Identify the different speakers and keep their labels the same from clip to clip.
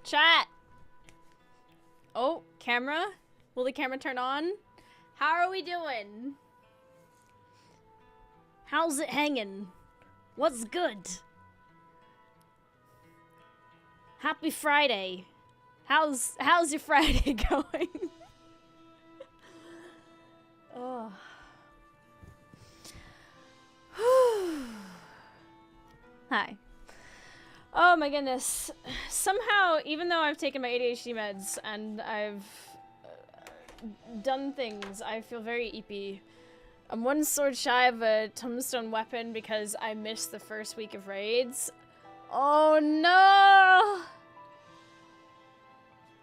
Speaker 1: Chat! Oh, camera? Will the camera turn on? How are we doing? How's it hanging? What's good? Happy Friday. How's your Friday going? Oh. Hi. Oh my goodness. Somehow, even though I've taken my ADHD meds and I've done things, I feel very eepy. I'm one sword shy of a tombstone weapon because I missed the first week of raids. Oh no!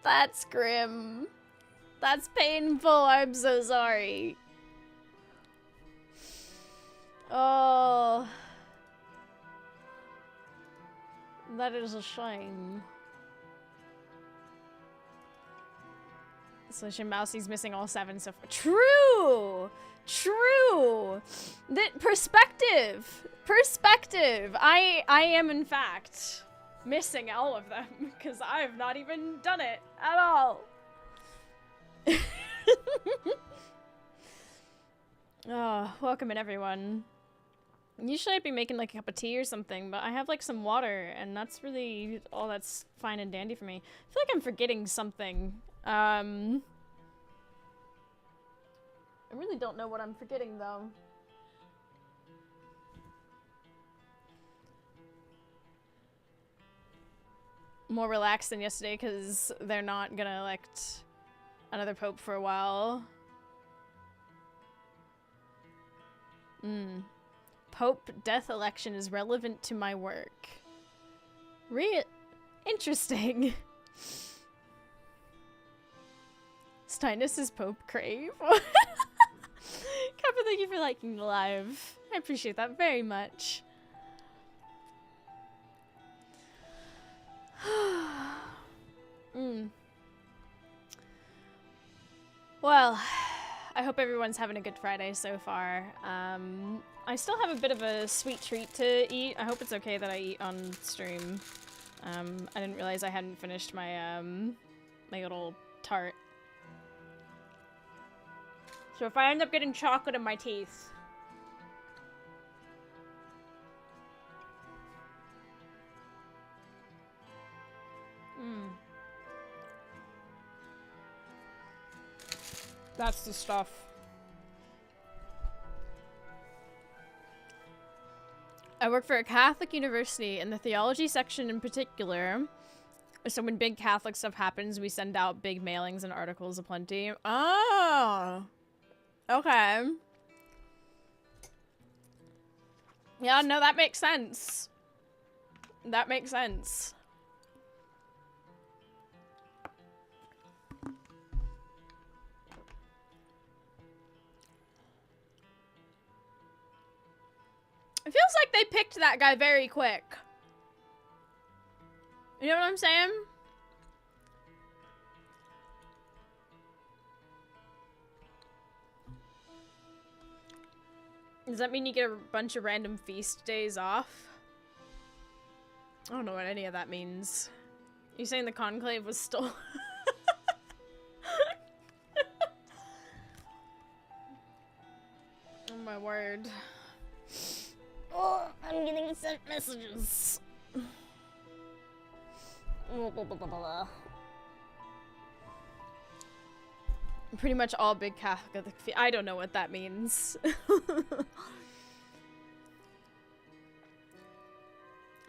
Speaker 1: That's grim. That's painful. I'm so sorry. Oh. That is a shame. Solution Mousie's missing all 7 so far. True! True! Perspective! Perspective! I am in fact missing all of them because I have not even done it at all. Oh, welcome in everyone. Usually I'd be making like a cup of tea or something, but I have like some water and that's really all that's fine and dandy for me. I feel like I'm forgetting something. I really don't know what I'm forgetting though. More relaxed than yesterday because they're not gonna elect another pope for a while. Pope death election is relevant to my work. Interesting. Stynus is Pope Crave. Kappa, thank you for liking the live. I appreciate that very much. Well, I hope everyone's having a good Friday so far. I still have a bit of a sweet treat to eat. I hope it's okay that I eat on stream. I didn't realize I hadn't finished my my little tart. So if I end up getting chocolate in my teeth, that's the stuff. I work for a Catholic university, and the theology section in particular. So when big Catholic stuff happens, we send out big mailings and articles aplenty. Oh, okay. Yeah, no, that makes sense. That makes sense. It feels like they picked that guy very quick. You know what I'm saying? Does that mean you get a bunch of random feast days off? I don't know what any of that means. You saying the conclave was still... Oh my word. Oh, I'm getting sent messages. Pretty much all big Catholic. I don't know what that means.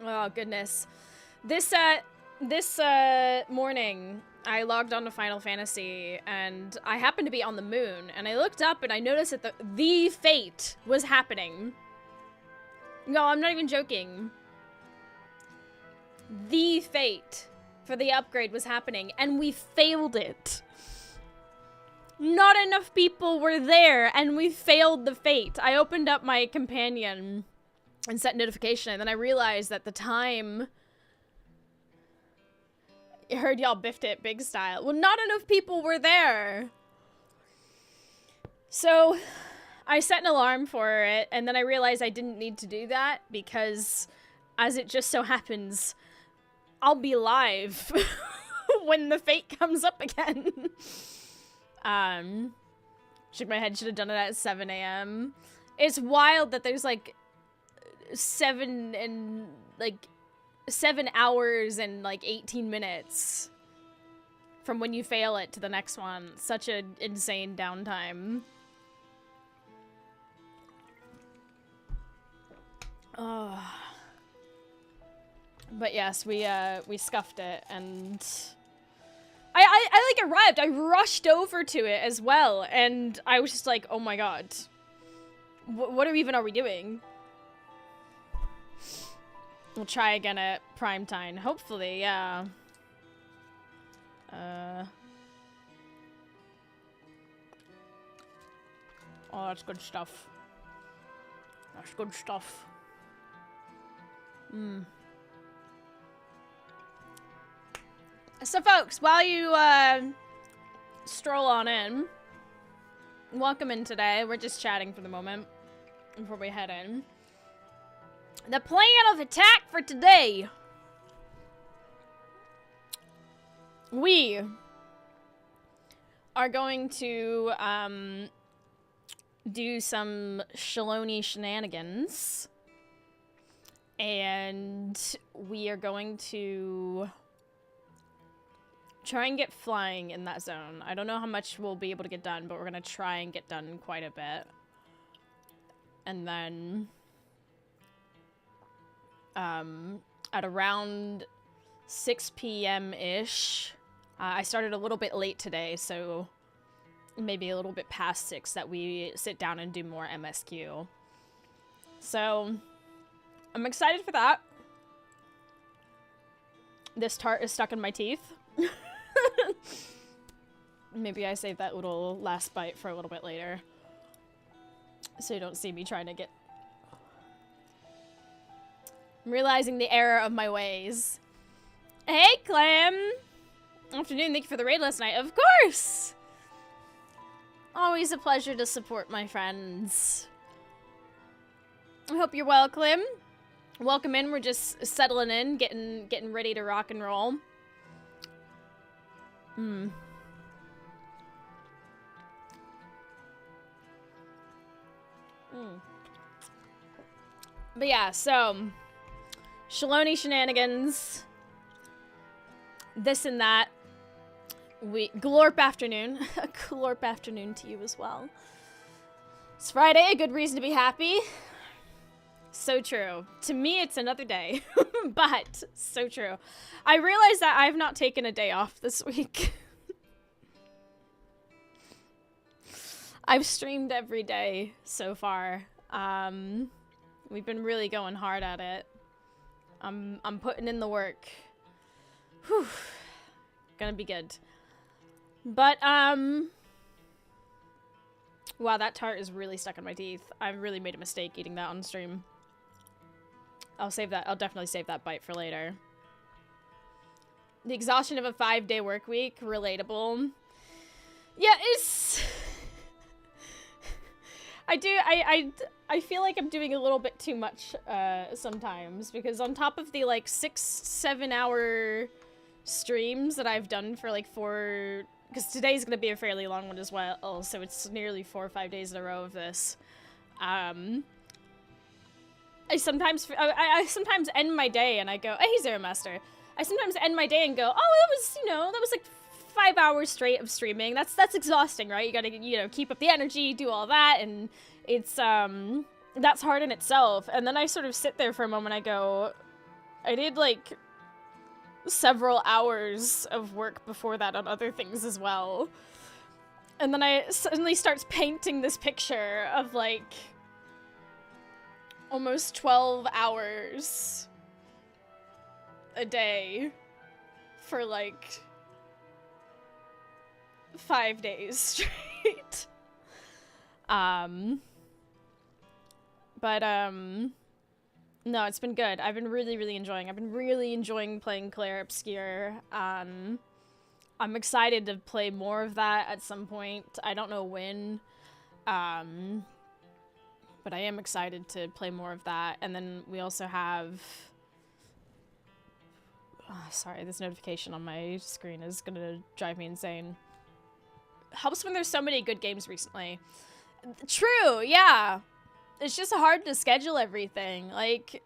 Speaker 1: Oh goodness. This morning I logged on to Final Fantasy and I happened to be on the moon and I looked up and I noticed that the fate was happening. No, I'm not even joking. The fate for the upgrade was happening, and we failed it. Not enough people were there, and we failed the fate. I opened up my companion and set notification, and then I realized that the time... I heard y'all biffed it big style. Well, not enough people were there. So... I set an alarm for it, and then I realized I didn't need to do that because, as it just so happens, I'll be live when the fate comes up again. Shook my head, should have done it at 7 a.m. It's wild that there's like 7 hours and like 18 minutes from when you fail it to the next one. Such an insane downtime. Oh. But yes, we scuffed it, and I like arrived. I rushed over to it as well, and I was just like, oh my god. What even are we doing? We'll try again at prime time. Hopefully, yeah. Oh, that's good stuff. That's good stuff. So folks, while you stroll on in, welcome in today. We're just chatting for the moment before we head in. The plan of attack for today. We are going to do some Shaloni shenanigans. And we are going to try and get flying in that zone. I don't know how much we'll be able to get done, but we're going to try and get done quite a bit. And then at around 6 p.m.-ish, I started a little bit late today, so maybe a little bit past 6 that we sit down and do more MSQ. So I'm excited for that. This tart is stuck in my teeth. Maybe I save that little last bite for a little bit later, so you don't see me trying to get... I'm realizing the error of my ways. Hey, Clem! Afternoon, thank you for the raid last night. Of course! Always a pleasure to support my friends. I hope you're well, Clem. Welcome in. We're just settling in, getting ready to rock and roll. But yeah, so Shaloni shenanigans, this and that. Glorp afternoon. A glorp afternoon to you as well. It's Friday, a good reason to be happy. So true. To me, it's another day, but so true. I realize that I've not taken a day off this week. I've streamed every day so far. We've been really going hard at it. I'm putting in the work. Whew. Gonna be good. But, wow, that tart is really stuck in my teeth. I really made a mistake eating that on stream. I'll save that. I'll definitely save that bite for later. The exhaustion of a 5-day work week. Relatable. Yeah, it's... I feel like I'm doing a little bit too much, sometimes. Because on top of the, like, 6-7 hour streams that I've done for, like, 4... Because today's gonna be a fairly long one as well, so it's nearly 4 or 5 days in a row of this. I sometimes end my day and I go, hey, Zero Master. I sometimes end my day and go, oh, that was, you know, that was like 5 hours straight of streaming. That's exhausting, right? You gotta, you know, keep up the energy, do all that, and it's, that's hard in itself. And then I sort of sit there for a moment, I go, I did, like, several hours of work before that on other things as well. And then I suddenly starts painting this picture of, like, almost 12 hours a day for, like, 5 days straight. No, it's been good. I've been really enjoying. I've been really enjoying playing Claire Obscure. I'm excited to play more of that at some point. I don't know when. But I am excited to play more of that. And then we also have Oh, sorry, this notification on my screen is gonna drive me insane. Helps when there's so many good games recently. True, yeah. It's just hard to schedule everything. Like,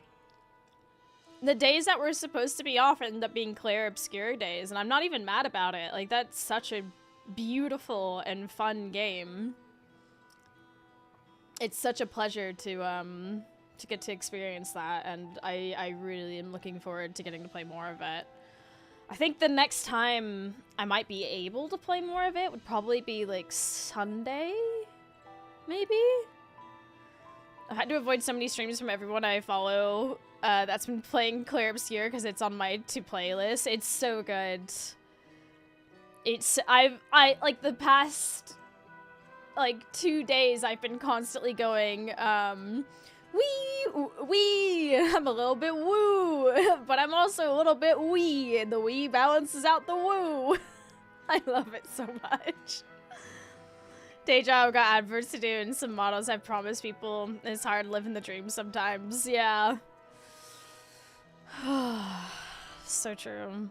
Speaker 1: the days that we're supposed to be off end up being clear, obscure days, and I'm not even mad about it. Like, that's such a beautiful and fun game. It's such a pleasure to get to experience that, and I really am looking forward to getting to play more of it. I think the next time I might be able to play more of it would probably be, like, Sunday? Maybe? I've had to avoid so many streams from everyone I follow that's been playing Clear Obscure because it's on my to-play list. It's so good. It's, like, the past, like, 2 days I've been constantly going, wee, I'm a little bit woo, but I'm also a little bit wee, and the wee balances out the woo. I love it so much. Day job, got adverts to do, and some models I've promised people. It's hard living the dream sometimes, yeah. So true.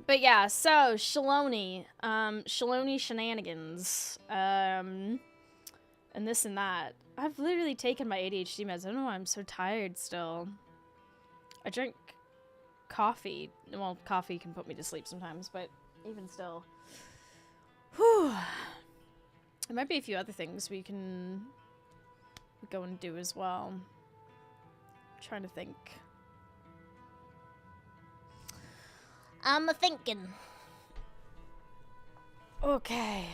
Speaker 1: But yeah, so, Shaloni. Shaloni shenanigans. And this and that. I've literally taken my ADHD meds. I don't know why I'm so tired still. I drink coffee. Well, coffee can put me to sleep sometimes, but even still. Whew. There might be a few other things we can go and do as well. I'm trying to think. I'm a-thinking. Okay.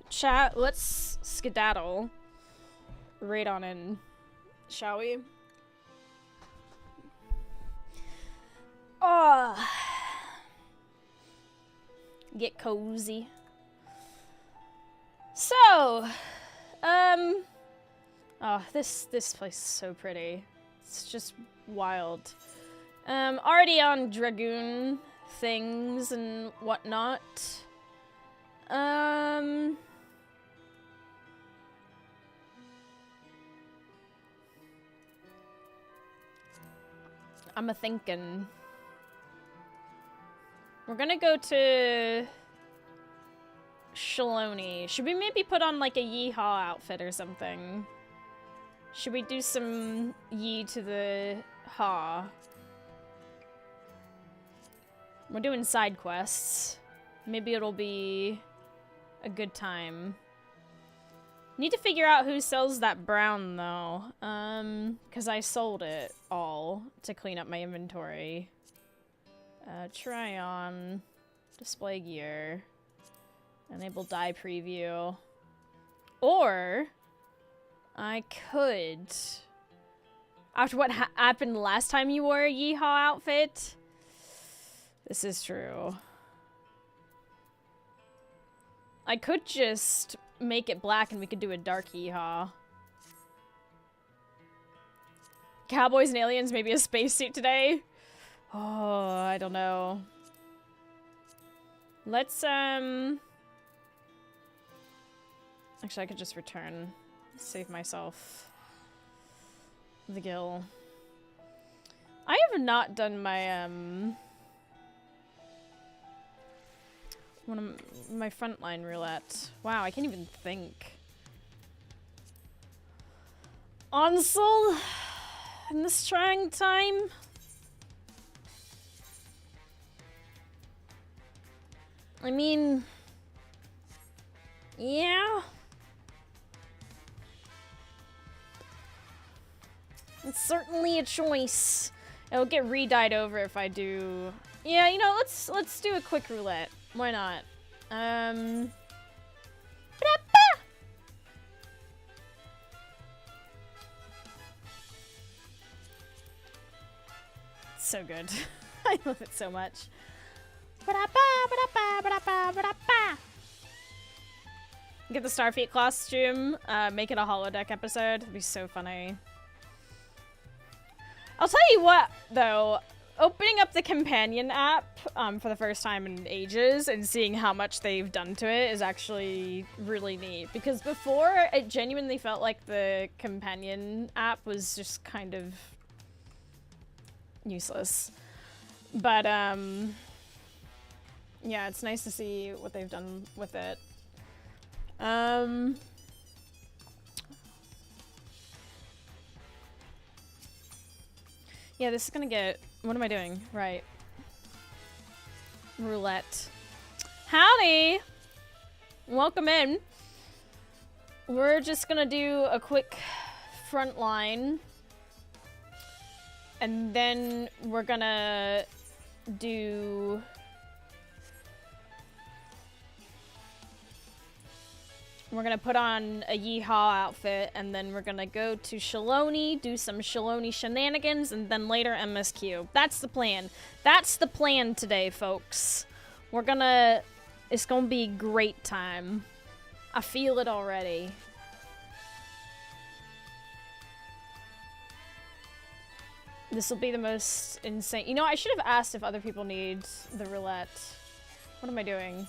Speaker 1: Chat, let's skedaddle. Right on in, shall we? Oh. Get cozy. So, oh, this place is so pretty. It's just wild. Already on Dragoon things and whatnot. I'm a-thinking. We're gonna go to Shaloni. Should we maybe put on like a yeehaw outfit or something? Should we do some yee to the haw? We're doing side quests. Maybe it'll be a good time. Need to figure out who sells that brown though. Cause I sold it all to clean up my inventory. Try on, display gear, enable dye preview. Or I could, after what happened last time you wore a yeehaw outfit. This is true. I could just make it black and we could do a dark yeehaw. Cowboys and aliens, maybe a spacesuit today? Oh, I don't know. Let's, actually, I could just return. Save myself the gill. I have not done my, one of my frontline roulette. Wow, I can't even think. Onsel in this trying time. I mean, yeah. It's certainly a choice. It'll get re-dyed over if I do. Yeah, you know, let's do a quick roulette. Why not? It's so good. I love it so much. Get the Starfleet costume, make it a holodeck episode. It'd be so funny. I'll tell you what, though. Opening up the companion app for the first time in ages and seeing how much they've done to it is actually really neat. Because before, it genuinely felt like the companion app was just kind of useless. But, yeah, it's nice to see what they've done with it. Yeah, this is gonna get... What am I doing? Right. Roulette. Howdy! Welcome in. We're just gonna do a quick front line. And then we're gonna do... We're gonna put on a Yeehaw outfit, and then we're gonna go to Shaloni, do some Shaloni shenanigans, and then later MSQ. That's the plan. That's the plan today, folks. We're gonna... It's gonna be a great time. I feel it already. This will be the most insane... You know, I should have asked if other people need the roulette. What am I doing?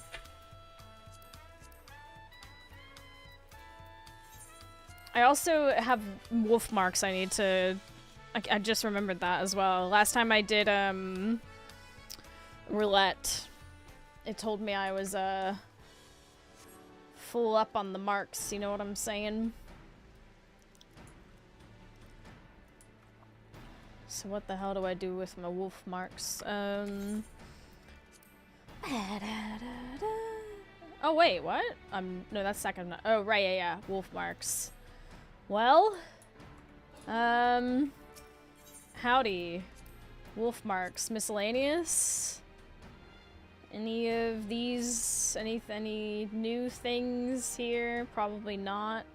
Speaker 1: I also have wolf marks I need to... I just remembered that as well. Last time I did, roulette, it told me I was, full up on the marks, you know what I'm saying? So what the hell do I do with my wolf marks? Oh wait, what? No, that's second. Oh, right, yeah, wolf marks. Well, howdy. Wolf marks, miscellaneous? Any of these, any new things here? Probably not.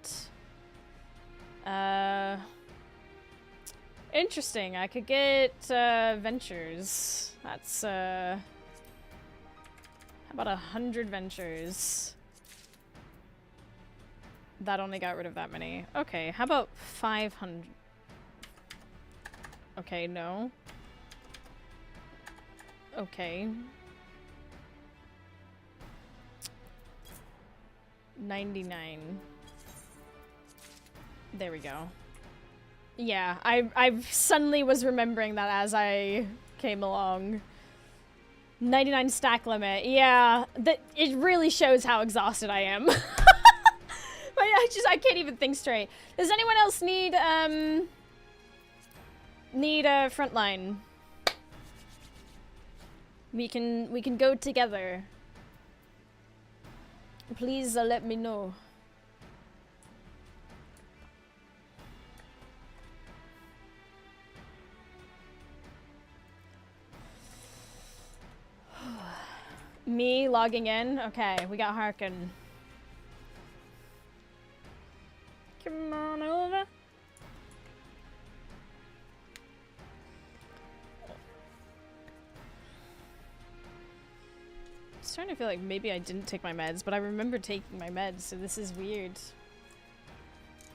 Speaker 1: Interesting, I could get, ventures. That's, how about 100 ventures? That only got rid of that many. Okay, how about 500? Okay, no. Okay. 99. There we go. Yeah, I suddenly was remembering that as I came along. 99 stack limit. Yeah, it really shows how exhausted I am. I can't even think straight. Does anyone else need a frontline? We can go together. Please let me know. Me logging in? Okay, we got Harkin. Come on over. I'm starting to feel like maybe I didn't take my meds, but I remember taking my meds, so this is weird.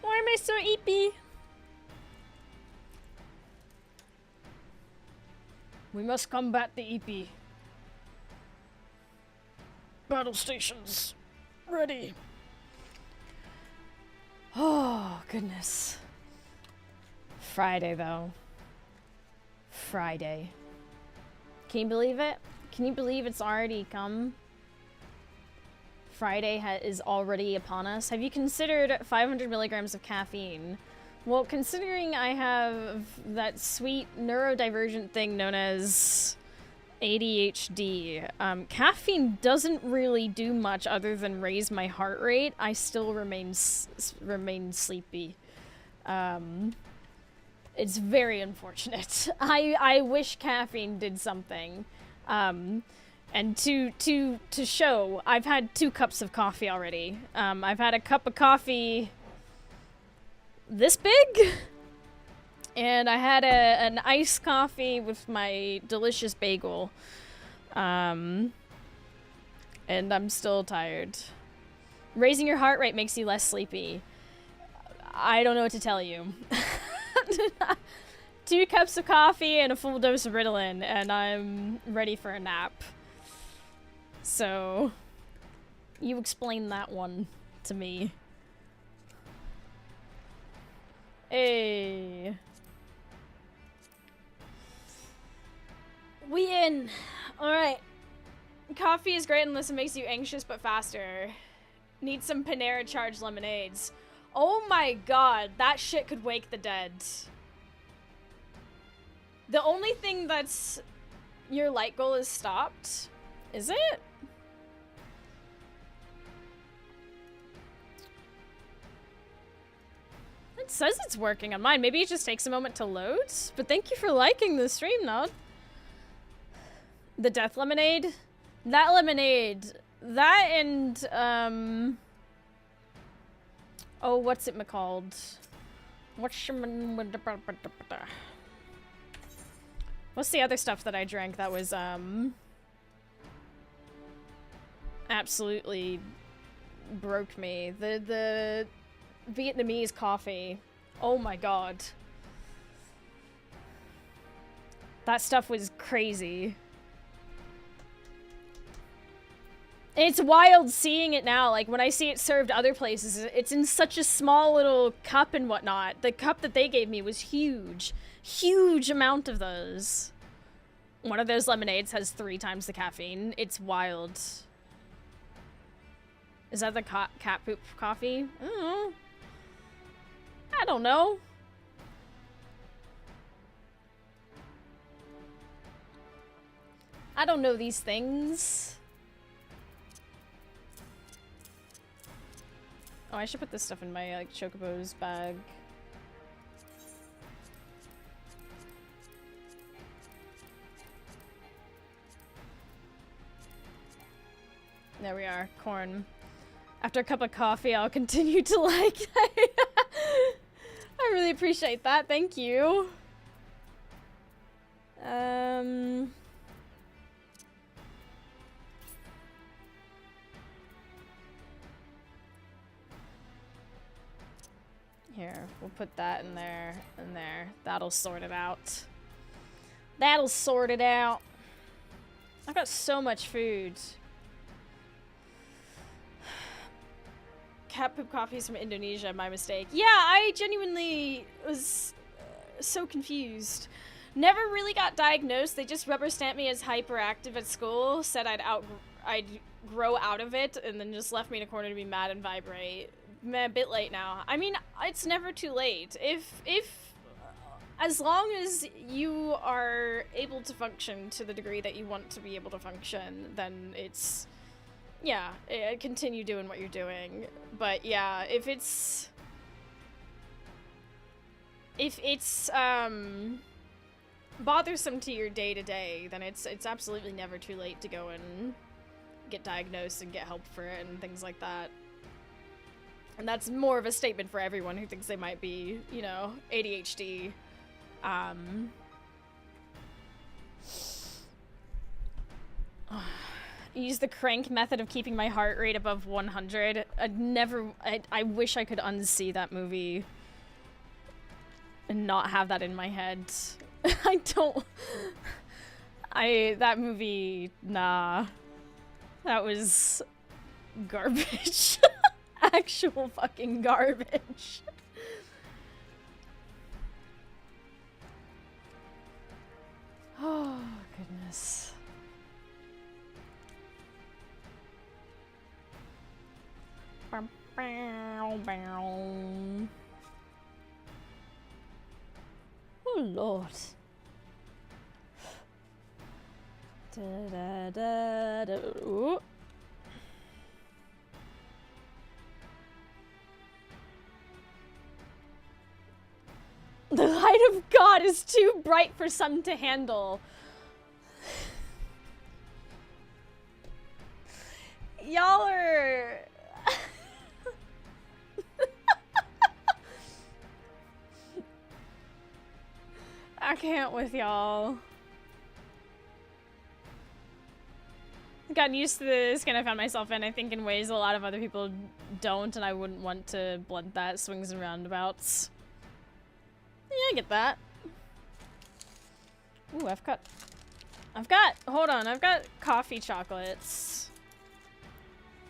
Speaker 1: Why am I so eepy? We must combat the eepy. Battle stations. Ready. Oh, goodness. Friday, though. Friday. Can you believe it? Can you believe it's already come? Friday is already upon us. Have you considered 500 milligrams of caffeine? Well, considering I have that sweet neurodivergent thing known as ADHD, caffeine doesn't really do much other than raise my heart rate. I still remain sleepy. It's very unfortunate. I wish caffeine did something. And to show, I've had 2 cups of coffee already. I've had a cup of coffee this big, and I had an iced coffee with my delicious bagel. And I'm still tired. Raising your heart rate makes you less sleepy. I don't know what to tell you. 2 cups of coffee and a full dose of Ritalin, and I'm ready for a nap. So, you explain that one to me. Hey. We in. Alright. Coffee is great unless it makes you anxious but faster. Need some Panera charged lemonades. Oh my god, that shit could wake the dead. The only thing that's your light goal is stopped. Is it? It says it's working on mine. Maybe it just takes a moment to load. But thank you for liking the stream, Nod. The death lemonade? That lemonade. That and, oh, what's it called? What's the other stuff that I drank that was, absolutely broke me? The Vietnamese coffee. Oh my god. That stuff was crazy. It's wild seeing it now. Like, when I see it served other places, it's in such a small little cup and whatnot. The cup that they gave me was huge. Huge amount of those. One of those lemonades has 3 times the caffeine. It's wild. Is that the cat poop coffee? I don't know. I don't know these things. Oh, I should put this stuff in my, like, Chocobo's bag. There we are. Corn. After a cup of coffee, I'll continue to like that. I really appreciate that. Thank you. Here, we'll put that in there and there. That'll sort it out. That'll sort it out. I've got so much food. Cat poop coffees from Indonesia, my mistake. Yeah, I genuinely was so confused. Never really got diagnosed. They just rubber stamped me as hyperactive at school, said I'd grow out of it, and then just left me in a corner to be mad and vibrate. A bit late now. I mean, it's never too late. As long as you are able to function to the degree that you want to be able to function, then it's, yeah, continue doing what you're doing. But yeah, if it's bothersome to your day-to-day, then it's absolutely never too late to go and get diagnosed and get help for it and things like that. And that's more of a statement for everyone who thinks they might be, you know, ADHD. Use the crank method of keeping my heart rate above 100. I wish I could unsee that movie and not have that in my head. That movie, nah. That was garbage. Actual fucking garbage. Oh, goodness. Oh, Lord. Ooh. The light of God is too bright for some to handle. Y'all are... I can't with y'all. I've gotten used to the skin I found myself in, I think, in ways a lot of other people don't, and I wouldn't want to blunt that. Swings and roundabouts. Yeah, I get that. Ooh, hold on, I've got coffee chocolates.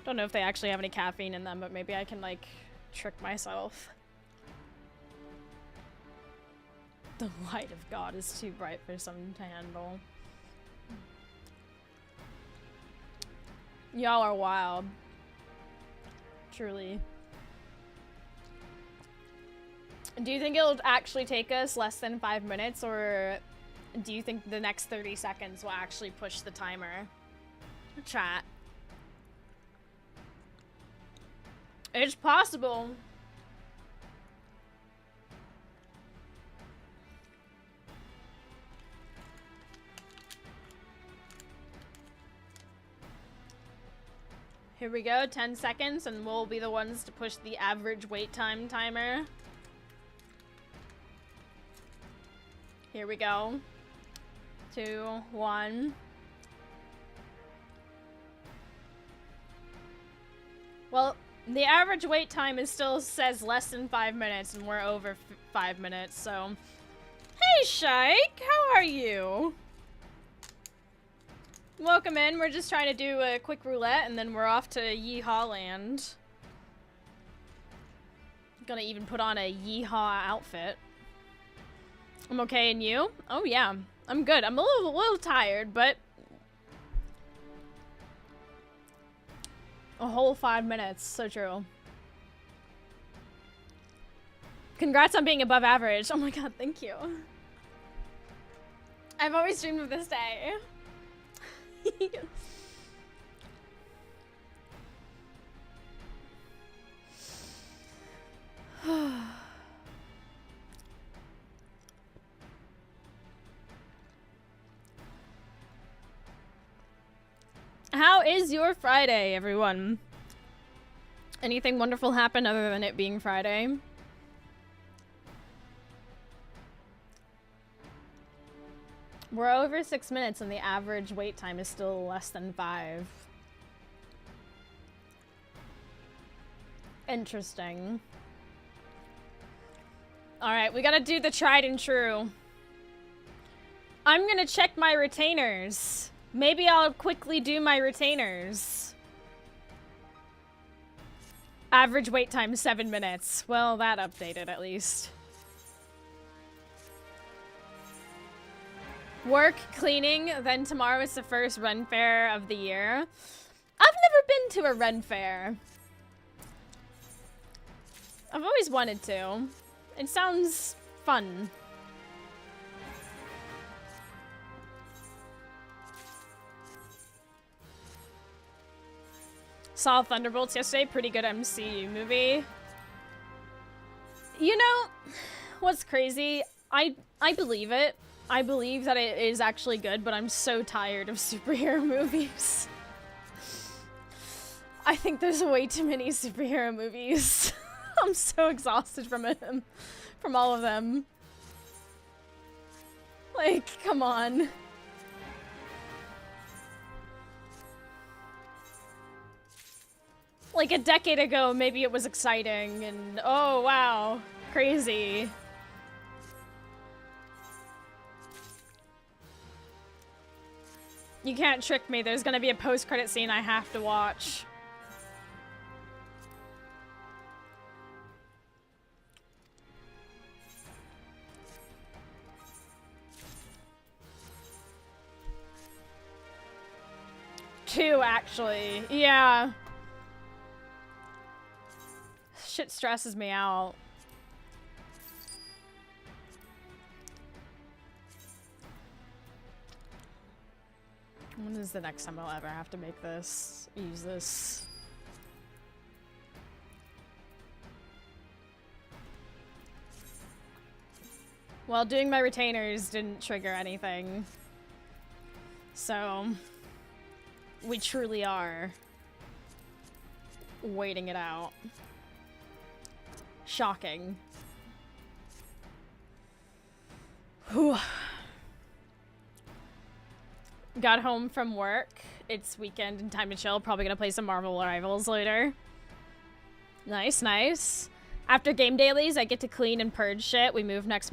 Speaker 1: Don't know if they actually have any caffeine in them, but maybe I can, like, trick myself. The light of God is too bright for some to handle. Y'all are wild. Truly. Do you think it'll actually take us less than 5 minutes, or do you think the next 30 seconds will actually push the timer? Chat. It's possible. Here we go, 10 seconds, and we'll be the ones to push the average wait time timer. Here we go. 2, 1. Well, the average wait time is still says less than 5 minutes, and we're over 5 minutes, so... Hey, Shike! How are you? Welcome in. We're just trying to do a quick roulette, and then we're off to Yeehaw Land. Gonna even put on a Yeehaw outfit. I'm okay, and you? Oh, yeah. I'm good. I'm a little tired, but... A whole 5 minutes. So true. Congrats on being above average. Oh my god, thank you. I've always dreamed of this day. How is your Friday, everyone? Anything wonderful happen other than it being Friday? We're over 6 minutes and the average wait time is still less than 5. Interesting. Alright, we gotta do the tried and true. I'm gonna check my retainers. Maybe I'll quickly do my retainers. Average wait time 7 minutes. Well, that updated at least. Work, cleaning, then tomorrow is the first Ren Fair of the year. I've never been to a Ren Fair. I've always wanted to. It sounds fun. Saw Thunderbolts yesterday, pretty good MCU movie. You know, what's crazy? I believe it. I believe that it is actually good, but I'm so tired of superhero movies. I think there's way too many superhero movies. I'm so exhausted from all of them. Like, come on. Like a decade ago, maybe it was exciting and oh wow, crazy. You can't trick me. There's gonna be a post-credit scene I have to watch. Two, actually. Yeah. Shit stresses me out. When is the next time I'll ever have to make this? Use this? Well, doing my retainers didn't trigger anything. So, we truly are waiting it out. Shocking. Whew. Got home from work. It's weekend and time to chill. Probably gonna play some Marvel Rivals later. Nice, nice. After game dailies, I get to clean and purge shit. We move next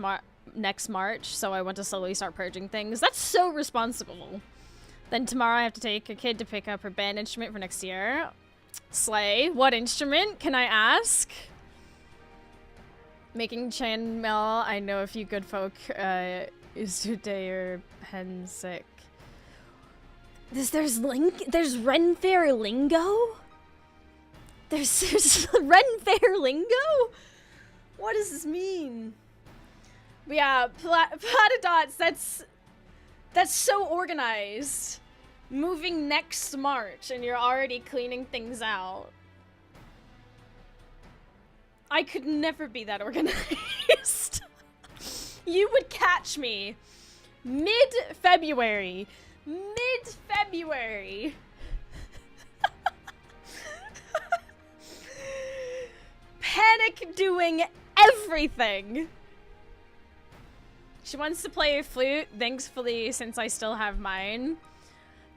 Speaker 1: March, so I want to slowly start purging things. That's so responsible. Then tomorrow I have to take a kid to pick up her band instrument for next year. Slay. What instrument, can I ask? Making chainmail. I know a few good folk. Is today or Pensick. There's Ren Fair lingo? There's Ren Fair lingo? What does this mean? But yeah, Platadots, that's so organized. Moving next March and you're already cleaning things out. I could never be that organized. You would catch me mid-February. Mid-February. Panic doing everything. She wants to play a flute, thankfully, since I still have mine.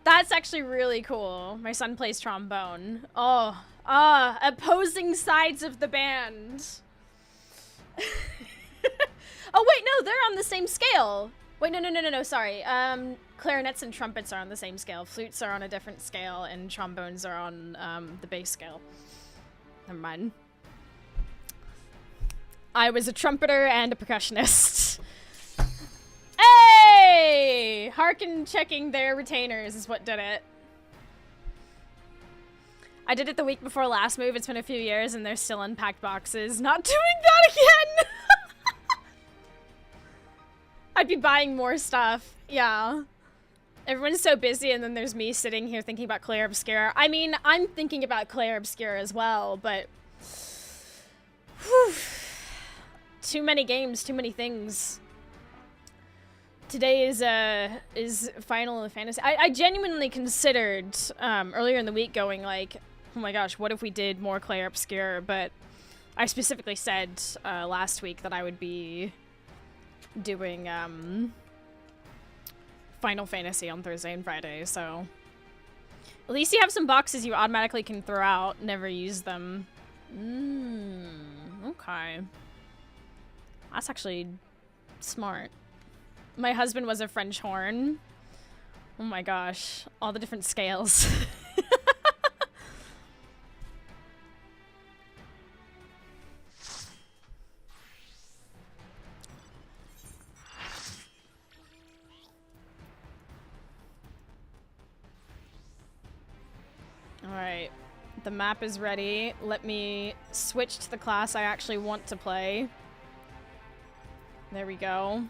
Speaker 1: That's actually really cool. My son plays trombone. Oh, opposing sides of the band. Oh, wait, no, they're on the same scale. Wait, no, sorry. Clarinets and trumpets are on the same scale. Flutes are on a different scale, and trombones are on the bass scale. Never mind. I was a trumpeter and a percussionist. Hey! Harkin checking their retainers is what did it. I did it the week before last move. It's been a few years and they're still unpacked boxes. Not doing that again! I'd be buying more stuff. Yeah. Everyone's so busy and then there's me sitting here thinking about Clair Obscure. I mean, I'm thinking about Clair Obscure as well, but... Whew. Too many games, too many things. Today is Final Fantasy. I genuinely considered earlier in the week going like, oh my gosh, what if we did more Clair Obscure? But I specifically said last week that I would be doing Final Fantasy on Thursday and Friday, so at least you have some boxes you automatically can throw out, never use them. Okay. That's actually smart. My husband was a French horn. Oh my gosh, all the different scales. Alright, the map is ready. Let me switch to the class I actually want to play. There we go.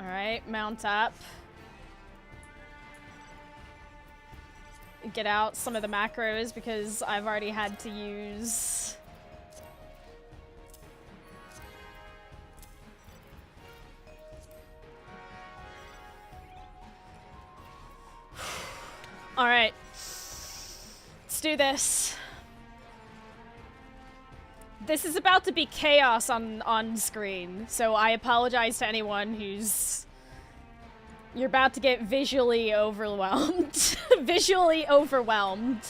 Speaker 1: Alright, mount up. Get out some of the macros because I've already had to use... Alright. Let's do this. This is about to be chaos on screen, so I apologize to anyone who's... You're about to get visually overwhelmed. Visually overwhelmed.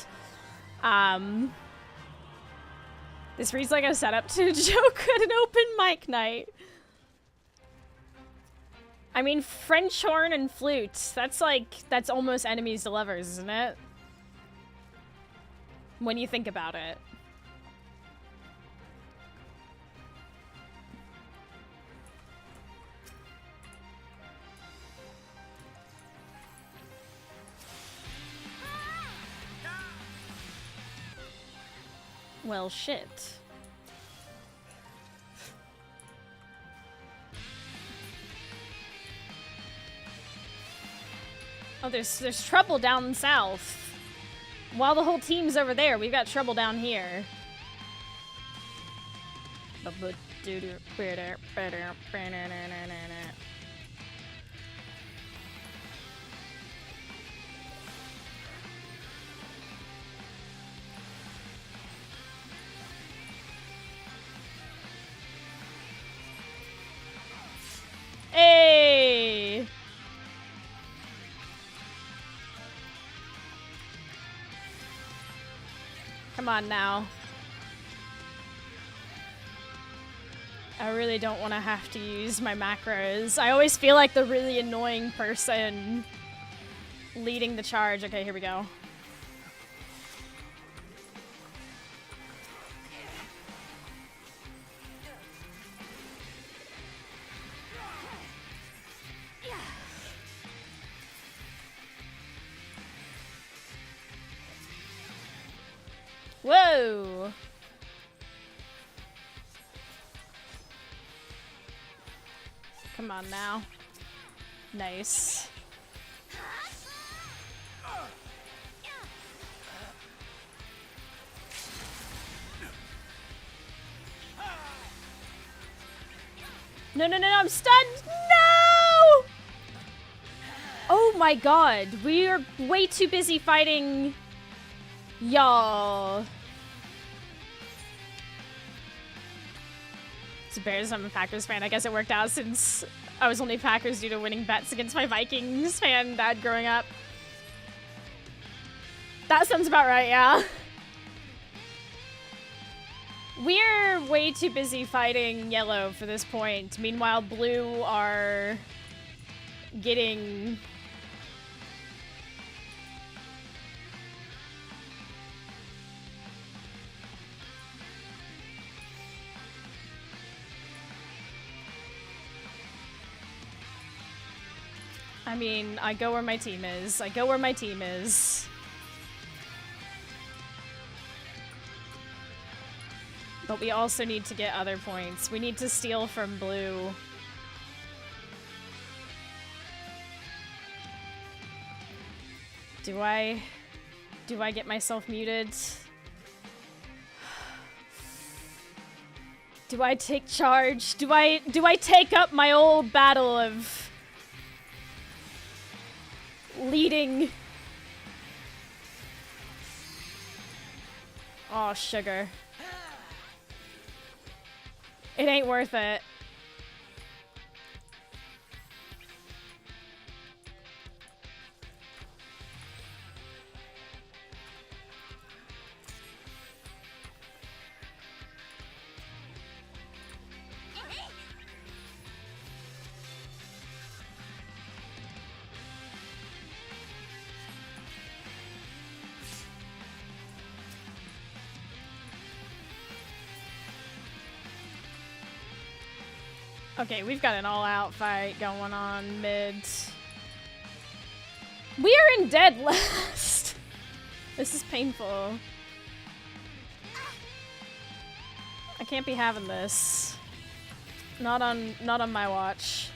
Speaker 1: This reads like a setup to a joke at an open mic night. I mean, French horn and flute. That's almost enemies to lovers, isn't it? When you think about it. Well, shit. Oh, there's trouble down south. While the whole team's over there, we've got trouble down here. Hey! Come on now. I really don't want to have to use my macros. I always feel like the really annoying person leading the charge. Okay, here we go. Whoa! Come on now. Nice. No, no, no, no, I'm stunned! No! Oh my god, we are way too busy fighting y'all. It's embarrassing I'm a Packers fan. I guess it worked out since I was only Packers due to winning bets against my Vikings fan dad growing up. That sounds about right, yeah. We're way too busy fighting yellow for this point. Meanwhile, blue are getting... I mean, I go where my team is. I go where my team is. But we also need to get other points. We need to steal from blue. Do I get myself muted? Do I take charge? Do I take up my old battle of leading? Oh, sugar. It ain't worth it. Okay, we've got an all-out fight going on mid. We are in dead last. This is painful. I can't be having this. Not on my watch.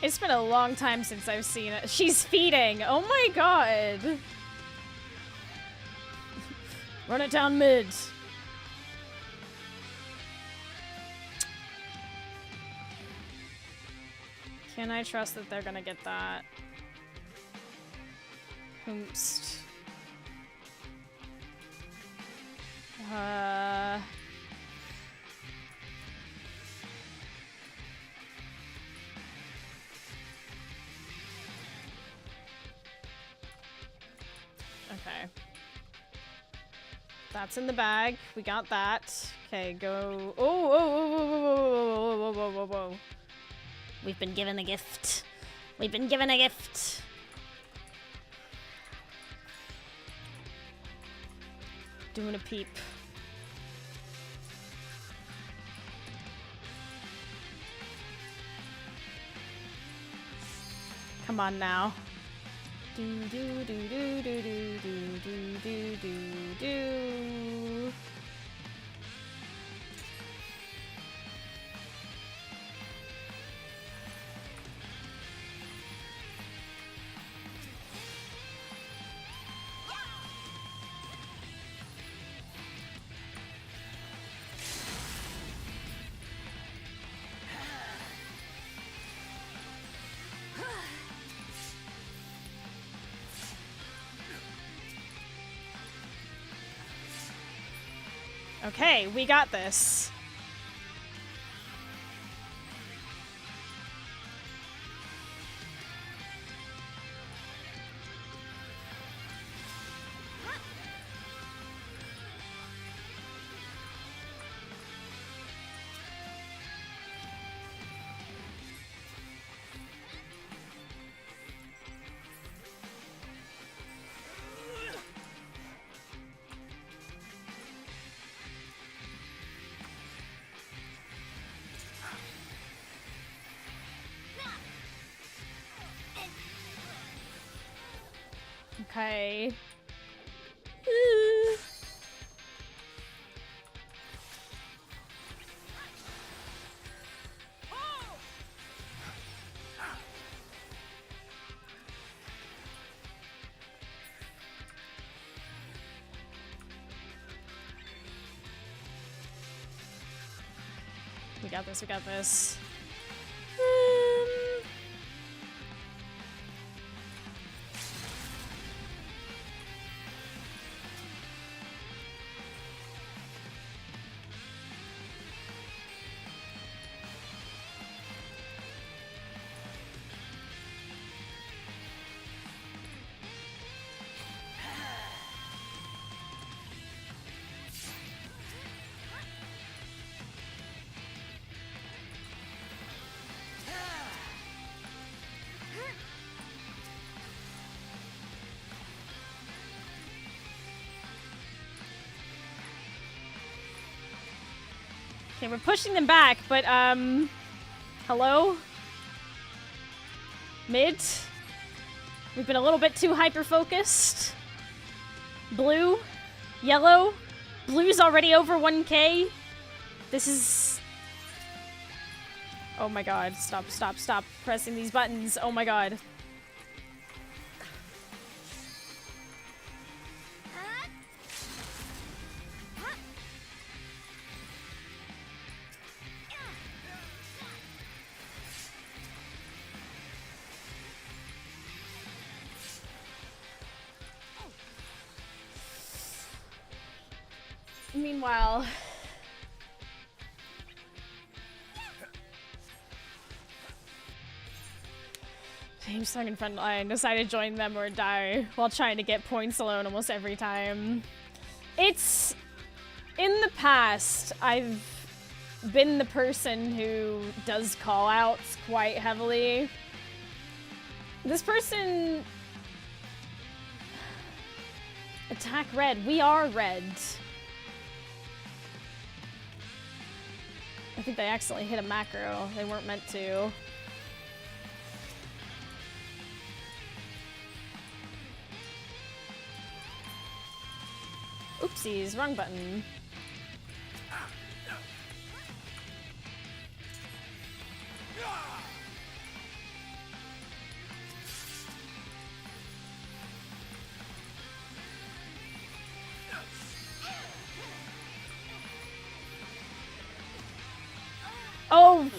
Speaker 1: It's been a long time since I've seen it. She's feeding. Oh my god. Run it down mid. Can I trust that they're gonna get that? Hoomst. Okay. That's in the bag. We got that. Okay, go. Oh, whoa, whoa, whoa, whoa, whoa, whoa, whoa, whoa. We've been given a gift. We've been given a gift. Doing a peep. Come on now. Do do do do do do do do do do do. Okay, we got this. Okay. We got this, we got this. Okay, we're pushing them back, but, hello? Mid? We've been a little bit too hyper-focused. Blue? Yellow? Blue's already over 1K? This is... Oh my god, stop, stop, stop pressing these buttons. Oh my god. Meanwhile... Team stuck in front line, decided to join them or die while trying to get points alone almost every time. It's... In the past, I've been the person who does call-outs quite heavily. This person... Attack red. We are red. I think they accidentally hit a macro. They weren't meant to. Oopsies, wrong button. Oh!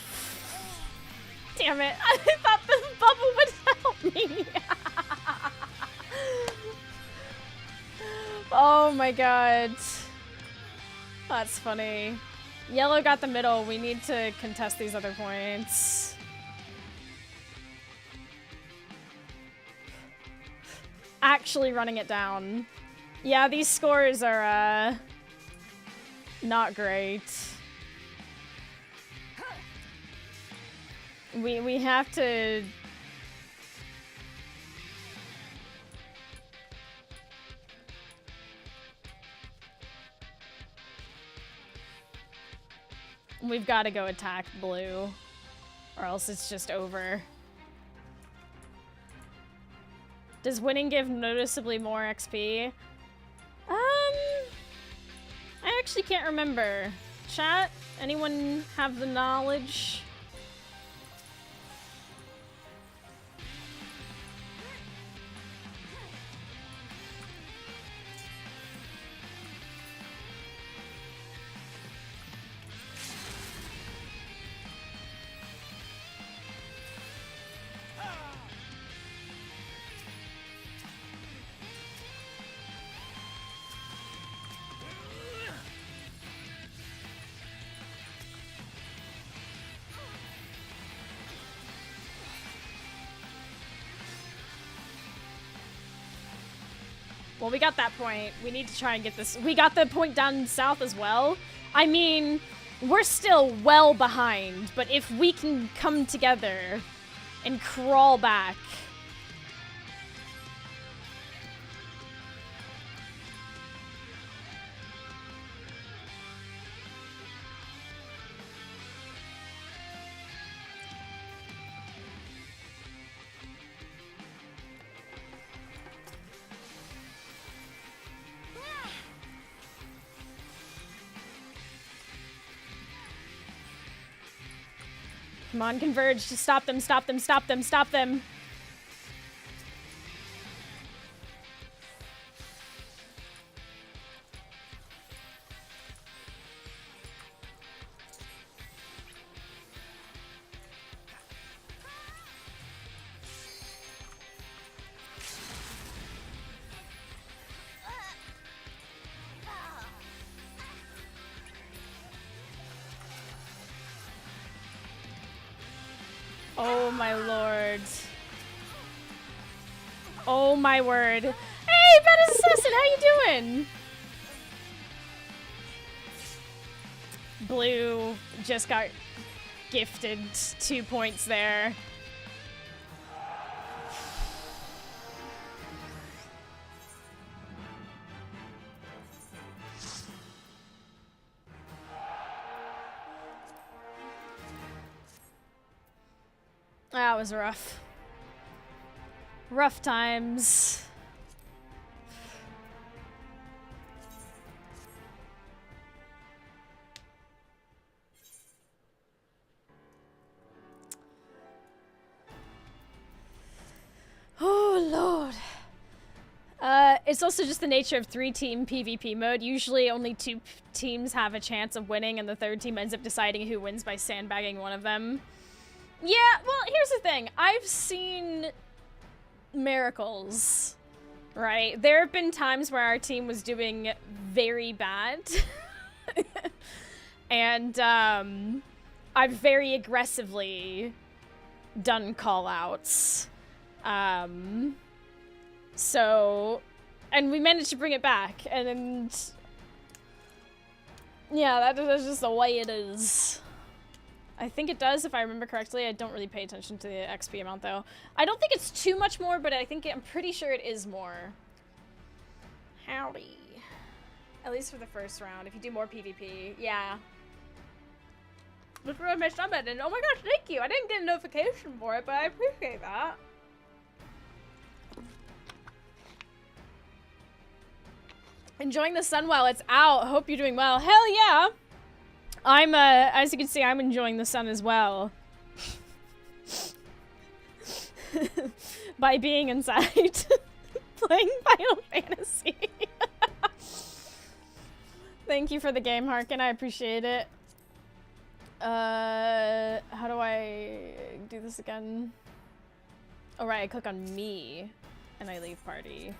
Speaker 1: Damn it, I thought the bubble would help me! Oh my god. That's funny. Yellow got the middle, we need to contest these other points. Actually running it down. Yeah, these scores are, not great. We have to... We've got to go attack blue, or else it's just over. Does winning give noticeably more XP? I actually can't remember. Chat? Anyone have the knowledge? Well, we got that point. We need to try and get this. We got the point down south as well. I mean, we're still well behind, but if we can come together and crawl back. Come on, converge. Just stop them, stop them, stop them, stop them. Oh my lord. Oh my word. Hey, Bad Assassin, how you doing? Blue just got gifted 2 points there. That was rough. Rough times. Oh, Lord. It's also just the nature of 3-team PvP mode. Usually only 2 teams have a chance of winning, and the 3rd team ends up deciding who wins by sandbagging one of them. Yeah, well, here's the thing. I've seen miracles, right? There have been times where our team was doing very bad. And I've very aggressively done call-outs. So, and we managed to bring it back, and yeah, that's just the way it is. I think it does, if I remember correctly. I don't really pay attention to the XP amount, though. I don't think it's too much more, but I'm pretty sure it is more. Howdy. At least for the first round, if you do more PvP. Yeah. Look where my summon, and oh my gosh, thank you! I didn't get a notification for it, but I appreciate that. Enjoying the sun while it's out. Hope you're doing well. Hell yeah! I'm, as you can see, I'm enjoying the sun as well. By being inside. Playing Final Fantasy. Thank you for the game, Harkin. I appreciate it. How do I do this again? Oh, right, I click on me, and I leave party.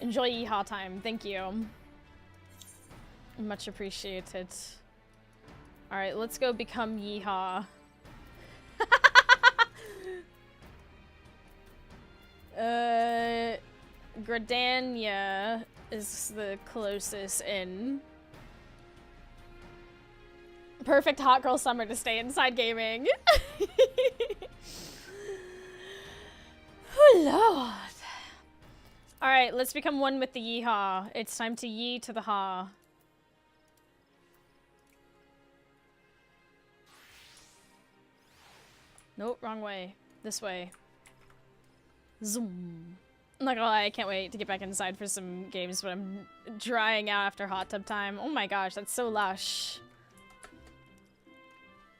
Speaker 1: Enjoy yeehaw time. Thank you. Much appreciated. Alright, let's go become yeehaw. Gradania is the closest in. Perfect hot girl summer to stay inside gaming. Oh, Lord. Alright, let's become one with the yeehaw. It's time to yee to the ha. Nope, wrong way. This way. Zoom. I'm not gonna lie, I can't wait to get back inside for some games, but I'm drying out after hot tub time. Oh my gosh, that's so lush.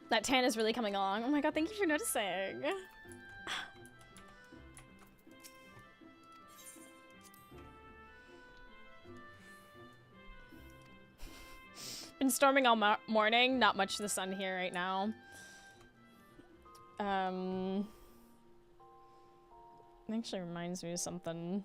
Speaker 1: That tan is really coming along. Oh my god, thank you for noticing. Been storming all morning. Not much of the sun here right now. It actually reminds me of something.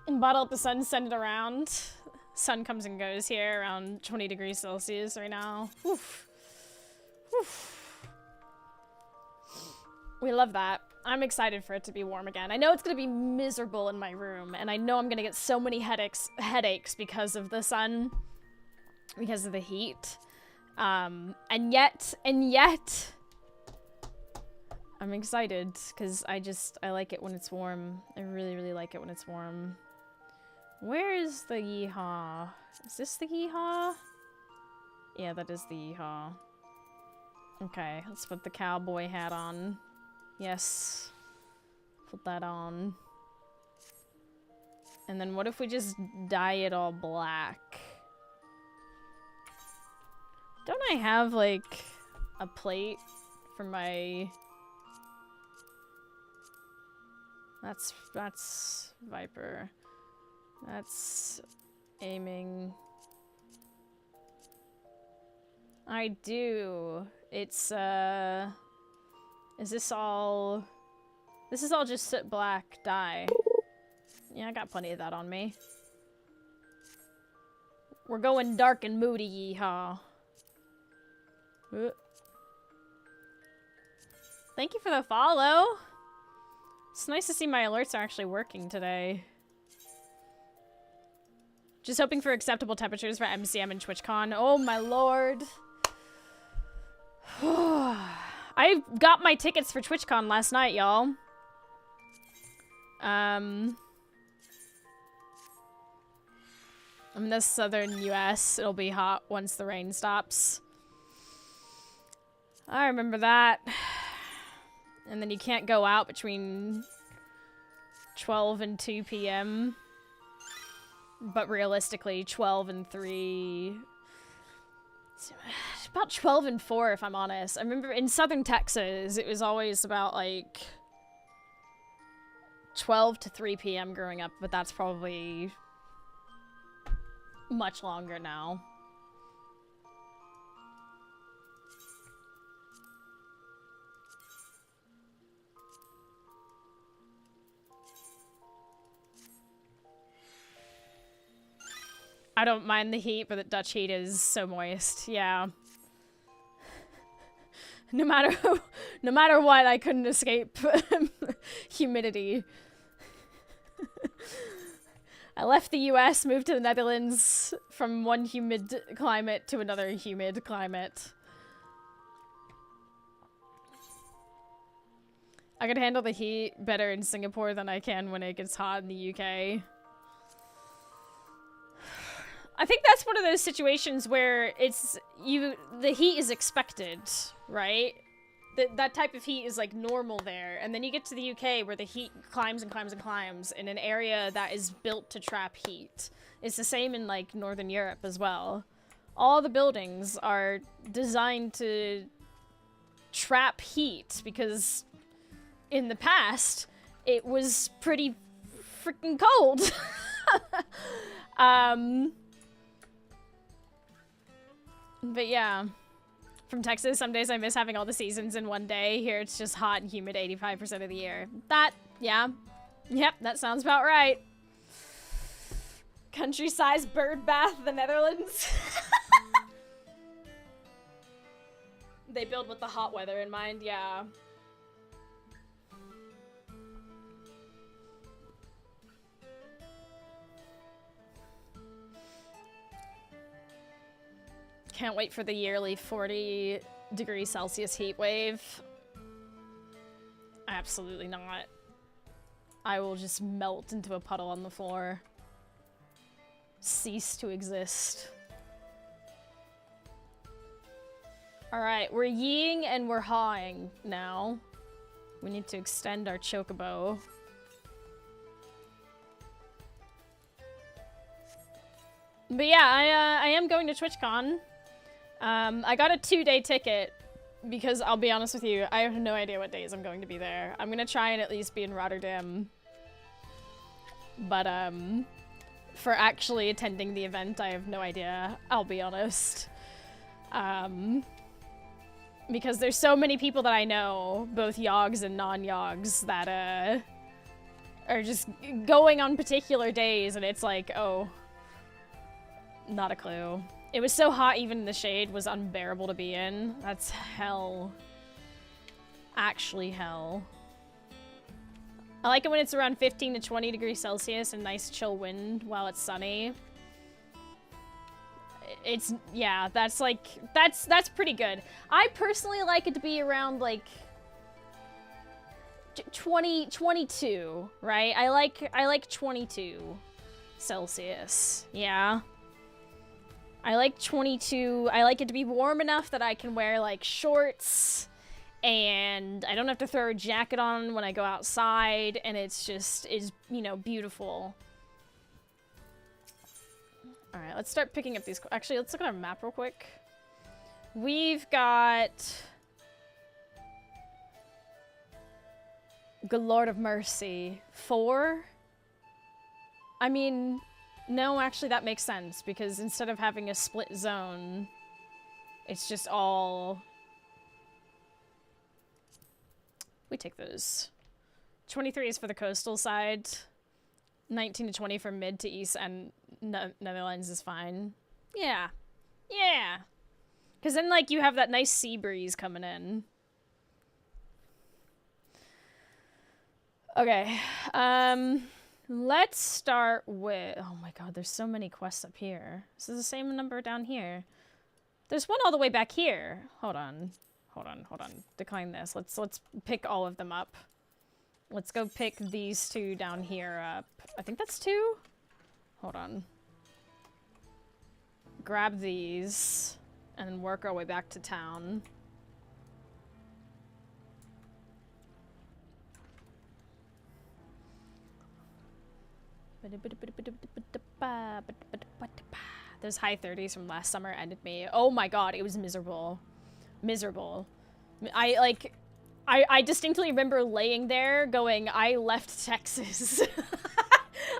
Speaker 1: Bottle up the sun, send it around. Sun comes and goes here around 20 degrees Celsius right now. Oof. Oof. We love that. I'm excited for it to be warm again. I know it's gonna be miserable in my room, and I know I'm gonna get so many headaches because of the sun, because of the heat. And yet, I'm excited because I like it when it's warm. I really, really like it when it's warm. Where is the yeehaw? Is this the yeehaw? Yeah, that is the yeehaw. Okay, let's put the cowboy hat on. Yes. Put that on. And then what if we just dye it all black? Don't I have, like, a plate for my... That's Viper. That's aiming. I do. It's, is this all... This is all just soot black dye. Yeah, I got plenty of that on me. We're going dark and moody, yeehaw. Thank you for the follow. It's nice to see my alerts are actually working today. Just hoping for acceptable temperatures for MCM and TwitchCon. Oh my lord. I got my tickets for TwitchCon last night, y'all. I'm in the southern US. It'll be hot once the rain stops. I remember that. And then you can't go out between 12 and 2 p.m. But realistically, 12 and 3... About 12 and 4, if I'm honest. I remember in southern Texas, it was always about, like, 12 to 3 p.m. growing up, but that's probably much longer now. I don't mind the heat, but the Dutch heat is so moist. Yeah. No matter what, I couldn't escape humidity. I left the US, moved to the Netherlands from one humid climate to another humid climate. I could handle the heat better in Singapore than I can when it gets hot in the UK. I think that's one of those situations where the heat is expected, right? That type of heat is like normal there. And then you get to the UK where the heat climbs and climbs and climbs in an area that is built to trap heat. It's the same in like Northern Europe as well. All the buildings are designed to trap heat because in the past it was pretty freaking cold. But yeah, from Texas, some days I miss having all the seasons in one day. Here it's just hot and humid 85% of the year. Yeah. Yep, that sounds about right. Country-sized bird bath, the Netherlands. They build with the hot weather in mind, yeah. Can't wait for the yearly 40°C heat wave. Absolutely not. I will just melt into a puddle on the floor. Cease to exist. Alright, we're yeeing and we're hawing now. We need to extend our chocobo. But yeah, I am going to TwitchCon. I got a 2-day ticket because I'll be honest with you, I have no idea what days I'm going to be there. I'm gonna try and at least be in Rotterdam. But, for actually attending the event, I have no idea, I'll be honest. Because there's so many people that I know, both Yogs and non-Yogs, that, are just going on particular days, and it's like, oh, not a clue. It was so hot, even in the shade was unbearable to be in. That's hell. Actually hell. I like it when it's around 15 to 20°C and nice chill wind while it's sunny. It's, yeah, that's like, that's pretty good. I personally like it to be around like 22, right? I like 22. Celsius. Yeah. I like 22. I like it to be warm enough that I can wear, like, shorts, and I don't have to throw a jacket on when I go outside, and it's just, you know, beautiful. Alright, let's start picking up these. Actually, let's look at our map real quick. We've got... Good Lord of Mercy. 4? I mean... No, actually that makes sense, because instead of having a split zone, it's just all... We take those. 23 is for the coastal side. 19 to 20 for mid to east, and Netherlands is fine. Yeah. Yeah. Because then, like, you have that nice sea breeze coming in. Okay. Let's start with... Oh my god, there's so many quests up here. This is the same number down here. There's one all the way back here. Hold on. Hold on, hold on. Decline this. Let's pick all of them up. Let's go pick these 2 down here up. I think that's 2? Hold on. Grab these, and then work our way back to town. Those high 30s from last summer ended me. Oh my god, it was miserable. Miserable. I distinctly remember laying there going, I left Texas.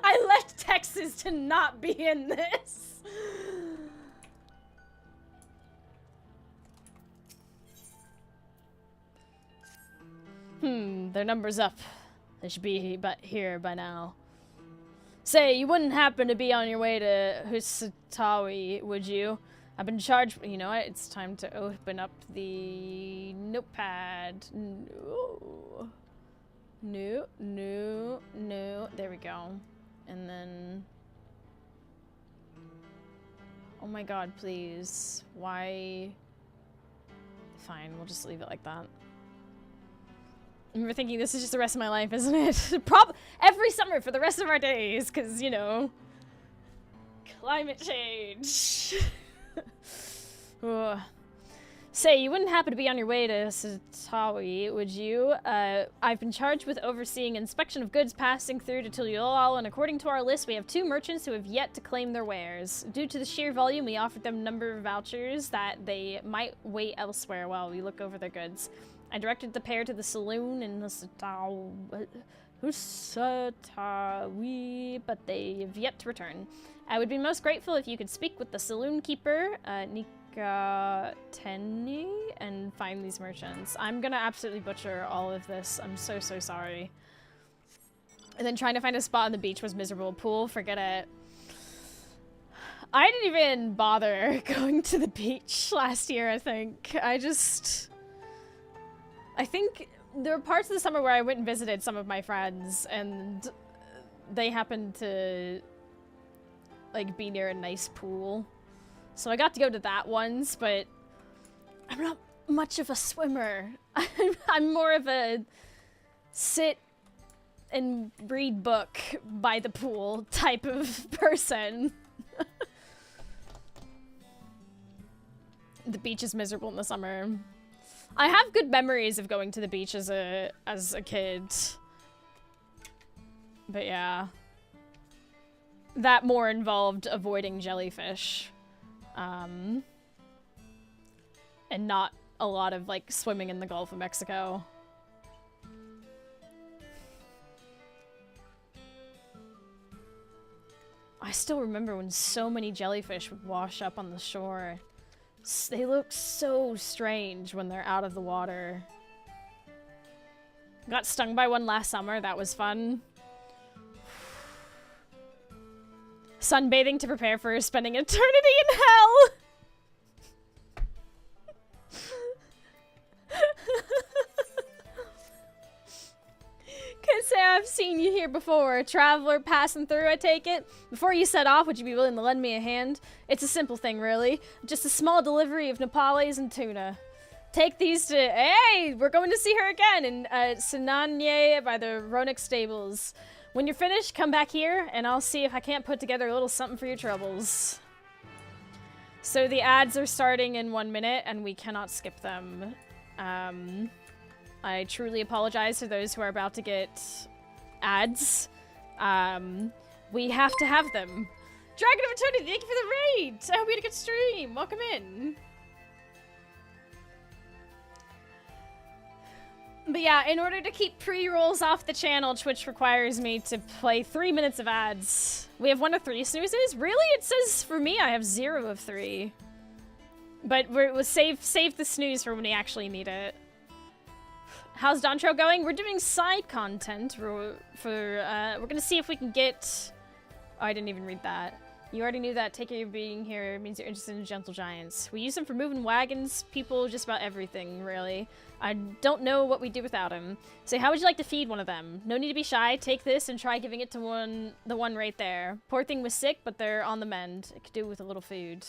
Speaker 1: I left Texas to not be in this. Their number's up. They should be here by now. Say, you wouldn't happen to be on your way to Husatawi, would you? I've been charged... You know what? It's time to open up the notepad. No. No, no, no. There we go. And then... Oh my god, please. Why... Fine, we'll just leave it like that. I remember thinking, this is just the rest of my life, isn't it? Every summer for the rest of our days, because, you know, climate change. Say, you wouldn't happen to be on your way to Satawi, would you? I've been charged with overseeing inspection of goods passing through to Lvl, and according to our list, we have 2 merchants who have yet to claim their wares. Due to the sheer volume, we offered them a number of vouchers that they might wait elsewhere while we look over their goods. I directed the pair to the saloon in Husatawi, but they have yet to return. I would be most grateful if you could speak with the saloon keeper, Nikateni, and find these merchants. I'm gonna absolutely butcher all of this. I'm so, so sorry. And then trying to find a spot on the beach was miserable. Pool, forget it. I didn't even bother going to the beach last year, I think. I think there were parts of the summer where I went and visited some of my friends, and they happened to, like, be near a nice pool. So I got to go to that once, but I'm not much of a swimmer. I'm more of a sit and read book by the pool type of person. The beach is miserable in the summer. I have good memories of going to the beach as a kid. But yeah. That more involved avoiding jellyfish. And not a lot of, like, swimming in the Gulf of Mexico. I still remember when so many jellyfish would wash up on the shore. They look so strange when they're out of the water. Got stung by one last summer. That was fun. Sunbathing to prepare for spending eternity in hell! Can't say I've seen you here before. A traveler passing through, I take it? Before you set off, would you be willing to lend me a hand? It's a simple thing, really. Just a small delivery of Nepales and tuna. Take these to... Hey! We're going to see her again in Sinanye by the Ronik stables. When you're finished, come back here, and I'll see if I can't put together a little something for your troubles. So the ads are starting in 1 minute, and we cannot skip them. I truly apologize to those who are about to get ads. We have to have them. Dragon of Eternity, thank you for the raid! I hope you had a good stream. Welcome in. But yeah, in order to keep pre-rolls off the channel, Twitch requires me to play 3 minutes of ads. We have 1 of 3 snoozes? Really? It says for me I have 0 of 3. But we'll save the snooze for when we actually need it. How's Dawntrail going? We're doing side content we're gonna see if we can get... Oh, I didn't even read that. You already knew that. Take care of being here means you're interested in gentle giants. We use them for moving wagons, people, just about everything, really. I don't know what we'd do without him. Say, how would you like to feed one of them? No need to be shy. Take this and try giving it to the one right there. Poor thing was sick, but they're on the mend. It could do with a little food.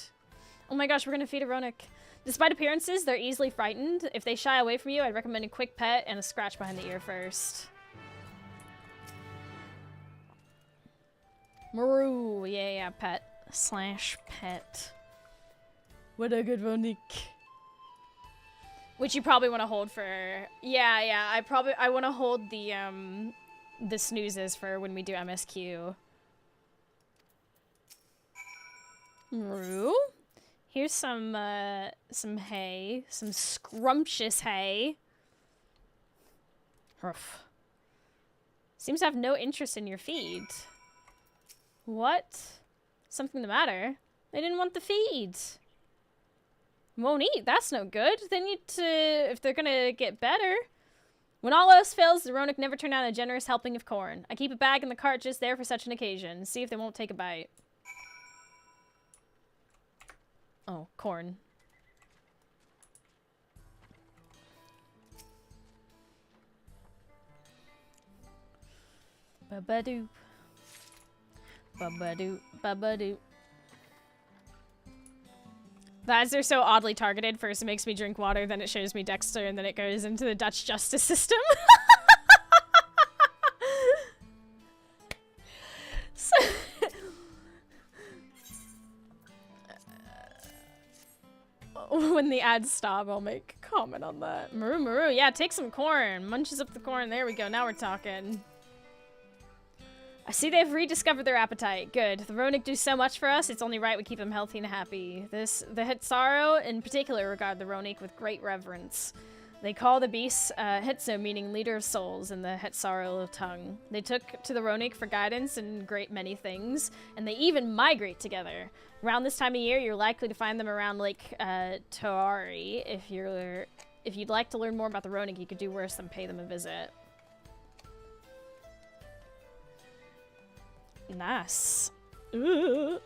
Speaker 1: Oh my gosh, we're gonna feed a Ronick. Despite appearances, they're easily frightened. If they shy away from you, I'd recommend a quick pet and a scratch behind the ear first. Maru, yeah, pet. / pet. What a good Ronick. Which you probably want to hold for... Yeah, I want to hold the snoozes for when we do MSQ. Maru? Here's some hay. Some scrumptious hay. Ruff. Seems to have no interest in your feed. What? Something the matter? They didn't want the feed. Won't eat. That's no good. They need to... If they're gonna get better... When all else fails, the Ronick never turn down a generous helping of corn. I keep a bag in the cart just there for such an occasion. See if they won't take a bite. Oh, corn. Ba-ba-doo. Ba-ba-doo. Ba-ba-doo. The ads are so oddly targeted. First it makes me drink water, then it shows me Dexter, and then it goes into the Dutch justice system. So when the ads stop, I'll make a comment on that. Maru, yeah, take some corn. Munches up the corn. There we go. Now we're talking. I see they've rediscovered their appetite. Good. The Ronick do so much for us, it's only right we keep them healthy and happy. The Hetsaro, in particular, regard the Ronick with great reverence. They call the beasts Hetso, meaning leader of souls, in the Hetsaro tongue. They took to the Ronick for guidance in great many things, and they even migrate together. Around this time of year, you're likely to find them around Lake Toari. If you'd like to learn more about the Ronick, you could do worse than pay them a visit. Nice. Ooh.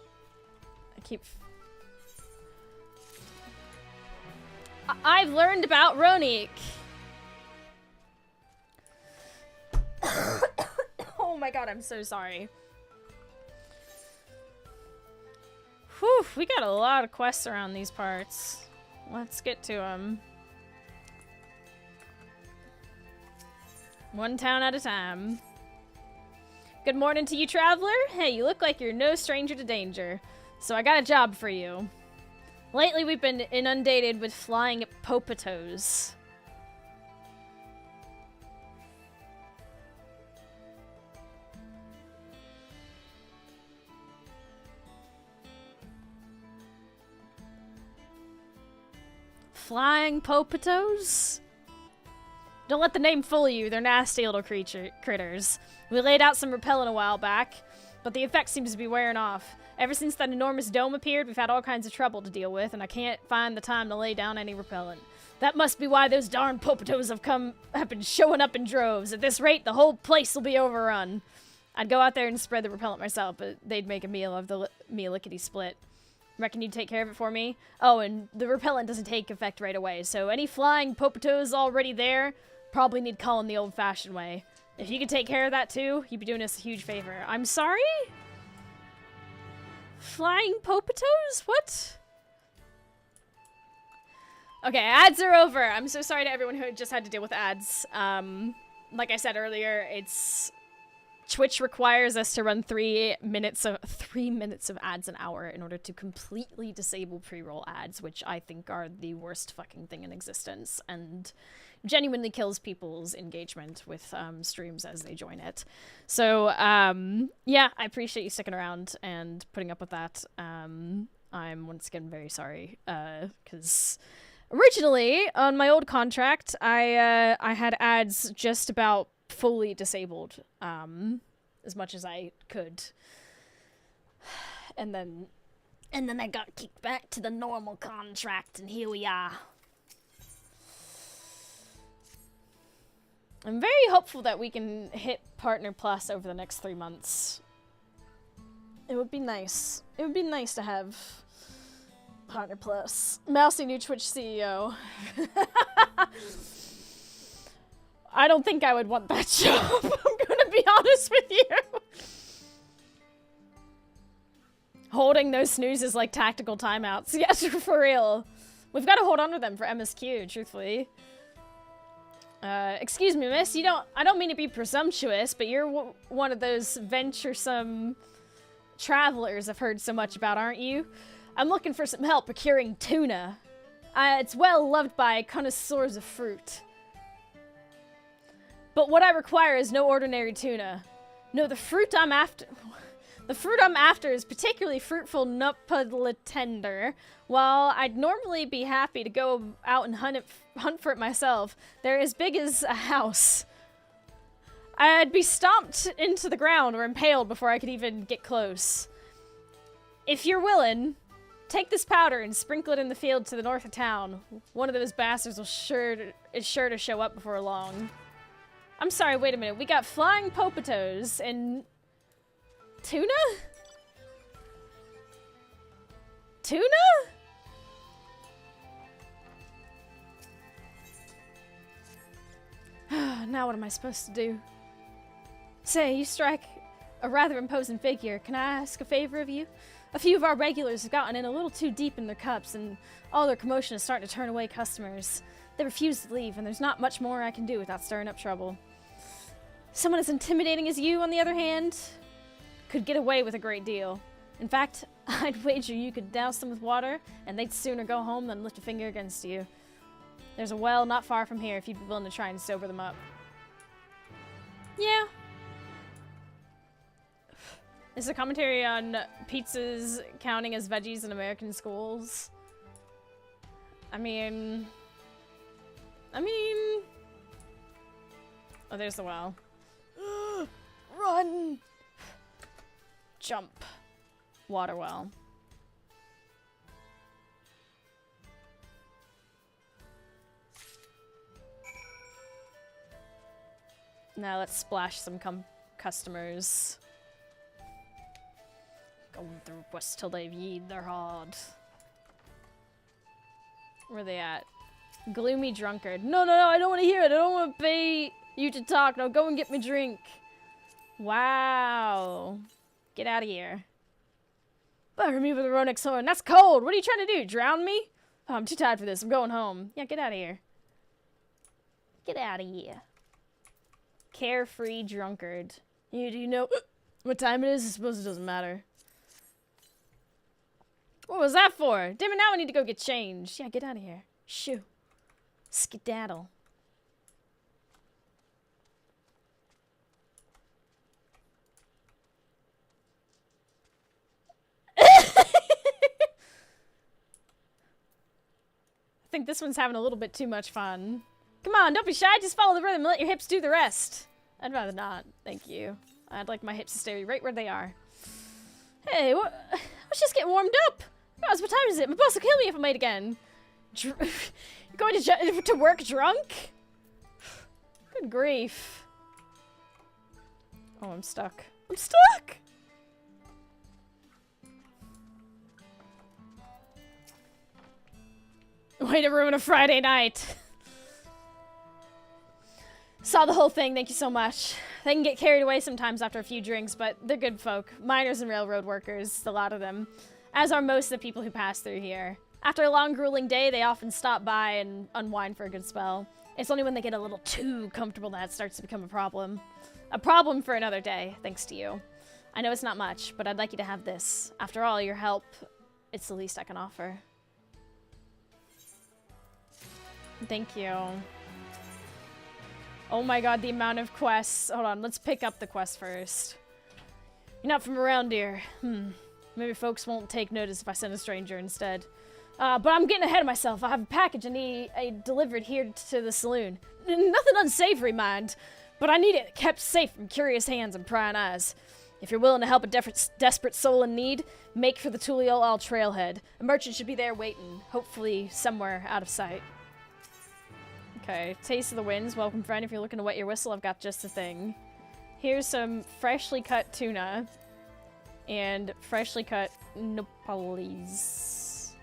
Speaker 1: I've learned about Ronick. Oh my god, I'm so sorry. Whew, we got a lot of quests around these parts. Let's get to them. One town at a time. Good morning to you, traveler. Hey, you look like you're no stranger to danger. So I got a job for you. Lately, we've been inundated with flying popatos. Flying popatos? Don't let the name fool you. They're nasty little critters. We laid out some repellent a while back, but the effect seems to be wearing off. Ever since that enormous dome appeared, we've had all kinds of trouble to deal with, and I can't find the time to lay down any repellent. That must be why those darn popatos have been showing up in droves. At this rate, the whole place will be overrun. I'd go out there and spread the repellent myself, but they'd make a meal of the lickety-split. Reckon you'd take care of it for me? Oh, and the repellent doesn't take effect right away, so any flying popatos already there probably need culling the old-fashioned way. If you could take care of that too, you'd be doing us a huge favor. I'm sorry? Flying popatos? What? Okay, ads are over. I'm so sorry to everyone who just had to deal with ads. Like I said earlier, it's Twitch requires us to run 3 minutes of ads an hour in order to completely disable pre-roll ads, which I think are the worst fucking thing in existence, and genuinely kills people's engagement with streams as they join it. So yeah, I appreciate you sticking around and putting up with that. I'm once again very sorry, because originally on my old contract I had ads just about fully disabled as much as I could, and then I got kicked back to the normal contract, and here we are. I'm very hopeful that we can hit Partner Plus over the next 3 months. It would be nice. It would be nice to have Partner Plus. Mousy, new Twitch CEO. I don't think I would want that job. I'm gonna be honest with you. Holding those snoozes like tactical timeouts. Yes, for real. We've got to hold on to them for MSQ, truthfully. Excuse me, miss, I don't mean to be presumptuous, but you're one of those venturesome travelers I've heard so much about, aren't you? I'm looking for some help procuring tuna. It's well loved by connoisseurs of fruit. But what I require is no ordinary tuna. No, the fruit I'm after is particularly fruitful nutpudla tender. While I'd normally be happy to go out and hunt for it myself, they're as big as a house. I'd be stomped into the ground or impaled before I could even get close. If you're willing, take this powder and sprinkle it in the field to the north of town. One of those bastards is sure to show up before long. I'm sorry, wait a minute. We got flying popatos and tuna? Tuna? Now what am I supposed to do? Say, you strike a rather imposing figure. Can I ask a favor of you? A few of our regulars have gotten in a little too deep in their cups, and all their commotion is starting to turn away customers. They refuse to leave, and there's not much more I can do without stirring up trouble. Someone as intimidating as you, on the other hand, could get away with a great deal. In fact, I'd wager you could douse them with water, and they'd sooner go home than lift a finger against you. There's a well not far from here if you'd be willing to try and sober them up. Yeah. Is a commentary on pizzas counting as veggies in American schools? I mean... Oh, there's the well. Run! Jump. Water well. Now let's splash some customers. Going through West till they've yeed their hard. Where are they at? Gloomy drunkard. No, I don't want to hear it. I don't want to pay you to talk. No, go and get me drink. Wow. Get out of here. Bury me with a Ronix horn. That's cold. What are you trying to do? Drown me? Oh, I'm too tired for this. I'm going home. Yeah, get out of here. Get out of here. Carefree drunkard. Do you know what time it is? I suppose it doesn't matter. What was that for? Damn it, now I need to go get changed. Yeah, get out of here. Shoo. Skedaddle. I think this one's having a little bit too much fun. Come on, don't be shy. Just follow the rhythm and let your hips do the rest. I'd rather not. Thank you. I'd like my hips to stay right where they are. Hey, let's just get warmed up. Guys, what time is it? My boss will kill me if I'm late again. You're going to work drunk? Good grief. Oh, I'm stuck. I'm stuck! Way to ruin a Friday night. Saw the whole thing, thank you so much. They can get carried away sometimes after a few drinks, but they're good folk. Miners and railroad workers, a lot of them. As are most of the people who pass through here. After a long, grueling day, they often stop by and unwind for a good spell. It's only when they get a little too comfortable that it starts to become a problem. A problem for another day, thanks to you. I know it's not much, but I'd like you to have this. After all, your help, it's the least I can offer. Thank you. Oh my god, the amount of quests. Hold on, let's pick up the quest first. You're not from around here. Maybe folks won't take notice if I send a stranger instead. But I'm getting ahead of myself. I have a package I need delivered here to the saloon. Nothing unsavory, mind. But I need it kept safe from curious hands and prying eyes. If you're willing to help a desperate soul in need, make for the Lvl99 trailhead. A merchant should be there waiting, hopefully somewhere out of sight. Okay, Taste of the Winds. Welcome, friend. If you're looking to wet your whistle, I've got just the thing. Here's some freshly cut tuna and freshly cut nopales.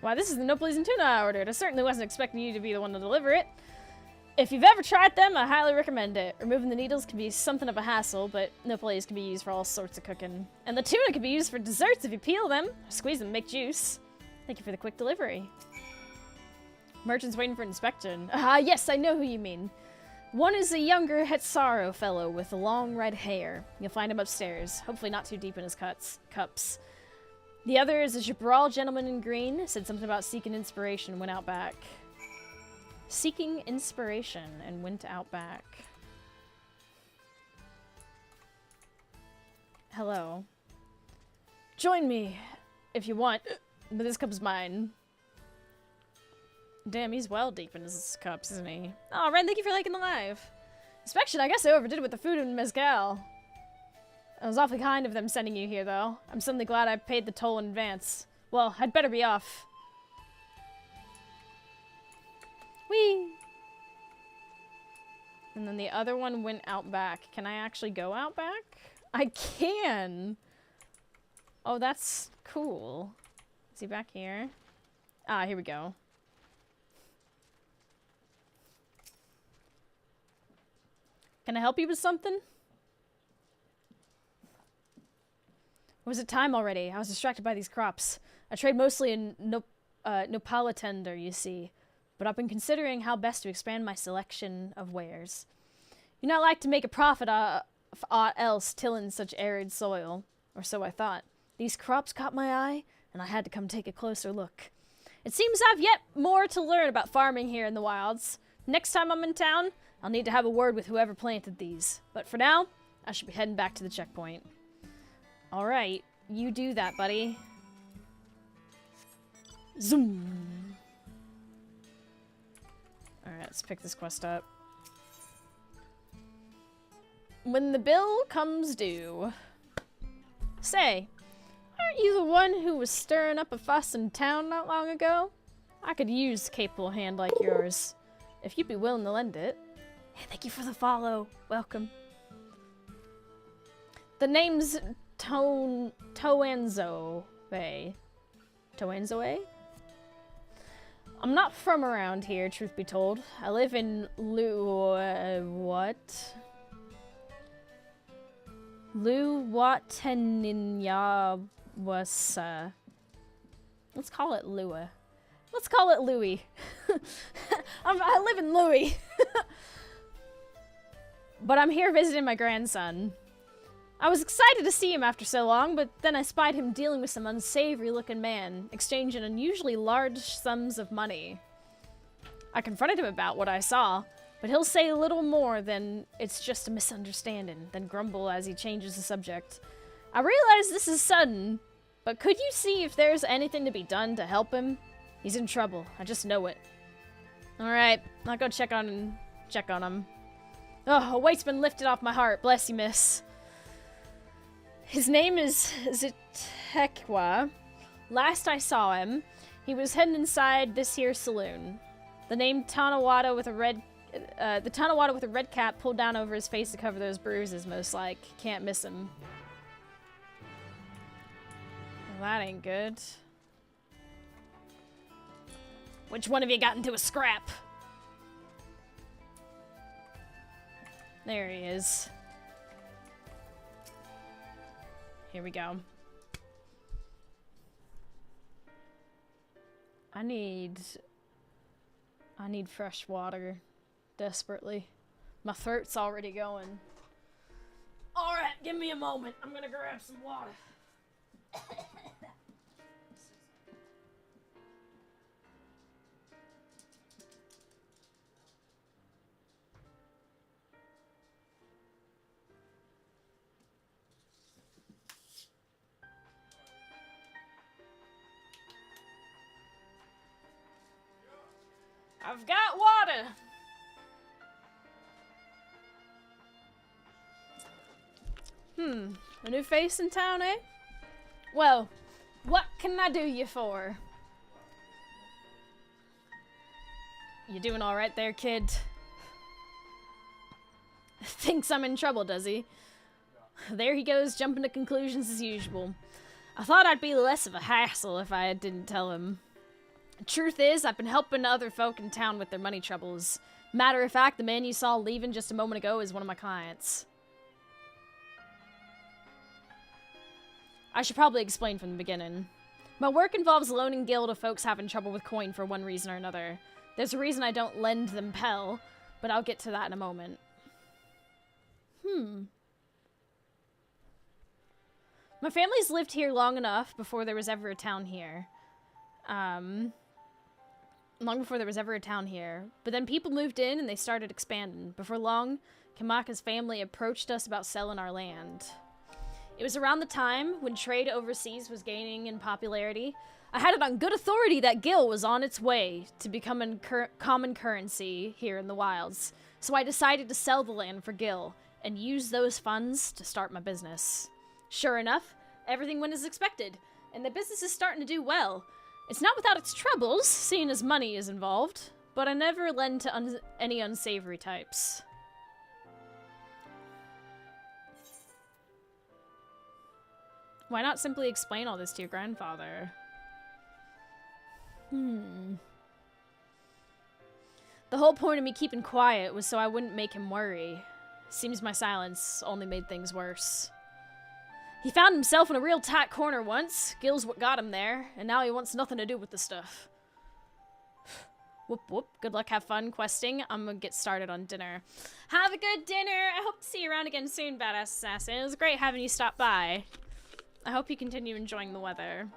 Speaker 1: Wow, this is the nopales and tuna I ordered. I certainly wasn't expecting you to be the one to deliver it. If you've ever tried them, I highly recommend it. Removing the needles can be something of a hassle, but nopales can be used for all sorts of cooking. And the tuna can be used for desserts if you peel them, squeeze them, make juice. Thank you for the quick delivery. Merchant's waiting for inspection. Yes, I know who you mean. One is a younger Hetsaro fellow with long red hair. You'll find him upstairs, hopefully not too deep in his cups. The other is a Jabral gentleman in green, said something about seeking inspiration and went out back. Seeking inspiration and went out back. Hello. Join me, if you want, but this cup's mine. Damn, he's well deep in his cups, isn't he? Oh, Ren, thank you for liking the live. Inspection, I guess I overdid it with the food and mezcal. It was awfully kind of them sending you here, though. I'm suddenly glad I paid the toll in advance. Well, I'd better be off. Whee! And then the other one went out back. Can I actually go out back? I can! Oh, that's cool. Is he back here? Ah, here we go. Can I help you with something? Was it time already? I was distracted by these crops. I trade mostly in Nopala tender, you see. But I've been considering how best to expand my selection of wares. You'd not like to make a profit of aught else tilling such arid soil. Or so I thought. These crops caught my eye, and I had to come take a closer look. It seems I've yet more to learn about farming here in the wilds. Next time I'm in town, I'll need to have a word with whoever planted these. But for now, I should be heading back to the checkpoint. Alright, you do that, buddy. Zoom! Alright, let's pick this quest up. When the bill comes due. Say, aren't you the one who was stirring up a fuss in town not long ago? I could use a capable hand like yours, if you'd be willing to lend it. Hey, thank you for the follow. Welcome. The name's Toanzoe. Toanzoe? I'm not from around here, truth be told. I live in Luwateninyawasa. Let's call it Lua. Let's call it Louis. I live in Louis. But I'm here visiting my grandson. I was excited to see him after so long, but then I spied him dealing with some unsavory-looking man, exchanging unusually large sums of money. I confronted him about what I saw, but he'll say little more than it's just a misunderstanding, then grumble as he changes the subject. I realize this is sudden, but could you see if there's anything to be done to help him? He's in trouble. I just know it. Alright, I'll go check on him. Oh, a weight's been lifted off my heart. Bless you, miss. His name is Zitekwa. Last I saw him, he was heading inside this here saloon. The name Tanawada with a red cap pulled down over his face to cover those bruises, most like. Can't miss him. Well, that ain't good. Which one of you got into a scrap? There he is. Here we go. I need fresh water. Desperately. My throat's already going. Alright, give me a moment. I'm gonna grab some water. I've got water! A new face in town, eh? Well, what can I do you for? You doing alright there, kid? Thinks I'm in trouble, does he? There he goes, jumping to conclusions as usual. I thought I'd be less of a hassle if I didn't tell him. Truth is, I've been helping other folk in town with their money troubles. Matter of fact, the man you saw leaving just a moment ago is one of my clients. I should probably explain from the beginning. My work involves loaning Gil to folks having trouble with coin for one reason or another. There's a reason I don't lend them Pell, but I'll get to that in a moment. My family's lived here long enough before there was ever a town here. Long before there was ever a town here. But then people moved in and they started expanding. Before long, Kamaka's family approached us about selling our land. It was around the time when trade overseas was gaining in popularity. I had it on good authority that Gil was on its way to becoming common currency here in the wilds. So I decided to sell the land for Gil and use those funds to start my business. Sure enough, everything went as expected, and the business is starting to do well. It's not without its troubles, seeing as money is involved, but I never lend to any unsavory types. Why not simply explain all this to your grandfather? The whole point of me keeping quiet was so I wouldn't make him worry. Seems my silence only made things worse. He found himself in a real tight corner once. Gil's what got him there, and now he wants nothing to do with the stuff. Whoop whoop. Good luck, have fun questing. I'm gonna get started on dinner. Have a good dinner! I hope to see you around again soon, Badass Assassin. It was great having you stop by. I hope you continue enjoying the weather.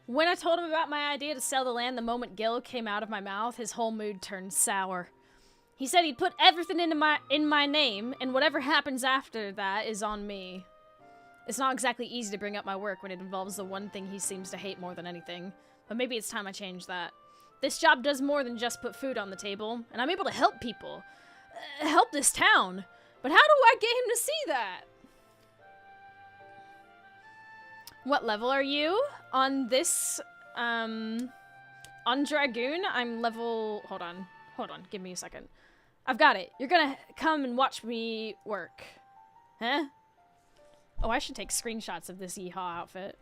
Speaker 1: When I told him about my idea to sell the land the moment Gil came out of my mouth, his whole mood turned sour. He said he'd put everything in my name, and whatever happens after that is on me. It's not exactly easy to bring up my work when it involves the one thing he seems to hate more than anything, but maybe it's time I change that. This job does more than just put food on the table, and I'm able to help people. Help this town. But how do I get him to see that? What level are you? On this, on Dragoon, I'm level... Hold on, give me a second. I've got it. You're gonna come and watch me work. Huh? Oh, I should take screenshots of this yeehaw outfit.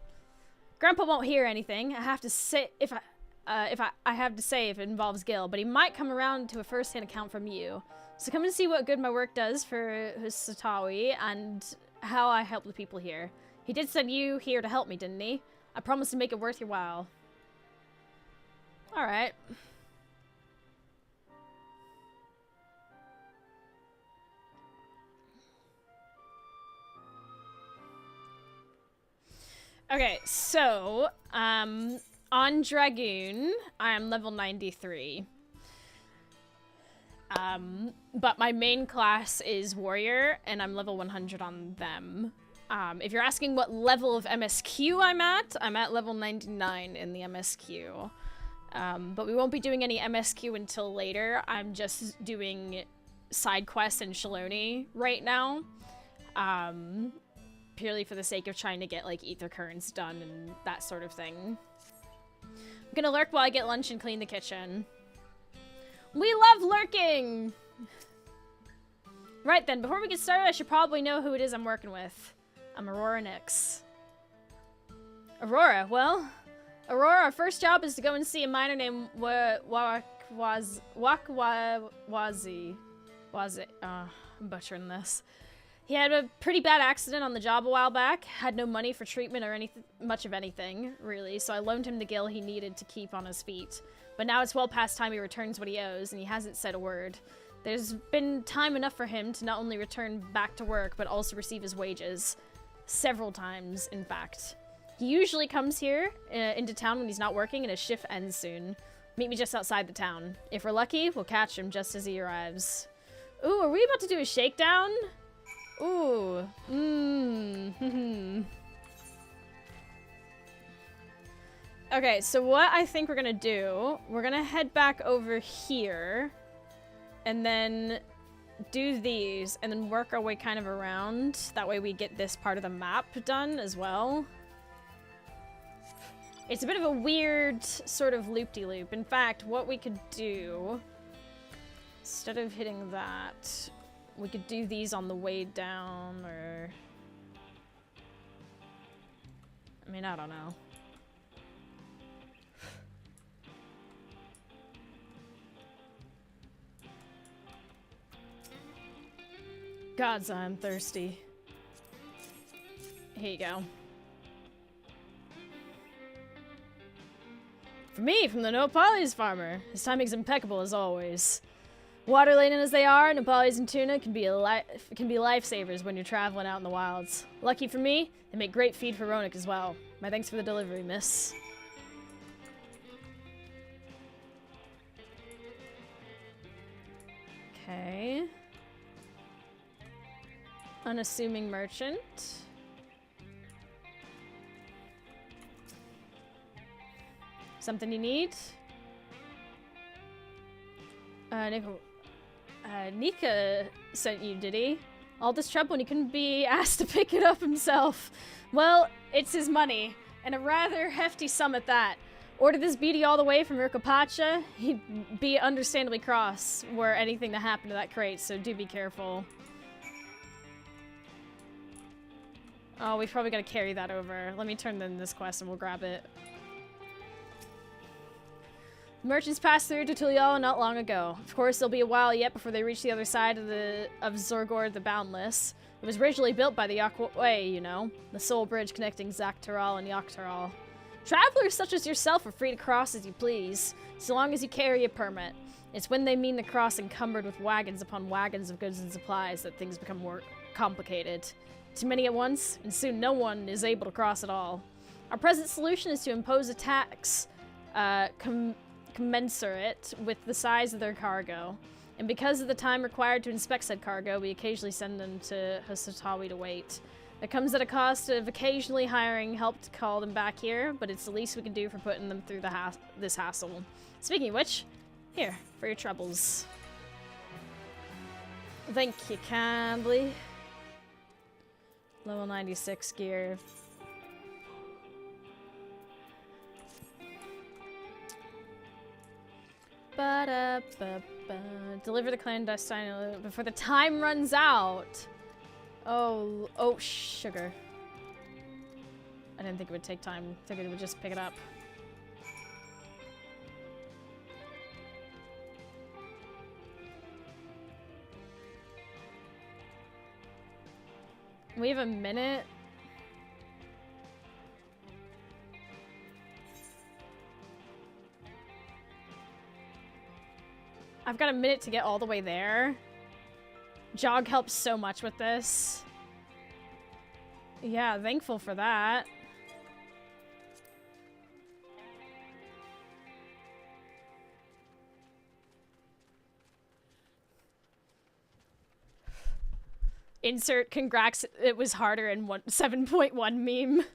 Speaker 1: Grandpa won't hear anything. I have to say if it involves Gil, but he might come around to a first-hand account from you. So come and see what good my work does for Satawi and how I help the people here. He did send you here to help me, didn't he? I promise to make it worth your while. Alright. Okay, so, on Dragoon, I am level 93. But my main class is Warrior, and I'm level 100 on them. If you're asking what level of MSQ I'm at level 99 in the MSQ. But we won't be doing any MSQ until later. I'm just doing side quests in Shaloni right now. Purely for the sake of trying to get, like, ether currents done and that sort of thing. I'm gonna lurk while I get lunch and clean the kitchen. We love lurking! Right then, before we get started, I should probably know who it is I'm working with. I'm Aurora Nix. Aurora, well, Aurora, our first job is to go and see a miner named Wakwazi. I'm butchering this. He had a pretty bad accident on the job a while back, had no money for treatment or much of anything, really, so I loaned him the gil he needed to keep on his feet. But now it's well past time he returns what he owes, and he hasn't said a word. There's been time enough for him to not only return back to work, but also receive his wages. Several times, in fact. He usually comes here, into town when he's not working, and his shift ends soon. Meet me just outside the town. If we're lucky, we'll catch him just as he arrives. Ooh, are we about to do a shakedown? Ooh. Okay, so what I think we're gonna do, we're gonna head back over here, and then do these, and then work our way kind of around. That way we get this part of the map done as well. It's a bit of a weird sort of loop-de-loop. In fact, what we could do, instead of hitting that, we could do these on the way down, or... I mean, I don't know. Gods, I'm thirsty. Here you go. For me, from the Nopali's farmer. His timing's impeccable as always. Water-laden as they are, Nopali's and tuna can be lifesavers when you're traveling out in the wilds. Lucky for me, they make great feed for Ronak as well. My thanks for the delivery, miss. Okay. Unassuming merchant. Something you need? Nika sent you, did he? All this trouble and he couldn't be asked to pick it up himself. Well, it's his money, and a rather hefty sum at that. Ordered this beady all the way from Urkapacha. He'd be understandably cross were anything to happen to that crate, so do be careful. Oh, we've probably got to carry that over. Let me turn in this quest and we'll grab it. Merchants passed through to Tuliala not long ago. Of course, it'll be a while yet before they reach the other side of Zorgor the Boundless. It was originally built by the Yakwa Way, you know, the sole bridge connecting Zaktaral and Yaktaral. Travelers such as yourself are free to cross as you please, so long as you carry a permit. It's when they mean the cross encumbered with wagons upon wagons of goods and supplies that things become more complicated. Too many at once, and soon no one is able to cross at all. Our present solution is to impose a tax commensurate with the size of their cargo. And because of the time required to inspect said cargo, we occasionally send them to Hosotawi to wait. It comes at a cost of occasionally hiring help to call them back here, but it's the least we can do for putting them through this hassle. Speaking of which, here, for your troubles. Thank you kindly. Level 96 gear. Deliver the clandestine before the time runs out. Oh, sugar. I didn't think it would take time. Figured it would just pick it up. We have a minute. I've got a minute to get all the way there. Jog helps so much with this. Yeah, thankful for that. Insert congrats, it was harder in 7.1 meme.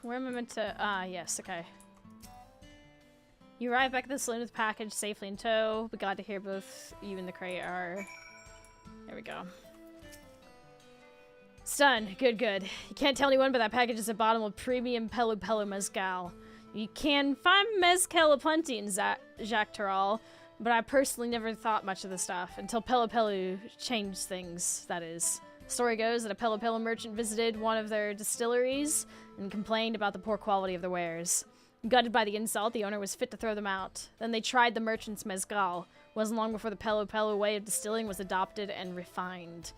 Speaker 1: Where am I meant to? Ah, yes, okay. You arrive back at the saloon with the package safely in tow. We're glad to hear both you and the crate are... There we go. done. Good, good. You can't tell anyone, but that package is a bottle of premium Pelu Pelu Mezcal. You can find Mezcal aplenty in Jacques Tarral, but I personally never thought much of the stuff until Pelu Pelu changed things, that is. The story goes that a Pelu Pelu merchant visited one of their distilleries and complained about the poor quality of their wares. Gutted by the insult, the owner was fit to throw them out. Then they tried the merchant's mezcal. Wasn't long before the Pelu Pelu way of distilling was adopted and refined.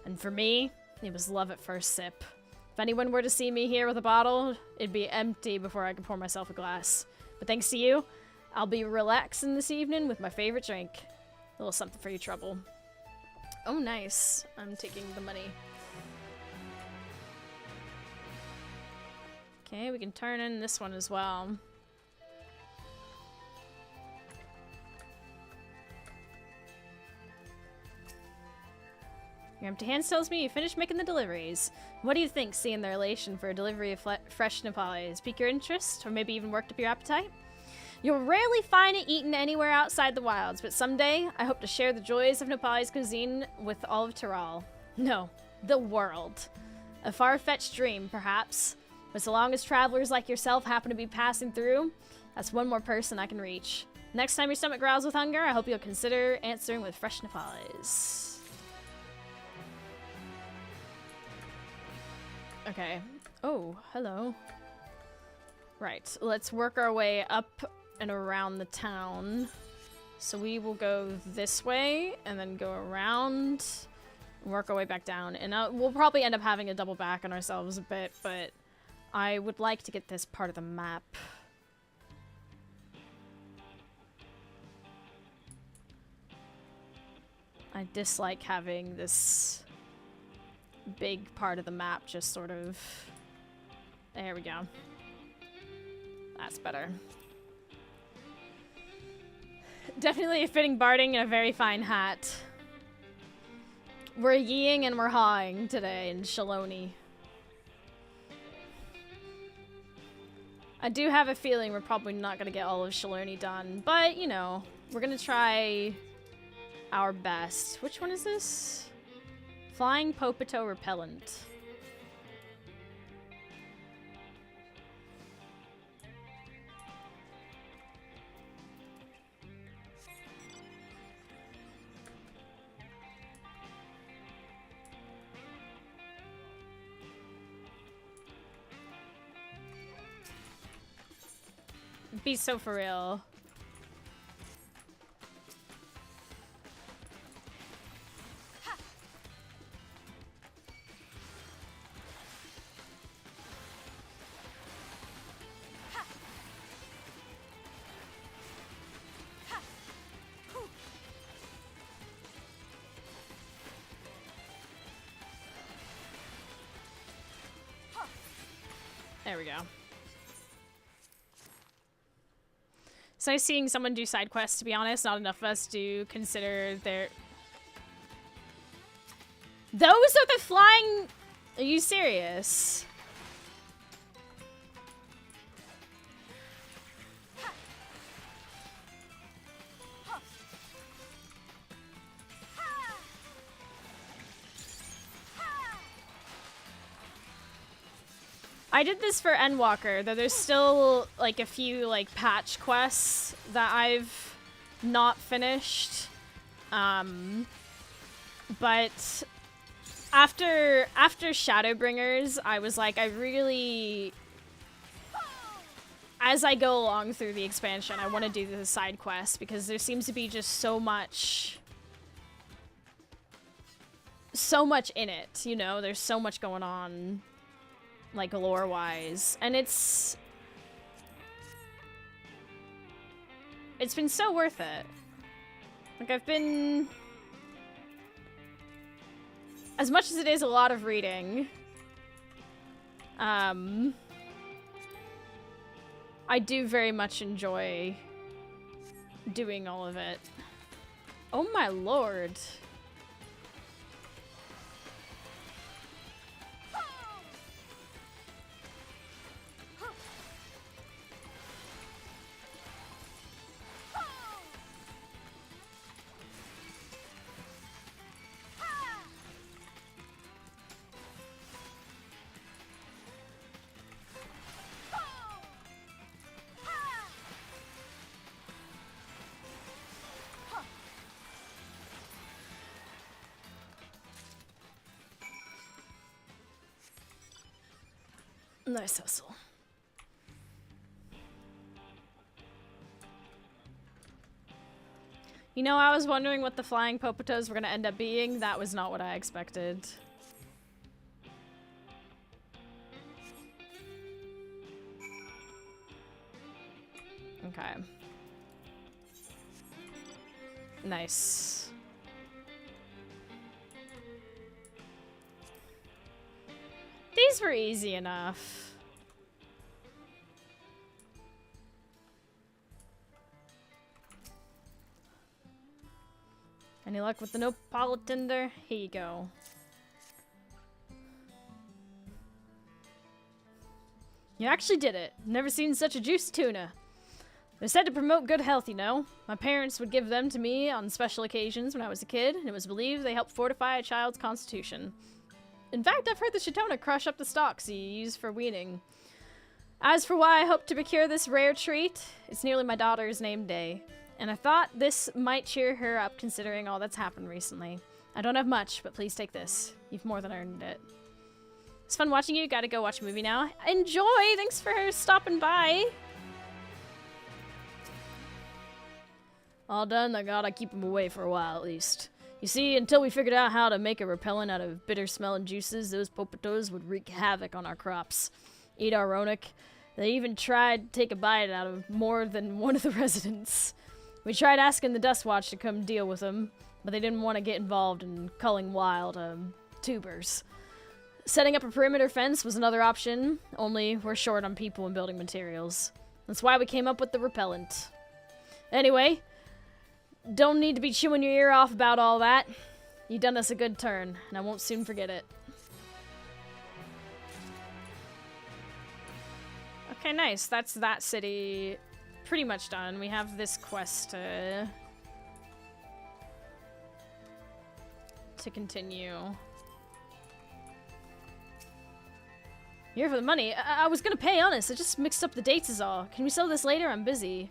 Speaker 1: And for me, it was love at first sip. If anyone were to see me here with a bottle, it'd be empty before I could pour myself a glass. But thanks to you, I'll be relaxing this evening with my favorite drink. A little something for your trouble. Oh, nice. I'm taking the money. Okay, we can turn in this one as well. Your empty hands tells me you finished making the deliveries. What do you think, seeing the relation for a delivery of fresh Nepalese? Pique your interest, or maybe even worked up your appetite? You'll rarely find it eaten anywhere outside the wilds, but someday I hope to share the joys of Nepalese cuisine with all of Tarral. No, the world. A far-fetched dream, perhaps, but so long as travelers like yourself happen to be passing through, that's one more person I can reach. Next time your stomach growls with hunger, I hope you'll consider answering with fresh Nepalese. Okay. Oh, hello. Right, let's work our way up and around the town. So we will go this way and then go around and work our way back down. And we'll probably end up having to double back on ourselves a bit, but I would like to get this part of the map. I dislike having this big part of the map just sort of... There we go. That's better. Definitely a fitting barding and a very fine hat. We're yeeing and we're hawing today in Shaloni. I do have a feeling we're probably not going to get all of Shaloni done, but, you know, we're going to try our best. Which one is this? Flying Popito Repellent. Be so for real. There we go. It's nice seeing someone do side quests, to be honest. Not enough of us do consider their... Those are the flying... Are you serious? I did this for Endwalker, though there's still, like, a few, like, patch quests that I've not finished. But after Shadowbringers, I was like, I really... As I go along through the expansion, I want to do the side quests, because there seems to be just so much in it, you know? There's so much going on, like, lore-wise, and it's been so worth it. Like, I've been... As much as it is a lot of reading, I do very much enjoy doing all of it. Oh my lord. Nice hustle. You know, I was wondering what the flying popotos were going to end up being. That was not what I expected. Okay. Nice. These were easy enough. Any luck with the Neapolitan there? Here you go. You actually did it. Never seen such a juicy tuna. They're said to promote good health, you know. My parents would give them to me on special occasions when I was a kid, and it was believed they helped fortify a child's constitution. In fact, I've heard the Chitona crush up the stalks you use for weaning. As for why I hope to procure this rare treat, it's nearly my daughter's name day, and I thought this might cheer her up considering all that's happened recently. I don't have much, but please take this. You've more than earned it. It's fun watching you. Gotta go watch a movie now. Enjoy! Thanks for stopping by. All done, I gotta keep them away for a while at least. You see, until we figured out how to make a repellent out of bitter-smelling juices, those popotos would wreak havoc on our crops. Eat our ronic. They even tried to take a bite out of more than one of the residents. We tried asking the Dust Watch to come deal with them, but they didn't want to get involved in culling wild tubers. Setting up a perimeter fence was another option, only we're short on people and building materials. That's why we came up with the repellent. Anyway, don't need to be chewing your ear off about all that. You done us a good turn, and I won't soon forget it. Okay, nice. That's that city pretty much done. We have this quest to continue. Here for the money. I was gonna pay, honest. I just mixed up the dates is all. Can we sell this later? I'm busy.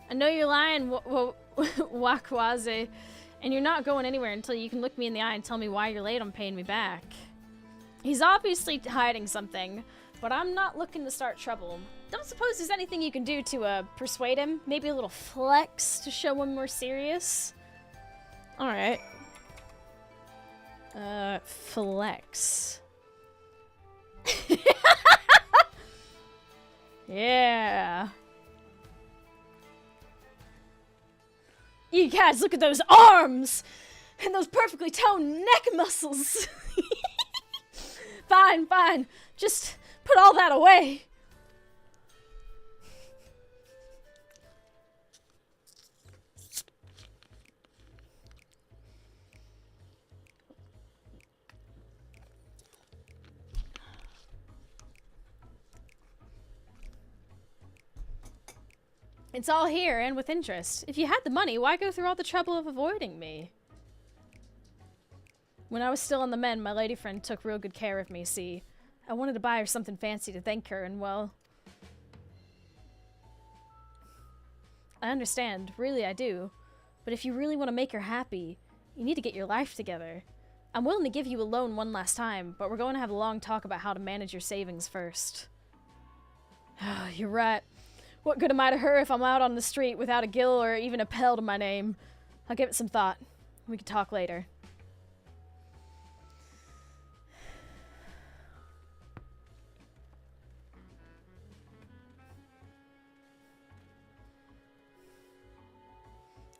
Speaker 1: I know you're lying, Wakwaze, and you're not going anywhere until you can look me in the eye and tell me why you're late on paying me back. He's obviously hiding something, but I'm not looking to start trouble. Don't suppose there's anything you can do to persuade him? Maybe a little flex to show him we're serious? Alright. Flex. Yeah. You guys, look at those arms! And those perfectly toned neck muscles! Fine, fine. Just put all that away. It's all here and with interest. If you had the money, why go through all the trouble of avoiding me? When I was still on the mend, my lady friend took real good care of me, see. I wanted to buy her something fancy to thank her, and well... I understand. Really, I do. But if you really want to make her happy, you need to get your life together. I'm willing to give you a loan one last time, but we're going to have a long talk about how to manage your savings first. You're right. What good am I to her if I'm out on the street without a gill or even a pell to my name? I'll give it some thought. We can talk later.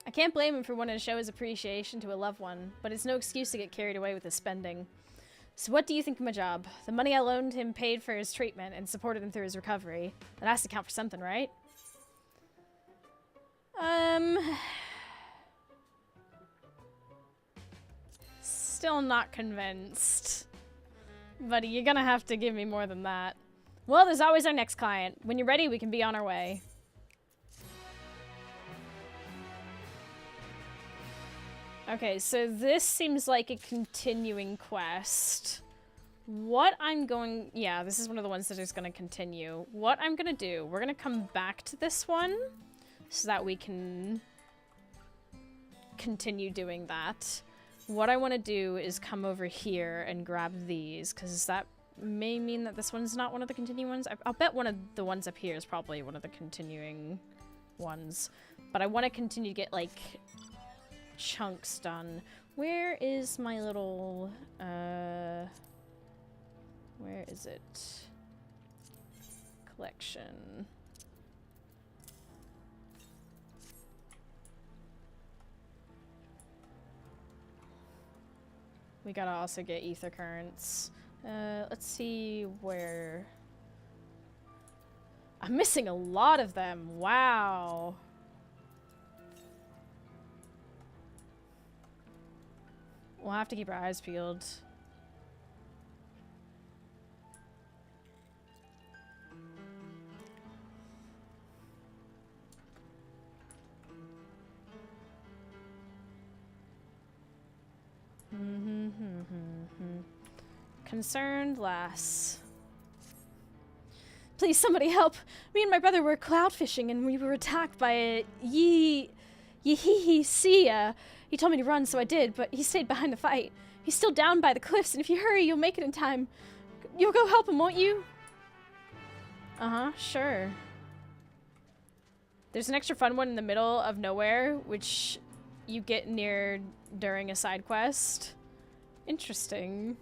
Speaker 1: I can't blame him for wanting to show his appreciation to a loved one, but it's no excuse to get carried away with his spending. So what do you think of my job? The money I loaned him paid for his treatment and supported him through his recovery. That has to count for something, right? Still not convinced. Buddy, you're gonna have to give me more than that. Well, there's always our next client. When you're ready, we can be on our way. Okay, so this seems like a continuing quest. What I'm going... Yeah, this is one of the ones that is going to continue. What I'm going to do, we're going to come back to this one so that we can continue doing that. What I want to do is come over here and grab these, because that may mean that this one's not one of the continuing ones. I'll bet one of the ones up here is probably one of the continuing ones. But I want to continue to get, like, chunks done. Where is my little, where is it? Collection. We gotta also get ether currents. Let's see where... I'm missing a lot of them. Wow. We'll have to keep our eyes peeled. Concerned lass. Please, somebody help! Me and my brother were cloud fishing and we were attacked by a Yee-hee-see-ya. He told me to run, so I did, but he stayed behind the fight. He's still down by the cliffs, and if you hurry, you'll make it in time. You'll go help him, won't you? Uh-huh, sure. There's an extra fun one in the middle of nowhere, which you get near during a side quest. Interesting.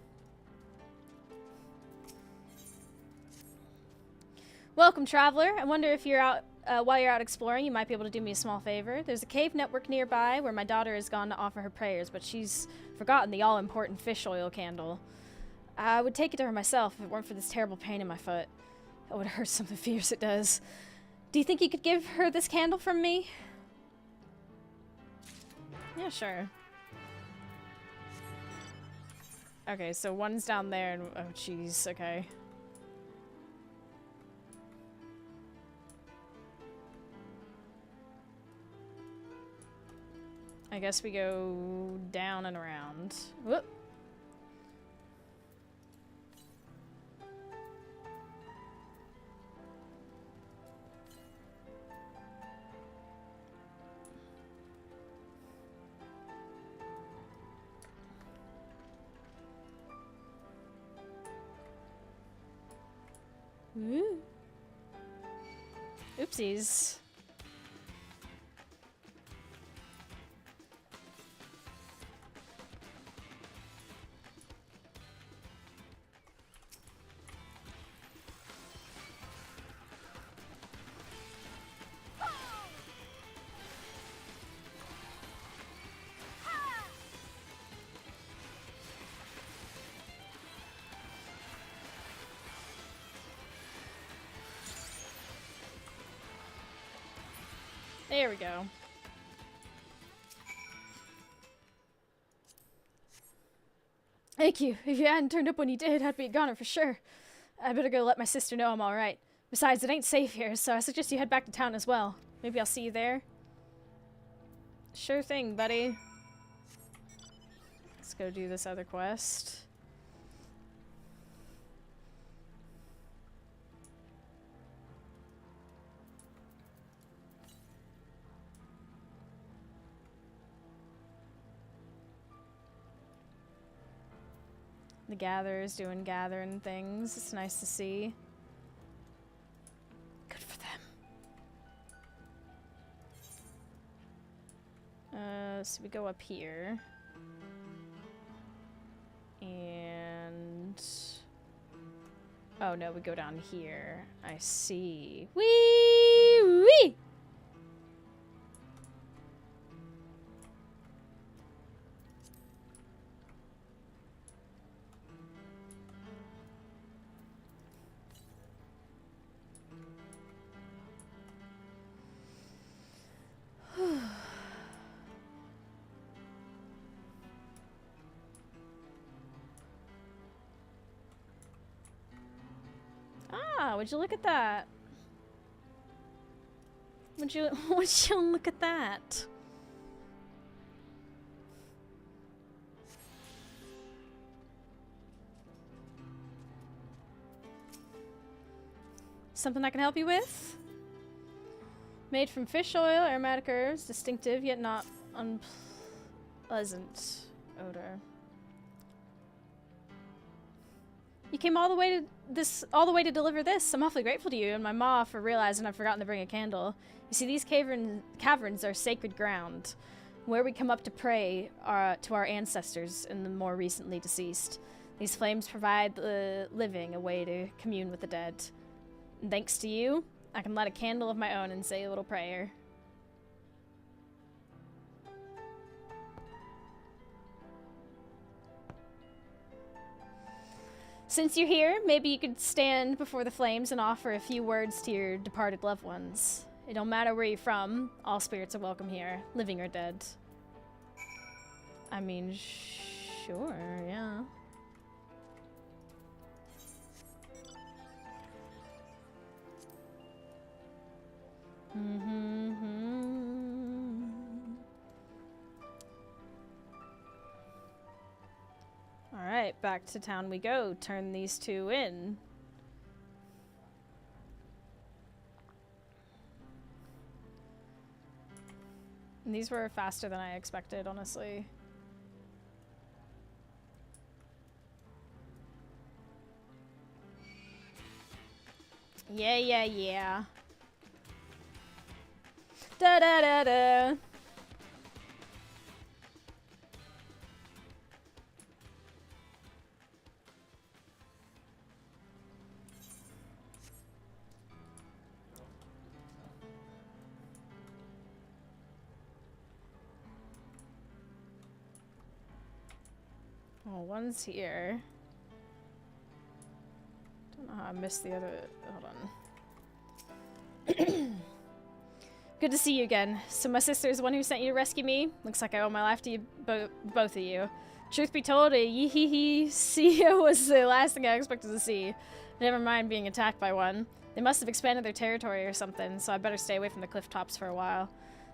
Speaker 1: Welcome, traveler. I wonder if you're out, while you're out exploring, you might be able to do me a small favor. There's a cave network nearby where my daughter has gone to offer her prayers, but she's forgotten the all-important fish oil candle. I would take it to her myself if it weren't for this terrible pain in my foot. Oh, it hurts something fierce, it does. Do you think you could give her this candle from me? Yeah, sure. Okay, so one's down there and... oh, jeez, okay. I guess we go down and around. Whoop. Ooh. Oopsies. There we go. Thank you. If you hadn't turned up when you did, I'd be a goner for sure. I better go let my sister know I'm alright. Besides, it ain't safe here, so I suggest you head back to town as well. Maybe I'll see you there. Sure thing, buddy. Let's go do this other quest. The gatherers doing gathering things. It's nice to see. Good for them. So we go up here. And... oh no, we go down here. I see. Wee! Wee! Would you look at that? Would you look at that? Something I can help you with? Made from fish oil, aromatic herbs, distinctive yet not unpleasant odor. You came all the way to deliver this. I'm awfully grateful to you and my ma for realizing I've forgotten to bring a candle. You see, these caverns are sacred ground, where we come up to pray to our ancestors and the more recently deceased. These flames provide the living a way to commune with the dead. And thanks to you, I can light a candle of my own and say a little prayer. Since you're here, maybe you could stand before the flames and offer a few words to your departed loved ones. It don't matter where you're from, all spirits are welcome here, living or dead. I mean, sure, yeah. Alright, back to town we go. Turn these two in. And these were faster than I expected, honestly. Yeah. Da-da-da-da. Oh, one's here. Don't know how I missed the other. Hold on. Good to see you again. So my sister is the one who sent you to rescue me? Looks like I owe my life to you, both of you. Truth be told, a yee-hee-hee CEO was the last thing I expected to see. Never mind being attacked by one. They must have expanded their territory or something, so I better stay away from the cliff tops for a while.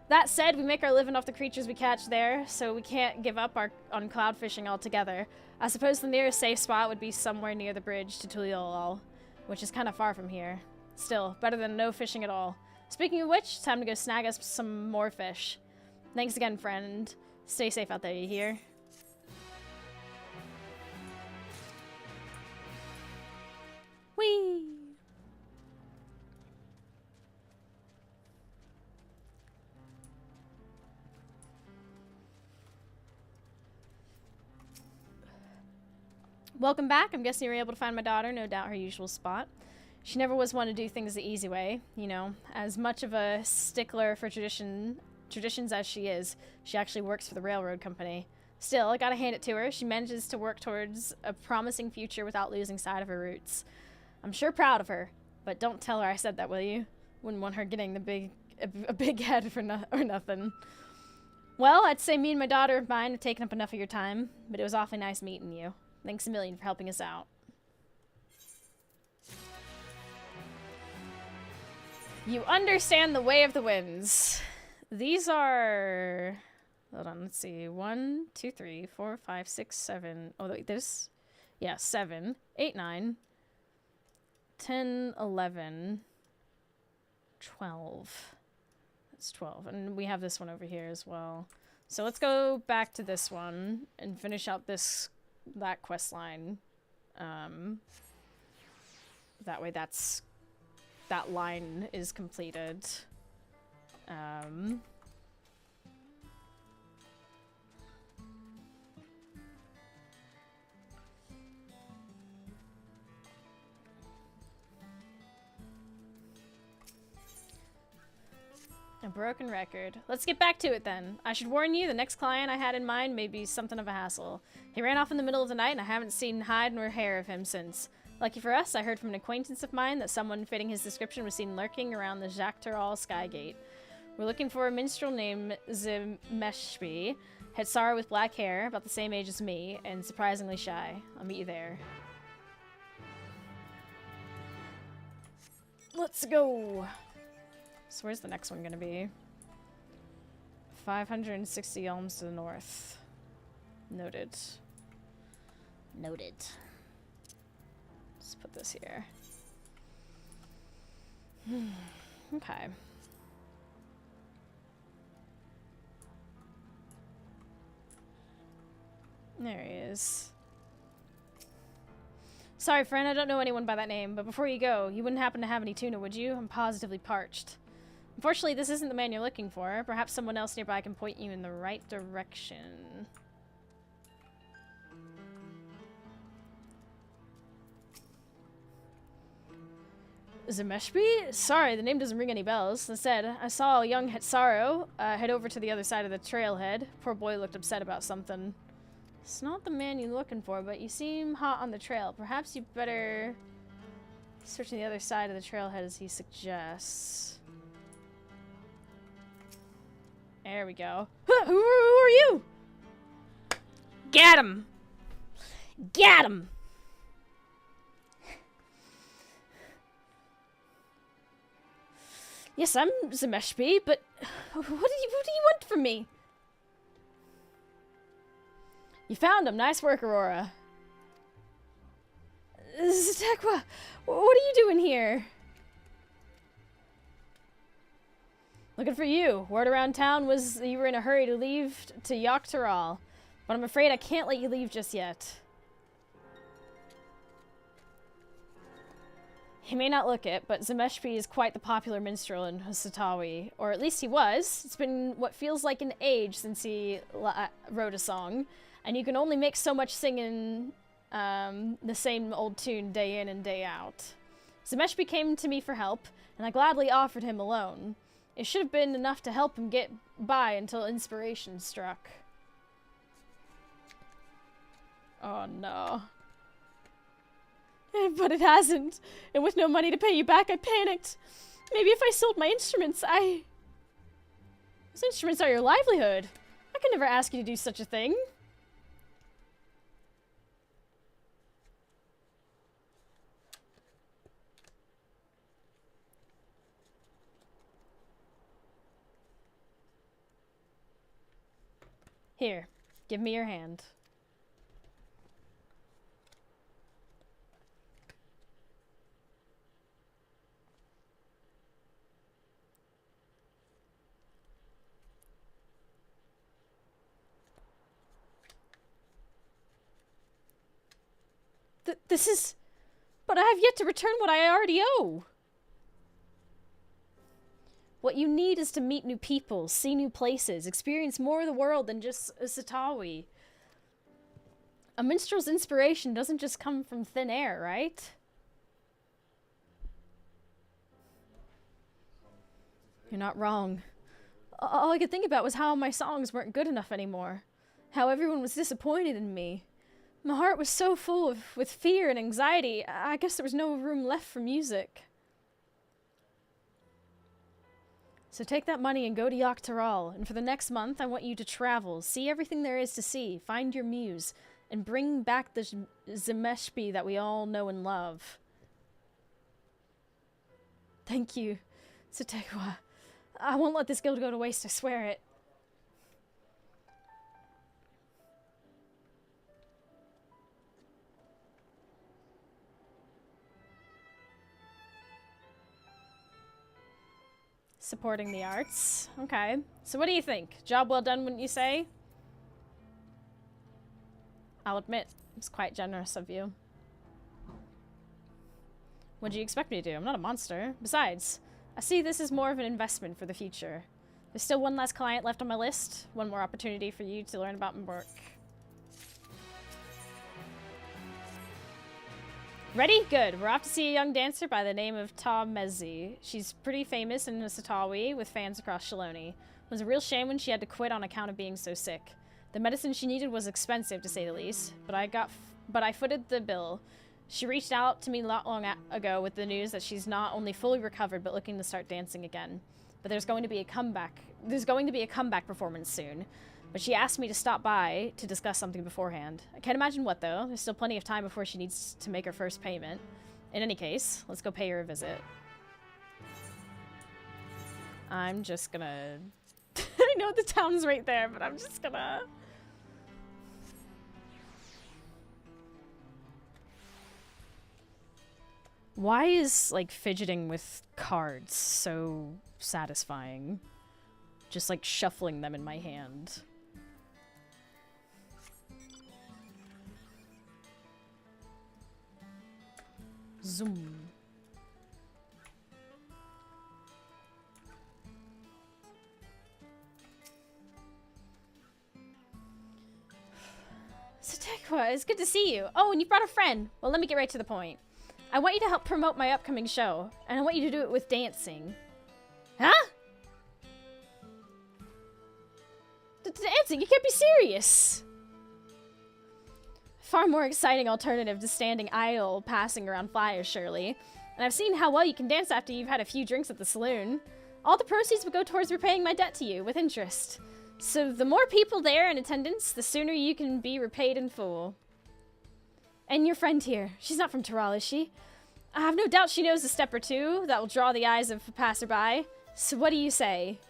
Speaker 1: That said, we make our living off the creatures we catch there, so we can't give up on cloud fishing altogether. I suppose the nearest safe spot would be somewhere near the bridge to Lvl, which is kind of far from here. Still, better than no fishing at all. Speaking of which, time to go snag us some more fish. Thanks again, friend. Stay safe out there, you hear? Whee! Welcome back. I'm guessing you were able to find my daughter, no doubt her usual spot. She never was one to do things the easy way, you know. As much of a stickler for traditions as she is, she actually works for the railroad company. Still, I gotta hand it to her. She manages to work towards a promising future without losing sight of her roots. I'm sure proud of her, but don't tell her I said that, will you? Wouldn't want her getting a big head for nothing. Well, I'd say me and my daughter of mine have taken up enough of your time, but it was awfully nice meeting you. Thanks a million for helping us out. You understand the way of the winds. These are... Hold on, let's see. 1, 2, 3, 4, 5, 6, 7. Oh, wait, there's... Yeah, 7, 8, 9, 10, 11, 12. That's 12. And we have this one over here as well. So let's go back to this one and finish out that quest line. That way that line is completed. A broken record. Let's get back to it then. I should warn you, the next client I had in mind may be something of a hassle. He ran off in the middle of the night and I haven't seen hide nor hair of him since. Lucky for us, I heard from an acquaintance of mine that someone fitting his description was seen lurking around the Jacteral Skygate. We're looking for a minstrel named Zemeshbi, Hetsara with black hair, about the same age as me, and surprisingly shy. I'll meet you there. Let's go! So where's the next one gonna be? 560 elms to the north. Noted. Noted. Let's put this here. Okay. There he is. Sorry, friend, I don't know anyone by that name, but before you go, you wouldn't happen to have any tuna, would you? I'm positively parched. Unfortunately, this isn't the man you're looking for. Perhaps someone else nearby can point you in the right direction. Zemeshpi? Sorry, the name doesn't ring any bells. Instead, I saw a young Hetsaro head over to the other side of the trailhead. Poor boy looked upset about something. It's not the man you're looking for, but you seem hot on the trail. Perhaps you better search the other side of the trailhead as he suggests. There we go. Who are you? Get him! Get him! Yes, I'm Zemeshpi, but what do you want from me? You found him. Nice work, Aurora. Zatekwa, what are you doing here? Looking for you. Word around town was that you were in a hurry to leave to Yoktaral, but I'm afraid I can't let you leave just yet. He may not look it, but Zemeshpi is quite the popular minstrel in Hasatawi, or at least he was. It's been what feels like an age since he wrote a song, and you can only make so much singing the same old tune day in and day out. Zemeshpi came to me for help, and I gladly offered him a loan. It should have been enough to help him get by until inspiration struck. Oh no. But it hasn't. And with no money to pay you back, I panicked. Maybe if I sold my instruments, Those instruments are your livelihood. I could never ask you to do such a thing. Here, give me your hand. This is... But I have yet to return what I already owe. What you need is to meet new people, see new places, experience more of the world than just Satawi. A minstrel's inspiration doesn't just come from thin air, right? You're not wrong. All I could think about was how my songs weren't good enough anymore. How everyone was disappointed in me. My heart was so full with fear and anxiety, I guess there was no room left for music. So take that money and go to Yoktaral, and for the next month I want you to travel, see everything there is to see, find your muse, and bring back the Zemeshpi that we all know and love. Thank you, Zatekwa. I won't let this guild go to waste, I swear it. Supporting the arts. Okay. So what do you think? Job well done, wouldn't you say? I'll admit, it's quite generous of you. What do you expect me to do? I'm not a monster. Besides, I see this as more of an investment for the future. There's still one last client left on my list. One more opportunity for you to learn about my work. Ready? Good. We're off to see a young dancer by the name of Ta Mezi. She's pretty famous in Satawi with fans across Shaloni. It was a real shame when she had to quit on account of being so sick. The medicine she needed was expensive, to say the least, but I footed the bill. She reached out to me not long ago with the news that she's not only fully recovered but looking to start dancing again. But there's going to be a comeback performance soon. But she asked me to stop by to discuss something beforehand. I can't imagine what, though. There's still plenty of time before she needs to make her first payment. In any case, let's go pay her a visit. I'm just gonna... I know the town's right there, but I'm just gonna... Why is, like, fidgeting with cards so satisfying? Just, like, shuffling them in my hand. Zoom. Satekwa, it's good to see you. Oh, and you brought a friend. Well, let me get right to the point. I want you to help promote my upcoming show, and I want you to do it with dancing. Huh? Dancing? You can't be serious. Far more exciting alternative to standing idle, passing around flyers, surely. And I've seen how well you can dance after you've had a few drinks at the saloon. All the proceeds would go towards repaying my debt to you, with interest. So the more people there in attendance, the sooner you can be repaid in full. And your friend here, she's not from Taral, is she? I have no doubt she knows a step or two that will draw the eyes of a passerby. So what do you say?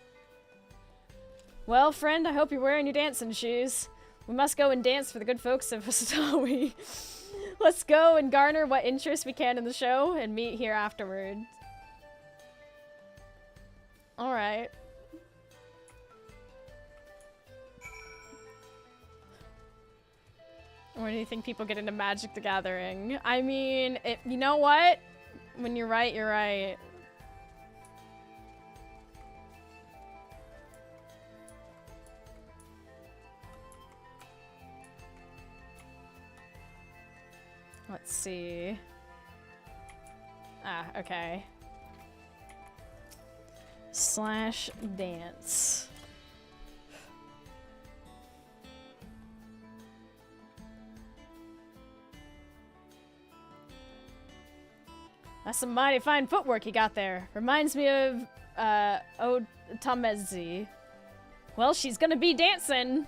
Speaker 1: Well, friend, I hope you're wearing your dancing shoes. We must go and dance for the good folks of Satawi. Let's go and garner what interest we can in the show and meet here afterwards. Alright. When do you think people get into Magic the Gathering? I mean, you know what? When you're right, you're right. Let's see. Ah, okay. Slash dance. That's some mighty fine footwork you got there. Reminds me of, Otamezi. Well, she's gonna be dancing.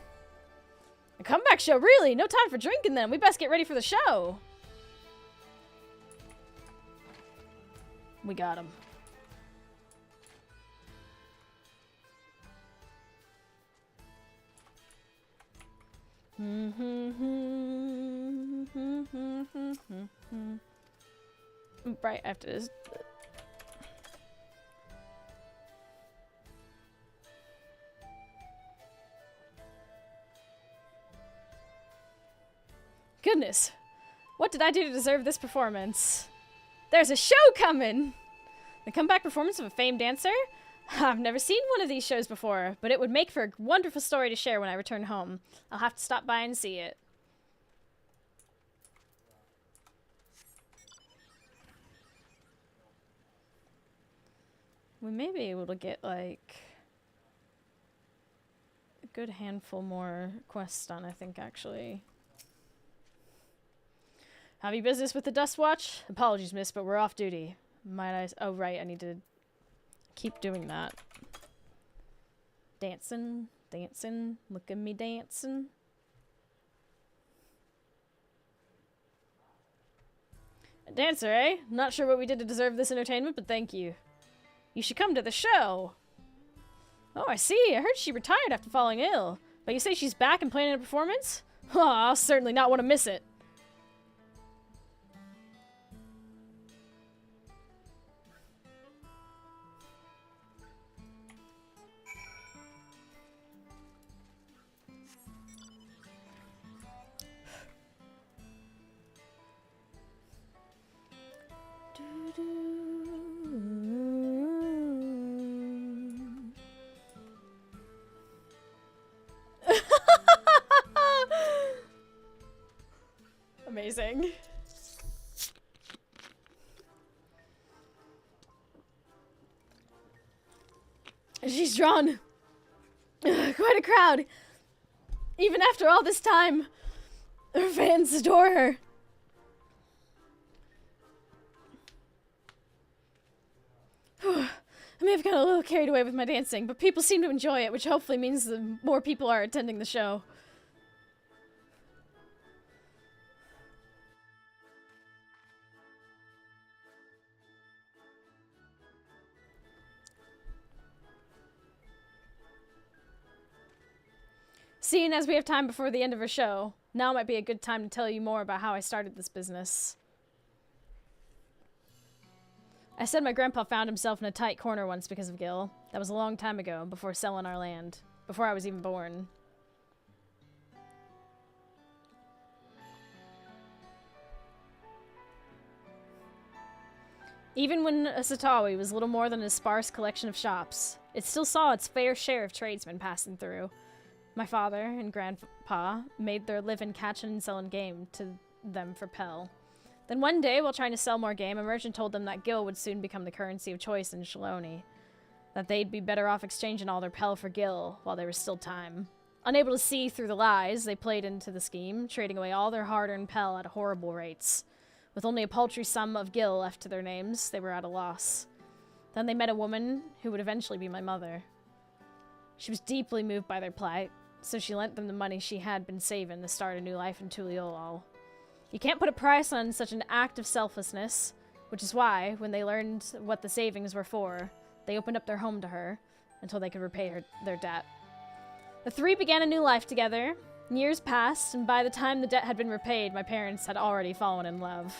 Speaker 1: A comeback show, really? No time for drinking then. We best get ready for the show. We got him. Right after this. Goodness, what did I do to deserve this performance? There's a show coming! The comeback performance of a famed dancer? I've never seen one of these shows before, but it would make for a wonderful story to share when I return home. I'll have to stop by and see it. We may be able to get, like, a good handful more quests done, I think, actually. Have you business with the Dust Watch? Apologies, miss, but we're off duty. Might I... Oh, right, I need to keep doing that. Dancing, dancing, look at me dancing. A dancer, eh? Not sure what we did to deserve this entertainment, but thank you. You should come to the show. Oh, I see. I heard she retired after falling ill. But you say she's back and planning a performance? Oh, I'll certainly not want to miss it. Amazing. She's drawn quite a crowd. Even after all this time, her fans adore her. I may have gotten a little carried away with my dancing, but people seem to enjoy it, which hopefully means that more people are attending the show. Seeing as we have time before the end of our show, now might be a good time to tell you more about how I started this business. I said my grandpa found himself in a tight corner once because of Gil. That was a long time ago, before selling our land. Before I was even born. Even when Asatawi was little more than a sparse collection of shops, it still saw its fair share of tradesmen passing through. My father and grandpa made their living catching and selling game to them for Pell. Then one day, while trying to sell more game, a merchant told them that Gil would soon become the currency of choice in Shaloni. That they'd be better off exchanging all their Pell for Gil while there was still time. Unable to see through the lies, they played into the scheme, trading away all their hard-earned Pell at horrible rates. With only a paltry sum of Gil left to their names, they were at a loss. Then they met a woman who would eventually be my mother. She was deeply moved by their plight, so she lent them the money she had been saving to start a new life in Tuliolal. You can't put a price on such an act of selflessness, which is why, when they learned what the savings were for, they opened up their home to her until they could repay their debt. The three began a new life together. Years passed, and by the time the debt had been repaid, my parents had already fallen in love.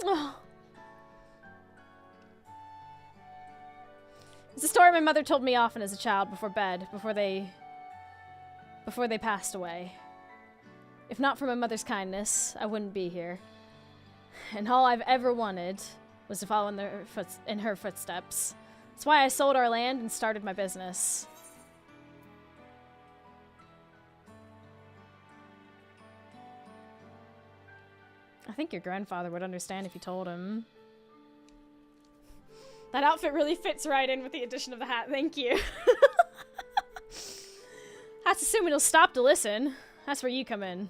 Speaker 1: Oh. It's a story my mother told me often as a child before bed, before they passed away. If not for my mother's kindness, I wouldn't be here. And all I've ever wanted was to follow in her footsteps. That's why I sold our land and started my business. I think your grandfather would understand if you told him. That outfit really fits right in with the addition of the hat. Thank you. That's assuming he'll stop to listen. That's where you come in.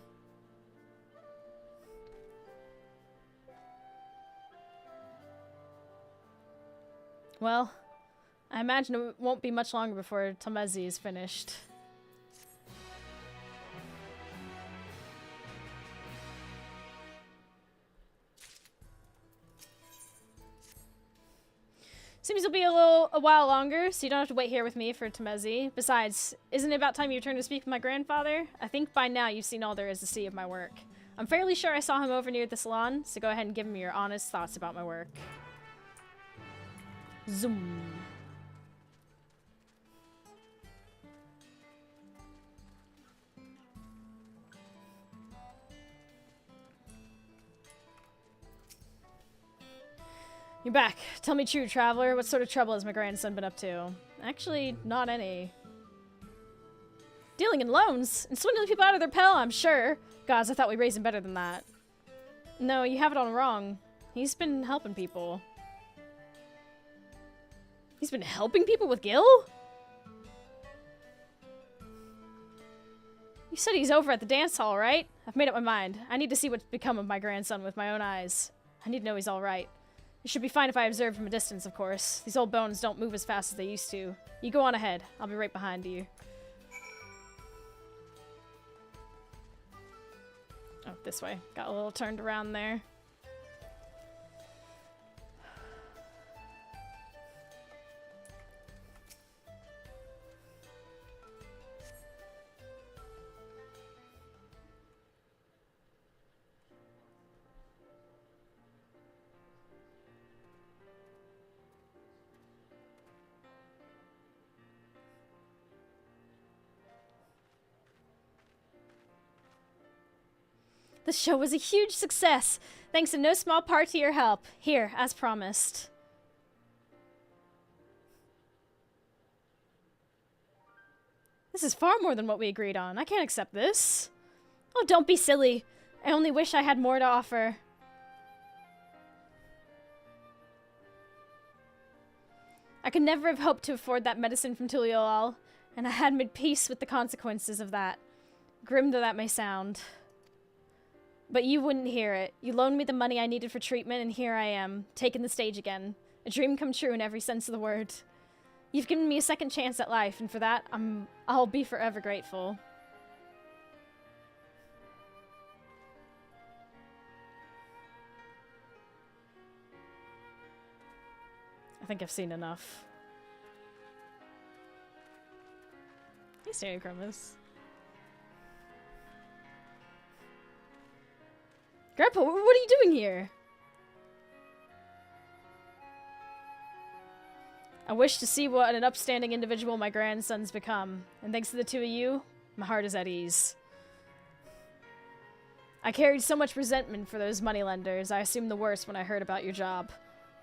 Speaker 1: Well, I imagine it won't be much longer before Tamezi is finished. Seems it'll be a while longer, so you don't have to wait here with me for Tamezi. Besides, isn't it about time you return to speak with my grandfather? I think by now you've seen all there is to see of my work. I'm fairly sure I saw him over near the salon, so go ahead and give him your honest thoughts about my work. Zoom. You're back. Tell me true, traveler. What sort of trouble has my grandson been up to? Actually, not any. Dealing in loans? And swindling people out of their Pell, I'm sure. Gods, I thought we raised him better than that. No, you have it all wrong. He's been helping people. He's been helping people with Gil? You said he's over at the dance hall, right? I've made up my mind. I need to see what's become of my grandson with my own eyes. I need to know he's all right. It should be fine if I observe from a distance, of course. These old bones don't move as fast as they used to. You go on ahead. I'll be right behind you. Oh, this way. Got a little turned around there. The show was a huge success, thanks in no small part to your help. Here, as promised. This is far more than what we agreed on. I can't accept this. Oh, don't be silly. I only wish I had more to offer. I could never have hoped to afford that medicine from Tuliolal, and I had made peace with the consequences of that. Grim though that may sound. But you wouldn't hear it. You loaned me the money I needed for treatment, and here I am, taking the stage again. A dream come true in every sense of the word. You've given me a second chance at life, and for that, I'll be forever grateful. I think I've seen enough. Hey, Stereochromus. Grandpa, what are you doing here? I wish to see what an upstanding individual my grandson's become, and thanks to the two of you, my heart is at ease. I carried so much resentment for those moneylenders, I assumed the worst when I heard about your job.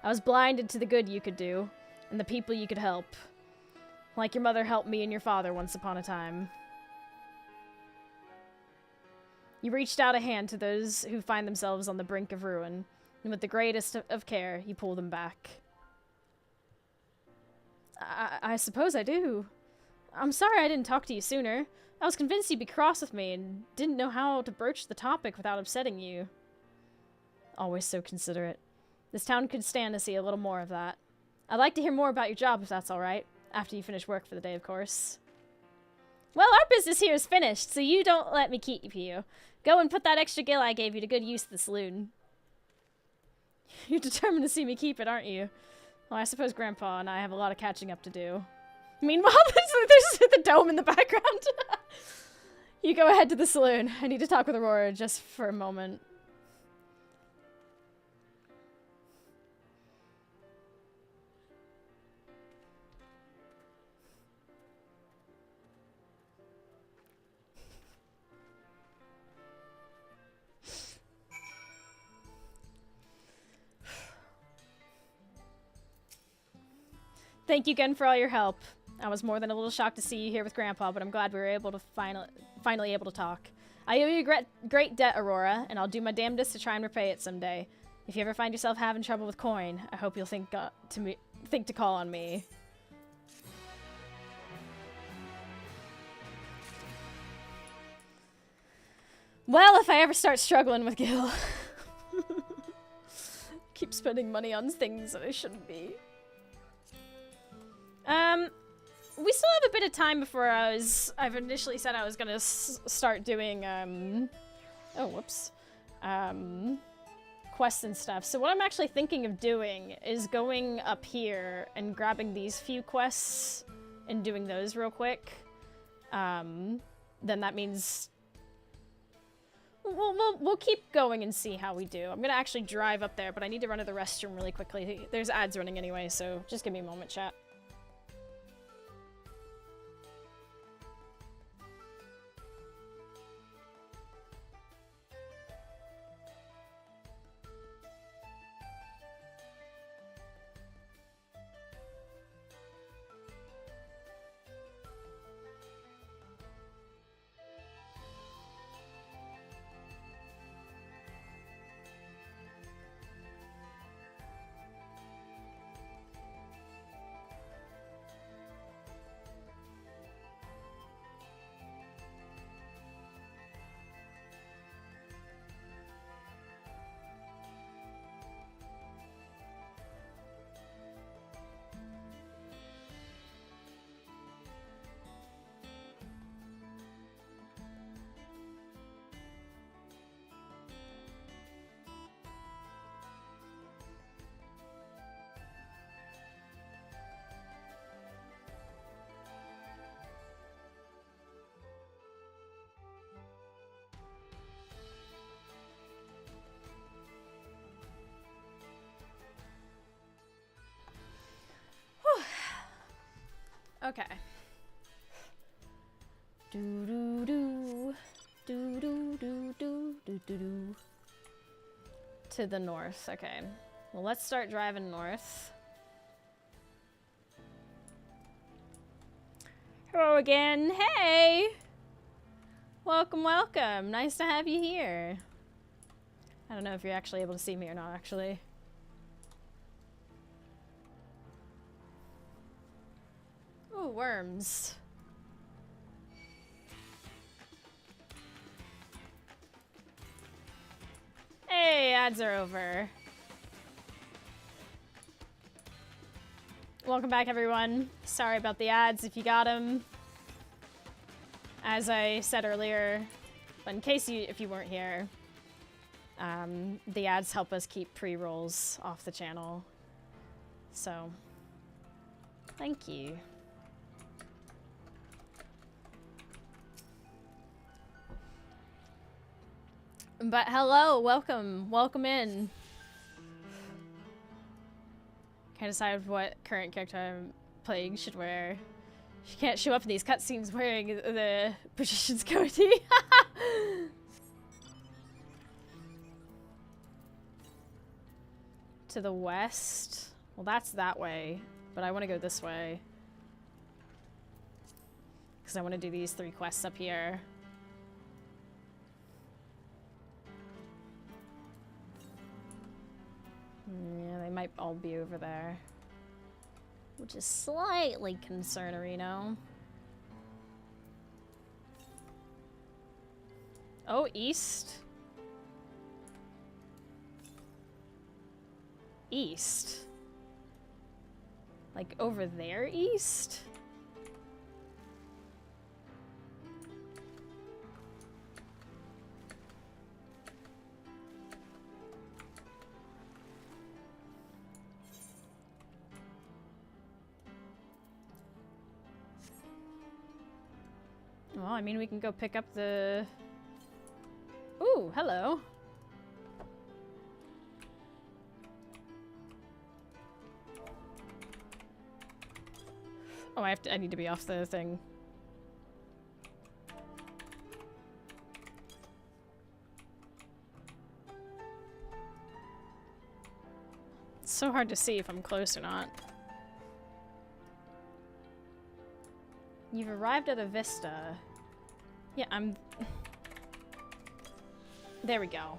Speaker 1: I was blinded to the good you could do, and the people you could help. Like your mother helped me and your father once upon a time. You reached out a hand to those who find themselves on the brink of ruin, and with the greatest of care, you pull them back. I suppose I do. I'm sorry I didn't talk to you sooner. I was convinced you'd be cross with me and didn't know how to broach the topic without upsetting you. Always so considerate. This town could stand to see a little more of that. I'd like to hear more about your job if that's alright. After you finish work for the day, of course. Well, our business here is finished, so you don't let me keep you. Go and put that extra gill I gave you to good use at the saloon. You're determined to see me keep it, aren't you? Well, I suppose Grandpa and I have a lot of catching up to do. Meanwhile, there's the dome in the background. You go ahead to the saloon. I need to talk with Aurora just for a moment. Thank you again for all your help. I was more than a little shocked to see you here with Grandpa, but I'm glad we were able to finally able to talk. I owe you a great debt, Aurora, and I'll do my damnedest to try and repay it someday. If you ever find yourself having trouble with coin, I hope you'll think to call on me. Well, if I ever start struggling with Gil. Keep spending money on things that I shouldn't be. We still have a bit of time before I've initially said I was gonna start doing, oh, whoops. Quests and stuff. So what I'm actually thinking of doing is going up here and grabbing these few quests and doing those real quick. Then that means we'll keep going and see how we do. I'm gonna actually drive up there, but I need to run to the restroom really quickly. There's ads running anyway, so just give me a moment, chat. Okay. Do do do do do do do do do. To the north. Okay. Well, let's start driving north. Hello again. Hey. Welcome, welcome. Nice to have you here. I don't know if you're actually able to see me or not, actually. Ooh, worms. Hey, ads are over. Welcome back, everyone. Sorry about the ads if you got them. As I said earlier, but in case if you weren't here, the ads help us keep pre-rolls off the channel. So, thank you. But hello, welcome in. Can't decide what current character I'm playing should wear. She can't show up in these cutscenes wearing the Patrician's goatee. to the west. Well, that's that way, but I want to go this way. Because I want to do these 3 quests up here. Yeah, they might all be over there. Which is slightly concerning. Oh, east? East? Like over there east? Well, I mean, we can go pick up the... Ooh, hello. Oh, I need to be off the thing. It's so hard to see if I'm close or not. You've arrived at a vista. Yeah, I'm... There we go.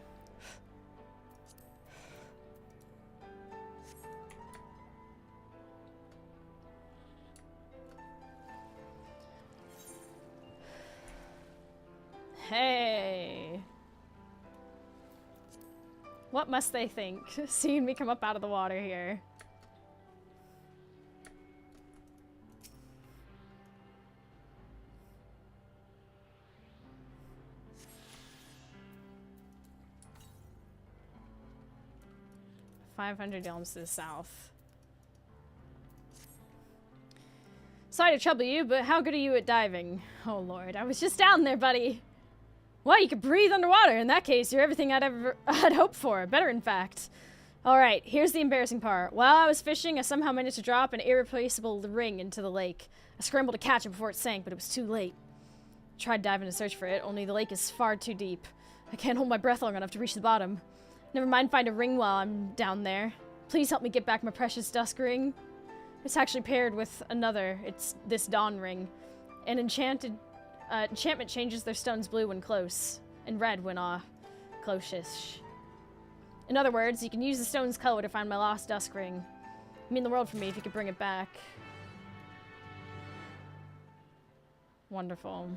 Speaker 1: Hey! What must they think, seeing me come up out of the water here? $500 elms to the south. Sorry to trouble you, but how good are you at diving? Oh lord, I was just down there, buddy. Well, you could breathe underwater. In that case, you're everything I'd hoped for. Better, in fact. Alright, here's the embarrassing part. While I was fishing, I somehow managed to drop an irreplaceable ring into the lake. I scrambled to catch it before it sank, but it was too late. I tried diving to search for it, only the lake is far too deep. I can't hold my breath long enough to reach the bottom. Never mind find a ring while I'm down there. Please help me get back my precious dusk ring. It's actually paired with another. It's this dawn ring. An enchantment changes their stones blue when close, and red when close-ish. In other words, you can use the stone's color to find my lost dusk ring. It'd mean the world for me if you could bring it back. Wonderful.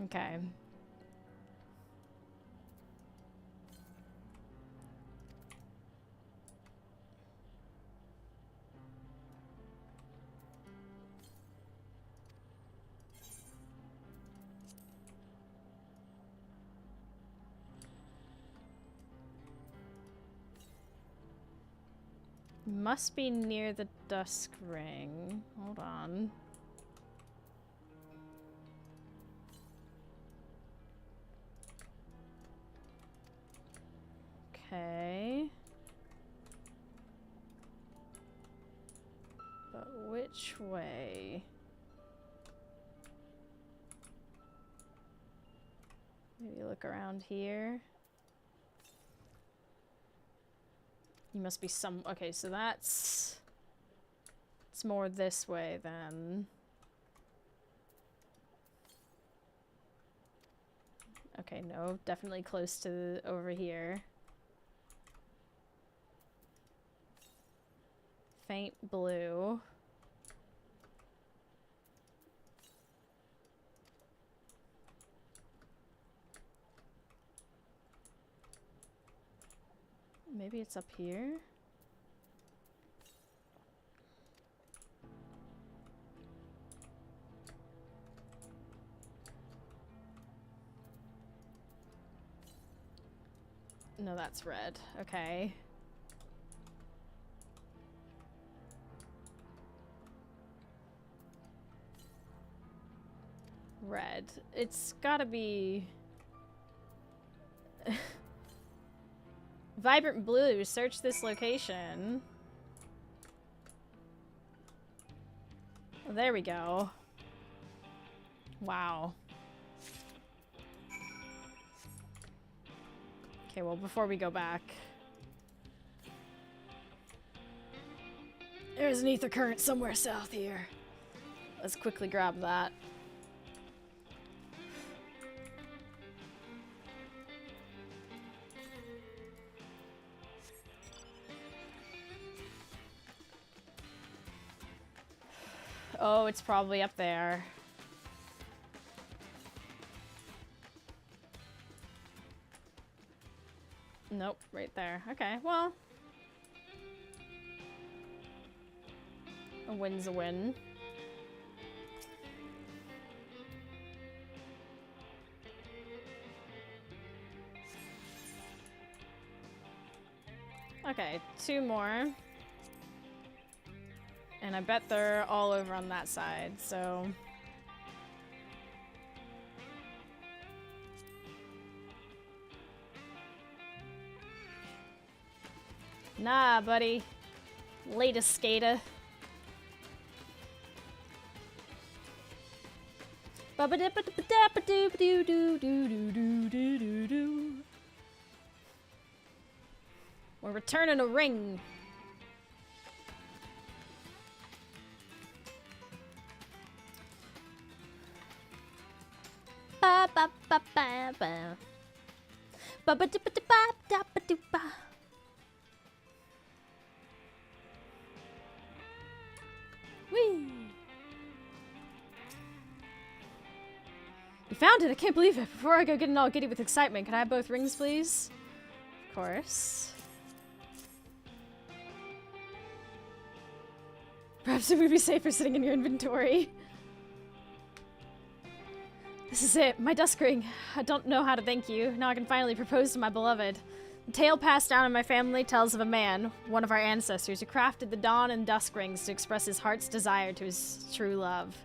Speaker 1: Okay. Must be near the dusk ring. Hold on. Okay. But which way? Maybe look around here. You must be some... Okay, so that's... It's more this way then. Okay, no, definitely close to over here. Faint blue. Maybe it's up here? No, that's red. Okay. Red. It's gotta be... Vibrant blue. Search this location. There we go. Wow. Okay, well, before we go back... There's an ether current somewhere south here. Let's quickly grab that. Oh, it's probably up there. Nope, right there. Okay, well. A win's a win. Okay, 2 more. And I bet they're all over on that side, so... Nah, buddy. Latest skater. We're returning a ring. Ba ba ba ba ba. Ba ba da ba da ba da ba do ba. Whee! You found it! I can't believe it! Before I go getting all giddy with excitement, can I have both rings, please? Of course. Perhaps it would be safer sitting in your inventory. This is it, my dusk ring. I don't know how to thank you. Now I can finally propose to my beloved. The tale passed down in my family tells of a man, one of our ancestors, who crafted the dawn and dusk rings to express his heart's desire to his true love.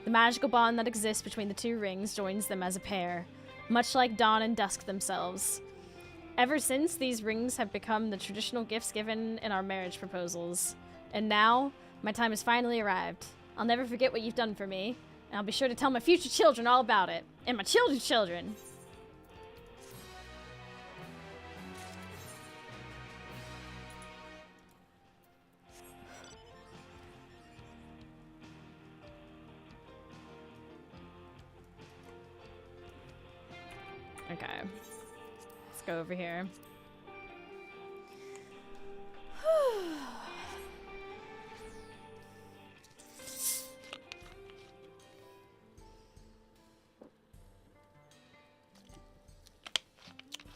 Speaker 1: The magical bond that exists between the 2 rings joins them as a pair, much like dawn and dusk themselves. Ever since, these rings have become the traditional gifts given in our marriage proposals. And now, my time has finally arrived. I'll never forget what you've done for me, and I'll be sure to tell my future children all about it. And my children's children! Okay. Let's go over here.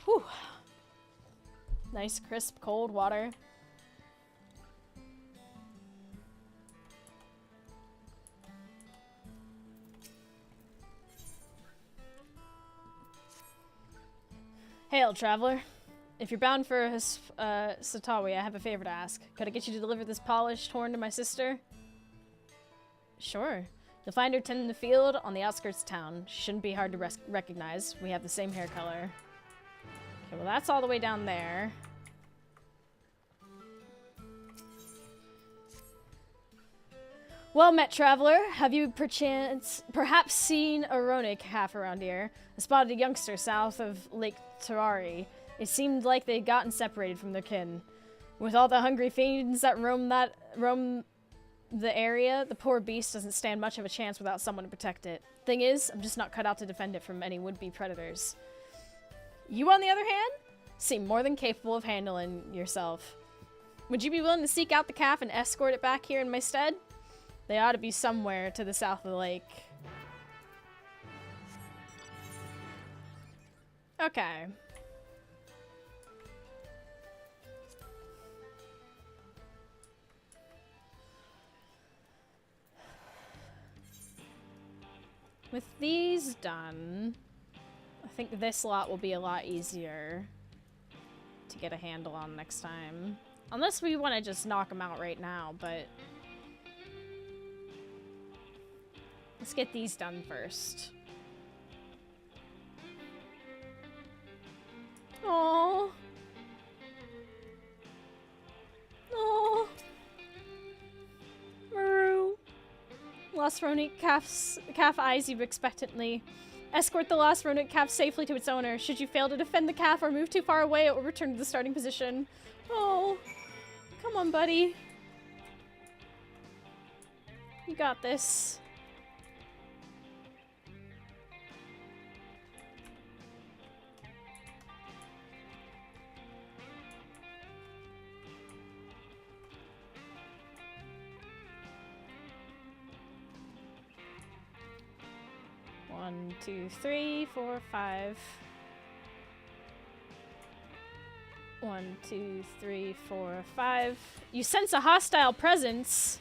Speaker 1: Whew. Nice, crisp, cold water. Hail, traveler. If you're bound for Satawi, I have a favor to ask. Could I get you to deliver this polished horn to my sister? Sure. You'll find her tending the field on the outskirts of town. She shouldn't be hard to recognize. We have the same hair color. Okay, well that's all the way down there. Well met, traveler. Have you perhaps seen a Ronik half around here? I spotted a youngster south of Lake Terari. It seemed like they'd gotten separated from their kin. With all the hungry fiends that roam the area, the poor beast doesn't stand much of a chance without someone to protect it. Thing is, I'm just not cut out to defend it from any would-be predators. You, on the other hand, seem more than capable of handling yourself. Would you be willing to seek out the calf and escort it back here in my stead? They ought to be somewhere to the south of the lake. Okay. With these done, I think this lot will be a lot easier to get a handle on next time. Unless we want to just knock them out right now, but... let's get these done first. Aww. Aww. Maru. Lost rodent calf eyes you expectantly. Escort the lost rodent calf safely to its owner. Should you fail to defend the calf or move too far away, it will return to the starting position. Oh, come on, buddy. You got this. One, two, three, four, five. 1, 2, 3, 4, 5. You sense a hostile presence.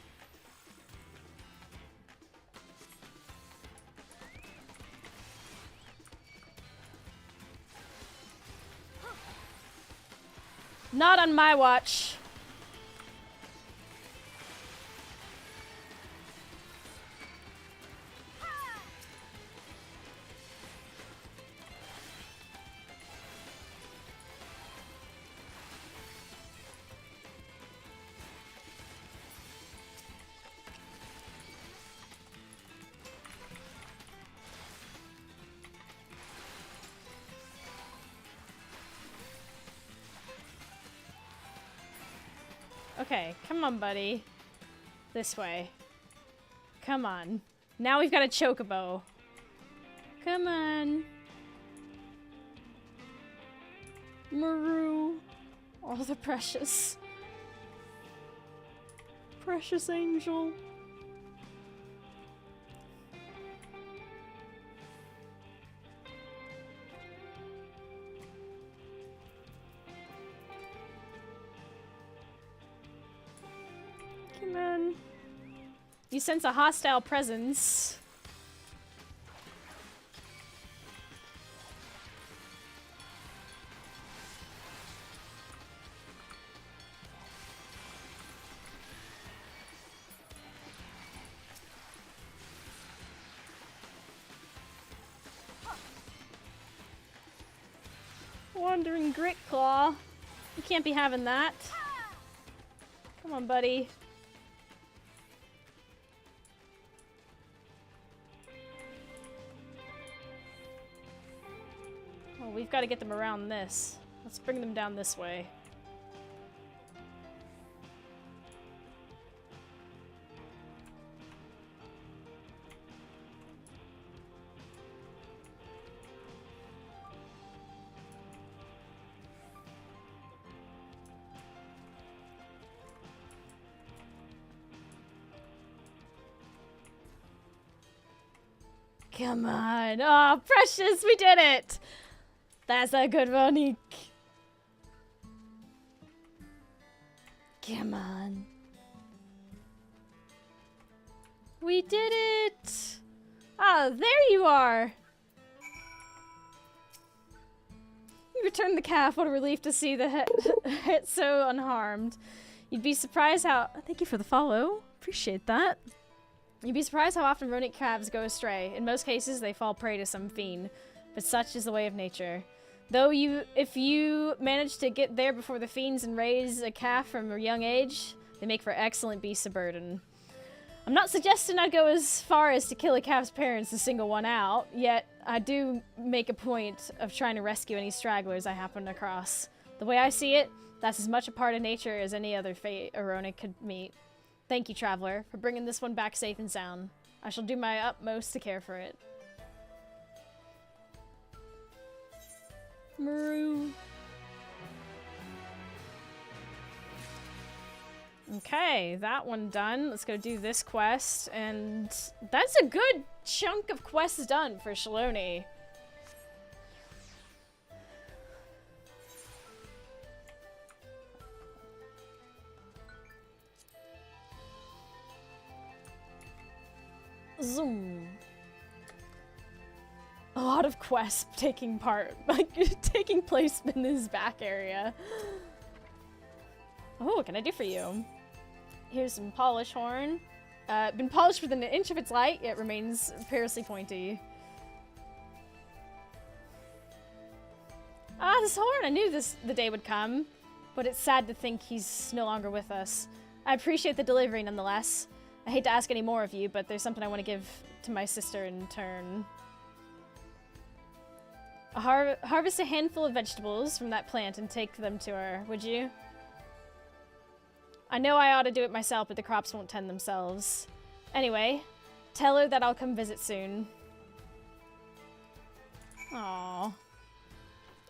Speaker 1: Not on my watch. Okay, come on, buddy. This way. Come on. Now we've got a chocobo. Come on. Maru. Oh, the precious. Precious angel. Come on. You sense a hostile presence. Wandering Grit Claw. You can't be having that. Come on, buddy. Oh, we've got to get them around this. Let's bring them down this way. Come on. Oh, precious, we did it. That's a good one, Eek. Come on. We did it. Ah, there you are. You returned the calf. What a relief to see the hit so unharmed. You'd be surprised how... Thank you for the follow. Appreciate that. You'd be surprised how often rodent calves go astray. In most cases, they fall prey to some fiend, but such is the way of nature. Though if you manage to get there before the fiends and raise a calf from a young age, they make for excellent beasts of burden. I'm not suggesting I'd go as far as to kill a calf's parents to single one out, yet I do make a point of trying to rescue any stragglers I happen across. The way I see it, that's as much a part of nature as any other fate a rodent could meet. Thank you, Traveler, for bringing this one back safe and sound. I shall do my utmost to care for it. Maru. Okay, that one done. Let's go do this quest, and that's a good chunk of quests done for Shaloni. Zoom. A lot of quests taking place in this back area. Oh, what can I do for you? Here's some polish horn. Been polished within an inch of its light, yet remains perilously pointy. Ah, this horn! I knew the day would come, but it's sad to think he's no longer with us. I appreciate the delivery nonetheless. I hate to ask any more of you, but there's something I want to give to my sister in turn. Harvest a handful of vegetables from that plant and take them to her, would you? I know I ought to do it myself, but the crops won't tend themselves. Anyway, tell her that I'll come visit soon. Aww.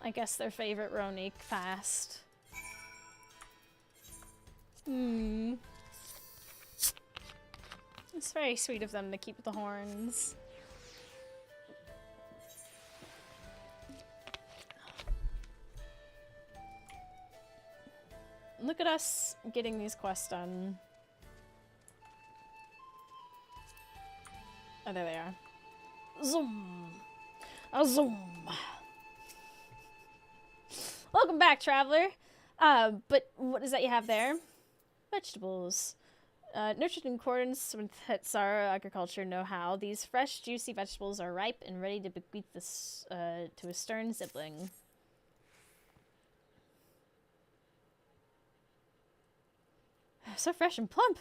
Speaker 1: I guess their favorite Ronique passed. It's very sweet of them to keep the horns. Look at us getting these quests done. Oh, there they are. Zoom! A zoom! Welcome back, traveler! But what is that you have there? Vegetables. Nurtured in accordance with Hetsara agriculture know-how, these fresh, juicy vegetables are ripe and ready to bequeath this to a stern sibling. So fresh and plump.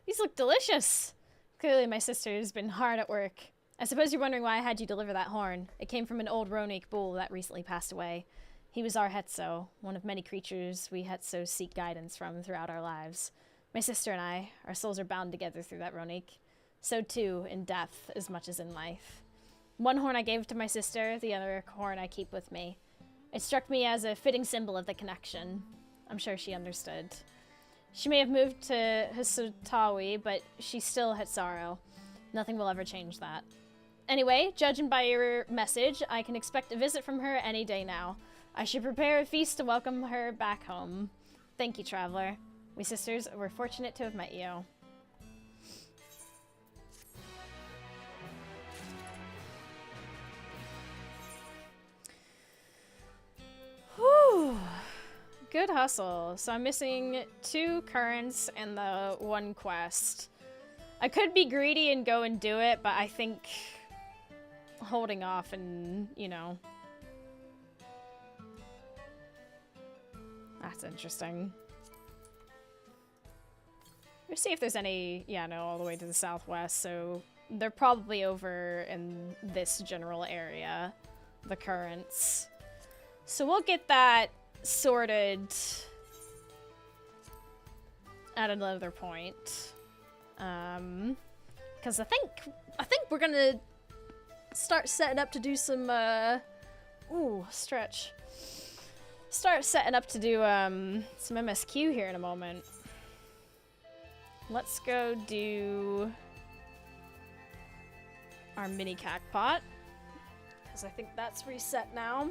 Speaker 1: These look delicious. Clearly my sister has been hard at work. I suppose you're wondering why I had you deliver that horn. It came from an old Ronique bull that recently passed away. He was our Hetso, one of many creatures we Hetsos seek guidance from throughout our lives. My sister and I, our souls are bound together through that Ronique. So too, in death as much as in life. One horn I gave to my sister, the other horn I keep with me. It struck me as a fitting symbol of the connection. I'm sure she understood. She may have moved to Hisutawi, but she's still Hetsaro. Nothing will ever change that. Anyway, judging by your message, I can expect a visit from her any day now. I should prepare a feast to welcome her back home. Thank you, traveler. We sisters were fortunate to have met you. Whew. Good hustle. So I'm missing 2 currents and the 1 quest. I could be greedy and go and do it, but I think holding off and, you know. That's interesting. Let's see if there's any, yeah, no, all the way to the southwest, so they're probably over in this general area, the currents. So we'll get that sorted at another point. Because I think we're gonna start setting up to do some, stretch. Start setting up to do, some MSQ here in a moment. Let's go do our mini cacpot, because I think that's reset now.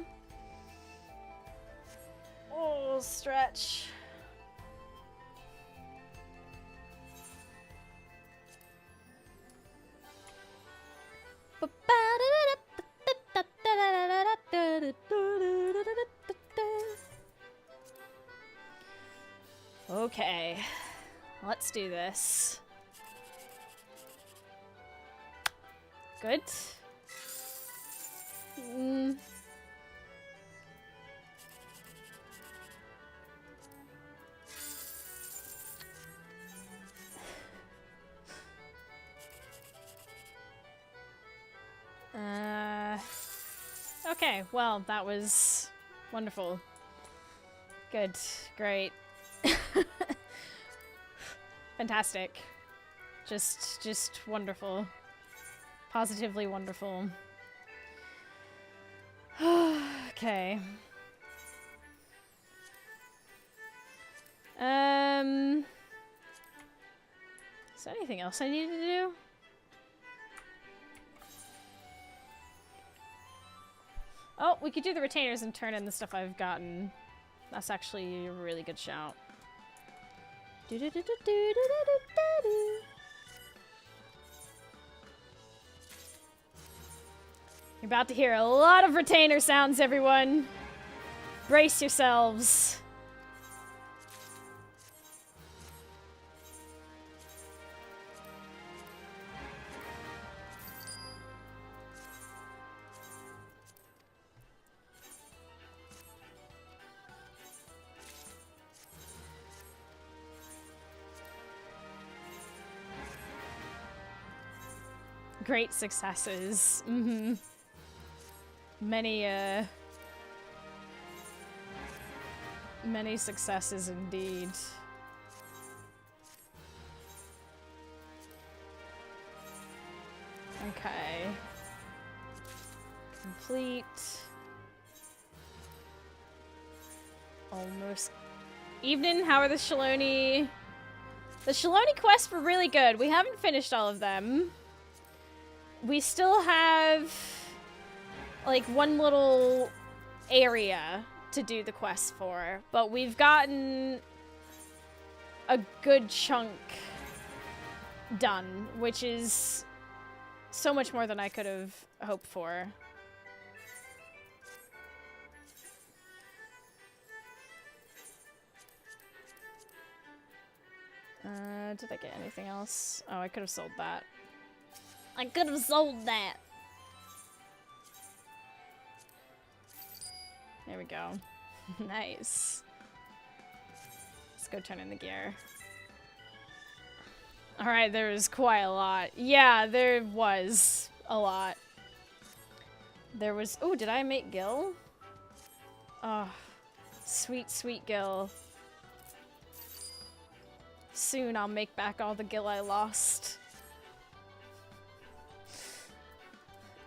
Speaker 1: Oh, stretch. Okay, let's do this. Good. Okay, well, that was wonderful. Good, great. Fantastic. Just wonderful. Positively wonderful. Okay. Is there anything else I need to do? Oh, we could do the retainers and turn in the stuff I've gotten. That's actually a really good shout. You're about to hear a lot of retainer sounds, everyone. Brace yourselves. Great successes. Many successes indeed. Okay. Complete. Almost. Evening, how are the Shaloni? The Shaloni quests were really good. We haven't finished all of them. We still have, like, one little area to do the quest for, but we've gotten a good chunk done, which is so much more than I could have hoped for. Did I get anything else? Oh, I could have sold that. I could have sold that. There we go. Nice. Let's go turn in the gear. Alright, there was quite a lot. Yeah, there was a lot. There was... Oh, did I make Gil? Oh, sweet, sweet Gil. Soon I'll make back all the Gil I lost.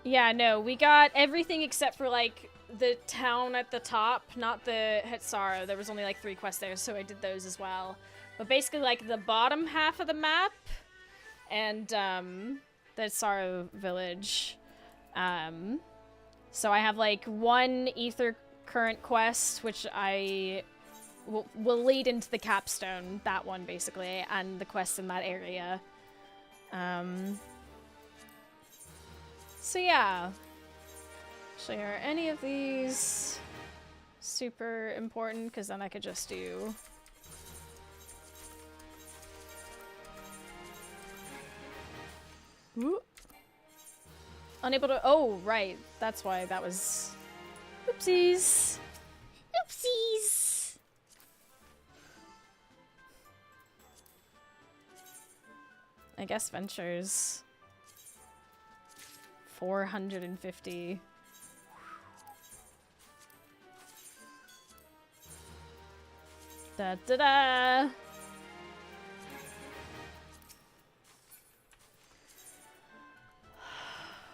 Speaker 1: Yeah, no, we got everything except for, like, the town at the top, not the Hetsara. There was only, like, 3 quests there, so I did those as well. But basically, like, the bottom half of the map and, the Hetsara village. So I have, like, 1 Ether Current quest, which I... will lead into the capstone, that one basically, and the quests in that area. So yeah. Actually, are any of these super important? Because then I could just do... Ooh. Unable to... Oh, right. That's why that was... Oopsies. Oopsies. I guess Ventures. 450. Da da da!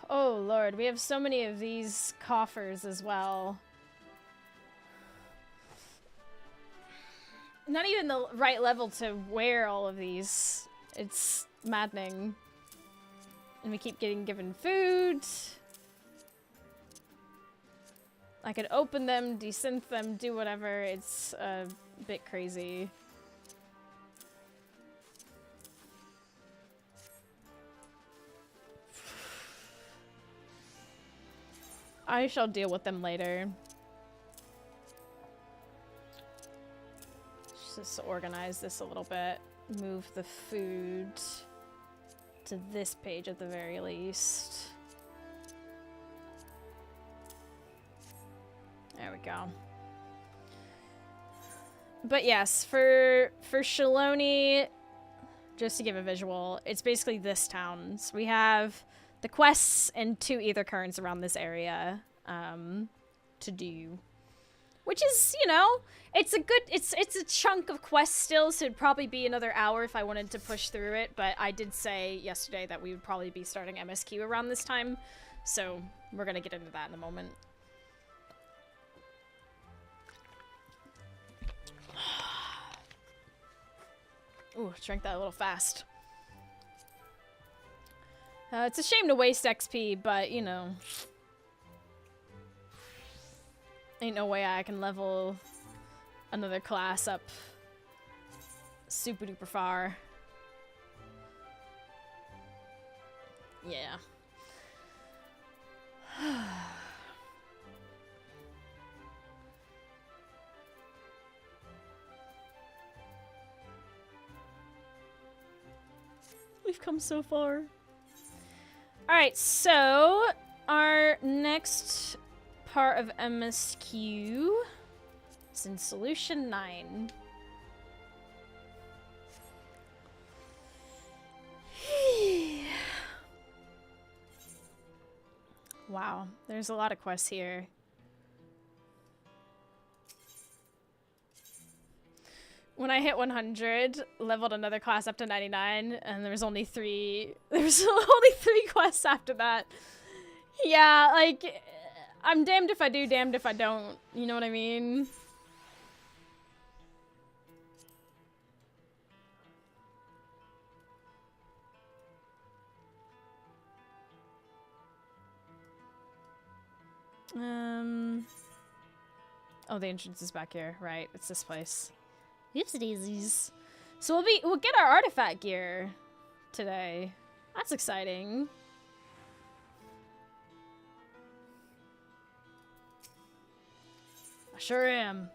Speaker 1: Oh lord, we have so many of these coffers as well. Not even the right level to wear all of these. It's maddening. And we keep getting given food. I could open them, desynth them, do whatever. It's a bit crazy. I shall deal with them later. Just organize this a little bit. Move the food to this page at the very least. There we go. But yes, for Shaloni, just to give a visual, it's basically this town. So we have the quests and 2 Ether Currents around this area to do. Which is, you know, it's a chunk of quests still, so it'd probably be another hour if I wanted to push through it, but I did say yesterday that we would probably be starting MSQ around this time, so we're gonna get into that in a moment. Ooh, drank that a little fast. It's a shame to waste XP, but, you know... Ain't no way I can level another class up super duper far. Yeah. We've come so far. Alright, so our next part of MSQ is in Solution 9. Wow, there's a lot of quests here. When I hit 100, leveled another class up to 99, and there was only three quests after that. Yeah, like, I'm damned if I do, damned if I don't. You know what I mean? Oh, the entrance is back here. Right, it's this place. Oopsie daisies. So we'll get our artifact gear today. That's exciting. I sure am.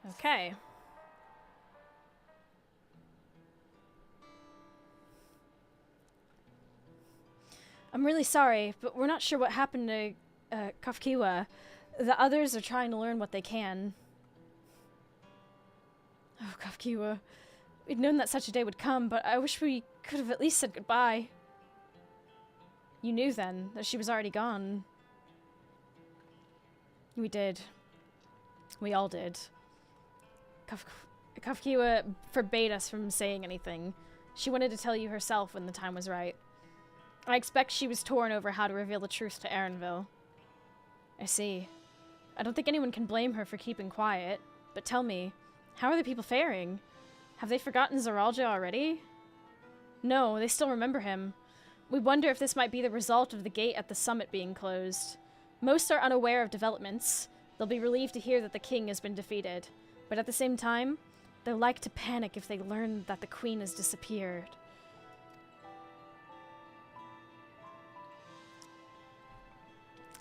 Speaker 1: Okay. I'm really sorry, but we're not sure what happened to Kafkiwa. The others are trying to learn what they can. Oh, Kafkiwa. We'd known that such a day would come, but I wish we could have at least said goodbye. You knew then that she was already gone. We did. We all did. Kafkiwa forbade us from saying anything. She wanted to tell you herself when the time was right. I expect she was torn over how to reveal the truth to Erenville. I see. I don't think anyone can blame her for keeping quiet. But tell me, how are the people faring? Have they forgotten Zeralja already? No, they still remember him. We wonder if this might be the result of the gate at the summit being closed. Most are unaware of developments. They'll be relieved to hear that the king has been defeated. But at the same time, they'll like to panic if they learn that the queen has disappeared.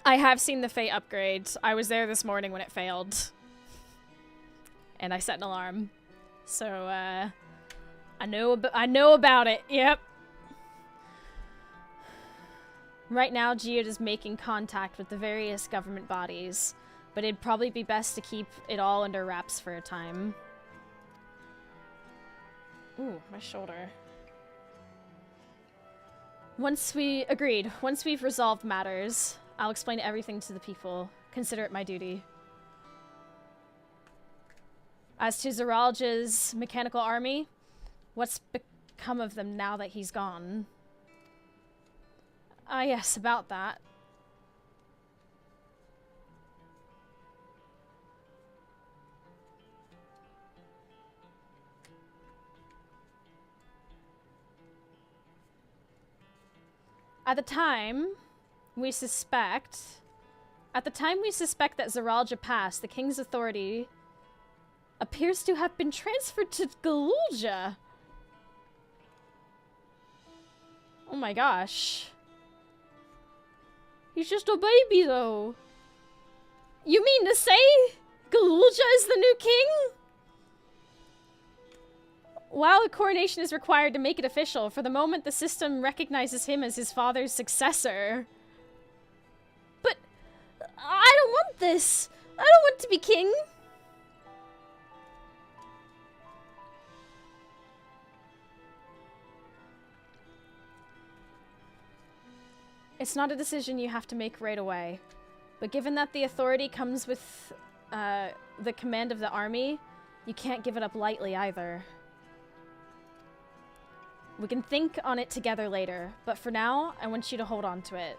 Speaker 1: I have seen the Fate upgrade. I was there this morning when it failed. And I set an alarm. So, I know about it. Yep. Right now, Geode is making contact with the various government bodies, but it'd probably be best to keep it all under wraps for a time. Ooh, my shoulder. Once we've resolved matters, I'll explain everything to the people. Consider it my duty. As to Zeralja's mechanical army, what's become of them now that he's gone? Ah, yes, about that. At the time we suspect that Zeralja passed, the king's authority appears to have been transferred to Galulja. Oh my gosh. He's just a baby, though. You mean to say Galulja is the new king? While a coronation is required to make it official, for the moment the system recognizes him as his father's successor. But I don't want this. I don't want to be king. It's not a decision you have to make right away. But given that the authority comes with the command of the army, you can't give it up lightly either. We can think on it together later, but for now, I want you to hold on to it.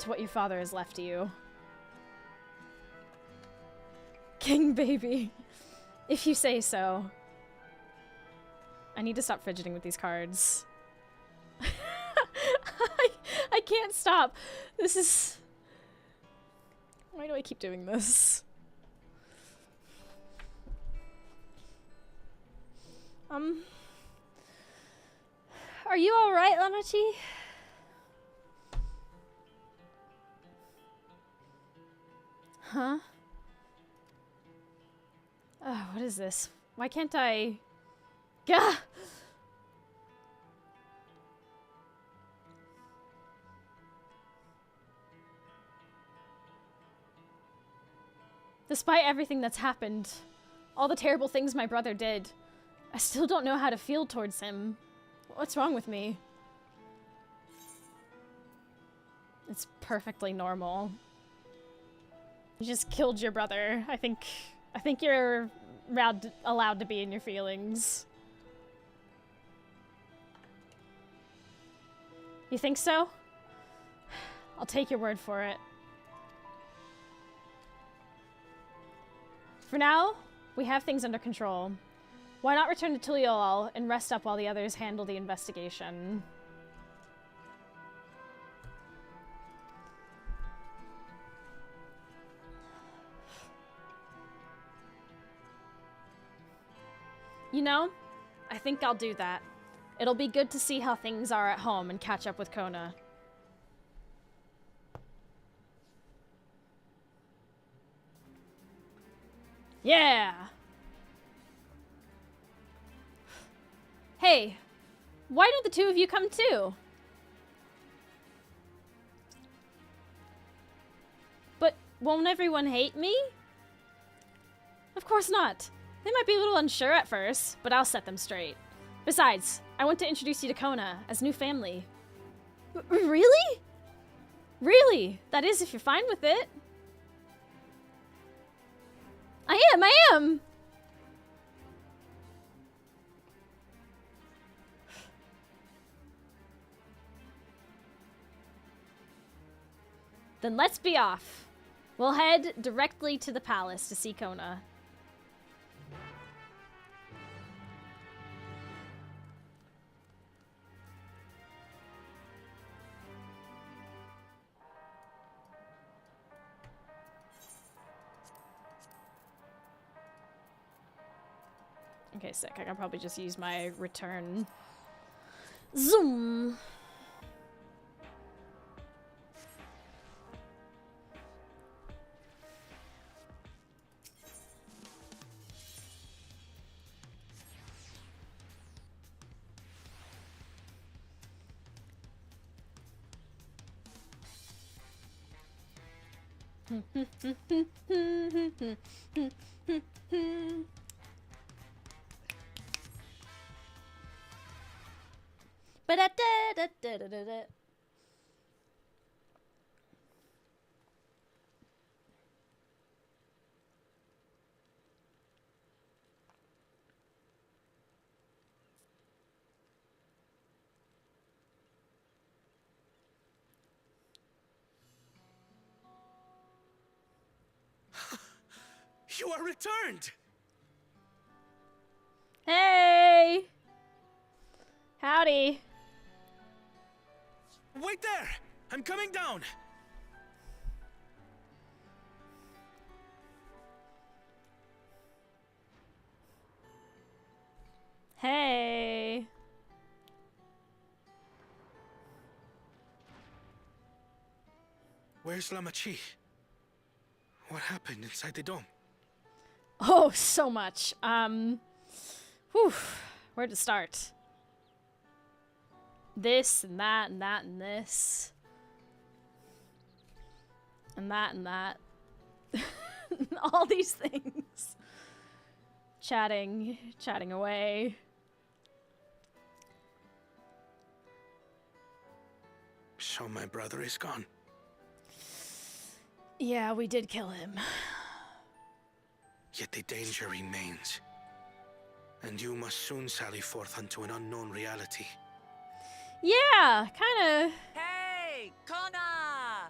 Speaker 1: To what your father has left you. King baby. If you say so. I need to stop fidgeting with these cards. I can't stop. This is... Why do I keep doing this? Are you alright, Lamachi? Huh? Oh, what is this? Why can't I... Gah! Despite everything that's happened, all the terrible things my brother did, I still don't know how to feel towards him. What's wrong with me? It's perfectly normal. You just killed your brother. I think you're allowed to be in your feelings. You think so? I'll take your word for it. For now, we have things under control. Why not return to Lvl and rest up while the others handle the investigation? You know, I think I'll do that. It'll be good to see how things are at home and catch up with Kona. Yeah! Hey, why don't the two of you come too? But won't everyone hate me? Of course not. They might be a little unsure at first, but I'll set them straight. Besides, I want to introduce you to Kona as new family. Really? Really? That is, if you're fine with it. I am! Then let's be off. We'll head directly to the palace to see Kona. Okay, sick. I can probably just use my return. Zoom! Ba-da-da-da-da-da-da.
Speaker 2: You are returned!
Speaker 1: Hey! Howdy.
Speaker 2: Wait there! I'm coming down!
Speaker 1: Hey.
Speaker 2: Where's Lamachi? What happened inside the dome?
Speaker 1: Oh, so much. Whew. Where to start? This and that and that and this. And that and that. All these things. Chatting away.
Speaker 2: So my brother is gone.
Speaker 1: Yeah, we did kill him.
Speaker 2: Yet the danger remains. And you must soon sally forth unto an unknown reality.
Speaker 1: Yeah, kinda.
Speaker 3: Hey, Kona!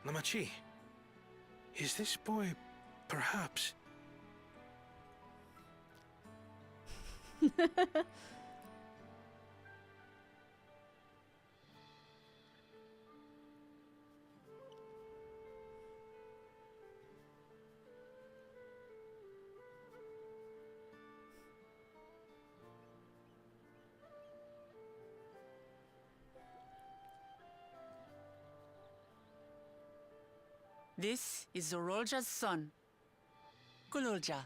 Speaker 2: Lamachi, is this boy perhaps?
Speaker 3: This is Zorolja's son, Kululja.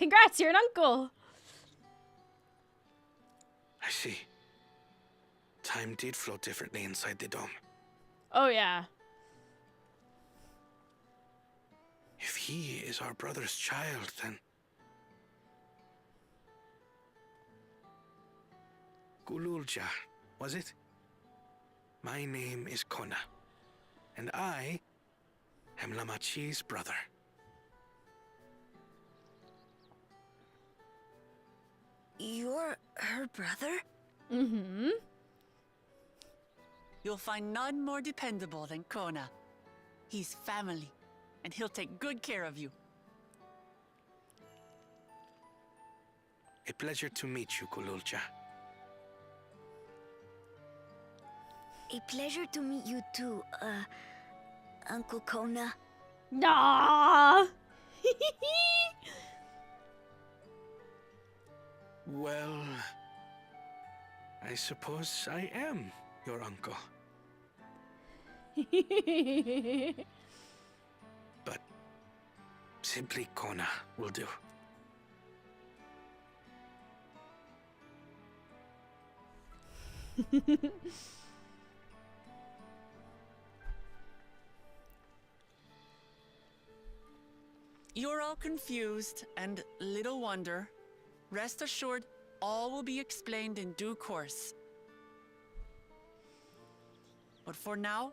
Speaker 1: Congrats, you're an uncle!
Speaker 2: I see. Time did flow differently inside the dome.
Speaker 1: Oh, yeah.
Speaker 2: If he is our brother's child, then... Gululja, was it? My name is Kona, and I am Lamachi's brother.
Speaker 3: You're her brother?
Speaker 1: Mm-hmm.
Speaker 3: You'll find none more dependable than Kona. He's family, and he'll take good care of you.
Speaker 2: A pleasure to meet you, Gululja.
Speaker 4: A pleasure to meet you too, Uncle Kona.
Speaker 1: Nah.
Speaker 2: Well, I suppose I am your uncle. But simply Kona will do.
Speaker 3: You're all confused, and little wonder. Rest assured, all will be explained in due course. But for now,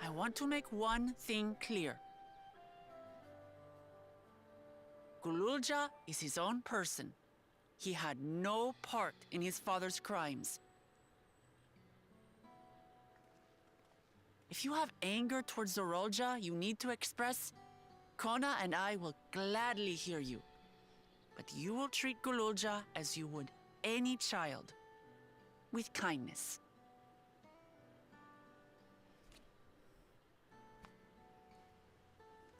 Speaker 3: I want to make one thing clear. Gululja is his own person. He had no part in his father's crimes. If you have anger towards Zorolja you need to express, Kona and I will gladly hear you. But you will treat Gululja as you would any child, with kindness.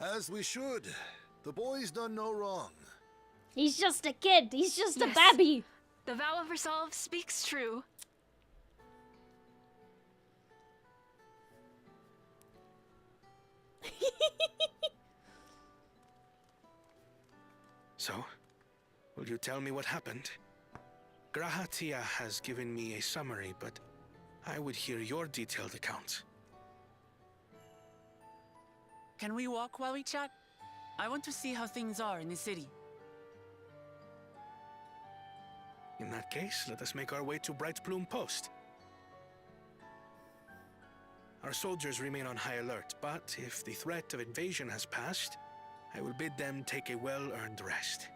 Speaker 5: As we should. The boy's done no wrong.
Speaker 1: He's just a kid. He's just a
Speaker 6: Yes.
Speaker 1: baby.
Speaker 6: The vow of resolve speaks true.
Speaker 2: So, will you tell me what happened? Grahatia has given me a summary, but I would hear your detailed account.
Speaker 3: Can we walk while we chat? I want to see how things are in the city.
Speaker 2: In that case, let us make our way to Bright Bloom Post. Our soldiers remain on high alert, but if the threat of invasion has passed, I will bid them take a well-earned rest.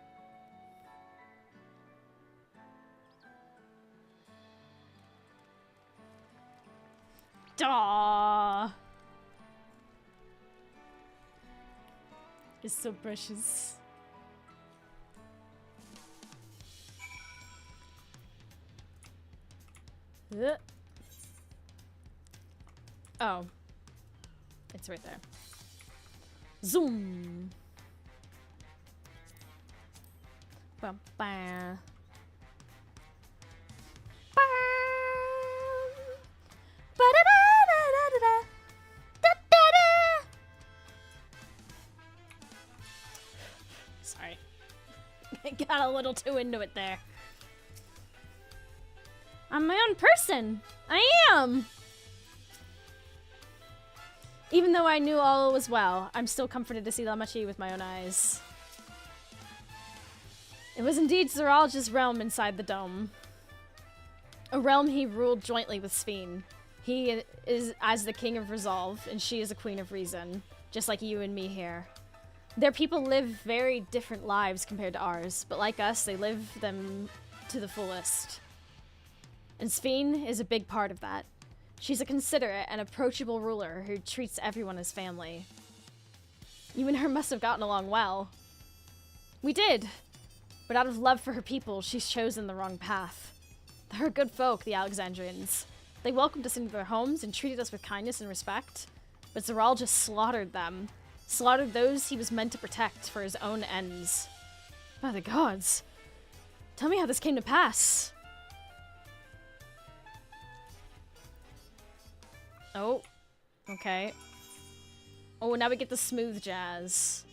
Speaker 1: Aww. It's so precious. Oh. It's right there. Zoom. Bum, bam. Bam. Ba-da-da-da-da-da-da. Da-da-da. Sorry. I got a little too into it there. I'm my own person. I am. Even though I knew all was well, I'm still comforted to see Lamachi with my own eyes. It was indeed Zoralja's realm inside the dome. A realm he ruled jointly with Sphene. He is as the king of resolve, and she is a queen of reason, just like you and me here. Their people live very different lives compared to ours, but like us, they live them to the fullest. And Sphene is a big part of that. She's a considerate and approachable ruler who treats everyone as family. You and her must have gotten along well. We did. But out of love for her people, she's chosen the wrong path. They're good folk, the Alexandrians. They welcomed us into their homes and treated us with kindness and respect. But Zoral just slaughtered them. Slaughtered those he was meant to protect for his own ends. By the gods. Tell me how this came to pass. Oh, okay. Oh, now we get the smooth jazz.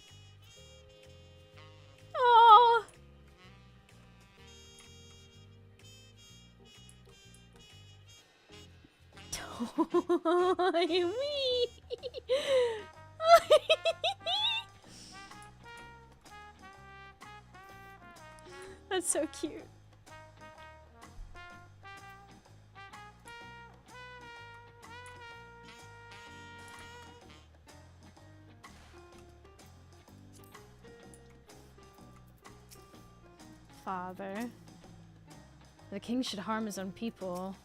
Speaker 1: Oh, Wee. That's so cute. Father. The king should harm his own people.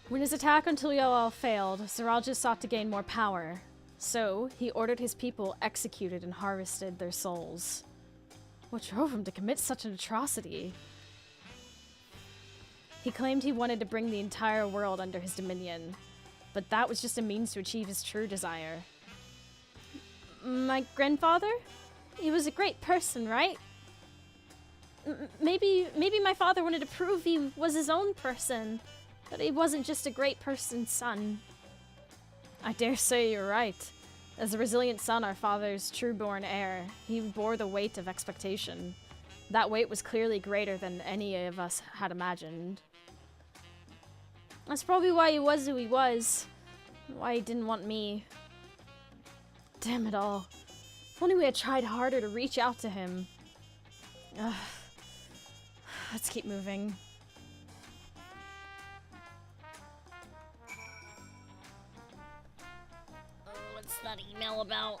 Speaker 1: When his attack on Tuliyollal failed, Zeralja sought to gain more power. So, he ordered his people executed and harvested their souls. What drove him to commit such an atrocity? He claimed he wanted to bring the entire world under his dominion, but that was just a means to achieve his true desire. My grandfather? He was a great person, right? Maybe my father wanted to prove he was his own person, that he wasn't just a great person's son. I dare say you're right. As a resilient son, our father's true-born heir, he bore the weight of expectation. That weight was clearly greater than any of us had imagined. That's probably why he was who he was. Why he didn't want me. Damn it all. If only we had tried harder to reach out to him. Ugh. Let's keep moving. What's that email about?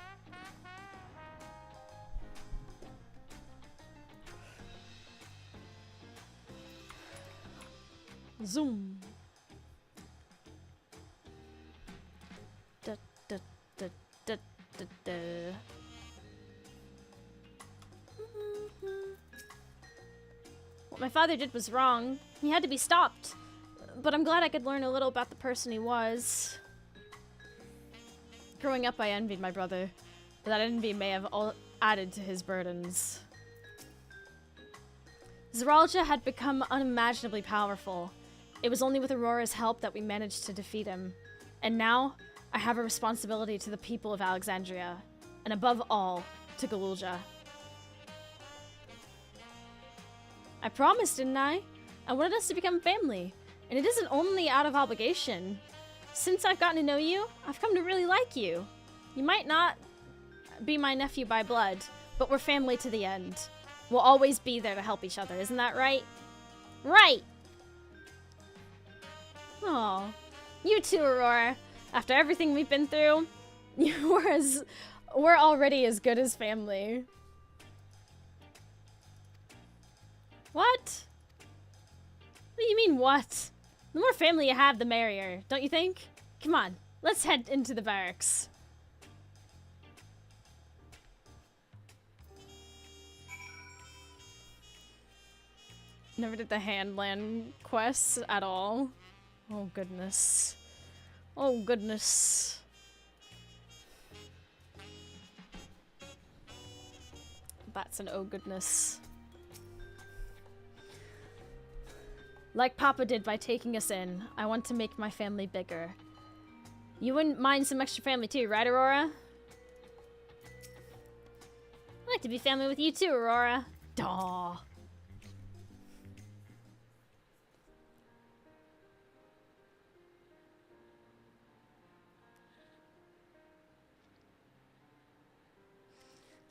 Speaker 1: Zoom. Da, da, da, da, da, da. What my father did was wrong. He had to be stopped. But I'm glad I could learn a little about the person he was. Growing up, I envied my brother, but that envy may have added to his burdens. Zeralja had become unimaginably powerful. It was only with Aurora's help that we managed to defeat him. And now, I have a responsibility to the people of Alexandria, and above all, to Galulja. I promised, didn't I? I wanted us to become family, and it isn't only out of obligation. Since I've gotten to know you, I've come to really like you. You might not be my nephew by blood, but we're family to the end. We'll always be there to help each other, isn't that right? Right! Aw, you too, Aurora. After everything we've been through, we're already as good as family. What? What do you mean, what? The more family you have, the merrier, don't you think? Come on, let's head into the barracks. Never did the handland quests at all. Oh, goodness. Oh, goodness. That's an oh, goodness. Like Papa did by taking us in, I want to make my family bigger. You wouldn't mind some extra family too, right, Aurora? I'd like to be family with you too, Aurora. Daw.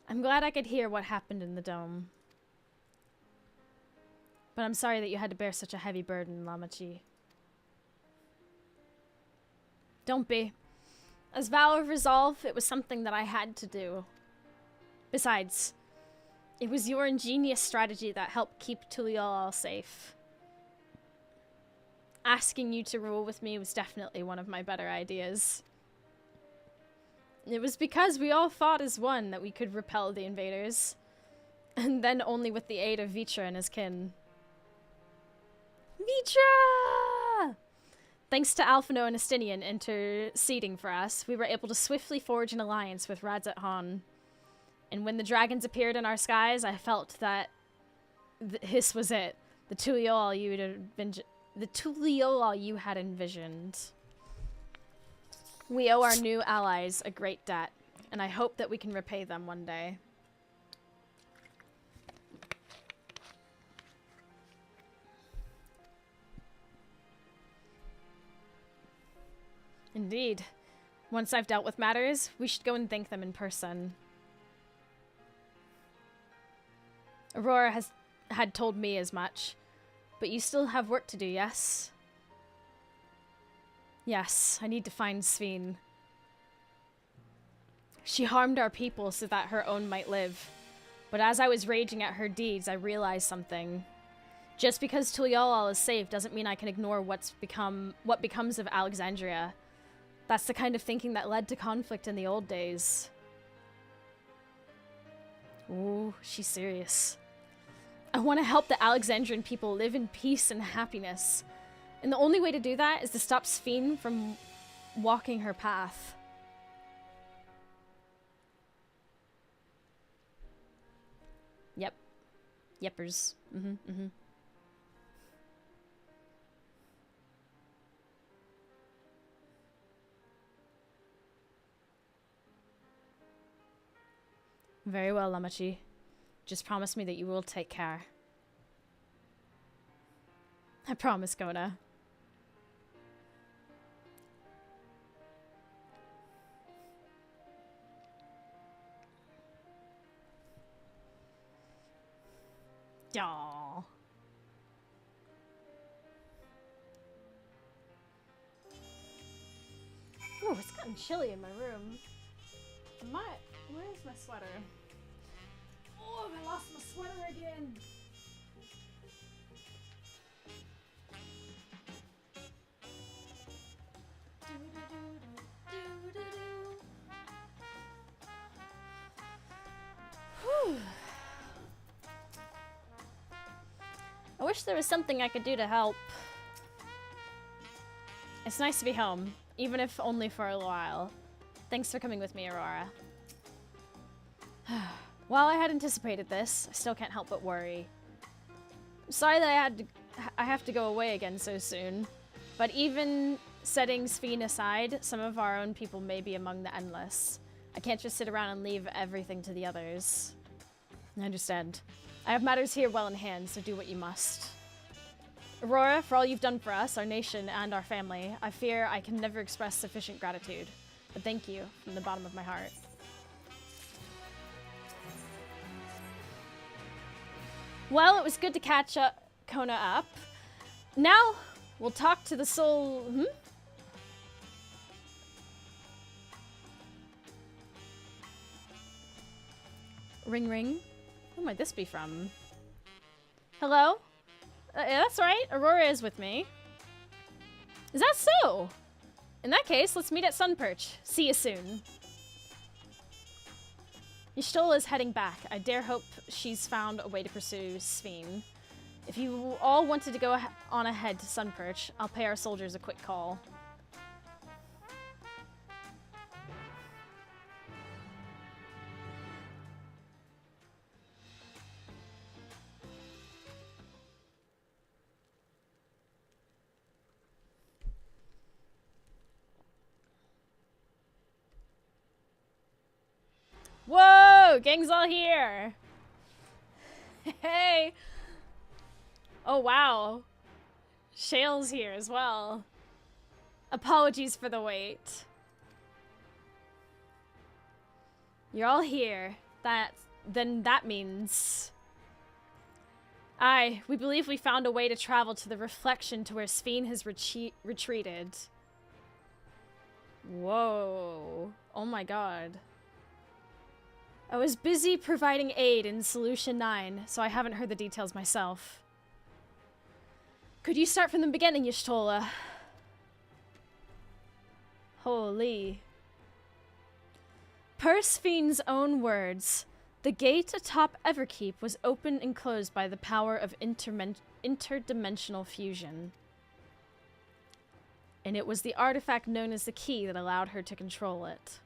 Speaker 1: I'm glad I could hear what happened in the dome. But I'm sorry that you had to bear such a heavy burden, Lamachi. Don't be. As vow of resolve, it was something that I had to do. Besides, it was your ingenious strategy that helped keep Tuliyollal safe. Asking you to rule with me was definitely one of my better ideas. It was because we all fought as one that we could repel the invaders. And then only with the aid of Vitra and his kin. Vitra! Thanks to Alphino and Estinian interceding for us, we were able to swiftly forge an alliance with Radzat Han. And when the dragons appeared in our skies, I felt that this was it. The Tuliyollal you had envisioned. We owe our new allies a great debt, and I hope that we can repay them one day. Indeed. Once I've dealt with matters, we should go and thank them in person. Aurora had told me as much, but you still have work to do, yes? Yes, I need to find Sveen. She harmed our people so that her own might live. But as I was raging at her deeds, I realized something. Just because Tulyal is safe doesn't mean I can ignore what becomes of Alexandria. That's the kind of thinking that led to conflict in the old days. Ooh, she's serious. I want to help the Alexandrian people live in peace and happiness. And the only way to do that is to stop Sveen from walking her path. Yep. Yeppers. Very well, Lamachi. Just promise me that you will take care. I promise, Kona. Aww. Oh, it's gotten chilly in my room. Where's my sweater? Oh, I lost my sweater again. Whew. I wish there was something I could do to help. It's nice to be home, even if only for a little while. Thanks for coming with me, Aurora. While I had anticipated this, I still can't help but worry. I'm sorry that I have to go away again so soon, but even setting Sveen aside, some of our own people may be among the Endless. I can't just sit around and leave everything to the others. I understand. I have matters here well in hand, so do what you must. Aurora, for all you've done for us, our nation, and our family, I fear I can never express sufficient gratitude. But thank you from the bottom of my heart. Well, it was good to catch Kona up. Now, we'll talk to the soul... Ring ring. Who might this be from? Hello? Yeah, that's right. Aurora is with me. Is that so? In that case, let's meet at Sunperch. See you soon. Y'shtola is heading back. I dare hope she's found a way to pursue Sveen. If you all wanted to go on ahead to Sunperch, I'll pay our soldiers a quick call. Whoa! Gang's all here! Hey! Oh, wow. Shale's here as well. Apologies for the wait. You're all here. Then that means... Aye, we believe we found a way to travel to the reflection to where Sveen has retreated. Whoa. Oh my god. I was busy providing aid in Solution 9, so I haven't heard the details myself. Could you start from the beginning, Y'shtola? Holy. Per Sveen's own words, the gate atop Everkeep was opened and closed by the power of interdimensional fusion. And it was the artifact known as the key that allowed her to control it.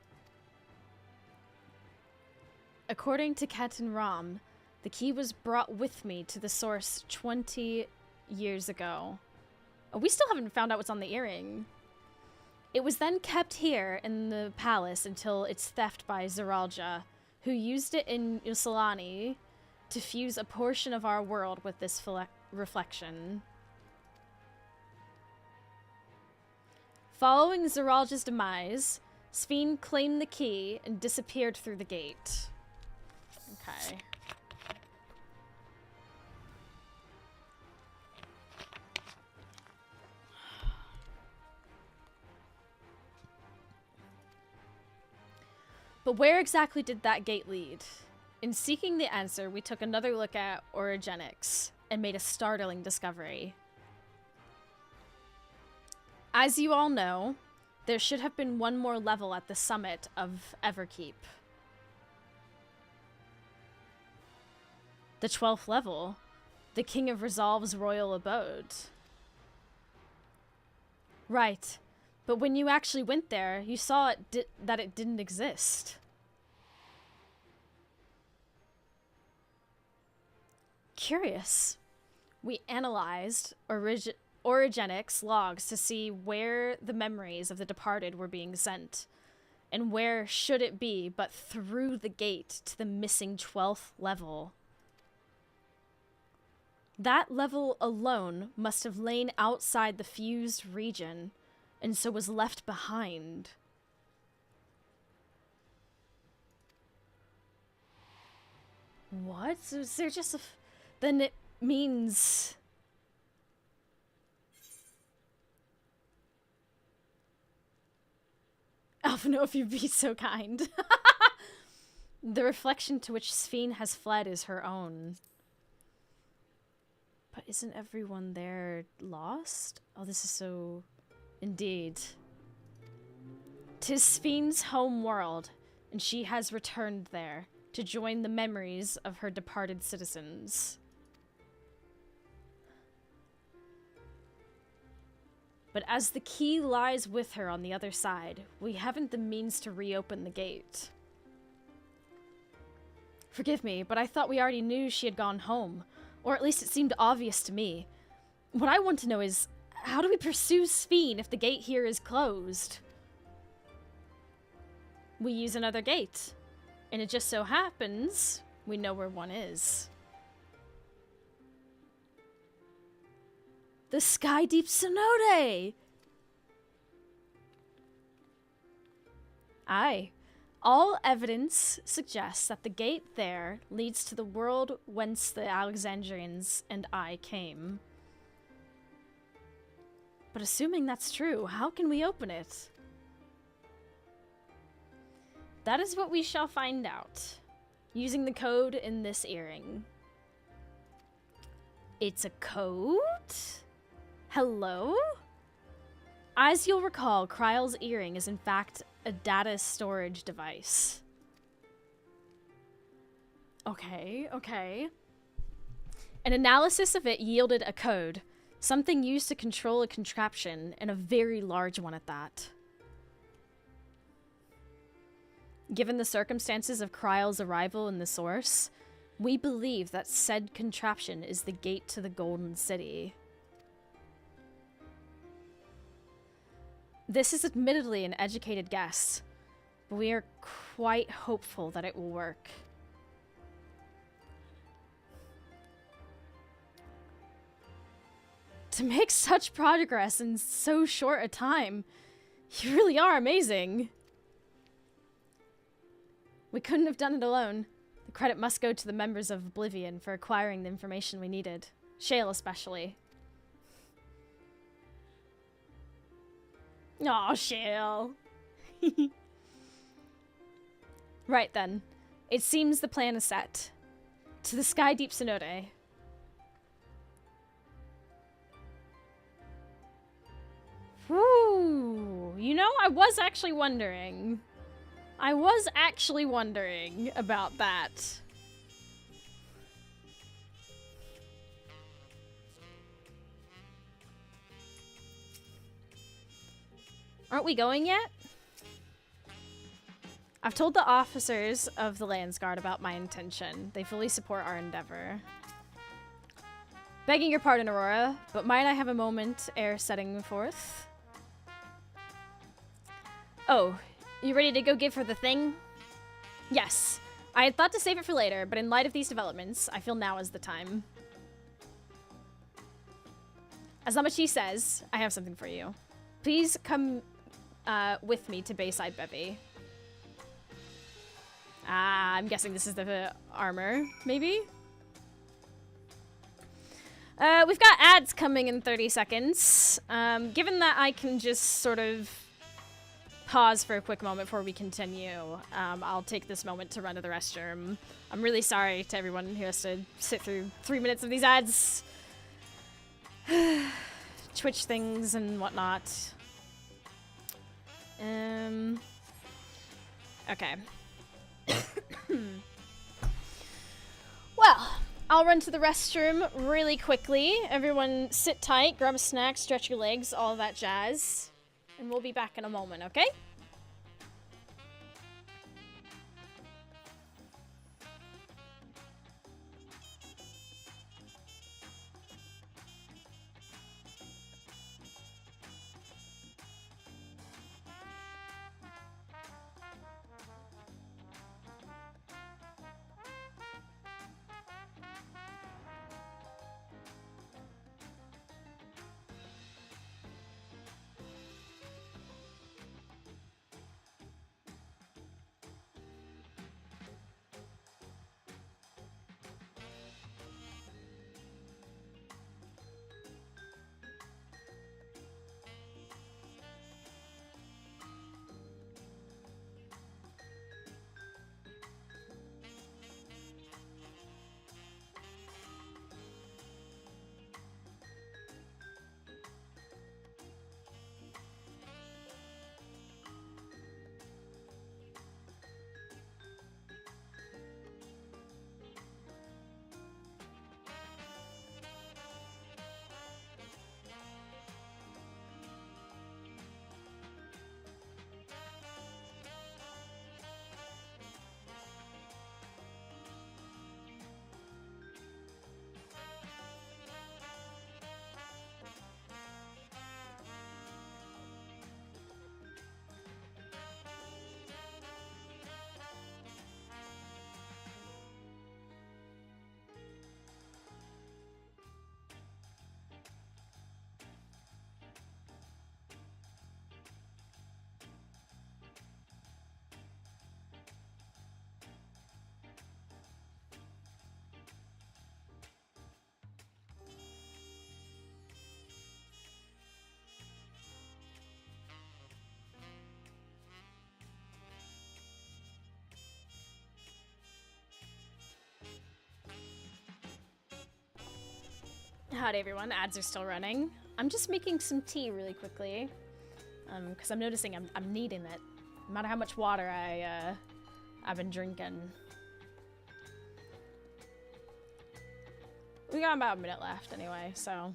Speaker 1: According to Ketan Ram, the key was brought with me to the source 20 years ago. Oh, we still haven't found out what's on the earring. It was then kept here in the palace until its theft by Zeralja, who used it in Ysulani to fuse a portion of our world with this reflection. Following Zeralja's demise, Sphene claimed the key and disappeared through the gate. Okay. But where exactly did that gate lead? In seeking the answer, we took another look at orogenics and made a startling discovery. As you all know, there should have been one more level at the summit of Everkeep. The 12th level, the King of Resolve's royal abode. Right, but when you actually went there, you saw that it didn't exist. Curious. We analyzed orogenics logs to see where the memories of the departed were being sent. And where should it be but through the gate to the missing 12th level. That level alone must have lain outside the fused region, and so was left behind. What? Is there just a... Then it means... Alphino, if you'd be so kind. The reflection to which Sphene has fled is her own. But isn't everyone there lost? Oh, this is so... Indeed. 'Tis Sphene's home world, and she has returned there to join the memories of her departed citizens. But as the key lies with her on the other side, we haven't the means to reopen the gate. Forgive me, but I thought we already knew she had gone home, or at least it seemed obvious to me. What I want to know is, how do we pursue Sphene if the gate here is closed? We use another gate, and it just so happens we know where one is. The Sky Deep Cenote! Aye. All evidence suggests that the gate there leads to the world whence the Alexandrians and I came. But assuming that's true, how can we open it? That is what we shall find out, using the code in this earring. It's a code? Hello? As you'll recall, Kryle's earring is in fact a data storage device. Okay. An analysis of it yielded a code, something used to control a contraption, and a very large one at that. Given the circumstances of Kryle's arrival in the source, we believe that said contraption is the gate to the Golden City. This is admittedly an educated guess, but we are quite hopeful that it will work. To make such progress in so short a time, you really are amazing. We couldn't have done it alone. The credit must go to the members of Oblivion for acquiring the information we needed. Shale especially. Aw, Shale. Right then. It seems the plan is set. To the Sky Deep Cenote. Whew. You know, I was actually wondering about that. Aren't we going yet? I've told the officers of the Landsguard about my intention. They fully support our endeavor. Begging your pardon, Aurora, but might I have a moment ere setting forth? Oh, you ready to go give her the thing? Yes. I had thought to save it for later, but in light of these developments, I feel now is the time. As Namachi says, I have something for you. Please come with me to Bayside Bevy. I'm guessing this is the armor, maybe? We've got ads coming in 30 seconds. Given that I can just sort of pause for a quick moment before we continue, I'll take this moment to run to the restroom. I'm really sorry to everyone who has to sit through 3 minutes of these ads. Twitch things and whatnot. Okay. Well, I'll run to the restroom really quickly. Everyone sit tight, grab a snack, stretch your legs, all of that jazz. And we'll be back in a moment, okay? Howdy everyone, ads are still running. I'm just making some tea really quickly, because I'm noticing I'm needing it, no matter how much water I've been drinking. We got about a minute left anyway, so.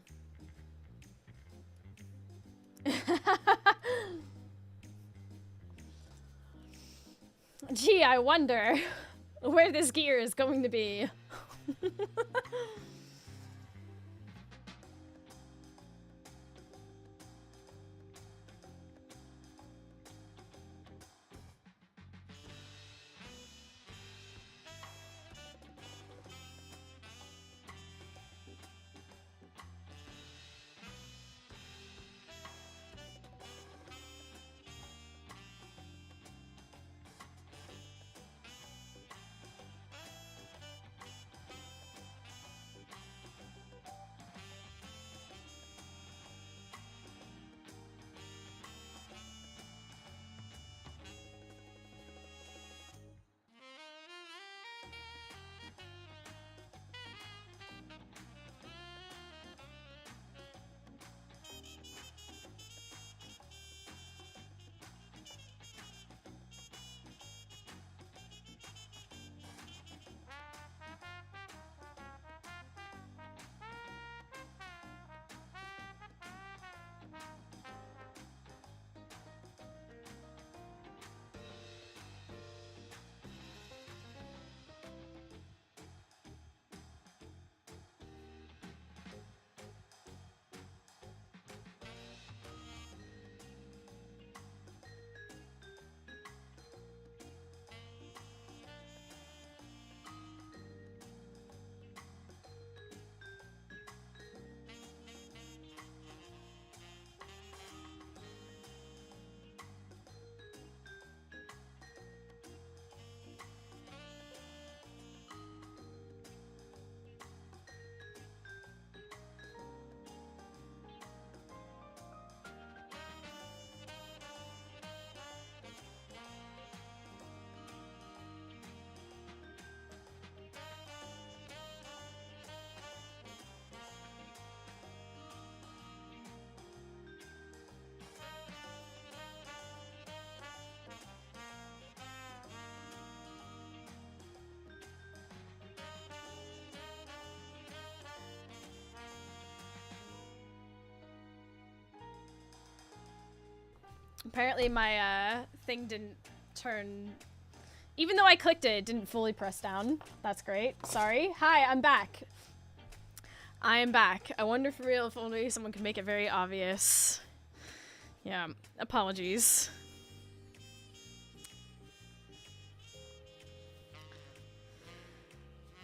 Speaker 1: Gee, I wonder where this gear is going to be. Apparently my thing didn't turn... Even though I clicked it, it didn't fully press down. That's great. Sorry. Hi, I'm back. I am back. I wonder for real if only someone could make it very obvious. Yeah, apologies.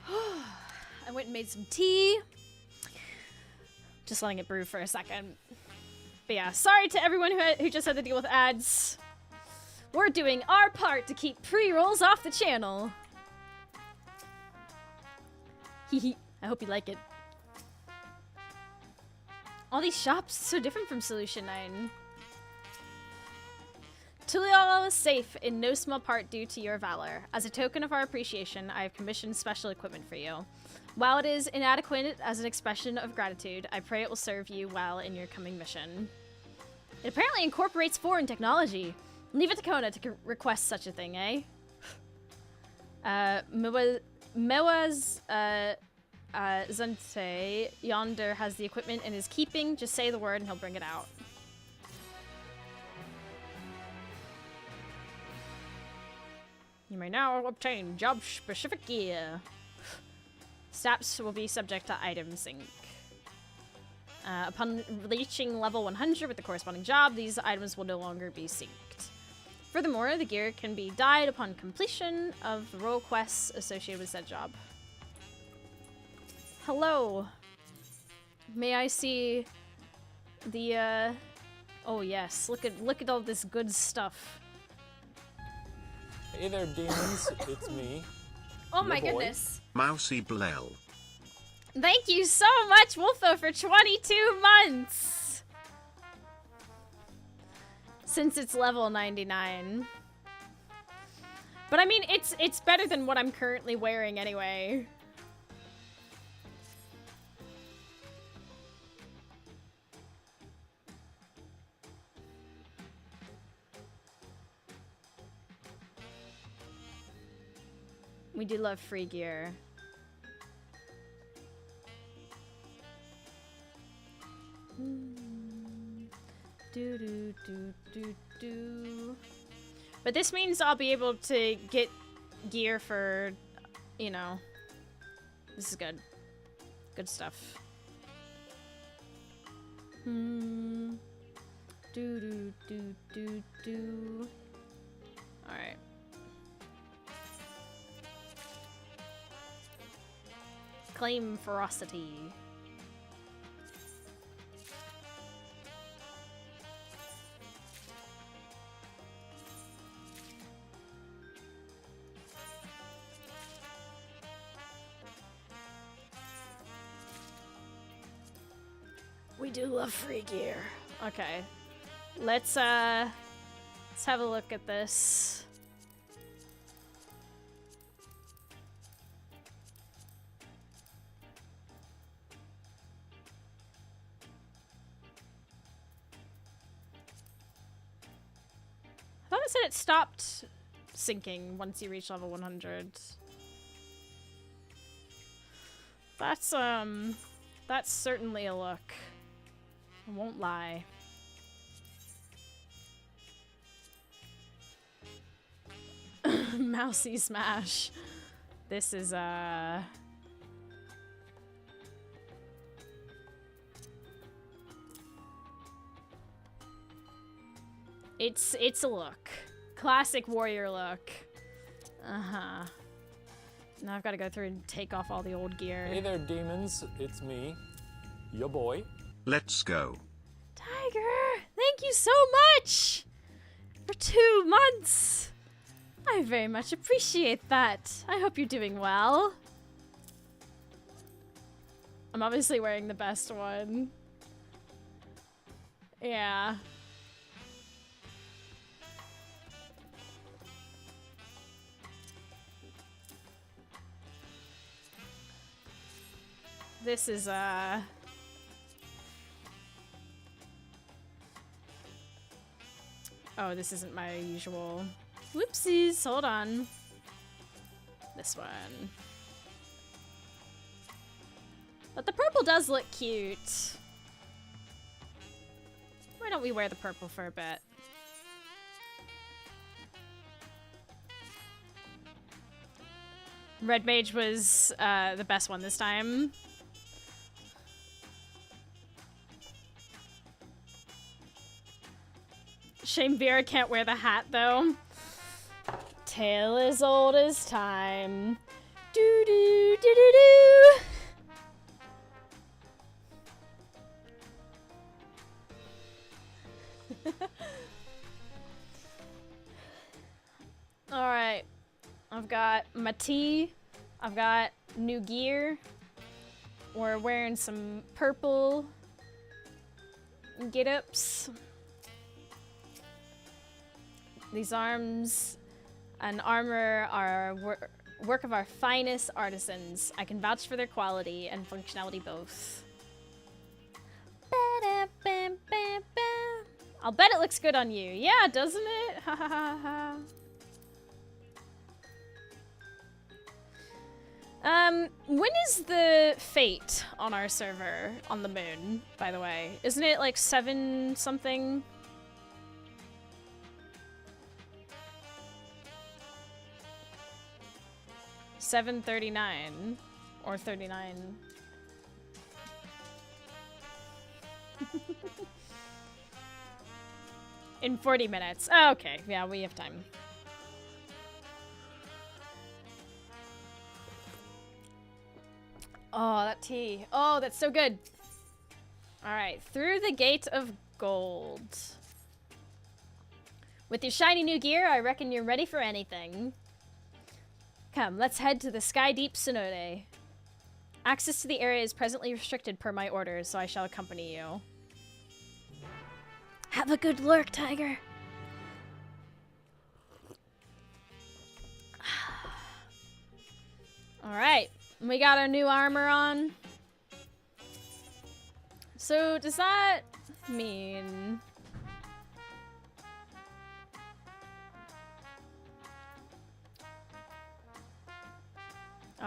Speaker 1: I went and made some tea. Just letting it brew for a second. But yeah, sorry to everyone who just had to deal with ads. We're doing our part to keep pre-rolls off the channel. Hehe. I hope you like it. All these shops, so different from Solution 9. Tulial is safe in no small part due to your valor. As a token of our appreciation, I have commissioned special equipment for you. While it is inadequate as an expression of gratitude, I pray it will serve you well in your coming mission. It apparently incorporates foreign technology. Leave it to Kona to request such a thing, eh? Mewa's Zante yonder has the equipment in his keeping. Just say the word and he'll bring it out. You may now obtain job-specific gear. Stats will be subject to item sync. Upon reaching level 100 with the corresponding job, these items will no longer be synced. Furthermore, the gear can be dyed upon completion of the role quests associated with said job. Hello. May I see the oh yes, look at all this good stuff.
Speaker 7: Hey there, demons. It's me.
Speaker 1: Oh
Speaker 7: Your
Speaker 1: my
Speaker 7: boy.
Speaker 1: goodness.
Speaker 8: Mousy Blell.
Speaker 1: Thank you so much, Wolfo, for 22 months! Since it's level 99. But I mean, it's better than what I'm currently wearing anyway. We do love free gear. Do do do do do. But this means I'll be able to get gear for, you know, this is good. Good stuff. Do do do do do. All right. Claim ferocity. We do love free gear. Okay. Let's have a look at this. I thought it said it stopped syncing once you reach level 100. That's certainly a look. I won't lie. Mousy smash. This is It's a look. Classic warrior look. Uh-huh. Now I've got to go through and take off all the old gear.
Speaker 7: Hey there, demons. It's me. Your boy.
Speaker 8: Let's go.
Speaker 1: Tiger, thank you so much for 2 months. I very much appreciate that. I hope you're doing well. I'm obviously wearing the best one. Yeah. This is oh, this isn't my usual. Whoopsies, hold on. This one. But the purple does look cute. Why don't we wear the purple for a bit? Red Mage was the best one this time. Shame Vera can't wear the hat, though. Tale as old as time. Do do do do do. Alright. I've got my tea. I've got new gear. We're wearing some purple get-ups. These arms and armor are work of our finest artisans. I can vouch for their quality and functionality both. I'll bet it looks good on you. Yeah, doesn't it? Ha ha ha ha. When is the fate on our server on the moon, by the way? Isn't it like 7 something? $7:39 or 39. In 40 minutes. Oh, okay, yeah, we have time. Oh, that tea. Oh, that's so good. All right, through the gate of gold. With your shiny new gear, I reckon you're ready for anything. Come, let's head to the Sky Deep Cenote. Access to the area is presently restricted per my orders, so I shall accompany you.
Speaker 4: Have a good lurk, Tiger.
Speaker 1: All right, we got our new armor on. So does that mean...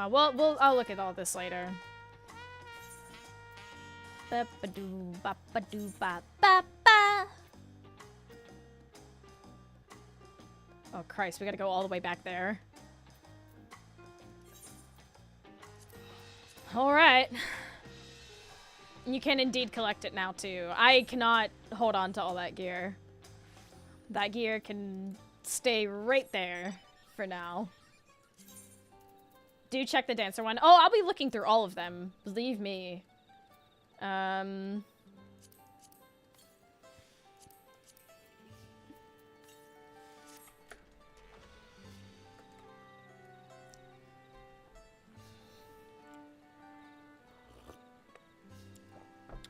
Speaker 1: well, I'll look at all this later. Ba-ba-doo, ba-ba-doo, ba-ba-ba. Oh Christ, we gotta go all the way back there. Alright. You can indeed collect it now too. I cannot hold on to all that gear. That gear can stay right there for now. Do check the dancer one. Oh, I'll be looking through all of them. Believe me.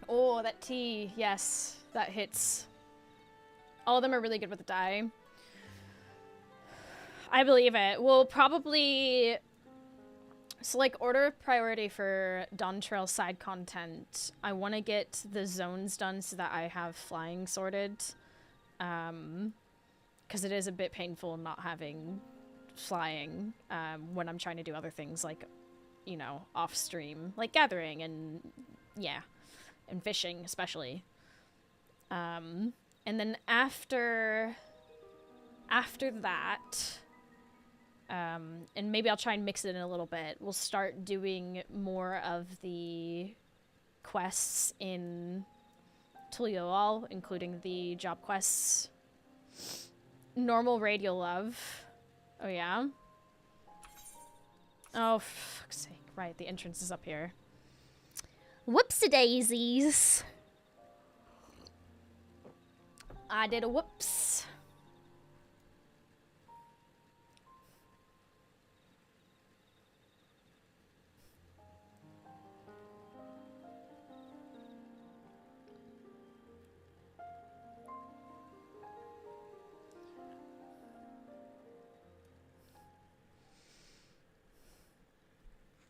Speaker 1: Oh, that tea. Yes, that hits. All of them are really good with the dye. I believe it. We'll probably... So, like, order of priority for Dawntrail side content. I want to get the zones done so that I have flying sorted. Because it is a bit painful not having flying when I'm trying to do other things, like, you know, off-stream. Like gathering and, yeah, and fishing, especially. And then after that... and maybe I'll try and mix it in a little bit. We'll start doing more of the quests in Lvl, including the job quests. Normal raid you'll love. Oh, yeah? Oh, for fuck's sake. Right, the entrance is up here. Whoopsie-daisies. I did a whoops.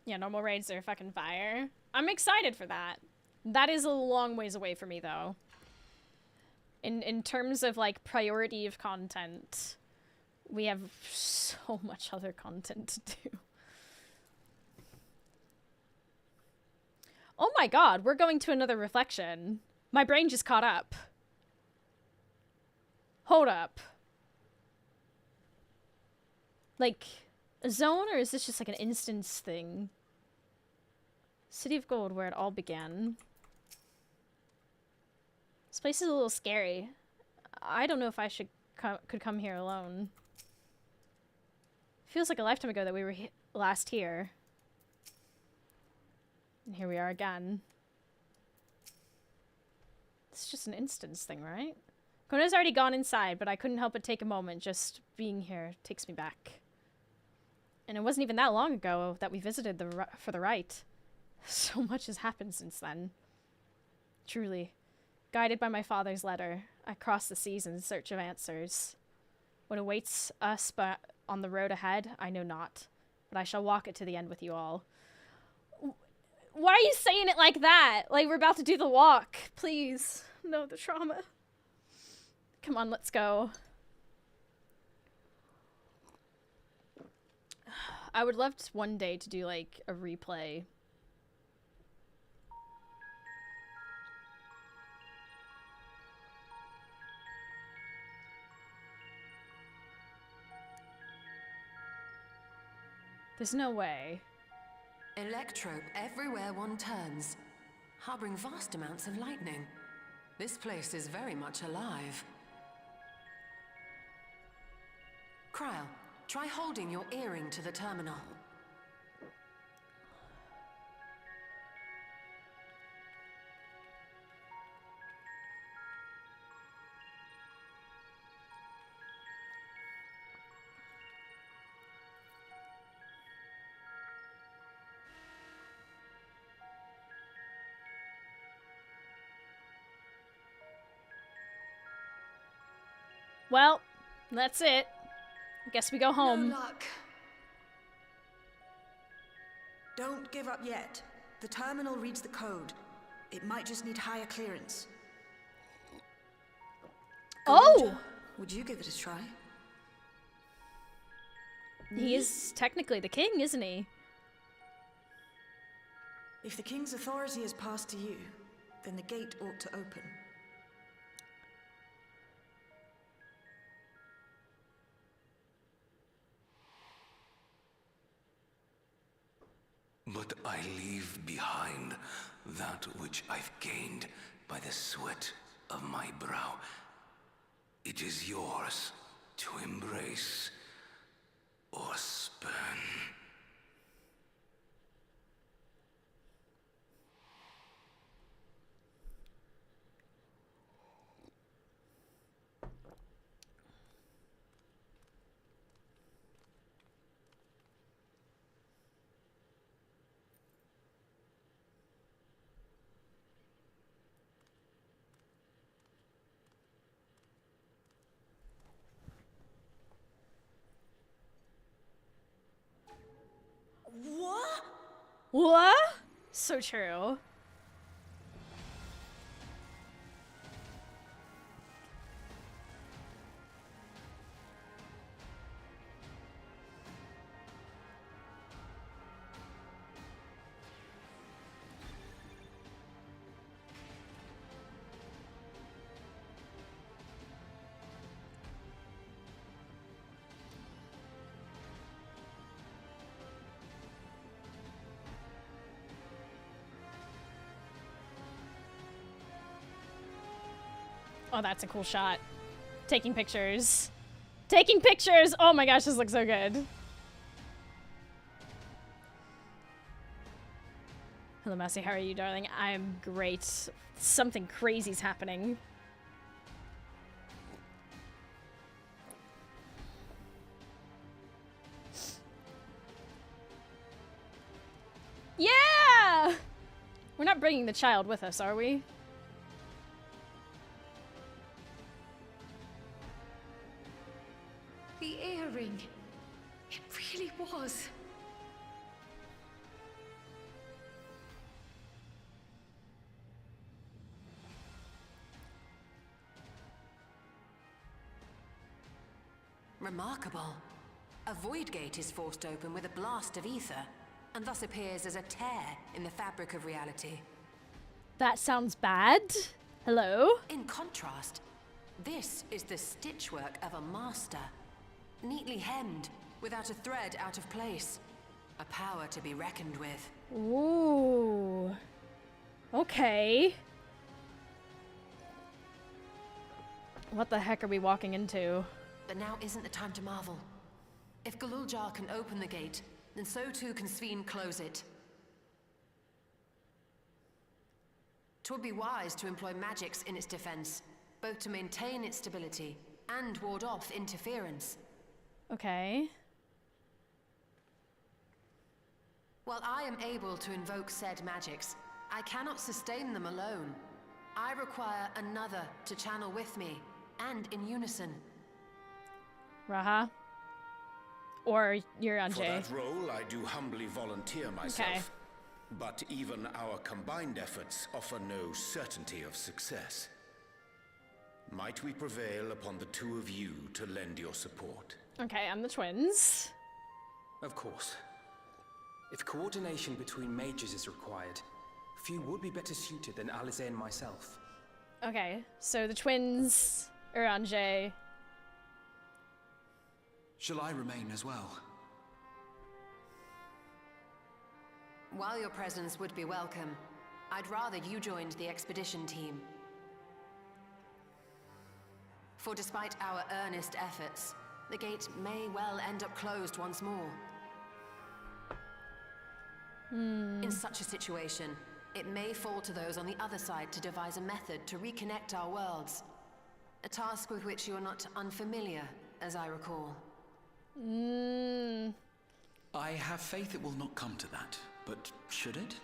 Speaker 1: Yeah, normal raids are fucking fire. I'm excited for that. That is a long ways away for me, though. In terms of, like, priority of content, we have so much other content to do. Oh my god, we're going to another reflection. My brain just caught up. Hold up. Like, a zone, or is this just like an instance thing? City of Gold, where it all began. This place is a little scary. I don't know if I could come here alone. Feels like a lifetime ago that we were last here. And here we are again. It's just an instance thing, right? Kona's already gone inside, but I couldn't help but take a moment. Just being here takes me back. And it wasn't even that long ago that we visited for the rite. So much has happened since then. Truly. Guided by my father's letter, I crossed the seas in search of answers. What awaits us on the road ahead, I know not. But I shall walk it to the end with you all. Why are you saying it like that? Like we're about to do the walk. Please. No, the trauma. Come on, let's go. I would love one day to do like a replay. There's no way.
Speaker 9: Electrope everywhere one turns, harboring vast amounts of lightning. This place is very much alive. Kryl, try holding your earring to the terminal.
Speaker 1: Well, that's it. I guess we go home.
Speaker 10: No luck. Don't give up yet. The terminal reads the code. It might just need higher clearance.
Speaker 1: Oh!
Speaker 10: Golja, would you give it a try?
Speaker 1: He is technically the king, isn't he?
Speaker 10: If the king's authority is passed to you, then the gate ought to open.
Speaker 11: But I leave behind that which I've gained by the sweat of my brow. It is yours to embrace or spurn.
Speaker 10: What?
Speaker 1: What? So true. Oh, that's a cool shot. Taking pictures. Taking pictures! Oh my gosh, this looks so good. Hello, Massey. How are you, darling? I'm great. Something crazy's happening. Yeah! We're not bringing the child with us, are we?
Speaker 6: The earring. It really was.
Speaker 9: Remarkable. A void gate is forced open with a blast of ether, and thus appears as a tear in the fabric of reality.
Speaker 1: That sounds bad. Hello?
Speaker 9: In contrast, this is the stitchwork of a master. Neatly hemmed, without a thread out of place. A power to be reckoned with.
Speaker 1: Ooh. Okay. What the heck are we walking into?
Speaker 9: But now isn't the time to marvel. If Galuljar can open the gate, then so too can Sveen close it. 'Twould be wise to employ magics in its defense, both to maintain its stability and ward off interference.
Speaker 1: Okay.
Speaker 9: While I am able to invoke said magics, I cannot sustain them alone. I require another to channel with me, and in unison.
Speaker 1: Raha. Or you're
Speaker 12: For that role, I do humbly volunteer myself.
Speaker 1: Okay.
Speaker 12: But even our combined efforts offer no certainty of success. Might we prevail upon the two of you to lend your support?
Speaker 1: Okay, I'm the twins.
Speaker 13: Of course. If coordination between mages is required, few would be better suited than Alize and myself.
Speaker 1: Okay, so the twins, Uranje.
Speaker 11: Shall I remain as well?
Speaker 9: While your presence would be welcome, I'd rather you joined the expedition team. For despite our earnest efforts, the gate may well end up closed once more. In such a situation, it may fall to those on the other side to devise a method to reconnect our worlds. A task with which you are not unfamiliar, as I recall.
Speaker 11: I have faith it will not come to that, but should it,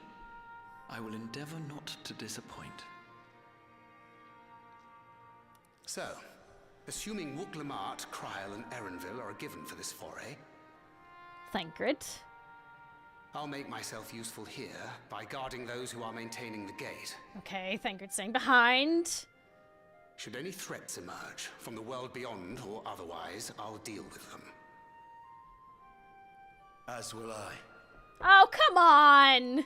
Speaker 11: I will endeavor not to disappoint.
Speaker 14: So, assuming Wooklamart, Kryl, and Erenville are a given for this foray,
Speaker 1: Thancred.
Speaker 14: I'll make myself useful here by guarding those who are maintaining the gate.
Speaker 1: Okay, Thancred staying behind.
Speaker 14: Should any threats emerge, from the world beyond or otherwise, I'll deal with them.
Speaker 5: As will I.
Speaker 1: Oh, come on!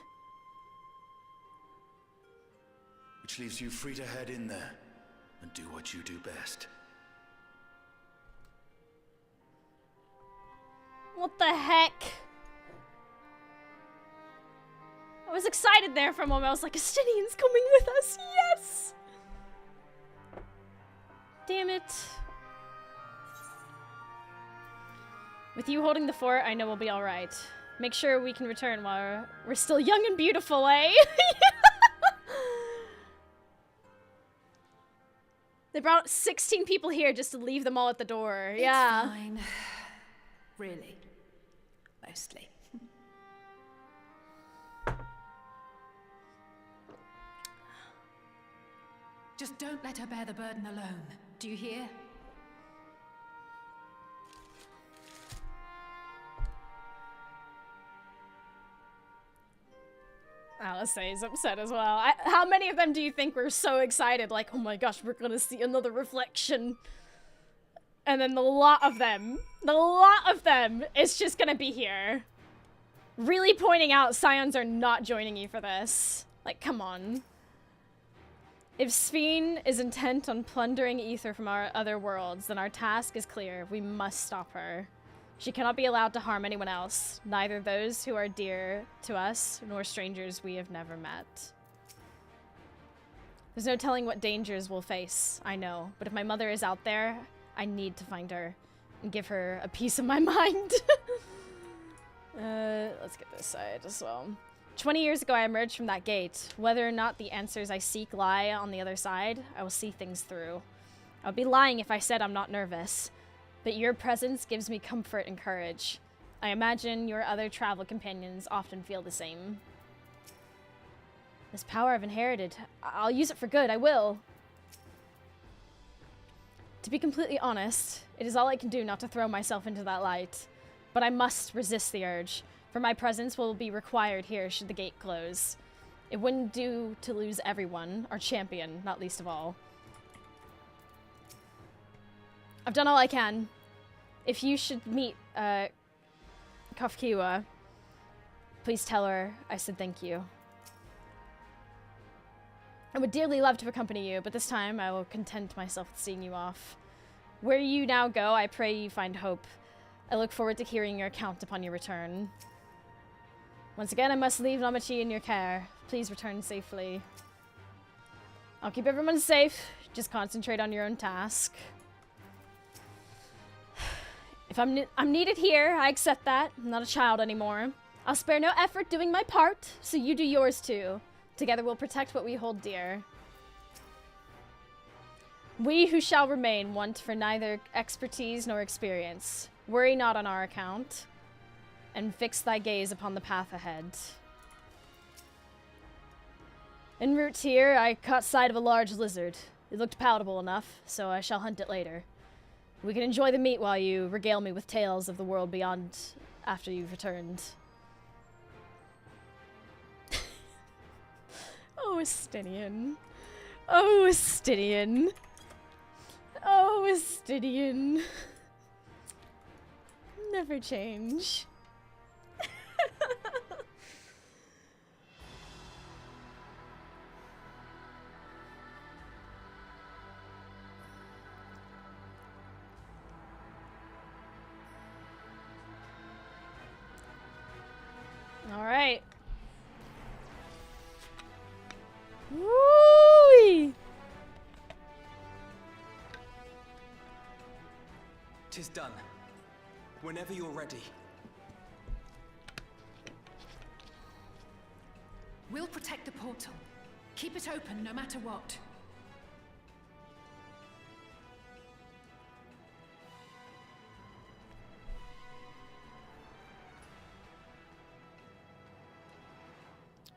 Speaker 5: Which leaves you free to head in there and do what you do best.
Speaker 1: What the heck? I was excited there for a moment. I was like, Estinian's coming with us. Yes! Damn it. With you holding the fort, I know we'll be alright. Make sure we can return while we're still young and beautiful, eh? They brought 16 people here just to leave them all at the door. Yeah.
Speaker 10: It's fine. Really. Mostly.
Speaker 6: Just don't let her bear the burden alone. Do you hear?
Speaker 1: Alice is upset as well. How many of them do you think were so excited? Like, oh my gosh, we're gonna see another reflection. And then the lot of them is just gonna be here. Really pointing out Scions are not joining you for this. Like, come on. If Sveen is intent on plundering ether from our other worlds, then our task is clear. We must stop her. She cannot be allowed to harm anyone else, neither those who are dear to us, nor strangers we have never met. There's no telling what dangers we'll face, I know, but if my mother is out there, I need to find her and give her a piece of my mind. Let's get this side as well. 20 years ago, I emerged from that gate. Whether or not the answers I seek lie on the other side, I will see things through. I would be lying if I said I'm not nervous. But your presence gives me comfort and courage. I imagine your other travel companions often feel the same. This power I've inherited, I'll use it for good, I will. To be completely honest, it is all I can do not to throw myself into that light. But I must resist the urge, for my presence will be required here should the gate close. It wouldn't do to lose everyone, our champion, not least of all. I've done all I can. If you should meet, Kafkiwa, please tell her I said thank you. I would dearly love to accompany you, but this time I will content myself with seeing you off. Where you now go, I pray you find hope. I look forward to hearing your account upon your return. Once again, I must leave Namachi in your care. Please return safely. I'll keep everyone safe. Just concentrate on your own task. If I'm needed here, I accept that. I'm not a child anymore. I'll spare no effort doing my part, so you do yours too. Together we'll protect what we hold dear. We who shall remain want for neither expertise nor experience. Worry not on our account, and fix thy gaze upon the path ahead. En route here, I caught sight of a large lizard. It looked palatable enough, so I shall hunt it later. We can enjoy the meat while you regale me with tales of the world beyond after you've returned. Oh, Estinian. Oh, Estinian. Oh, Estinian. Never change. All right. Woo-wee!
Speaker 13: 'Tis done. Whenever you're ready.
Speaker 6: We'll protect the portal. Keep it open no matter what.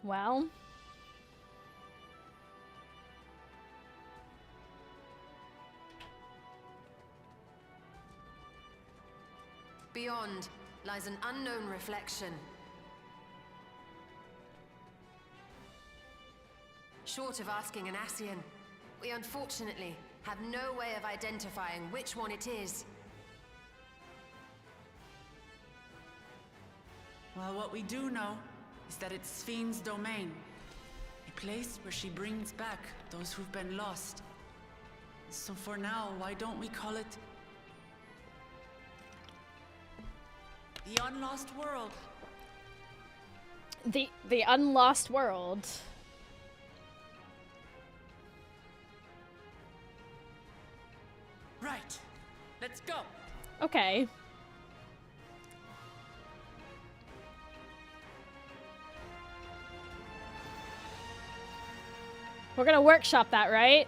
Speaker 1: Well.
Speaker 9: Beyond lies an unknown reflection. Short of asking an Ascian, we unfortunately have no way of identifying which one it is.
Speaker 3: Well, what we do know is that it's Fiend's domain. A place where she brings back those who've been lost. So for now, why don't we call it the Unlost World?
Speaker 1: The Unlost World.
Speaker 3: Right. Let's go.
Speaker 1: Okay. We're gonna workshop that, right?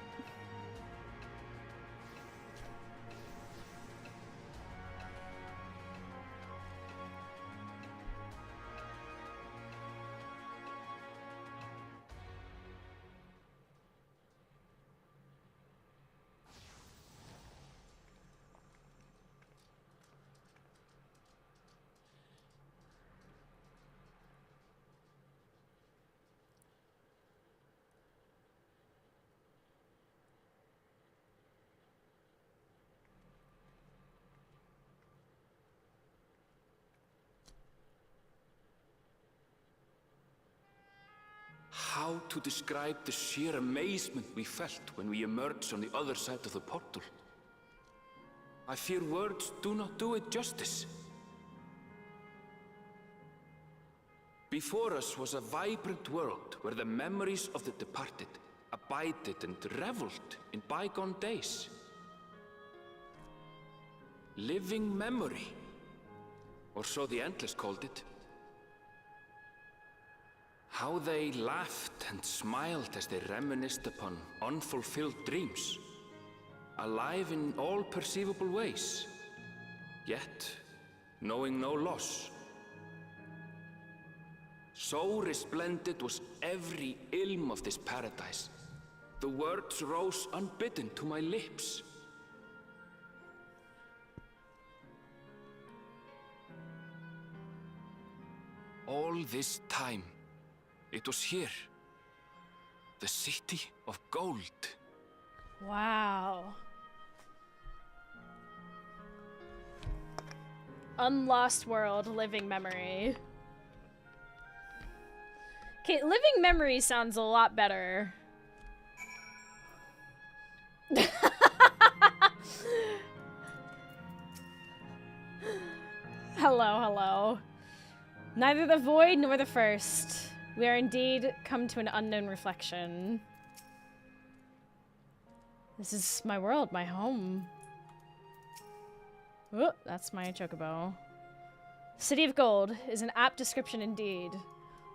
Speaker 11: How to describe the sheer amazement we felt when we emerged on the other side of the portal? I fear words do not do it justice. Before us was a vibrant world where the memories of the departed abided and reveled in bygone days. Living memory, or so the Endless called it. How they laughed and smiled as they reminisced upon unfulfilled dreams, alive in all perceivable ways, yet knowing no loss. So resplendent was every ilm of this paradise, the words rose unbidden to my lips. All this time, it was here, the city of gold.
Speaker 1: Wow. Unlost World, Living Memory. Okay, Living Memory sounds a lot better. Hello, hello. Neither the void nor the first. We are indeed come to an unknown reflection. This is my world, my home. Oh, that's my chocobo. City of Gold is an apt description indeed.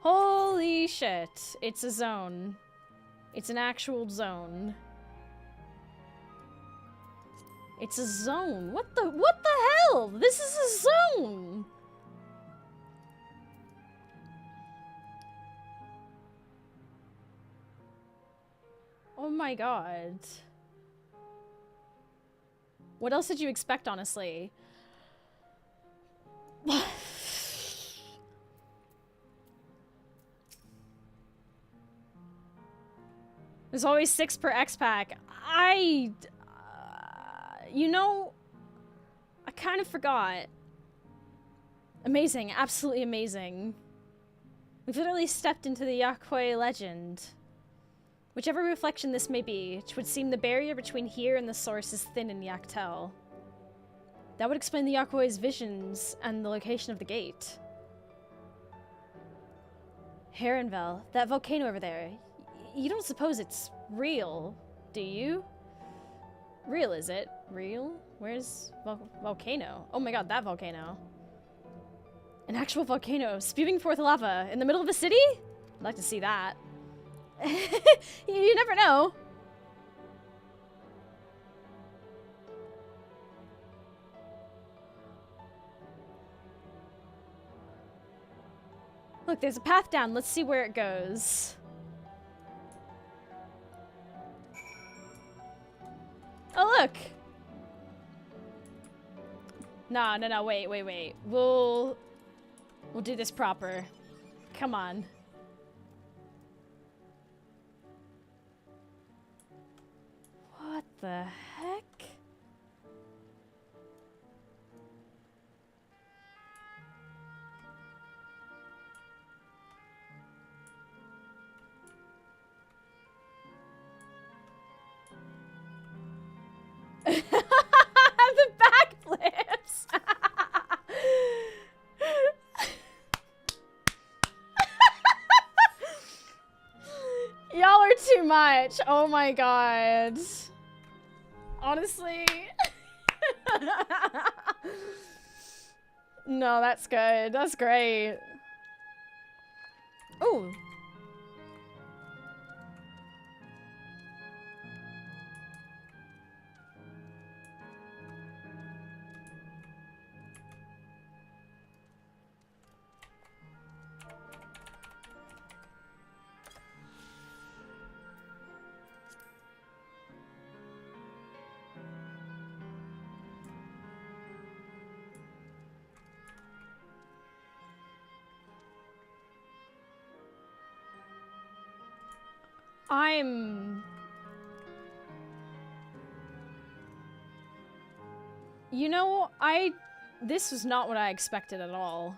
Speaker 1: Holy shit. It's a zone. It's an actual zone. It's a zone. What the hell? This is a zone. Oh my god. What else did you expect, honestly? There's always 6 per X-Pack. You know, I kind of forgot. Amazing, absolutely amazing. We've literally stepped into the Yakwey legend. Whichever reflection this may be, it would seem the barrier between here and the source is thin in Yaktel. That would explain the Yakwey's visions and the location of the gate. Herenvel, that volcano over there. You don't suppose it's real, do you? Real, is it? Real? Where's volcano? Oh my god, that volcano. An actual volcano spewing forth lava in the middle of a city? I'd like to see that. You never know. Look, there's a path down. Let's see where it goes. Oh, look! No, wait. We'll do this proper. Come on. What the heck? The backflips! Y'all are too much. Oh my god. Honestly. No, that's good. That's great. Ooh. You know, this was not what I expected at all.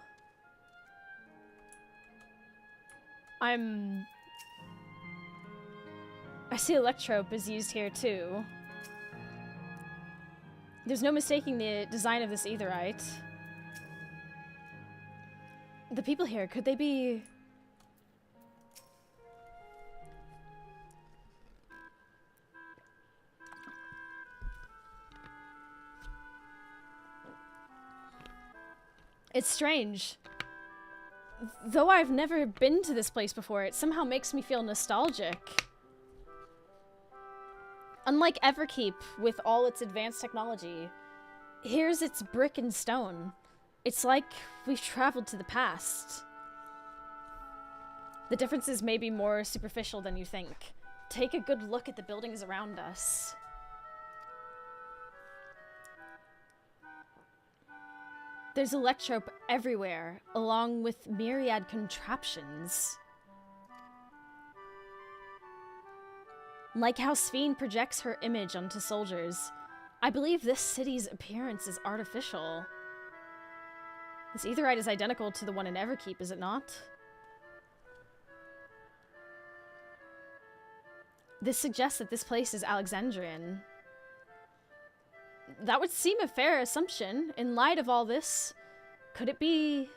Speaker 1: I see electrope is used here too. There's no mistaking the design of this aetherite. The people here, could they be... It's strange. Though I've never been to this place before, it somehow makes me feel nostalgic. Unlike Everkeep, with all its advanced technology, here's its brick and stone. It's like we've traveled to the past. The differences may be more superficial than you think. Take a good look at the buildings around us. There's electrope everywhere, along with myriad contraptions. Like how Sphene projects her image onto soldiers, I believe this city's appearance is artificial. This aetherite is identical to the one in Everkeep, is it not? This suggests that this place is Alexandrian. That would seem a fair assumption. In light of all this, Could it be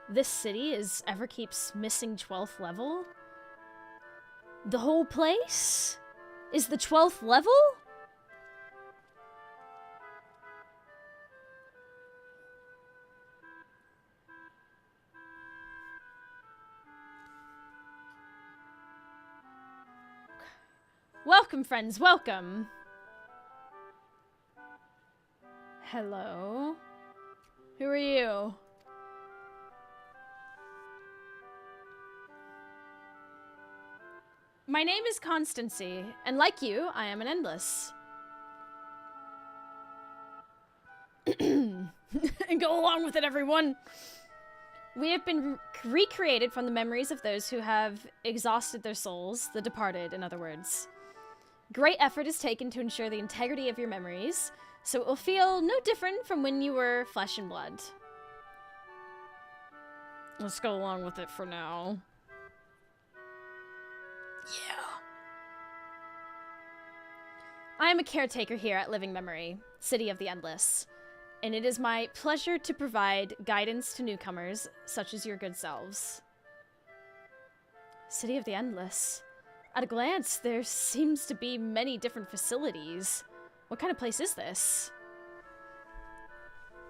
Speaker 1: this city is Everkeep's missing 12th level? The whole place is the 12th level? Welcome, friends, welcome. Hello. Who are you? My name is Constancy, and like you, I am an Endless. Go along with it, everyone! We have been recreated from the memories of those who have exhausted their souls, the departed, in other words. Great effort is taken to ensure the integrity of your memories, so it will feel no different from when you were flesh and blood. Let's go along with it for now. Yeah. I am a caretaker here at Living Memory, City of the Endless, and it is my pleasure to provide guidance to newcomers such as your good selves. City of the Endless. At a glance, there seems to be many different facilities. What kind of place is this?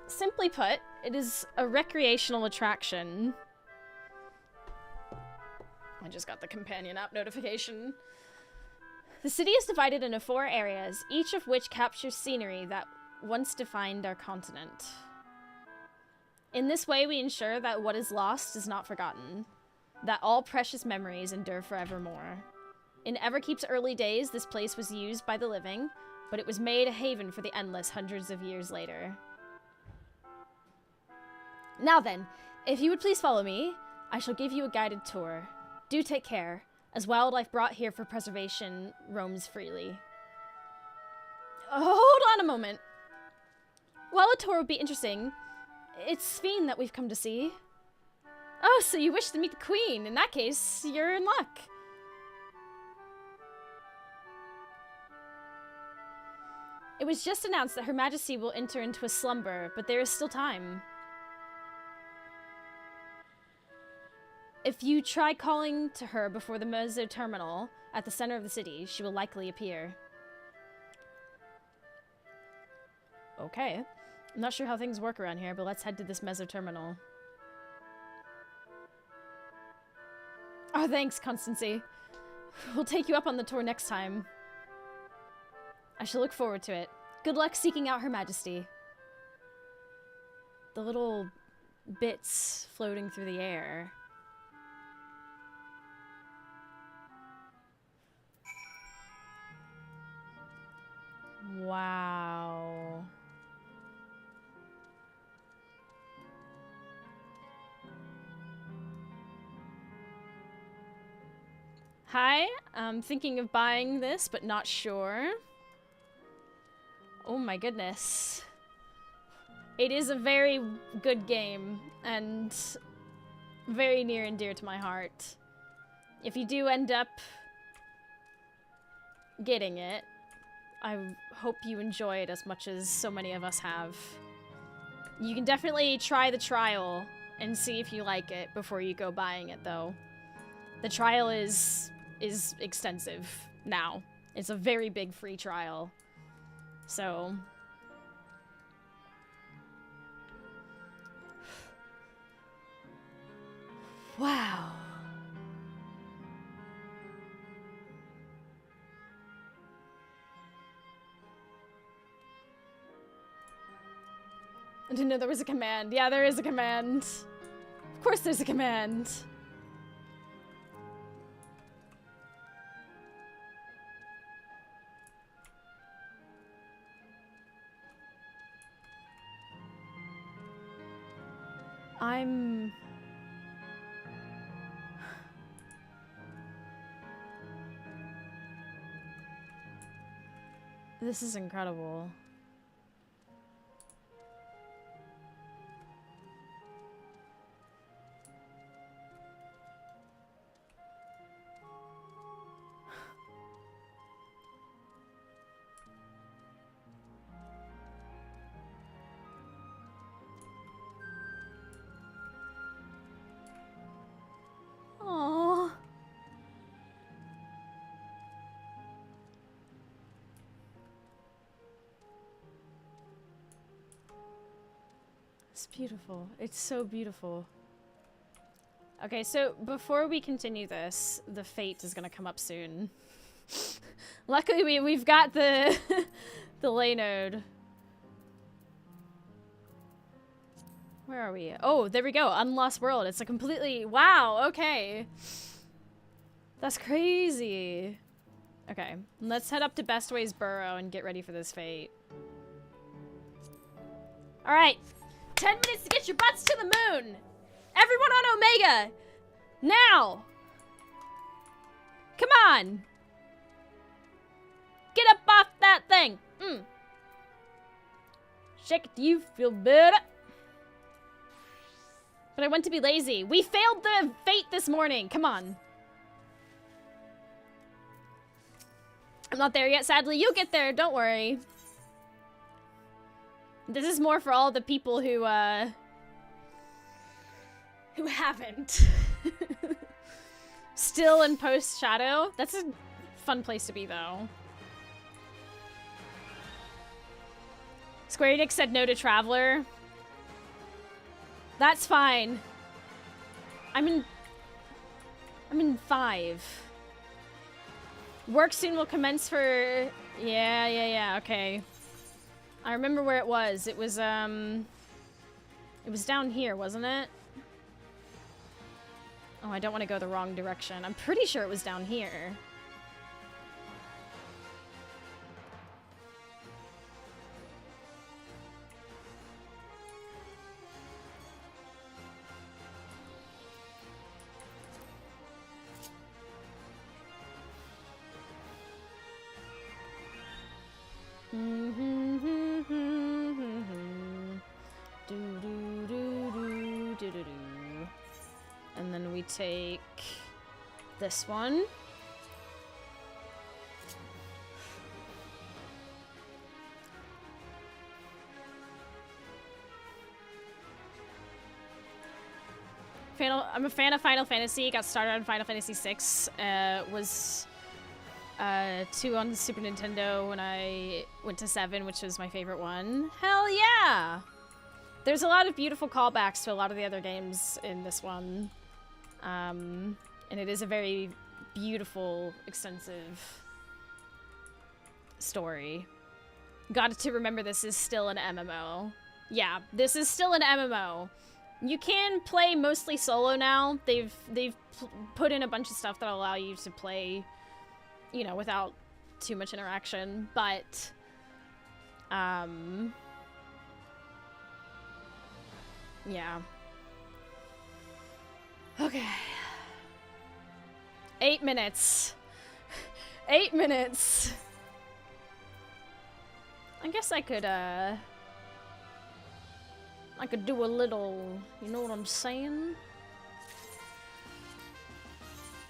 Speaker 1: Simply put, it is a recreational attraction. I just got the companion app notification. The city is divided into 4 areas, each of which captures scenery that once defined our continent. In this way, we ensure that what is lost is not forgotten, that all precious memories endure forevermore. In Everkeep's early days, this place was used by the living, but it was made a haven for the Endless hundreds of years later. Now then, if you would please follow me, I shall give you a guided tour. Do take care, as wildlife brought here for preservation roams freely. Hold on a moment. While a tour would be interesting, it's Sphene that we've come to see. Oh, so you wish to meet the Queen. In that case, you're in luck. It was just announced that Her Majesty will enter into a slumber, but there is still time. If you try calling to her before the Mezzo Terminal at the center of the city, she will likely appear. Okay. I'm not sure how things work around here, but let's head to this Mezzo Terminal. Oh, thanks, Constancy. We'll take you up on the tour next time. I shall look forward to it. Good luck seeking out Her Majesty. The little bits floating through the air. Wow. Hi, I'm thinking of buying this, but not sure. Oh my goodness. It is a very good game, and very near and dear to my heart. If you do end up getting it, I hope you enjoy it as much as so many of us have. You can definitely try the trial and see if you like it before you go buying it, though. The trial is extensive now. It's a very big free trial. So... wow. I didn't know there was a command. Yeah, there is a command. Of course there's a command. This is incredible. beautiful. It's so beautiful. Okay, so before we continue this, the fate is gonna come up soon. Luckily, we've got the the lay node. Where are we? Oh, there we go. Unlost World. It's a completely... Wow, okay. That's crazy. Okay, let's head up to Bestway's Burrow and get ready for this fate. Alright, 10 minutes to get your butts to the moon! Everyone on Omega! Now! Come on! Get up off that thing! Shake it, do you feel better? But I want to be lazy. We failed the fate this morning. Come on. I'm not there yet, sadly. You'll get there. Don't worry. This is more for all the people who haven't. Still in post-shadow. That's a fun place to be, though. Square Enix said no to Traveler. That's fine. I'm in 5. Work soon will commence for... Yeah, okay. I remember where it was. It was down here, wasn't it? Oh, I don't want to go the wrong direction. I'm pretty sure it was down here. And then we take this one. I'm a fan of Final Fantasy. Got started on Final Fantasy VI. Was 2 on the Super Nintendo when I went to 7, which was my favorite one. Hell yeah! There's a lot of beautiful callbacks to a lot of the other games in this one. And it is a very beautiful, extensive story. Got to remember this is still an MMO. Yeah, this is still an MMO. You can play mostly solo now. They've put in a bunch of stuff that allow you to play, you know, without too much interaction, but yeah. Okay. 8 minutes. 8 minutes. I guess I could do a little, you know what I'm saying?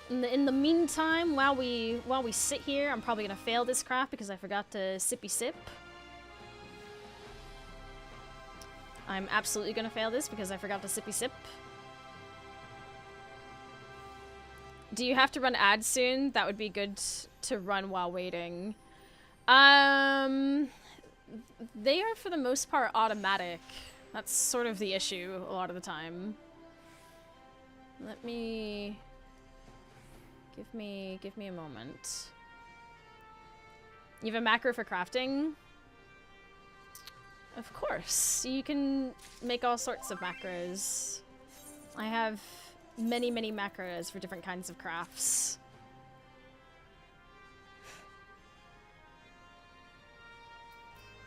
Speaker 1: In the meantime, while we sit here, I'm probably gonna fail this craft because I forgot to sippy sip. I'm absolutely gonna fail this because I forgot to sippy sip. Do you have to run ads soon? That would be good to run while waiting. They are for the most part automatic. That's sort of the issue a lot of the time. Let me... Give me a moment. You have a macro for crafting? Of course. You can make all sorts of macros. I have many, many macros for different kinds of crafts.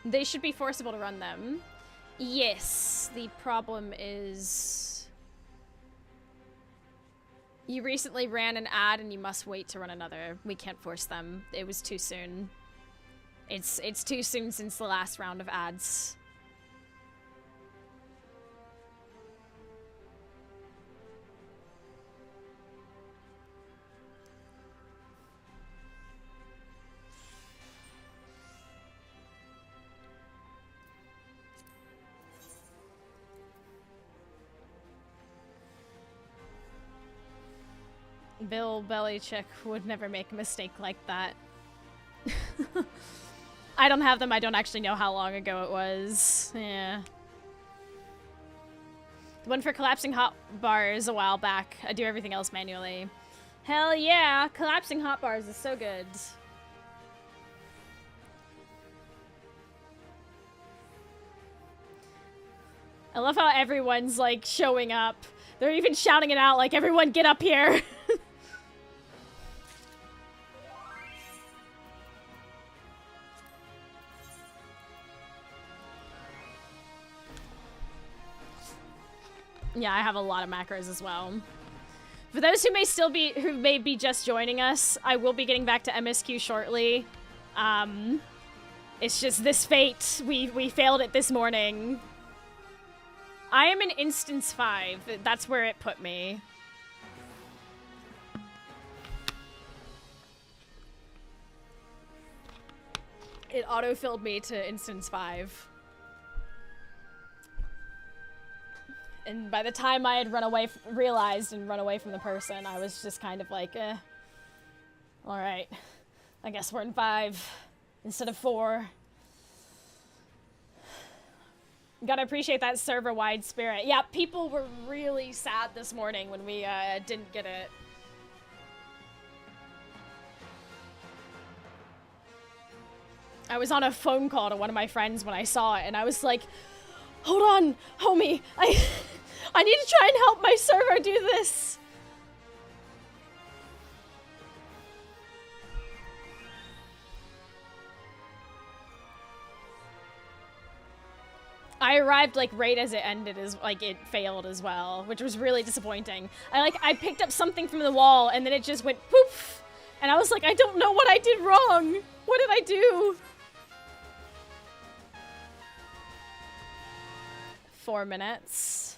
Speaker 1: They should be forcible to run them. Yes, the problem is you recently ran an ad and you must wait to run another. We can't force them. It was too soon. It's too soon since the last round of ads. Bill Belichick would never make a mistake like that. I don't have them. I don't actually know how long ago it was. Yeah. The one for collapsing hot bars a while back. I do everything else manually. Hell yeah! Collapsing hot bars is so good. I love how everyone's, like, showing up. They're even shouting it out, like, everyone get up here! Yeah, I have a lot of macros as well. For those who may be just joining us, I will be getting back to MSQ shortly. It's just this fate. We failed it this morning. I am in instance 5. That's where it put me. It auto-filled me to instance 5. And by the time I had realized and run away from the person, I was just kind of like, eh. Alright. I guess we're in 5 instead of 4. Gotta appreciate that server-wide spirit. Yeah, people were really sad this morning when we didn't get it. I was on a phone call to one of my friends when I saw it, and I was like, hold on, homie, I need to try and help my server do this. I arrived like right as it ended, it failed as well, which was really disappointing. I picked up something from the wall and then it just went poof, and I was like, I don't know what I did wrong. What did I do? 4 minutes.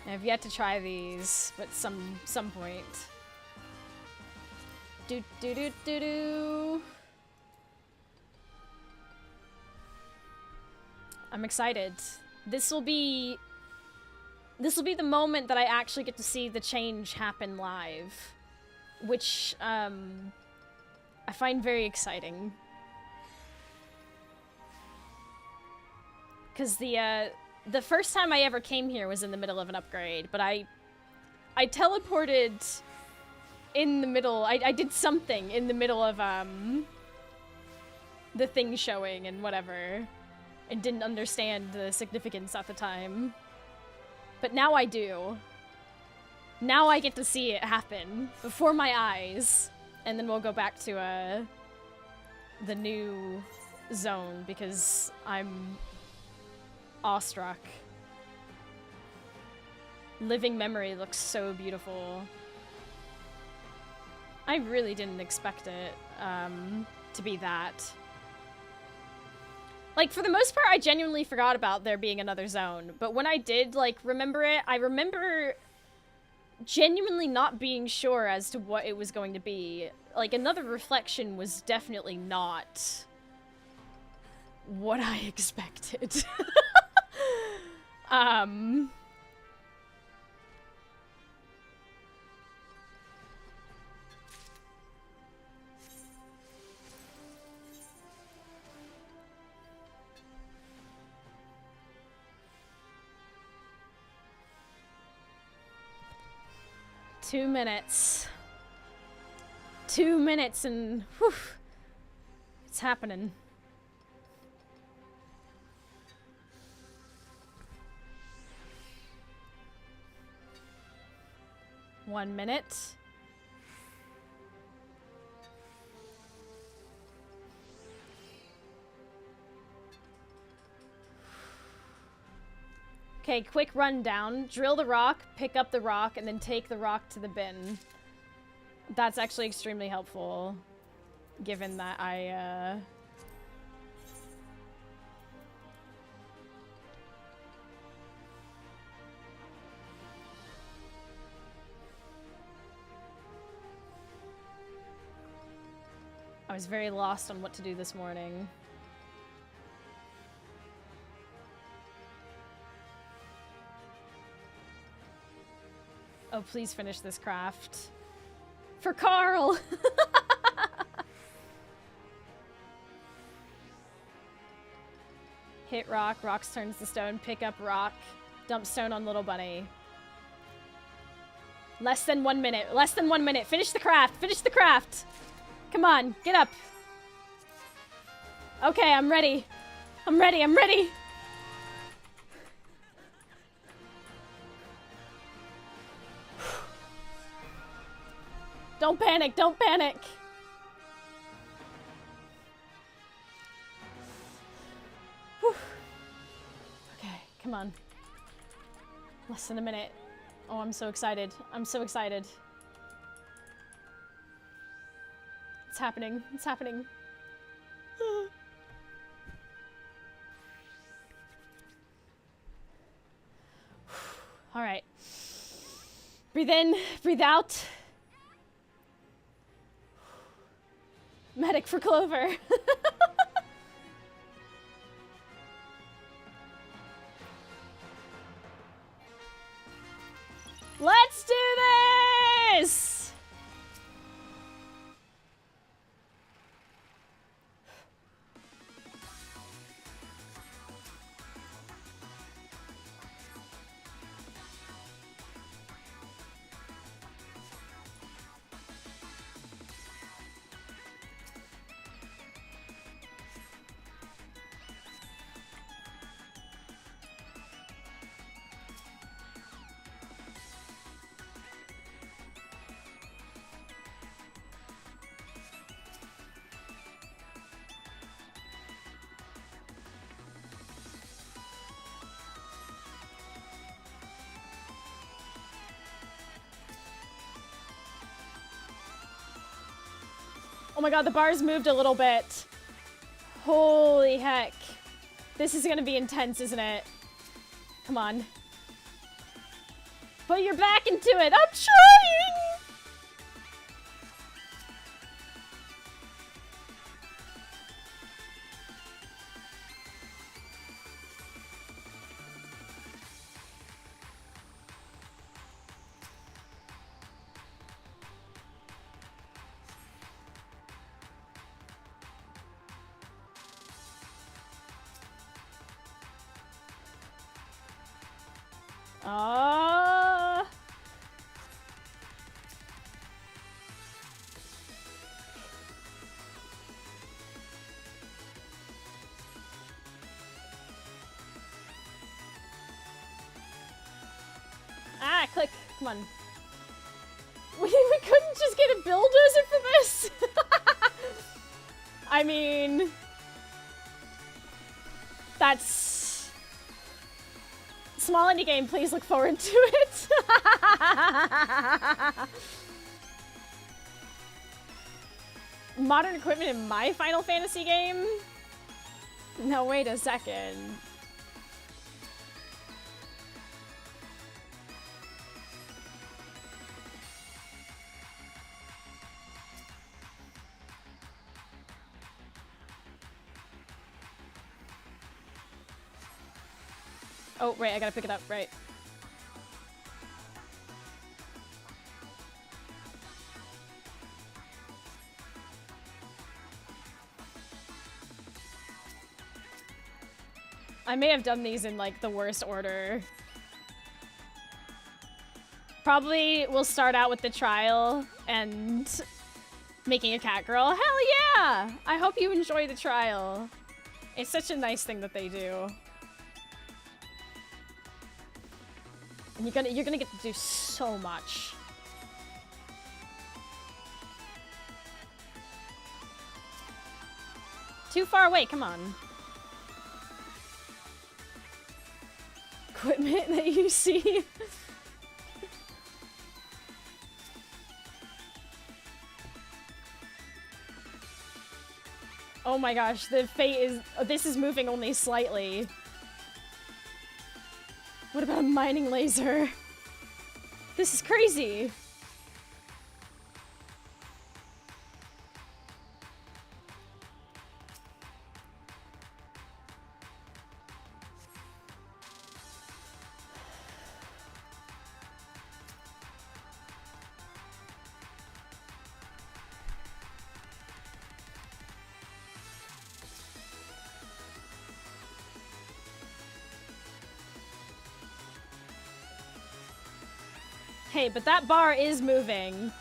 Speaker 1: I've yet to try these, but some point. Do do do do do. I'm excited. This will be the moment that I actually get to see the change happen live, which I find very exciting. Because the first time I ever came here was in the middle of an upgrade, but I teleported in the middle. I did something in the middle of the thing showing and whatever, and didn't understand the significance at the time. But now I do. Now I get to see it happen before my eyes. And then we'll go back to the new zone because I'm awestruck. Living Memory looks so beautiful. I really didn't expect it to be that. Like, for the most part, I genuinely forgot about there being another zone. But when I did, like, remember it, I remember genuinely not being sure as to what it was going to be. Like, Another Reflection was definitely not what I expected. 2 minutes. 2 minutes and whew, it's happening. One minute. Okay, quick rundown. Drill the rock, pick up the rock, and then take the rock to the bin. That's actually extremely helpful, given that I was very lost on what to do this morning. Oh, please finish this craft. For Carl! Hit rock, rocks turns to stone, pick up rock, dump stone on little bunny. Less than 1 minute, less than 1 minute. Finish the craft, finish the craft. Come on, get up. Okay, I'm ready. I'm ready, I'm ready. Don't panic, don't panic. Whew. Okay, come on. Less than a minute. Oh, I'm so excited. I'm so excited. It's happening. It's happening. All right. Breathe in, breathe out. Medic for Clover. Let's do this! Oh my god, the bars moved a little bit. Holy heck. This is gonna be intense, isn't it? Come on. Put your back into it. I'm trying! Ah, click. Come on. We couldn't just get a bulldozer for this? I mean... That's... Small indie game, please look forward to it. Modern equipment in my Final Fantasy game? No, wait a second. Oh, right, I gotta pick it up, right. I may have done these in, like, the worst order. Probably we'll start out with the trial and making a cat girl. Hell yeah! I hope you enjoy the trial. It's such a nice thing that they do. And you're gonna get to do so much. Too far away, come on. Equipment that you see. Oh my gosh, the fate is... this is moving only slightly. What about a mining laser? This is crazy. Hey, but that bar is moving.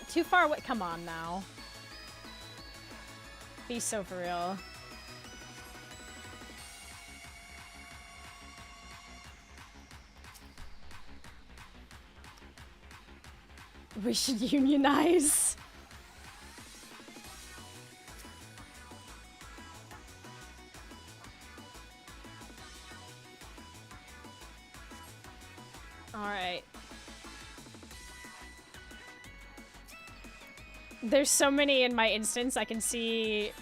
Speaker 1: Too far away. Come on now. Be so for real. We should unionize. All right. There's so many in my instance. I can see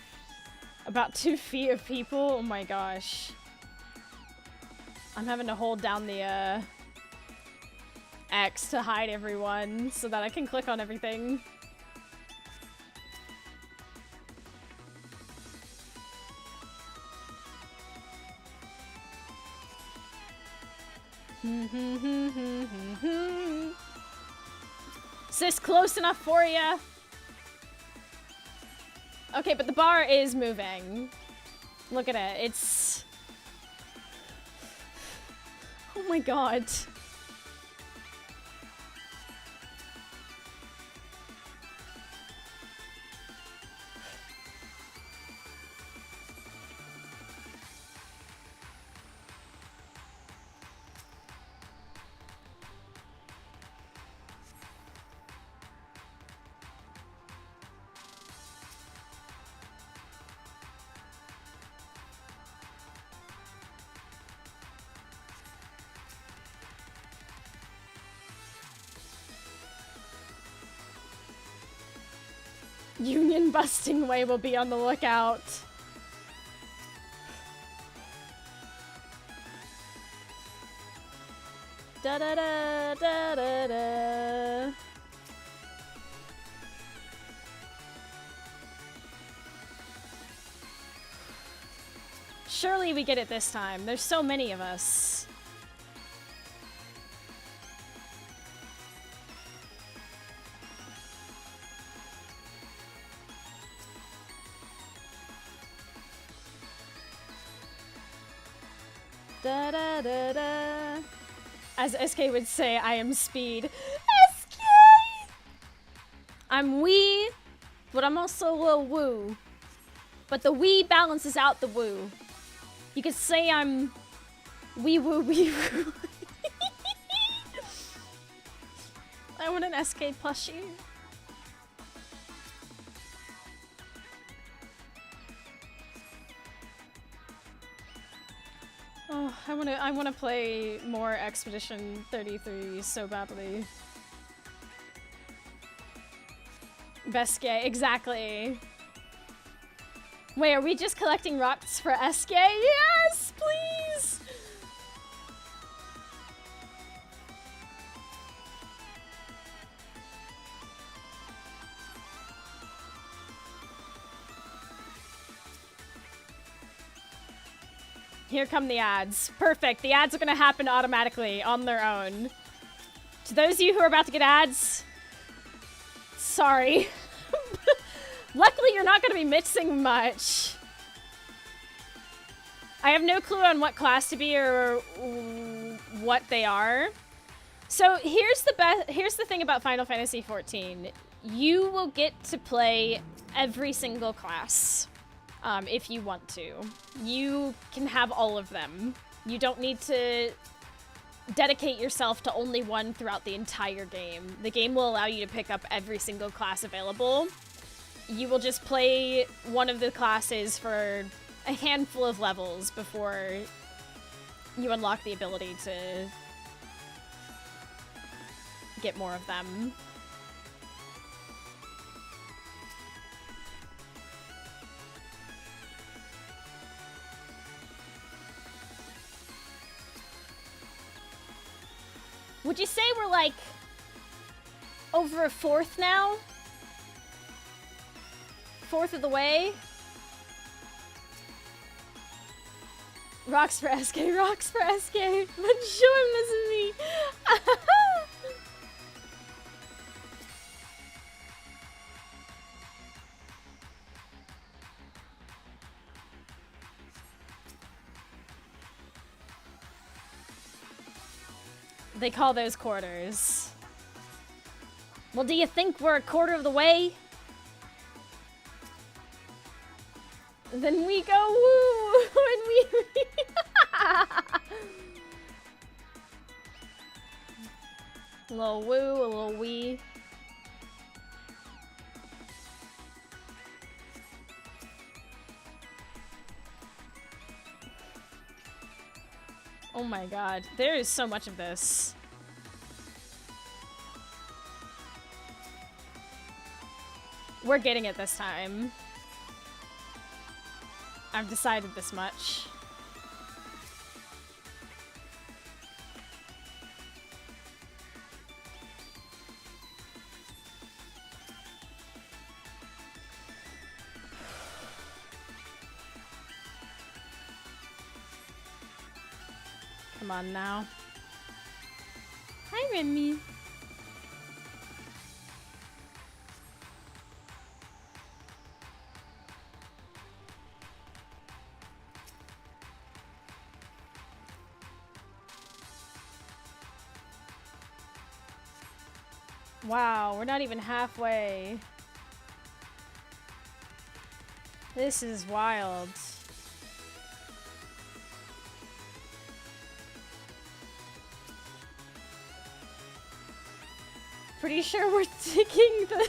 Speaker 1: about 2 feet of people. Oh my gosh. I'm having to hold down the X to hide everyone so that I can click on everything. Is this close enough for you? Okay, but the bar is moving. Look at it. It's... Oh my god. Union busting way will be on the lookout. Da da da da da da. Surely we get it this time. There's so many of us. Da da da da. As SK would say, I am speed. SK! I'm wee, but I'm also a little woo. But the wee balances out the woo. You could say I'm wee woo wee woo. I want an SK plushie. Oh, I wanna play more Expedition 33 so badly. Best gay, exactly. Wait, are we just collecting rocks for SK? Yes, please! Here come the ads. Perfect. The ads are going to happen automatically on their own. To those of you who are about to get ads, sorry. Luckily, you're not going to be missing much. I have no clue on what class to be or what they are. So here's the thing about Final Fantasy XIV. You will get to play every single class. If you want to. You can have all of them. You don't need to dedicate yourself to only one throughout the entire game. The game will allow you to pick up every single class available. You will just play one of the classes for a handful of levels before you unlock the ability to get more of them. Would you say we're like over a fourth now? fourth of the way. Rocks for SK, rocks for SK. But sure, this is me. They call those quarters. Well, do you think we're a quarter of the way? Then we go woo, and we a little woo, a little wee. Oh my god, there is so much of this. We're getting it this time. I've decided this much. Come on now. Hi, Renmi. Wow, we're not even halfway. This is wild. Pretty sure we're digging the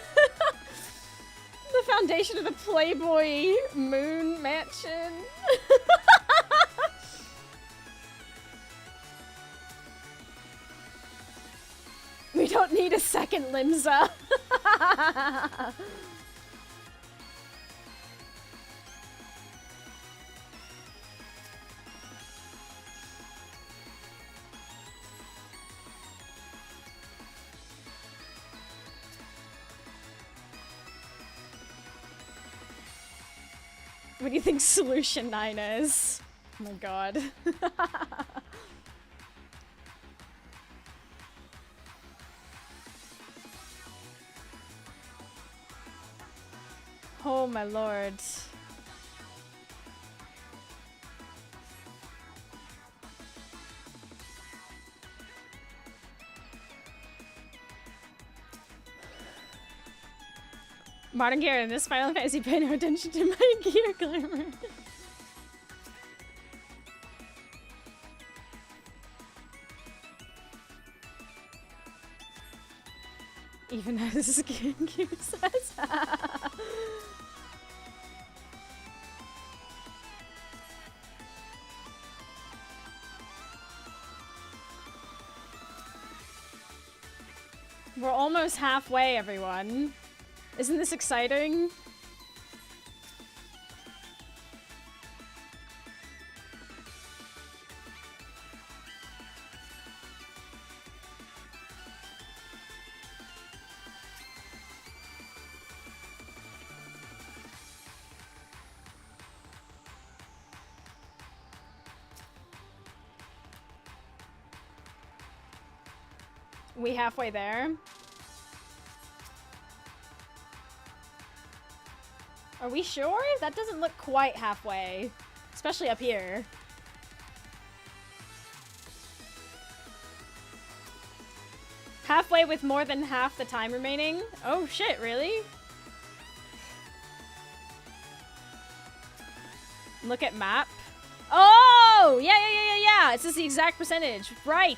Speaker 1: the foundation of the Playboy Moon Mansion. We don't need a second Limsa. What do you think Solution 9 is? Oh my god. Oh my lord. Modern gear in this Final Fantasy, pay no attention to my gear glamour. Even as skin says. We're almost halfway, everyone. Isn't this exciting? We halfway there? Are we sure? That doesn't look quite halfway. Especially up here. Halfway with more than half the time remaining? Oh shit, really? Look at map. Oh! Yeah. It's just the exact percentage. Right.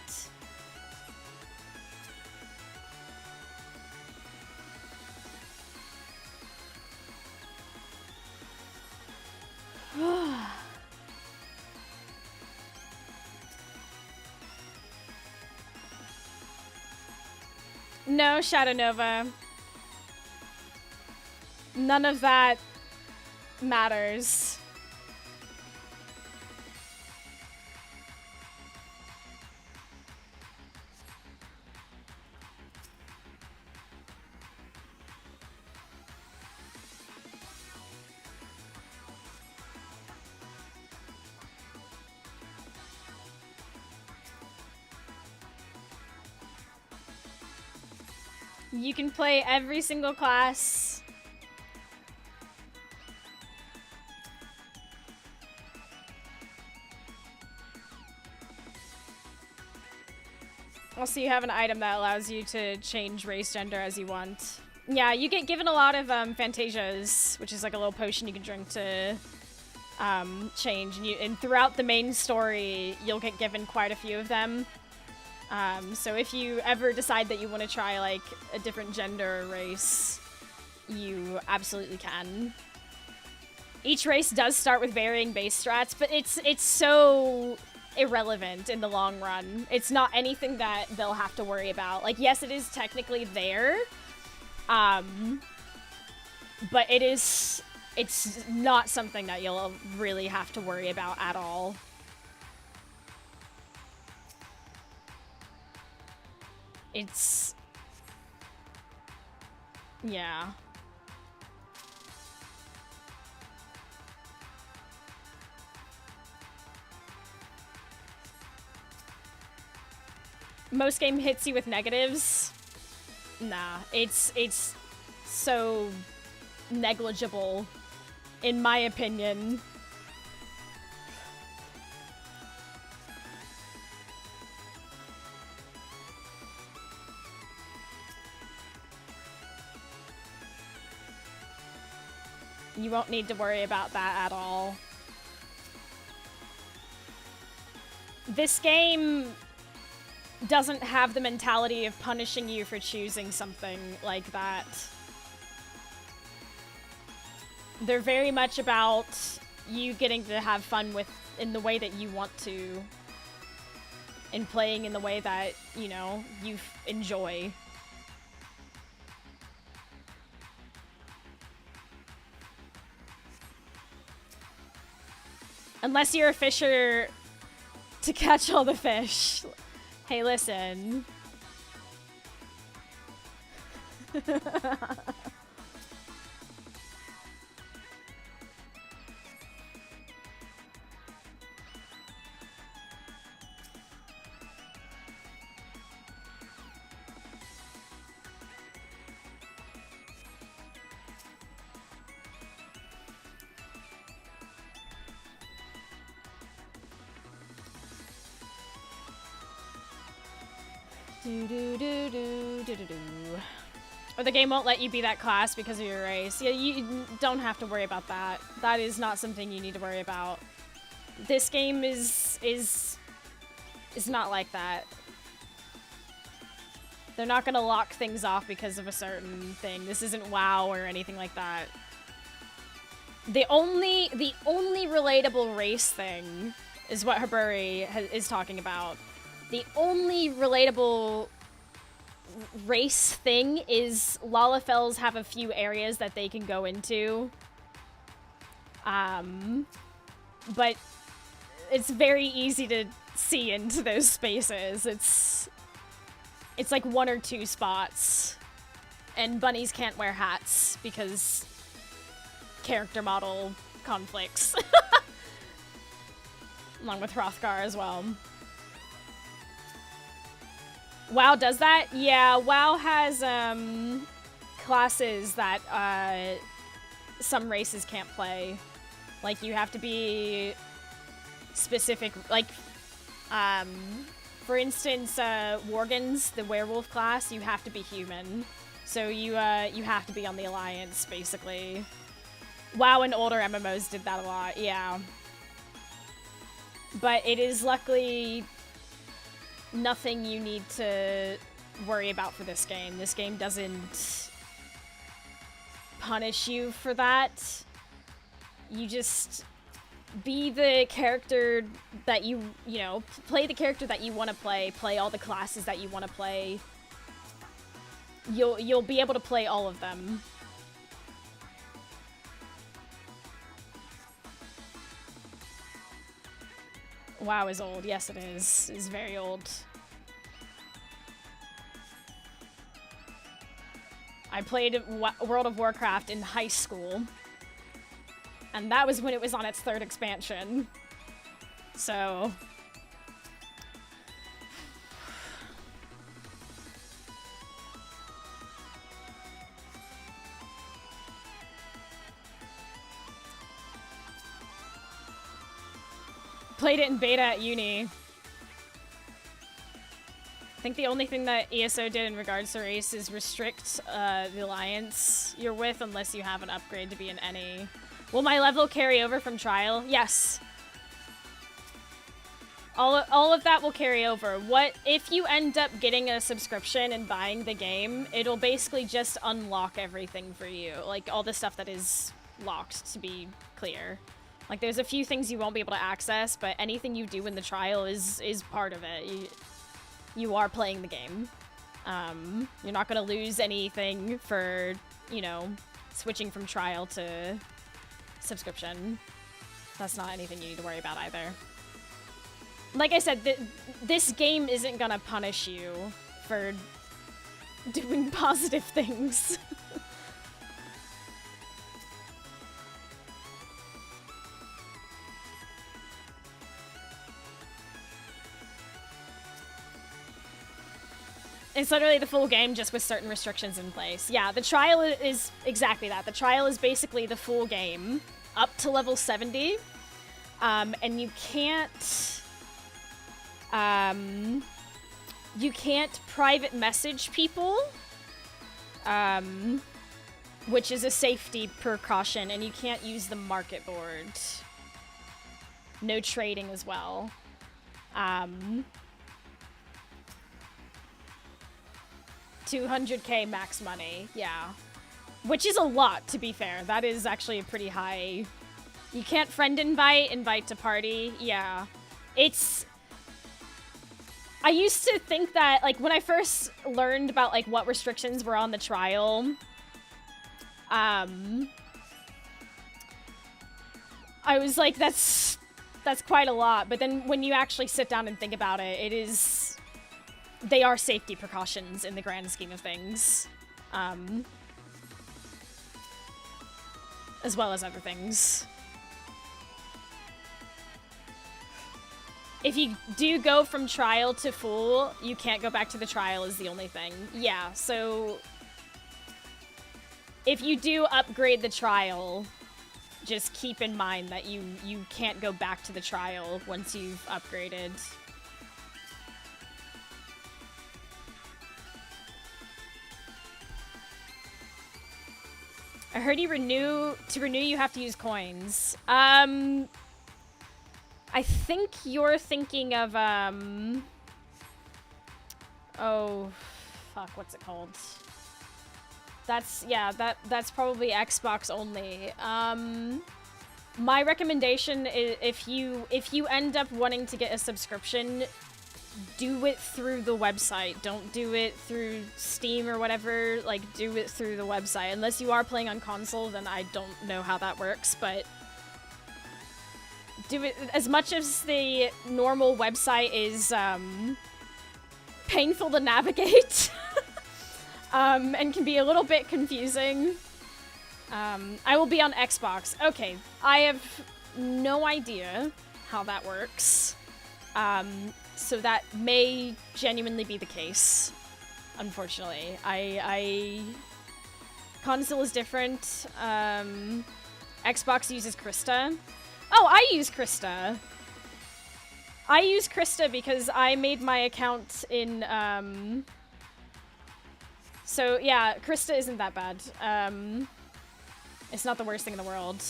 Speaker 1: No, Shadow Nova. None of that matters. You can play every single class. Also, you have an item that allows you to change race, gender as you want. Yeah, you get given a lot of Fantasias, which is like a little potion you can drink to change. And throughout the main story, you'll get given quite a few of them. So if you ever decide that you want to try like a different gender or race, you absolutely can. Each race does start with varying base strats, but it's so irrelevant in the long run. It's not anything that they'll have to worry about. Like, yes, it is technically there, but it's not something that you'll really have to worry about at all. It's... yeah. Most game hits you with negatives. Nah, it's so negligible, in my opinion. You won't need to worry about that at all. This game doesn't have the mentality of punishing you for choosing something like that. They're very much about you getting to have fun with in the way that you want to, and playing in the way that, you know, you enjoy. Unless you're a fisher to catch all the fish. Hey, listen. Or the game won't let you be that class because of your race. Yeah, you don't have to worry about that. That is not something you need to worry about. This game is not like that. They're not gonna lock things off because of a certain thing. This isn't WoW or anything like that. The only relatable race thing is what Haburi is talking about. The only relatable race thing is Lalafels have a few areas that they can go into. But it's very easy to see into those spaces. It's like 1 or 2 spots. And bunnies can't wear hats because character model conflicts. Along with Hrothgar as well. WoW does that? Yeah, WoW has classes that some races can't play. Like, you have to be specific, like, for instance, Worgens, the werewolf class, you have to be human. So you have to be on the Alliance, basically. WoW and older MMOs did that a lot, yeah. But it is luckily nothing you need to worry about for this game. This game doesn't punish you for that. You just be the character that you know, play the character that you want to play all the classes that you want to play. You'll be able to play all of them. WoW is old. Yes, it is. It's very old. I played World of Warcraft in high school. And that was when it was on its 3rd expansion. So... played it in beta at uni. I think the only thing that ESO did in regards to race is restrict the alliance you're with unless you have an upgrade to be in any. Will my level carry over from trial? Yes. All of that will carry over. What if you end up getting a subscription and buying the game, it'll basically just unlock everything for you. Like all the stuff that is locked, to be clear. Like there's a few things you won't be able to access, but anything you do in the trial is part of it. You are playing the game. You're not gonna lose anything for, you know, switching from trial to subscription. That's not anything you need to worry about either. Like I said, this game isn't gonna punish you for doing positive things. It's literally the full game, just with certain restrictions in place. Yeah, the trial is exactly that. The trial is basically the full game, up to level 70. And you can't private message people, which is a safety precaution, and you can't use the market board. No trading as well. 200k max money, yeah. Which is a lot, to be fair. That is actually a pretty high... You can't friend invite to party, yeah. It's... I used to think that, like, when I first learned about, like, what restrictions were on the trial, I was like, that's quite a lot. But then when you actually sit down and think about it, it is... They are safety precautions in the grand scheme of things. As well as other things. If you do go from trial to full, you can't go back to the trial is the only thing. Yeah, so... If you do upgrade the trial, just keep in mind that you can't go back to the trial once you've upgraded. I heard to renew you have to use coins. I think you're thinking of, oh, fuck, what's it called? That's probably Xbox only. My recommendation is if you end up wanting to get a subscription, do it through the website. Don't do it through Steam or whatever. Like, do it through the website. Unless you are playing on console, then I don't know how that works, but do it as much as the normal website is painful to navigate and can be a little bit confusing. I will be on Xbox. Okay, I have no idea how that works. So that may genuinely be the case, unfortunately. Console is different. Xbox uses Krista. Oh, I use Krista. I use Krista because I made my account in, So, yeah, Krista isn't that bad. It's not the worst thing in the world.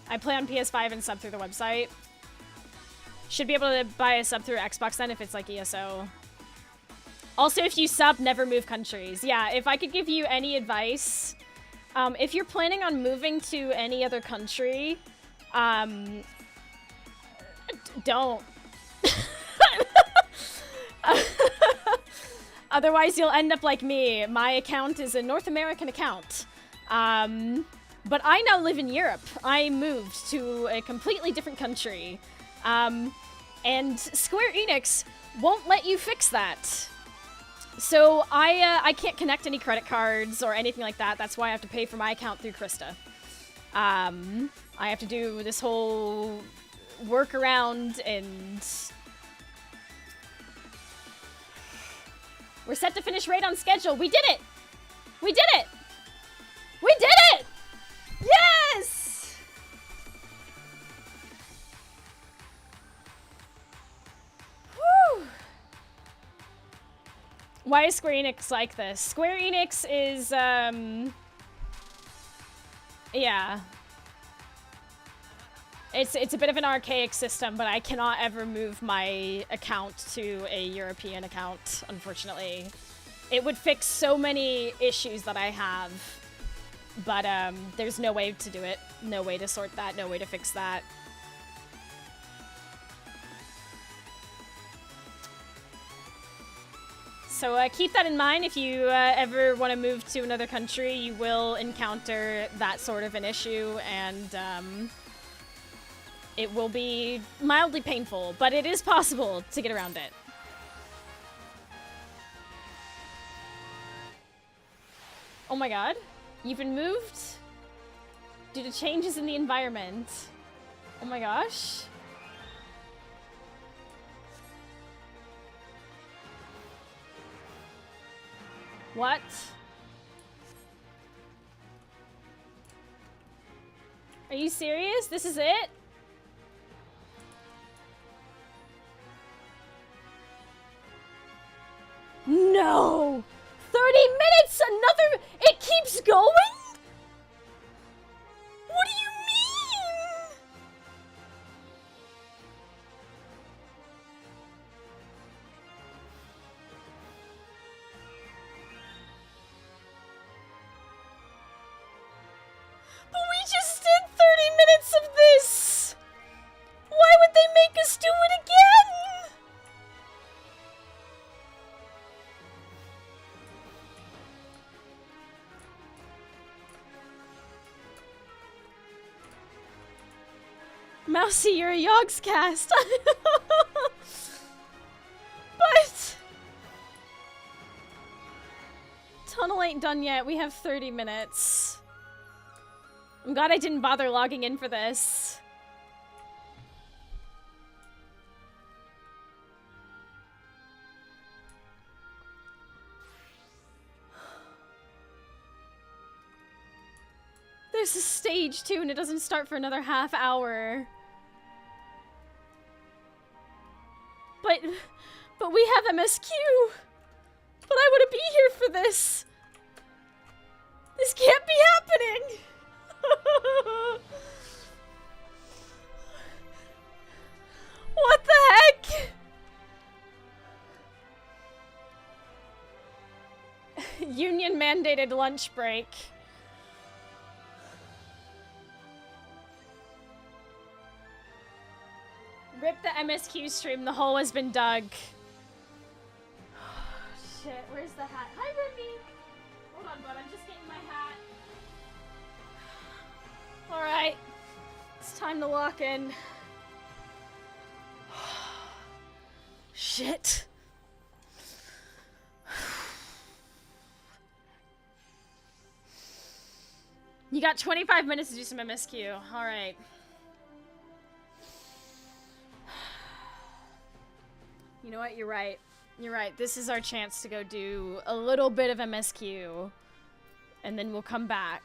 Speaker 1: I play on PS5 and sub through the website. Should be able to buy a sub through Xbox then if it's like ESO. Also, if you sub, never move countries. Yeah, if I could give you any advice, if you're planning on moving to any other country, don't. Otherwise, you'll end up like me. My account is a North American account. But I now live in Europe. I moved to a completely different country. And Square Enix won't let you fix that. So I can't connect any credit cards or anything like that. That's why I have to pay for my account through Krista. I have to do this whole workaround, and we're set to finish raid on schedule. We did it! We did it! We did it! Yes! Why is Square Enix like this? Square Enix is, yeah. It's a bit of an archaic system, but I cannot ever move my account to a European account, unfortunately. It would fix so many issues that I have, but there's no way to do it. No way to sort that, no way to fix that. So keep that in mind. If you ever want to move to another country, you will encounter that sort of an issue, and it will be mildly painful, but it is possible to get around it. Oh my god. You've been moved due to changes in the environment. Oh my gosh. What? Are you serious? This is it? No! 30 minutes! Another... It keeps going? What do you mean? But we just did 30 minutes of this! Why would they make us do it again? Mousy, you're a Yogscast. But tunnel ain't done yet. We have 30 minutes. I'm glad I didn't bother logging in for this. There's a stage too, and it doesn't start for another half hour. But we have MSQ. But I want to be here for this. This can't be happening. What the heck? Union mandated lunch break. Rip the MSQ stream, the hole has been dug. Shit, where's the hat? Hi, Rippy! Hold on, bud, I'm just getting my hat. Alright, it's time to lock in. Shit. You got 25 minutes to do some MSQ. Alright. You know what? You're right. You're right. This is our chance to go do a little bit of MSQ. And then we'll come back.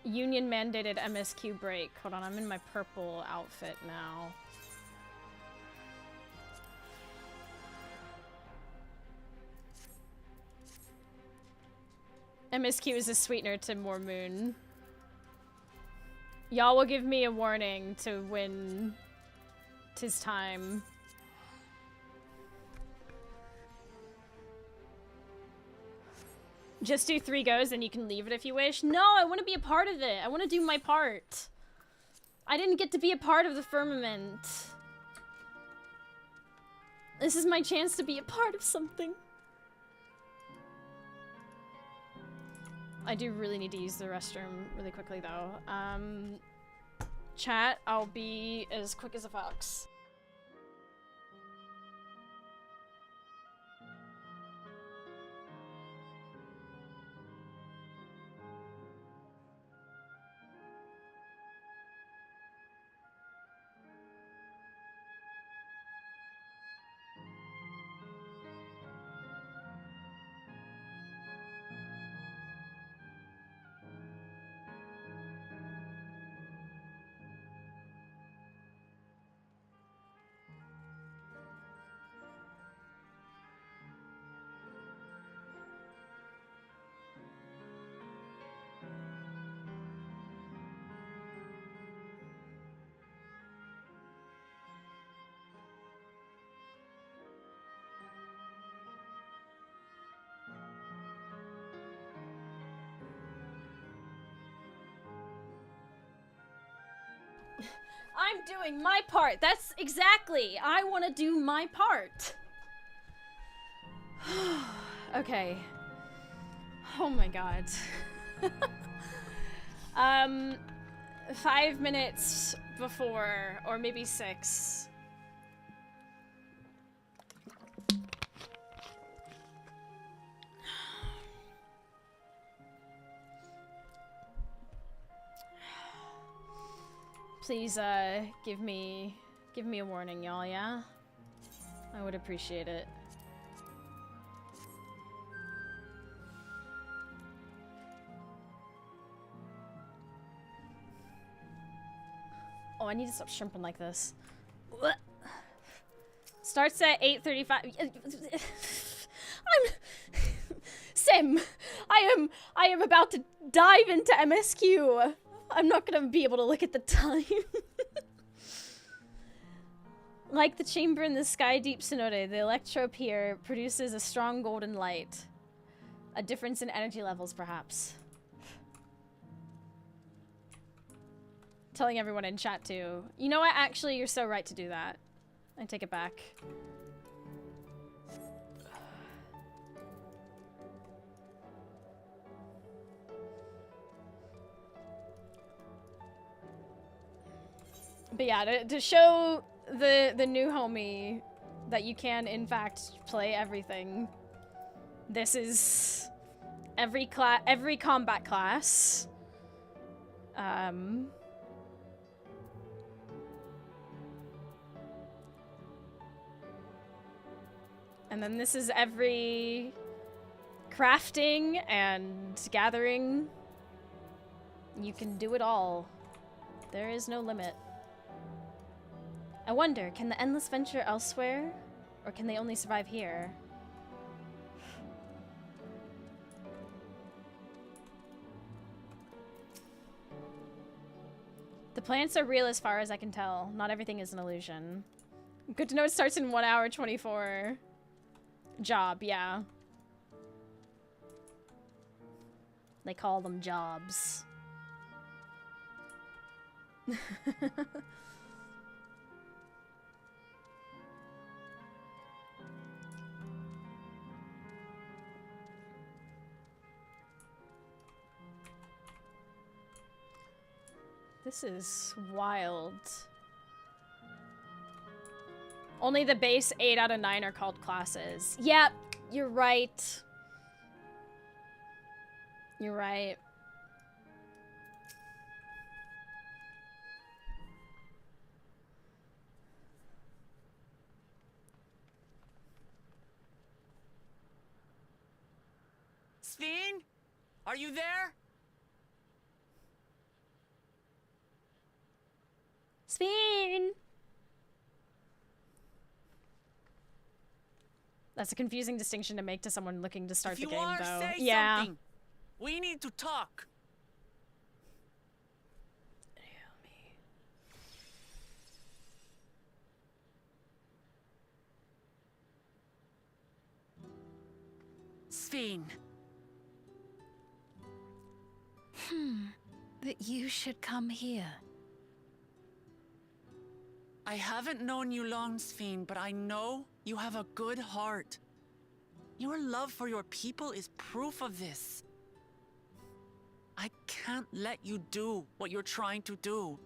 Speaker 1: Union mandated MSQ break. Hold on, I'm in my purple outfit now. MSQ is a sweetener to more moon. Y'all will give me a warning to when 'tis time. Just do 3 goes and you can leave it if you wish. No, I want to be a part of it. I want to do my part. I didn't get to be a part of the firmament. This is my chance to be a part of something. I do really need to use the restroom really quickly though. Chat, I'll be as quick as a fox. I'm doing my part. That's exactly. I want to do my part. Okay. Oh my god. 5 minutes before, or maybe 6. Please, give me a warning, y'all, yeah? I would appreciate it. Oh, I need to stop shrimping like this. Starts at 8:35. Sim, I am about to dive into MSQ. I'm not gonna be able to look at the time. Like the chamber in the sky deep Sonode, the electrope here produces a strong golden light. A difference in energy levels, perhaps. Telling everyone in chat too. You know what? Actually, you're so right to do that. I take it back. But yeah, to show the new homie that you can in fact play everything. This is every combat class. And then this is every crafting and gathering. You can do it all. There is no limit. I wonder, can the endless venture elsewhere? Or can they only survive here? The plants are real as far as I can tell. Not everything is an illusion. Good to know it starts in 1 hour 24. Job, yeah. They call them jobs. This is wild. Only the base 8 out of 9 are called classes. Yep, you're right. You're right.
Speaker 3: Steen? Are you there?
Speaker 1: Steen! That's a confusing distinction to make to someone looking to start the game, though.
Speaker 3: Say
Speaker 1: yeah.
Speaker 3: something. We need to talk. Steen.
Speaker 6: That you should come here.
Speaker 3: I haven't known you long, Steen, but I know you have a good heart. Your love for your people is proof of this. I can't let you do what you're trying to do.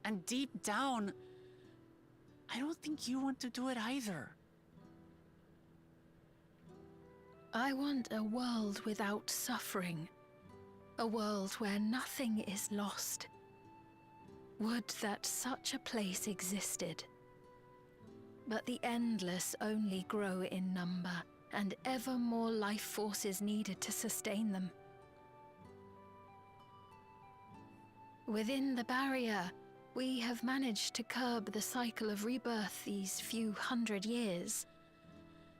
Speaker 3: And deep down, I don't think you want to do it either.
Speaker 6: I want a world without suffering. A world where nothing is lost. Would that such a place existed. But the endless only grow in number, and ever more life forces needed to sustain them. Within the barrier, we have managed to curb the cycle of rebirth these few hundred years.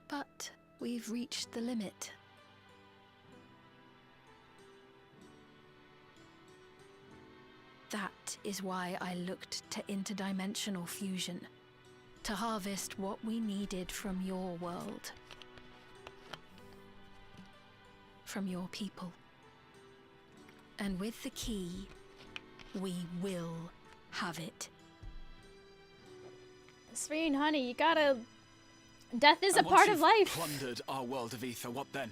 Speaker 6: But we've reached the limit. That is why I looked to interdimensional fusion, to harvest what we needed from your world. From your people. And with the key, we will have it.
Speaker 1: Sveen, honey, you gotta... Death is a
Speaker 15: And once
Speaker 1: part of
Speaker 15: you've
Speaker 1: life.
Speaker 15: plundered our world of ether, what then?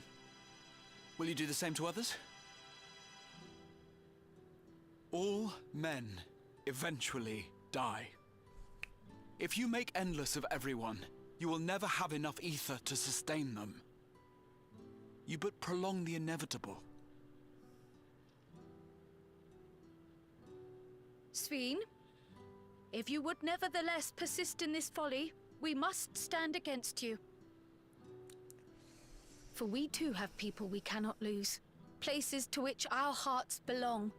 Speaker 15: Will you do the same to others? All men eventually die. If you make endless of everyone, you will never have enough ether to sustain them. You but prolong the inevitable.
Speaker 6: Sveen, if you would nevertheless persist in this folly, we must stand against you. For we too have people we cannot lose, places to which our hearts belong.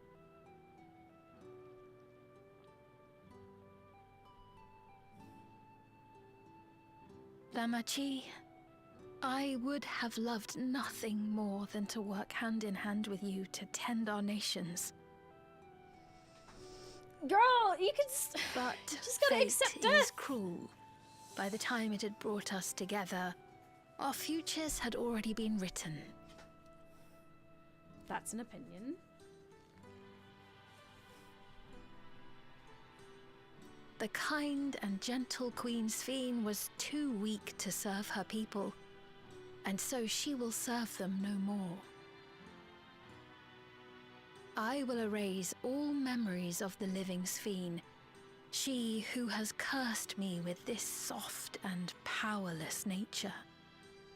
Speaker 6: Lamachi, I would have loved nothing more than to work hand in hand with you to tend our nations.
Speaker 1: Girl, you can
Speaker 6: but
Speaker 1: just gotta
Speaker 6: fate
Speaker 1: accept
Speaker 6: is
Speaker 1: death.
Speaker 6: cruel. By the time it had brought us together, our futures had already been written.
Speaker 1: That's an opinion.
Speaker 6: The kind and gentle Queen Sveen was too weak to serve her people, and so she will serve them no more. I will erase all memories of the living Sveen, she who has cursed me with this soft and powerless nature.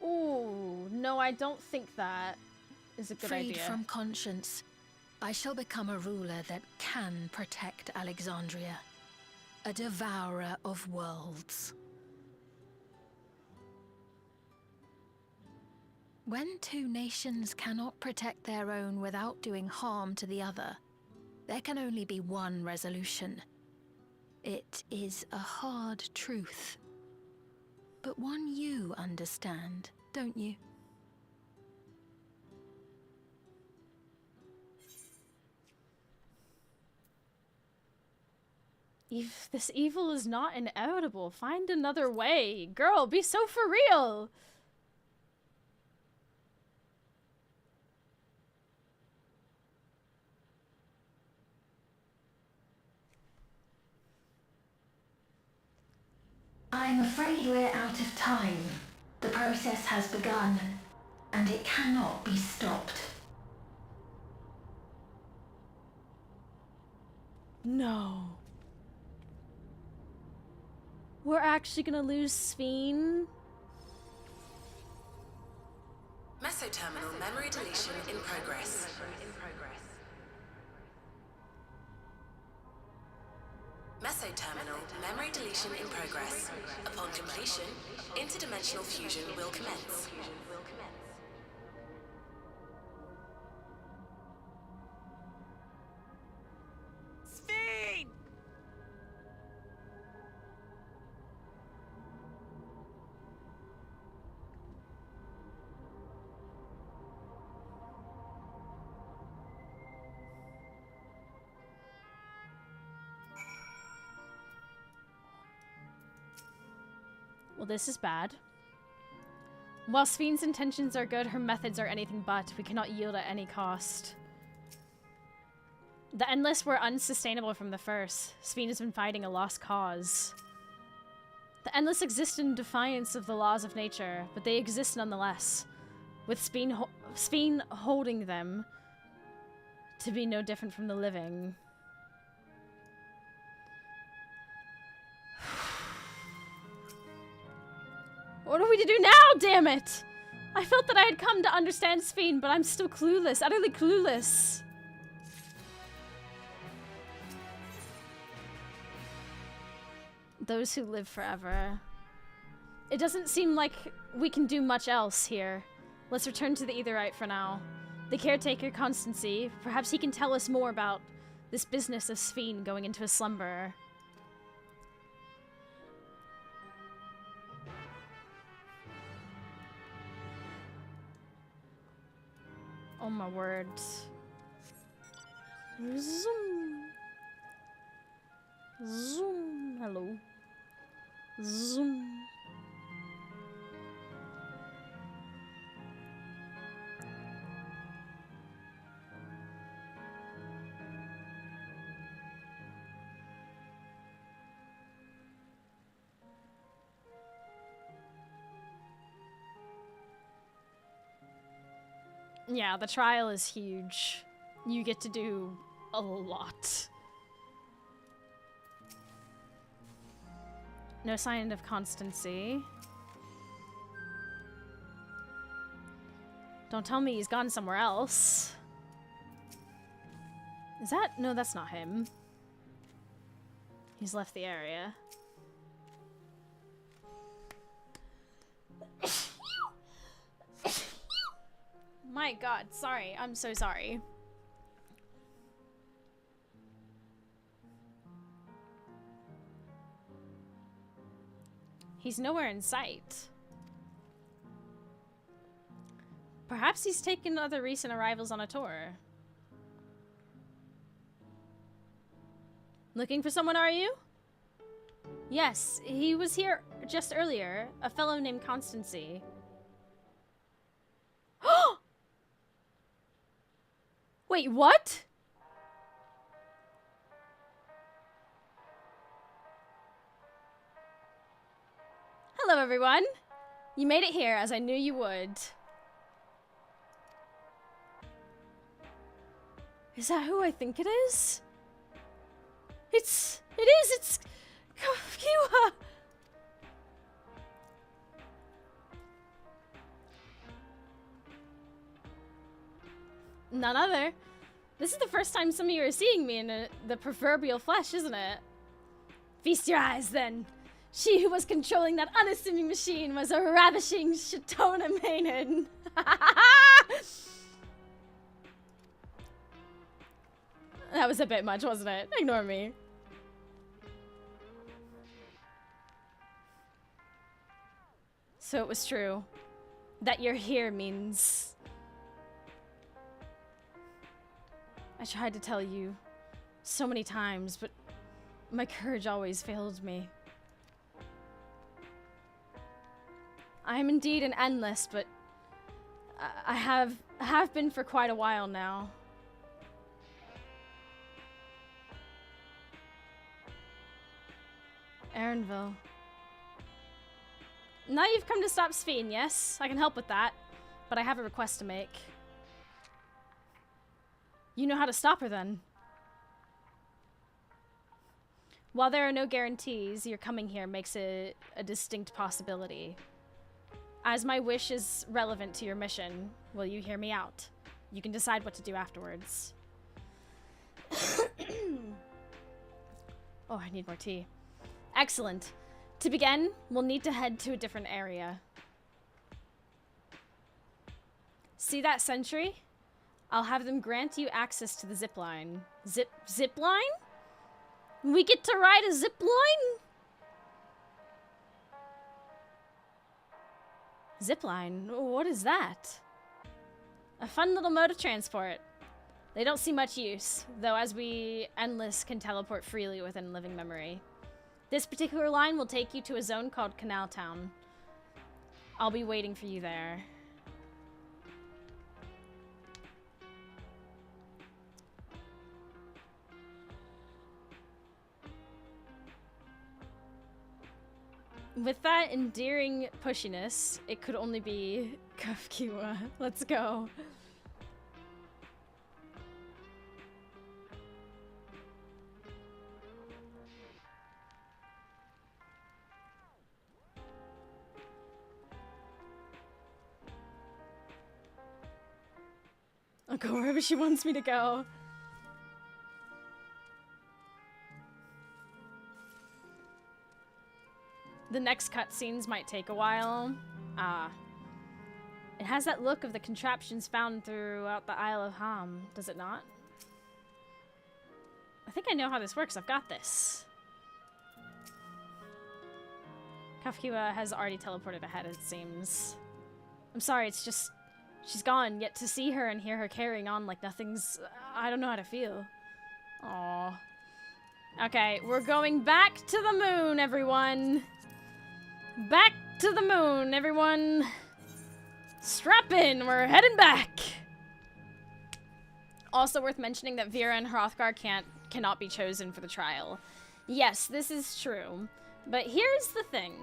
Speaker 1: Ooh, no, I don't think that is a good
Speaker 6: Freed
Speaker 1: idea.
Speaker 6: from conscience, I shall become a ruler that can protect Alexandria, a devourer of worlds. When two nations cannot protect their own without doing harm to the other, there can only be one resolution. It is a hard truth, but one you understand, don't you?
Speaker 1: If this evil is not inevitable, find another way. Girl, be so for real.
Speaker 6: I'm afraid we're out of time. The process has begun, and it cannot be stopped.
Speaker 1: No. We're actually gonna lose Sveen?
Speaker 9: Mesoterminal memory deletion in progress. Mesoterminal memory deletion in progress. Upon completion, interdimensional fusion will commence.
Speaker 3: Sveen!
Speaker 1: Well, this is bad. While Sveen's intentions are good, her methods are anything but. We cannot yield at any cost. The Endless were unsustainable from the first. Sveen has been fighting a lost cause. The Endless exist in defiance of the laws of nature, but they exist nonetheless, with Sveen holding them to be no different from the living. What are we to do now, damn it? I felt that I had come to understand Sveen, but I'm still clueless, utterly clueless. Those who live forever. It doesn't seem like we can do much else here. Let's return to the Aetherite for now. The caretaker, Constancy, perhaps he can tell us more about this business of Sveen going into a slumber. Oh my word. Zoom. Zoom. Hello. Zoom. Yeah, the trial is huge. You get to do a lot. No sign of constancy. Don't tell me he's gone somewhere else. Is that? No, that's not him. He's left the area. My god, sorry. I'm so sorry. He's nowhere in sight. Perhaps he's taken other recent arrivals on a tour. Looking for someone, are you? Yes, he was here just earlier. A fellow named Constancy. Wait, what? Hello, everyone. You made it here, as I knew you would. Is that who I think it is? It's Kafkiwa! None other. This is the first time some of you are seeing me in the proverbial flesh, isn't it? Feast your eyes, then. She who was controlling that unassuming machine was a ravishing Shatona maiden. That was a bit much, wasn't it? Ignore me. So it was true. That you're here means... I tried to tell you so many times, but my courage always failed me. I am indeed an endless, but I have been for quite a while now. Erenville. Now you've come to stop Sphene, yes? I can help with that, but I have a request to make. You know how to stop her, then? While there are no guarantees, your coming here makes it a distinct possibility. As my wish is relevant to your mission, will you hear me out? You can decide what to do afterwards. Oh, I need more tea. Excellent. To begin, we'll need to head to a different area. See that sentry? I'll have them grant you access to the zip line. Zip line? We get to ride a zip line? Zip line? What is that? A fun little mode of transport. They don't see much use, though, as we Endless can teleport freely within living memory. This particular line will take you to a zone called Canal Town. I'll be waiting for you there. With that endearing pushiness, it could only be Kafkiwa. Let's go. I'll go wherever she wants me to go. The next cutscenes might take a while. It has that look of the contraptions found throughout the Isle of Ham, does it not? I think I know how this works. I've got this. Kafkiwa has already teleported ahead, it seems. I'm sorry, it's just... she's gone, yet to see her and hear her carrying on like nothing's... I don't know how to feel. Aww. Okay, we're going back to the moon, everyone! Back to the moon, everyone! Strap in, we're heading back! Also worth mentioning that Vera and Hrothgar cannot be chosen for the trial. Yes, this is true. But here's the thing.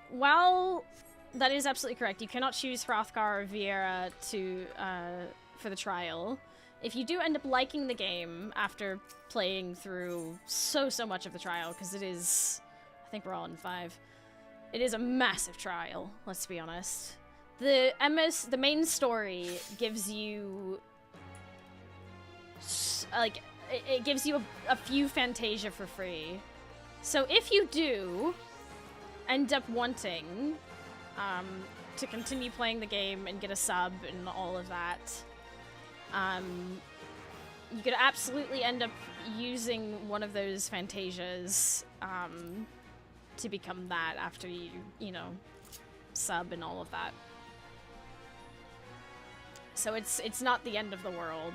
Speaker 1: While That is absolutely correct. You cannot choose Hrothgar or Viera to, for the trial. If you do end up liking the game after playing through so much of the trial, because it is, I think we're all in 5. It is a massive trial, let's be honest. The main story gives you, like, it gives you a few Fantasia for free. So if you do end up wanting to continue playing the game and get a sub and all of that, you could absolutely end up using one of those Fantasias to become that after you know, sub and all of that. So it's not the end of the world.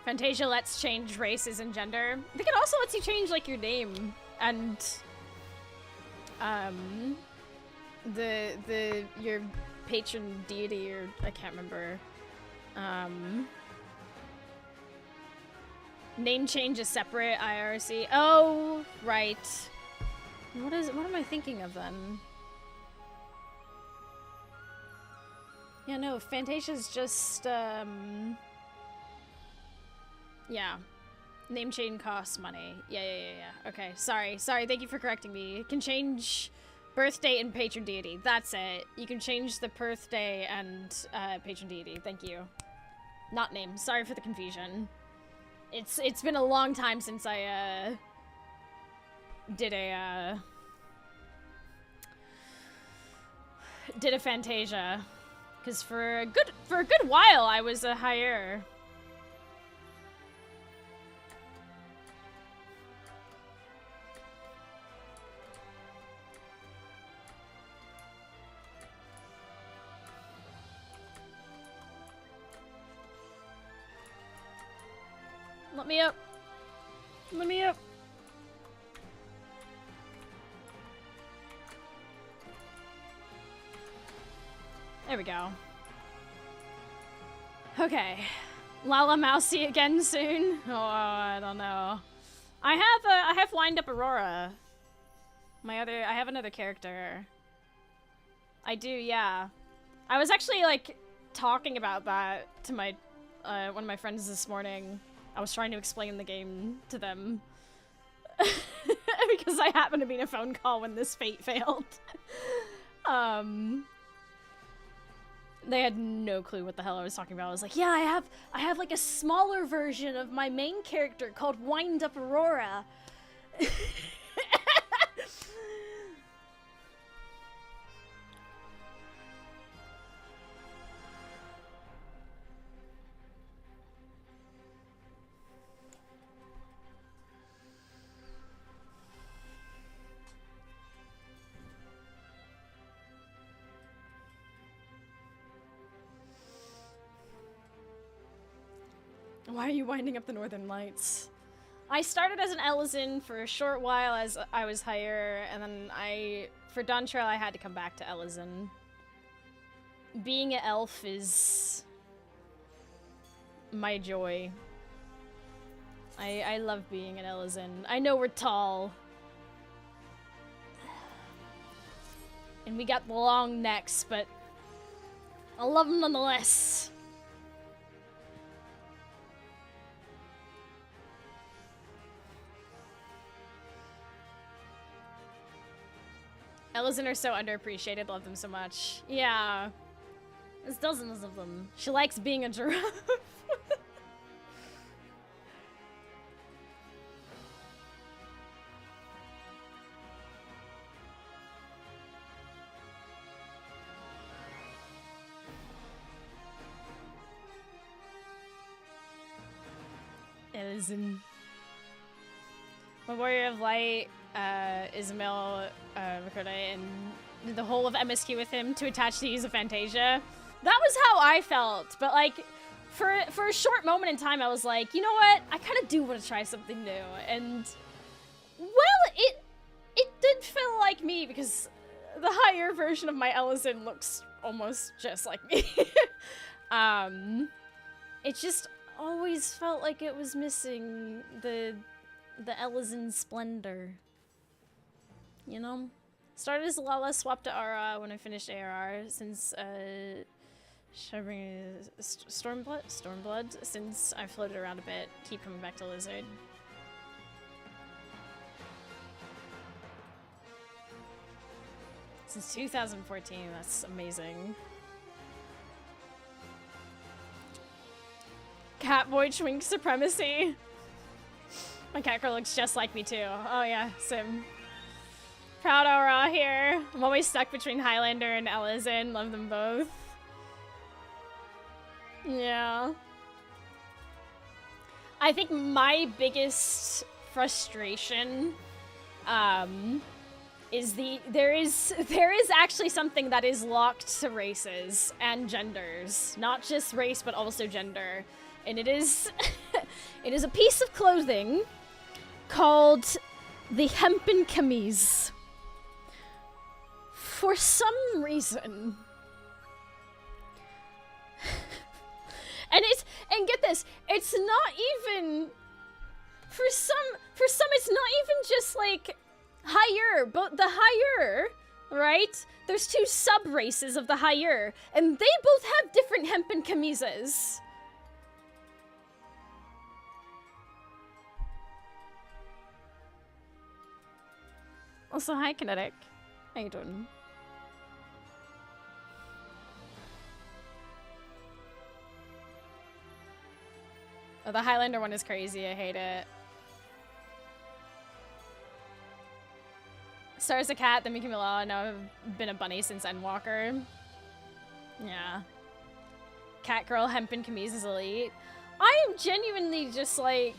Speaker 1: Fantasia lets change races and gender. I think it also lets you change, like, your name and your patron deity, or I can't remember. Name change is separate IRC. Oh, right. What am I thinking of then? Yeah, no, Fantasia's just yeah. Name change costs money. Yeah. Okay, sorry. Thank you for correcting me. You can change birth date and patron deity. That's it. You can change the birthday and patron deity. Thank you. Not name. Sorry for the confusion. It's been a long time since I did a Fantasia, because for a good while I was a higher. Let me up. Let me up. There we go. Okay. Lala Mousy again soon? Oh, I don't know. I have lined up Aurora. I have another character. I do, yeah. I was actually, like, talking about that to my, one of my friends this morning. I was trying to explain the game to them. Because I happened to be in a phone call when this fate failed. They had no clue what the hell I was talking about. I was like, yeah, I have like a smaller version of my main character called Wind Up Aurora. Why are you winding up the Northern Lights? I started as an Ellison for a short while as I was higher, and then for Dawntrail, I had to come back to Ellison. Being an elf is my joy. I love being an Ellison. I know we're tall. And we got the long necks, but I love them nonetheless. Ellison are so underappreciated, love them so much. Yeah. There's dozens of them. She likes being a giraffe. Ellison. My Warrior of Light, Ismail Makode, and did the whole of MSQ with him to attach to use of Fantasia. That was how I felt, but like, for a short moment in time, I was like, you know what? I kind of do want to try something new. And, well, it did feel like me because the higher version of my Ellison looks almost just like me. It just always felt like it was missing the Ellison splendor. You know? Started as Lala, swapped to Ara when I finished ARR, since, Stormblood, since I floated around a bit, keep coming back to Lizard. Since 2014, that's amazing. Catboy Twink Supremacy. My cat girl looks just like me too. Oh yeah, Sim. Proud Aura here. I'm always stuck between Highlander and Ellison. Love them both. Yeah. I think my biggest frustration is there is actually something that is locked to races and genders. Not just race, but also gender. And it is it is a piece of clothing called the hempen camise. For some reason. And get this, it's not even for some it's not even just like higher, but the higher, right? There's two sub-races of the higher, and they both have different hempen camises. Also, hi Kinetic. How you doing? Oh, the Highlander one is crazy. I hate it. Started as a cat, then became a law. Now I've been a bunny since Endwalker. Yeah. Cat girl, hempen camise is elite. I am genuinely just like...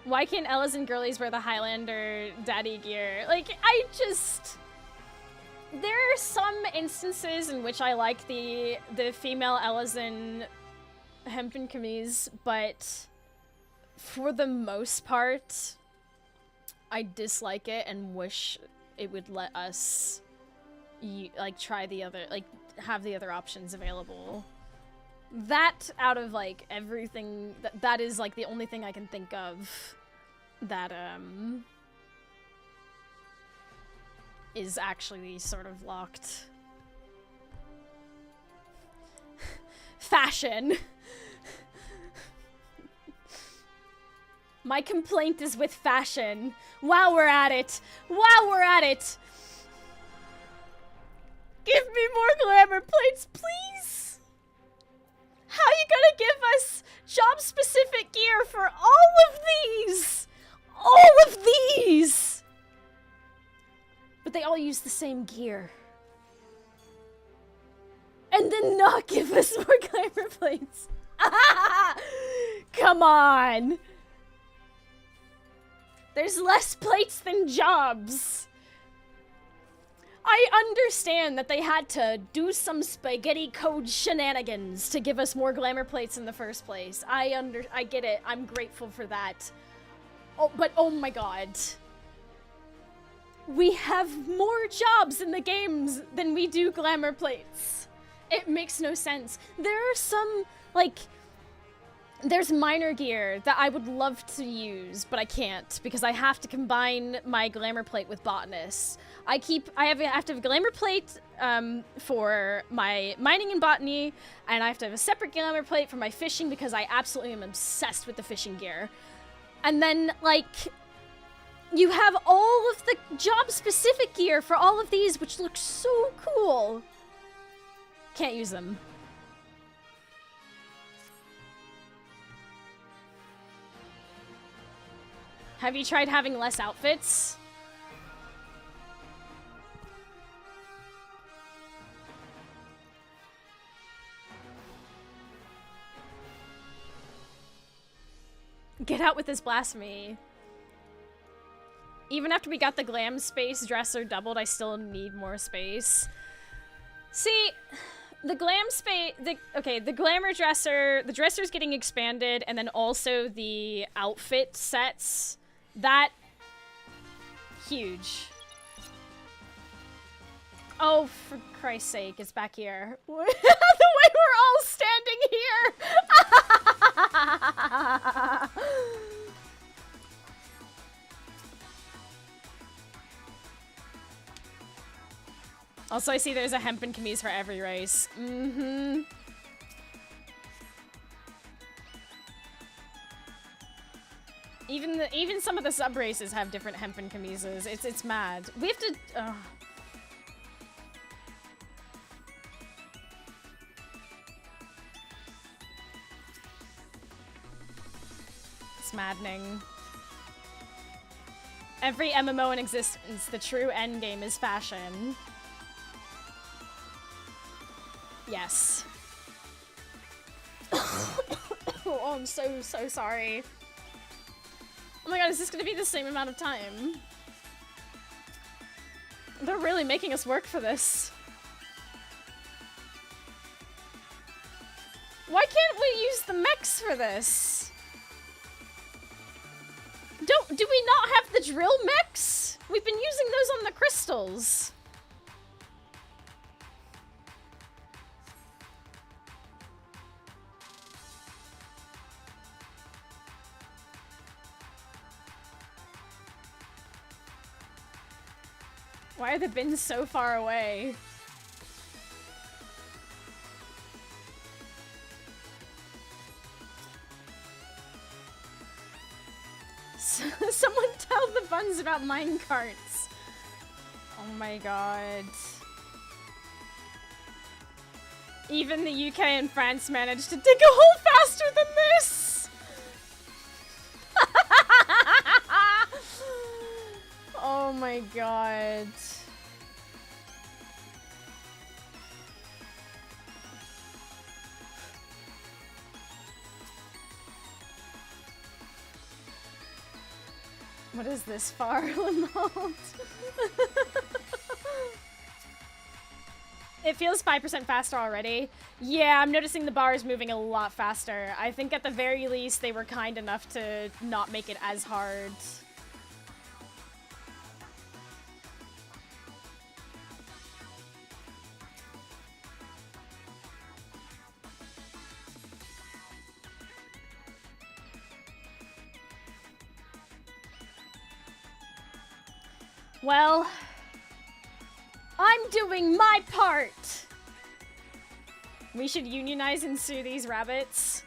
Speaker 1: Why can't Ellis and girlies wear the Highlander daddy gear? Like, I just... There are some instances in which I like the female Ellison hempen camise, but for the most part, I dislike it and wish it would let us like try the other, like have the other options available. That out of like everything, that is like the only thing I can think of that is actually sort of locked. Fashion. My complaint is with fashion. While we're at it. While we're at it. Give me more glamour plates, please. How are you gonna give us job-specific gear for all of these? All of these! But they all use the same gear. And then not give us more glamour plates. Come on! There's less plates than jobs. I understand that they had to do some spaghetti code shenanigans to give us more glamour plates in the first place. I get it. I'm grateful for that. Oh, but oh my god. We have more jobs in the games than we do glamour plates. It makes no sense. There are some, like, there's minor gear that I would love to use, but I can't because I have to combine my glamour plate with botanist. I have to have a glamour plate for my mining and botany, and I have to have a separate glamour plate for my fishing because I absolutely am obsessed with the fishing gear. And then, like, you have all of the job-specific gear for all of these, which looks so cool. Can't use them. Have you tried having less outfits? Get out with this blasphemy. Even after we got the glam space dresser doubled, I still need more space. See, the glam space, the glamour dresser, the dresser's getting expanded, and then also the outfit sets. That, huge. Oh, for Christ's sake, it's back here. The way we're all standing here! Also, I see there's a hempen camise for every race. Mm-hmm. Even some of the sub races have different hempen camises. It's mad. We have to. It's maddening. Every MMO in existence, the true endgame is fashion. Yes. Oh, I'm so sorry. Oh my god, is this gonna be the same amount of time? They're really making us work for this. Why can't we use the mechs for this? Do we not have the drill mechs? We've been using those on the crystals. Why are the bins so far away? Someone tell the buns about minecarts. Oh my god. Even the UK and France managed to dig a hole faster than this! Oh my god. What is this far remote? It feels 5% faster already. Yeah, I'm noticing the bar is moving a lot faster. I think at the very least they were kind enough to not make it as hard. Well, I'm doing my part! We should unionize and sue these rabbits.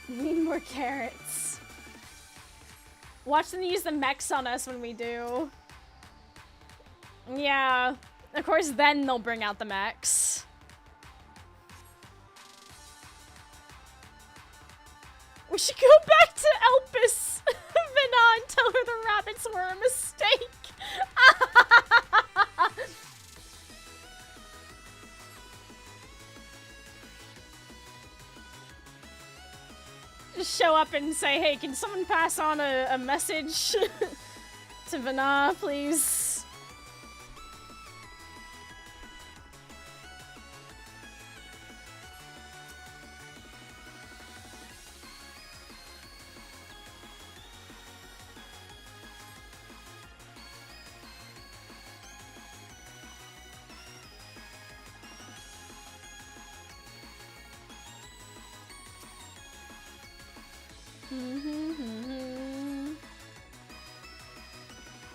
Speaker 1: Need more carrots. Watch them use the mechs on us when we do. Yeah. Of course, then they'll bring out the mechs. We should go back to Elpis Vina and tell her the rabbits were a mistake. Just show up and say, hey, can someone pass on a message to Vina, please?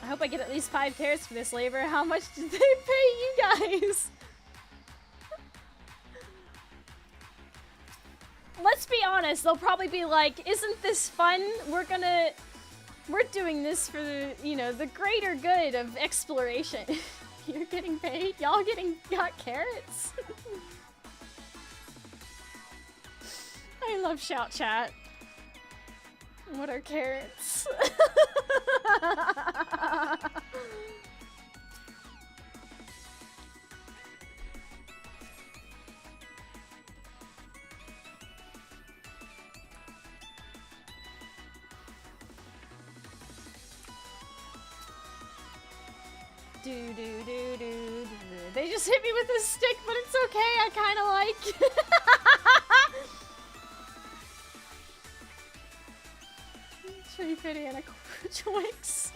Speaker 1: I hope I get at least 5 carrots for this labor. How much did they pay you guys? Let's be honest, they'll probably be like, isn't this fun? We're gonna We're doing this for the, you know, the greater good of exploration. You're getting paid? Y'all got carrots? I love shout chat. What are carrots? Do. They just hit me with a stick, but it's okay. I kind of like. Tree Fitty and a Twix.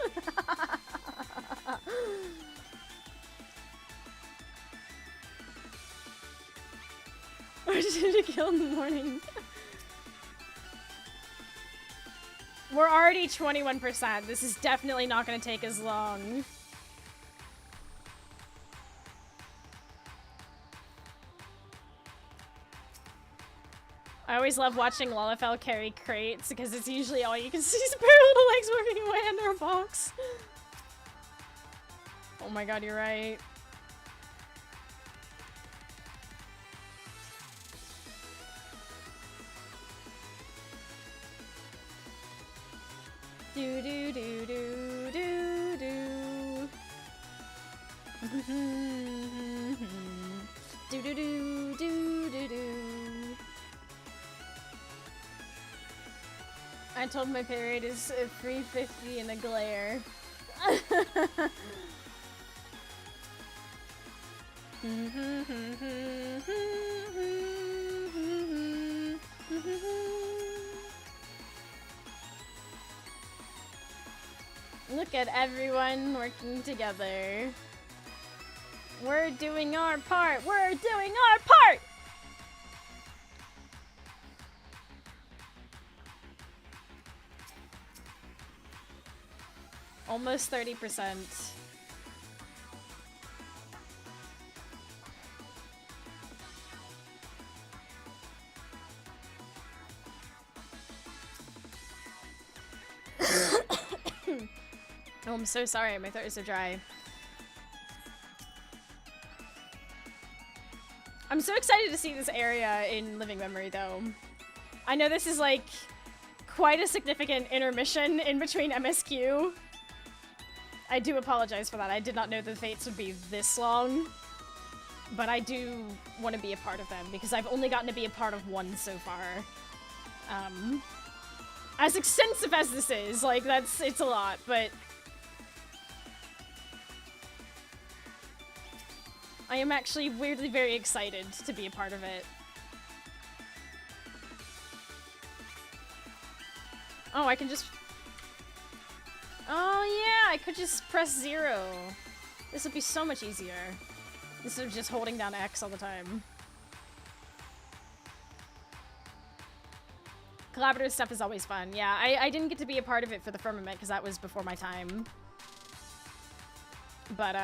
Speaker 1: Or should you kill in the morning? We're already 21%. This is definitely not going to take as long. I always love watching Lvl carry crates because it's usually all you can see is a pair of little legs working away under a box. Oh my god, you're right. Do do do do do do. Do do do do do do. I told my pay rate is $3.50 in a glare. Look at everyone working together. We're doing our part. We're doing our part. Almost 30%. Oh, I'm so sorry. My throat is so dry. I'm so excited to see this area in living memory, though. I know this is, like, quite a significant intermission in between MSQ. I do apologize for that. I did not know the fates would be this long. But I do want to be a part of them, because I've only gotten to be a part of one so far. As extensive as this is, like, it's a lot, but... I am actually weirdly very excited to be a part of it. Oh, I can just... Oh yeah, I could just press 0. This would be so much easier. Instead of just holding down X all the time. Collaborative stuff is always fun. Yeah, I didn't get to be a part of it for the Firmament because that was before my time. But,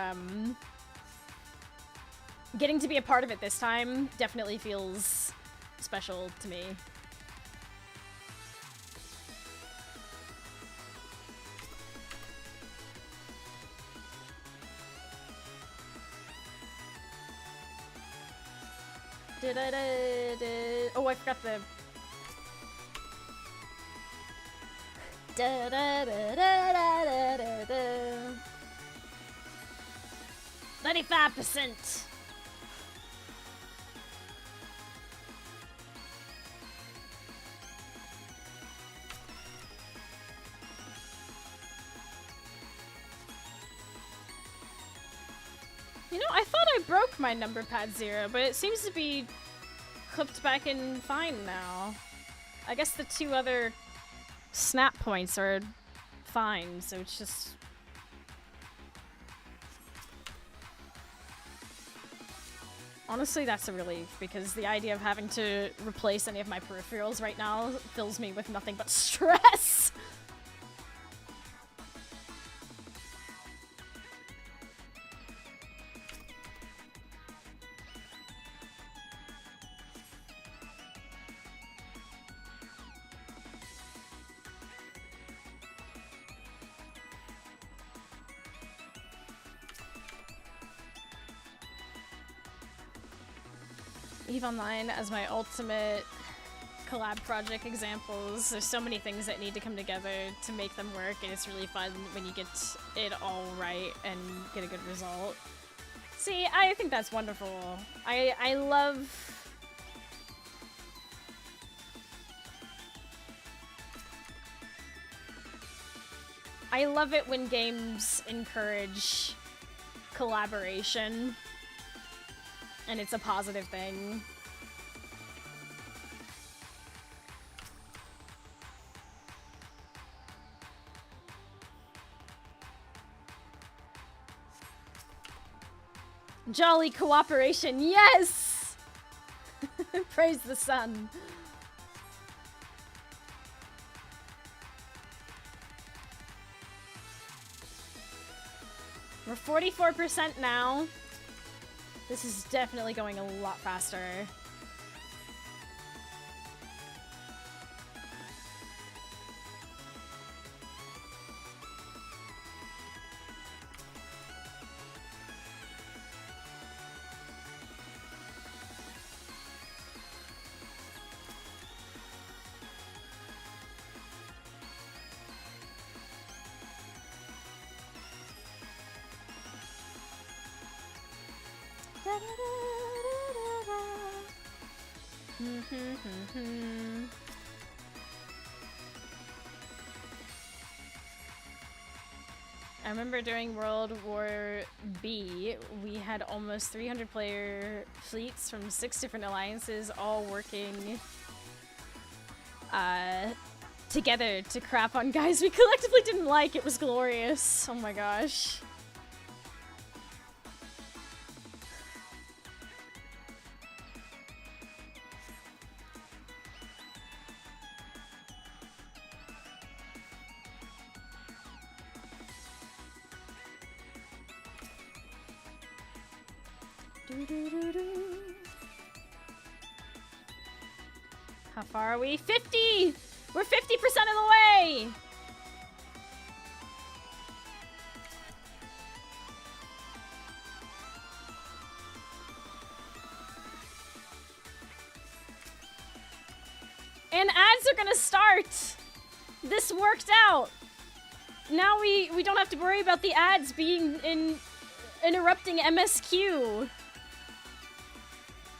Speaker 1: getting to be a part of it this time definitely feels special to me. Oh, I forgot the... 95%. You know, I thought I broke my number pad 0, but it seems to be clipped back in fine now. I guess the 2 other snap points are fine, so it's just... Honestly, that's a relief, because the idea of having to replace any of my peripherals right now fills me with nothing but stress! Lvl99 as my ultimate collab project examples. There's so many things that need to come together to make them work, and it's really fun when you get it all right and get a good result. See, I think that's wonderful. I love... I love it when games encourage collaboration, and it's a positive thing. Jolly cooperation, yes! Praise the sun. We're 44% now. This is definitely going a lot faster. I remember during World War B, we had almost 300 player fleets from 6 different alliances all working together to crap on guys we collectively didn't like. It was glorious. Oh my gosh. How far are we? 50! We're 50% of the way! And ads are gonna start! This worked out! Now we don't have to worry about the ads being interrupting MSQ.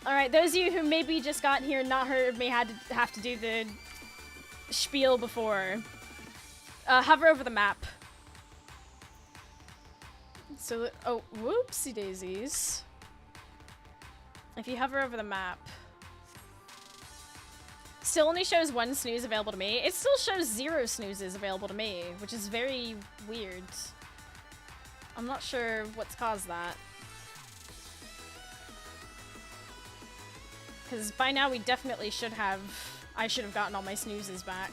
Speaker 1: Alright, those of you who maybe just got here and not heard me have to do the spiel before. Hover over the map. So, oh, whoopsie daisies. If you hover over the map. Still only shows 1 snooze available to me. It still shows 0 snoozes available to me, which is very weird. I'm not sure what's caused that. Because by now we definitely should have... I should have gotten all my snoozes back.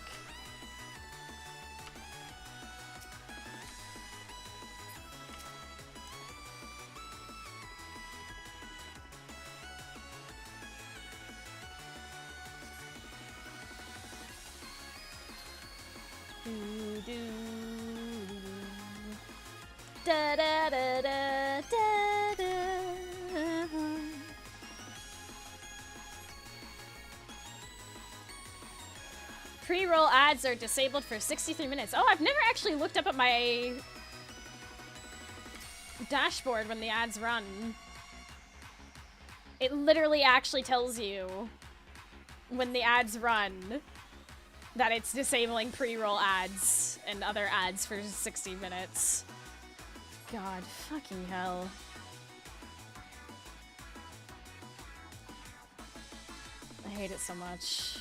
Speaker 1: Da da da da da da. Pre-roll ads are disabled for 63 minutes. Oh, I've never actually looked up at my dashboard when the ads run. It literally actually tells you when the ads run that it's disabling pre-roll ads and other ads for 60 minutes. God, fucking hell. I hate it so much.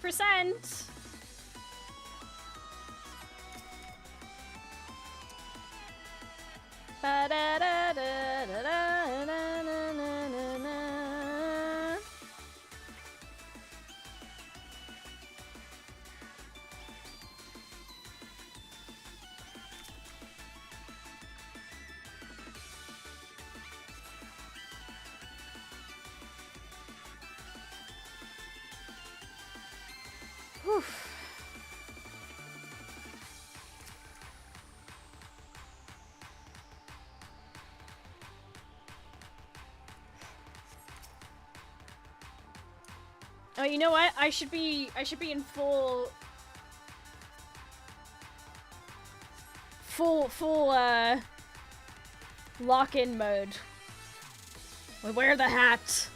Speaker 1: %. Whew. Oh, you know what? I should be in full lock-in mode. We wear the hat.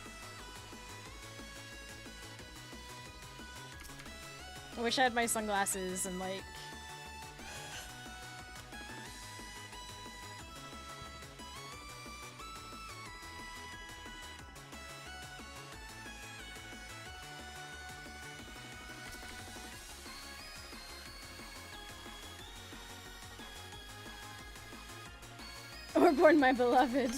Speaker 1: I wish I had my sunglasses and like Overboard, my beloved.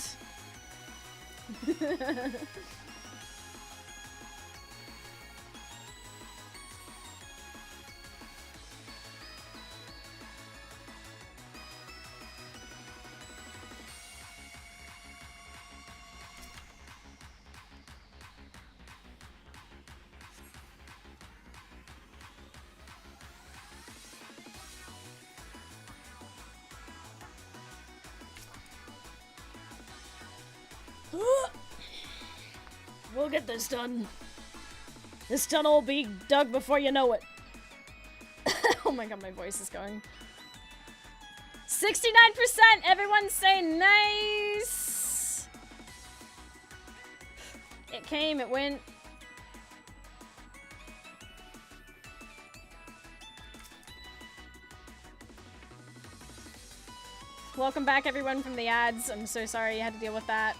Speaker 1: We'll get this done. This tunnel will be dug before you know it. Oh my god, my voice is going. 69%! Everyone say nice! It came, it went. Welcome back, everyone, from the ads. I'm so sorry you had to deal with that.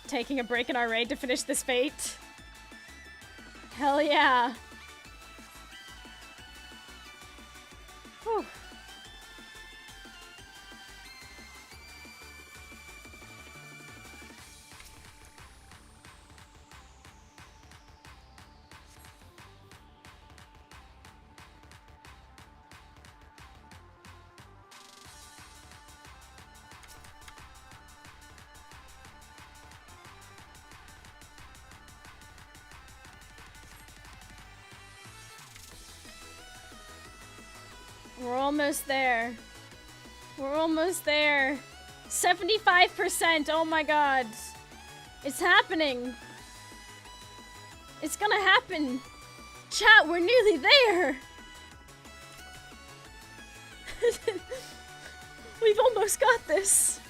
Speaker 1: Taking a break in our raid to finish this fate. Hell yeah. Whew. We're almost there. We're almost there. 75%. Oh my god. It's happening. It's gonna happen. Chat, we're nearly there. We've almost got this.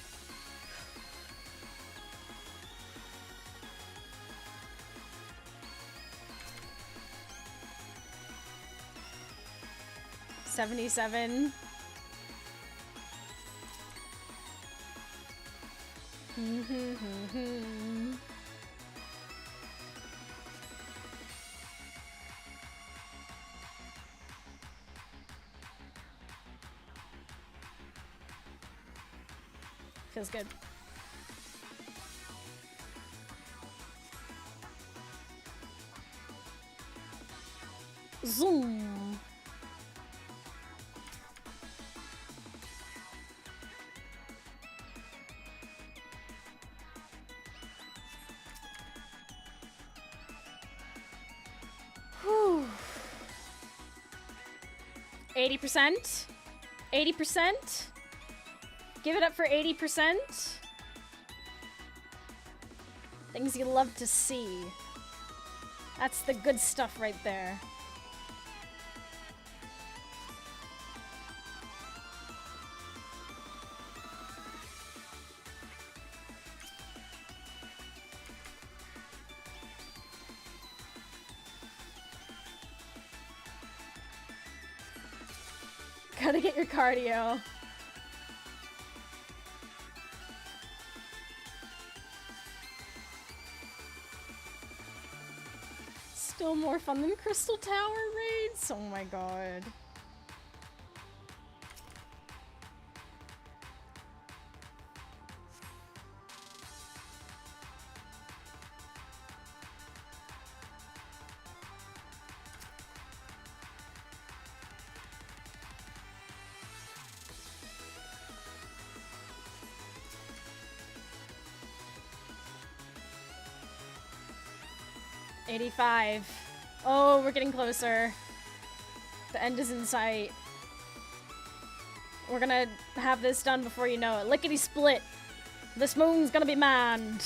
Speaker 1: $77. Feels good. Zoom. Whew. 80%? 80%? Give it up for 80%. Things you love to see. That's the good stuff right there. Gotta get your cardio. Still more fun than Crystal Tower raids? Oh my god. 85. Oh, we're getting closer. The end is in sight. We're gonna have this done before you know it. Lickety split. This moon's gonna be manned.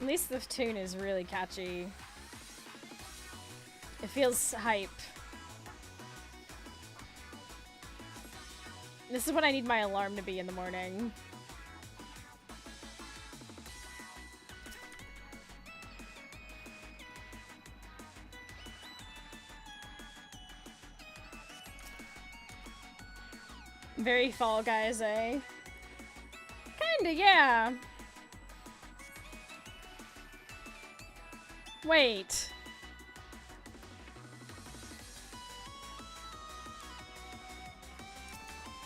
Speaker 1: At least the tune is really catchy. It feels hype. This is what I need my alarm to be in the morning. Very Fall Guys, eh? Kinda, yeah. Wait.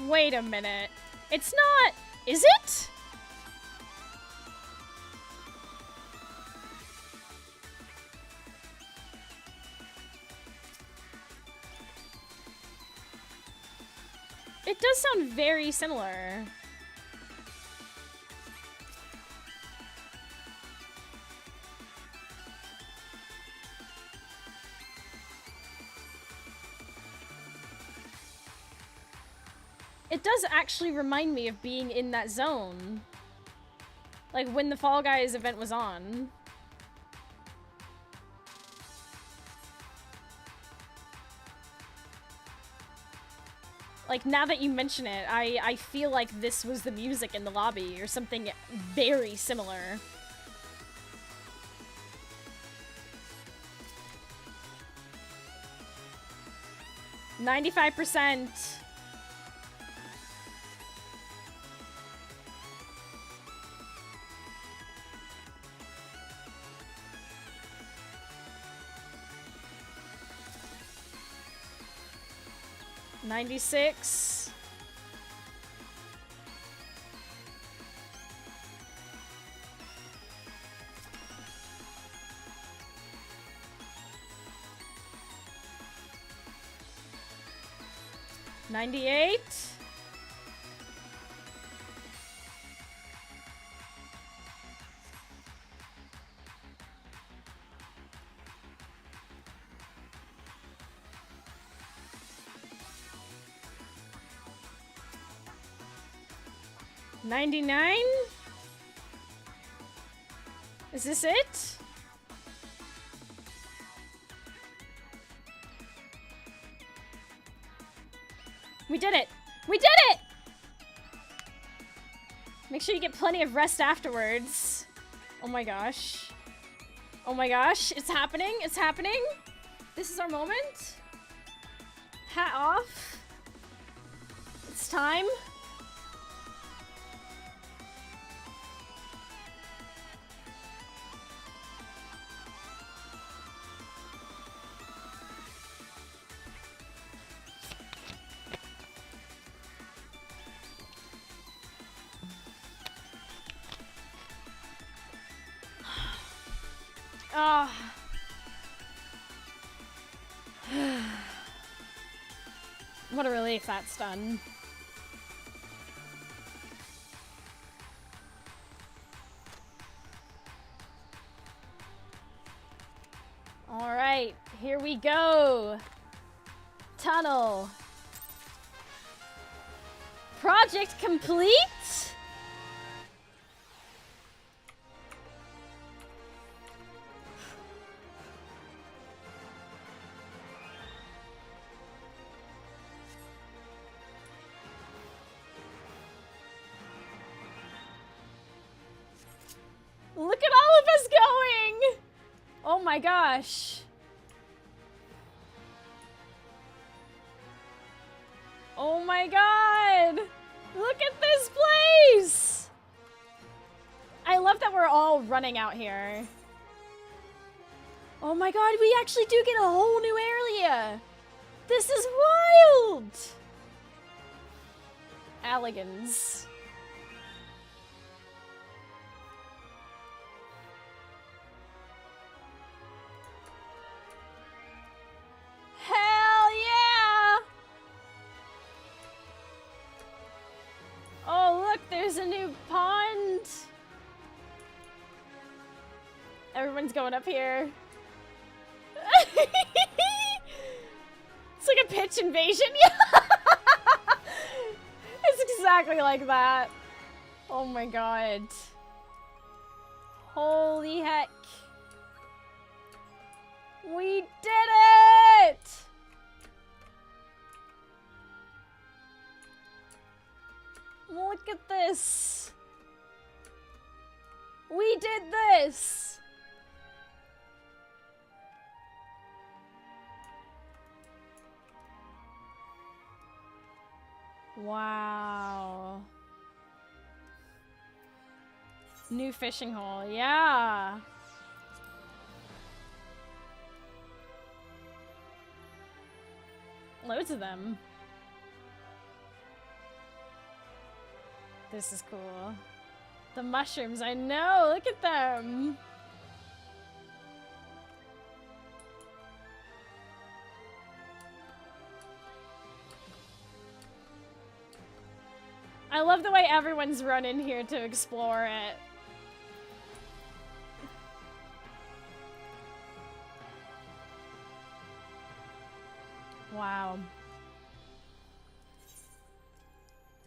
Speaker 1: Wait a minute. It's not... Is it? It does sound very similar. It does actually remind me of being in that zone. Like when the Fall Guys event was on. Like, now that you mention it, I feel like this was the music in the lobby or something very similar. %. 96. $98. $99? Is this it? We did it! We did it! Make sure you get plenty of rest afterwards. Oh my gosh. Oh my gosh, it's happening, it's happening. This is our moment. Hat off. It's time. Oh. What a relief that's done. All right, here we go. Tunnel. Project complete? Look at all of us going! Oh my gosh. Oh my god! Look at this place! I love that we're all running out here. Oh my god, we actually do get a whole new area! This is wild! Alligans. Hell yeah! Oh look, there's a new pond! Everyone's going up here. It's like a pitch invasion. It's exactly like that. Oh my god. Holy heck. We did it! Look at this. We did this! Wow. New fishing hole, yeah. Loads of them. This is cool. The mushrooms, I know, look at them. I love the way everyone's run in here to explore it. Wow.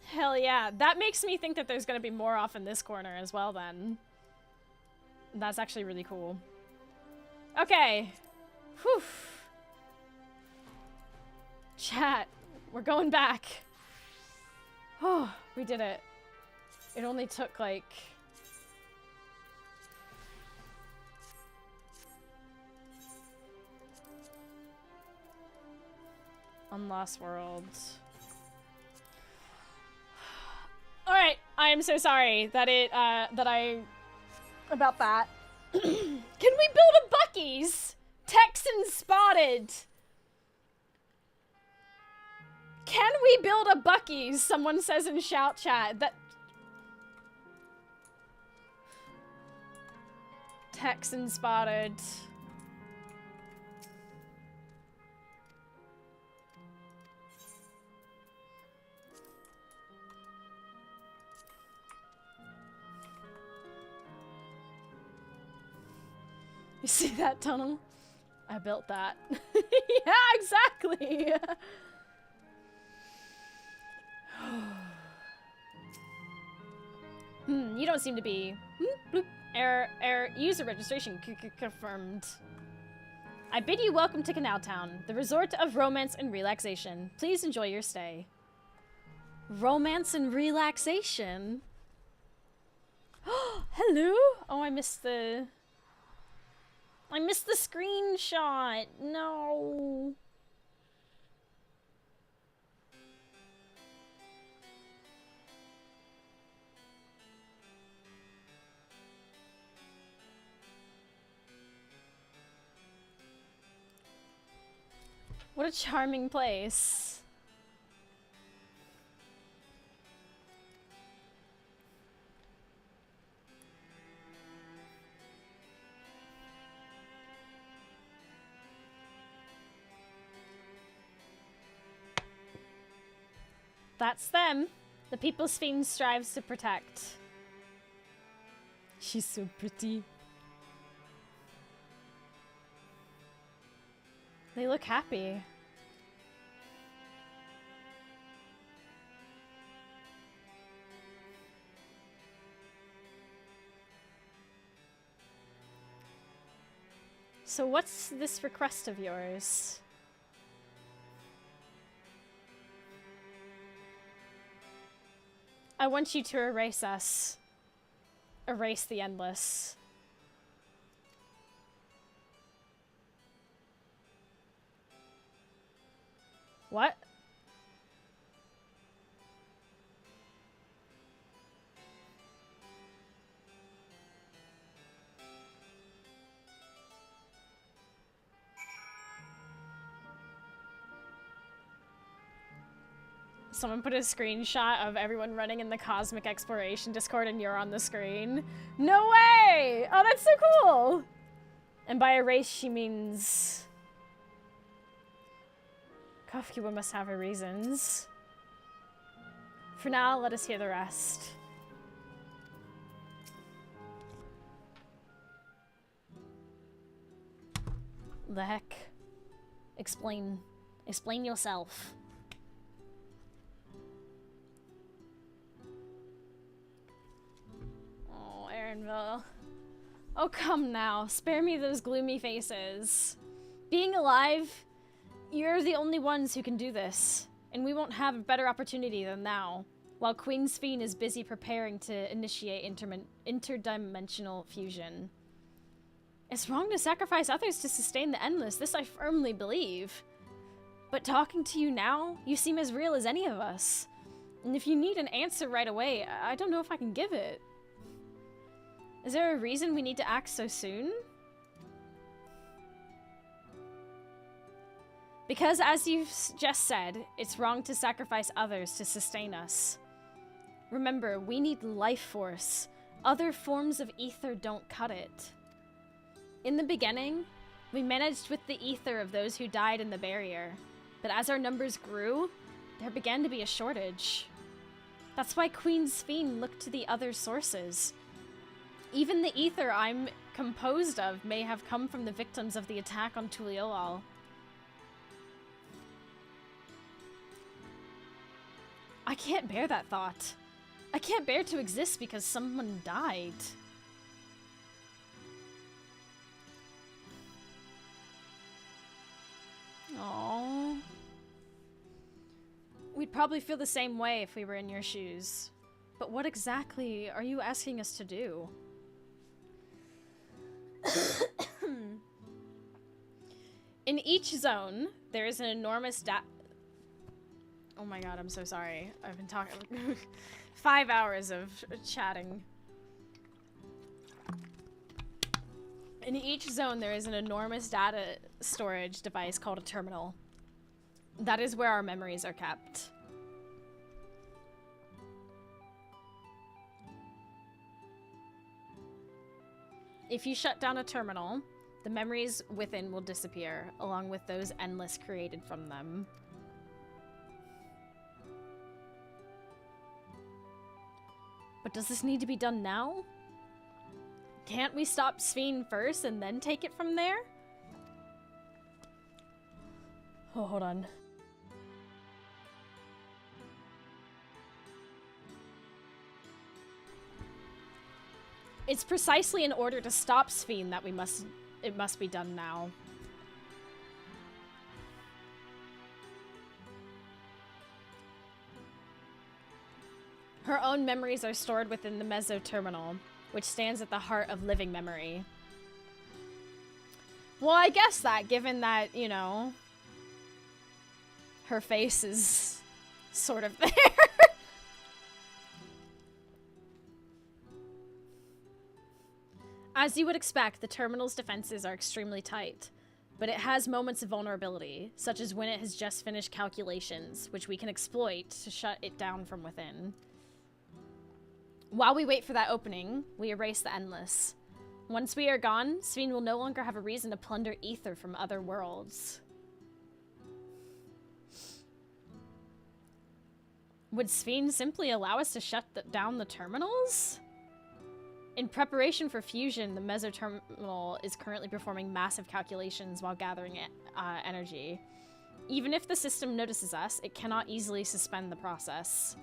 Speaker 1: Hell yeah. That makes me think that there's gonna be more off in this corner as well then. That's actually really cool. Okay. Whew. Chat, we're going back. Oh, we did it. It only took like... on Lost Worlds. Alright, I am so sorry that about that. Can we build a Buc-ee's? Texan spotted! Can we build a Buc-ee's? Someone says in shout chat. That Texan spotted. You see that tunnel? I built that. Yeah, exactly. You don't seem to be. Bloop. Error. User registration confirmed. I bid you welcome to Canal Town, the resort of romance and relaxation. Please enjoy your stay. Romance and relaxation? Hello? Oh, I missed the screenshot. No. What a charming place. That's them. The People's Fiend strives to protect. She's so pretty. They look happy. So what's this request of yours? I want you to erase us. Erase the endless. What? Someone put a screenshot of everyone running in the Cosmic Exploration Discord and you're on the screen. No way! Oh, that's so cool! And by erase, she means... Kafkiwa must have her reasons. For now, let us hear the rest. The heck? Explain yourself. Oh, Erenville. Oh, come now. Spare me those gloomy faces. Being alive, you're the only ones who can do this, and we won't have a better opportunity than now, while Queen Sphene is busy preparing to initiate interdimensional fusion. It's wrong to sacrifice others to sustain the Endless, this I firmly believe. But talking to you now, you seem as real as any of us. And if you need an answer right away, I don't know if I can give it. Is there a reason we need to act so soon? Because as you've just said, it's wrong to sacrifice others to sustain us. Remember, we need life force. Other forms of ether don't cut it. In the beginning, we managed with the ether of those who died in the barrier. But as our numbers grew, there began to be a shortage. That's why Queen Sphene looked to the other sources. Even the ether I'm composed of may have come from the victims of the attack on Tuliolal. I can't bear that thought. I can't bear to exist because someone died. Aww. We'd probably feel the same way if we were in your shoes. But what exactly are you asking us to do? In each zone, there is an enormous Oh my god, I'm so sorry. I've been talking 5 hours of chatting. In each zone, there is an enormous data storage device called a terminal. That is where our memories are kept. If you shut down a terminal, the memories within will disappear, along with those endless created from them. But does this need to be done now? Can't we stop Sphene first and then take it from there? Oh, hold on. It's precisely in order to stop Sphene that it must be done now. Her own memories are stored within the Meso-Terminal, which stands at the heart of living memory. Well, I guess that, given that, you know, her face is sort of there. As you would expect, the terminal's defenses are extremely tight, but it has moments of vulnerability, such as when it has just finished calculations, which we can exploit to shut it down from within. While we wait for that opening, we erase the Endless. Once we are gone, Sphene will no longer have a reason to plunder ether from other worlds. Would Sphene simply allow us to shut down the terminals? In preparation for fusion, the Meso-Terminal is currently performing massive calculations while gathering energy. Even if the system notices us, it cannot easily suspend the process.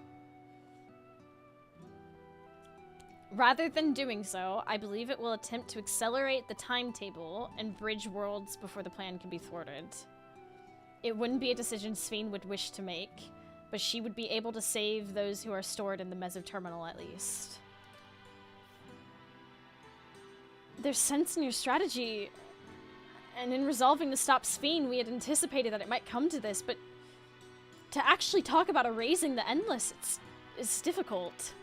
Speaker 1: Rather than doing so, I believe it will attempt to accelerate the timetable and bridge worlds before the plan can be thwarted. It wouldn't be a decision Sphene would wish to make, but she would be able to save those who are stored in the Meso-Terminal at least. There's sense in your strategy, and in resolving to stop Sphene, we had anticipated that it might come to this, but to actually talk about erasing the Endless, it's difficult.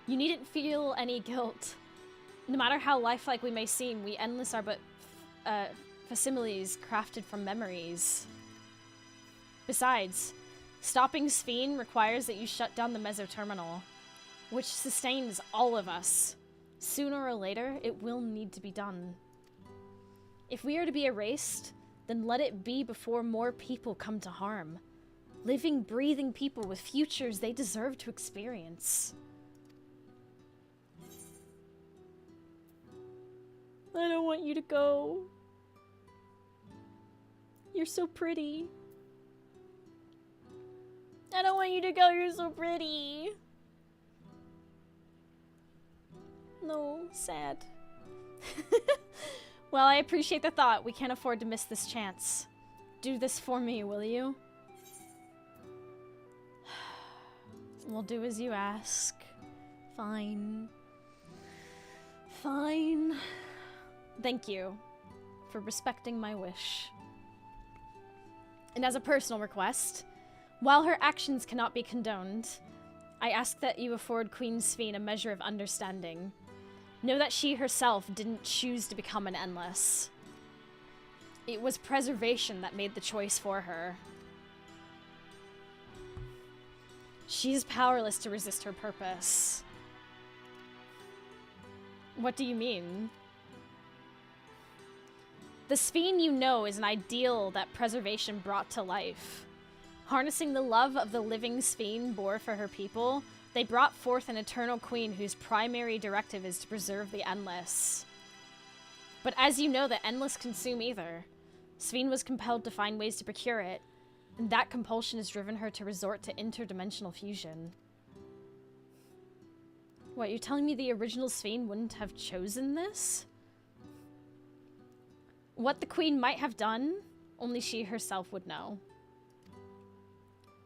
Speaker 1: You needn't feel any guilt. No matter how lifelike we may seem, we Endless are but facsimiles crafted from memories. Besides, stopping Sphene requires that you shut down the mesoterminal, which sustains all of us. Sooner or later, it will need to be done. If we are to be erased, then let it be before more people come to harm. Living, breathing people with futures they deserve to experience. I don't want you to go. You're so pretty. I don't want you to go, you're so pretty. No, sad. Well, I appreciate the thought. We can't afford to miss this chance. Do this for me, will you? We'll do as you ask. Fine. Fine. Thank you for respecting my wish. And as a personal request, while her actions cannot be condoned, I ask that you afford Queen Sphene a measure of understanding. Know that she herself didn't choose to become an Endless. It was preservation that made the choice for her. She is powerless to resist her purpose. What do you mean? The Sphene you know is an ideal that preservation brought to life. Harnessing the love of the living Sphene bore for her people, they brought forth an eternal queen whose primary directive is to preserve the Endless. But as you know, the Endless consume ether. Sphene was compelled to find ways to procure it, and that compulsion has driven her to resort to interdimensional fusion. What, you're telling me the original Sphene wouldn't have chosen this? What the queen might have done, only she herself would know.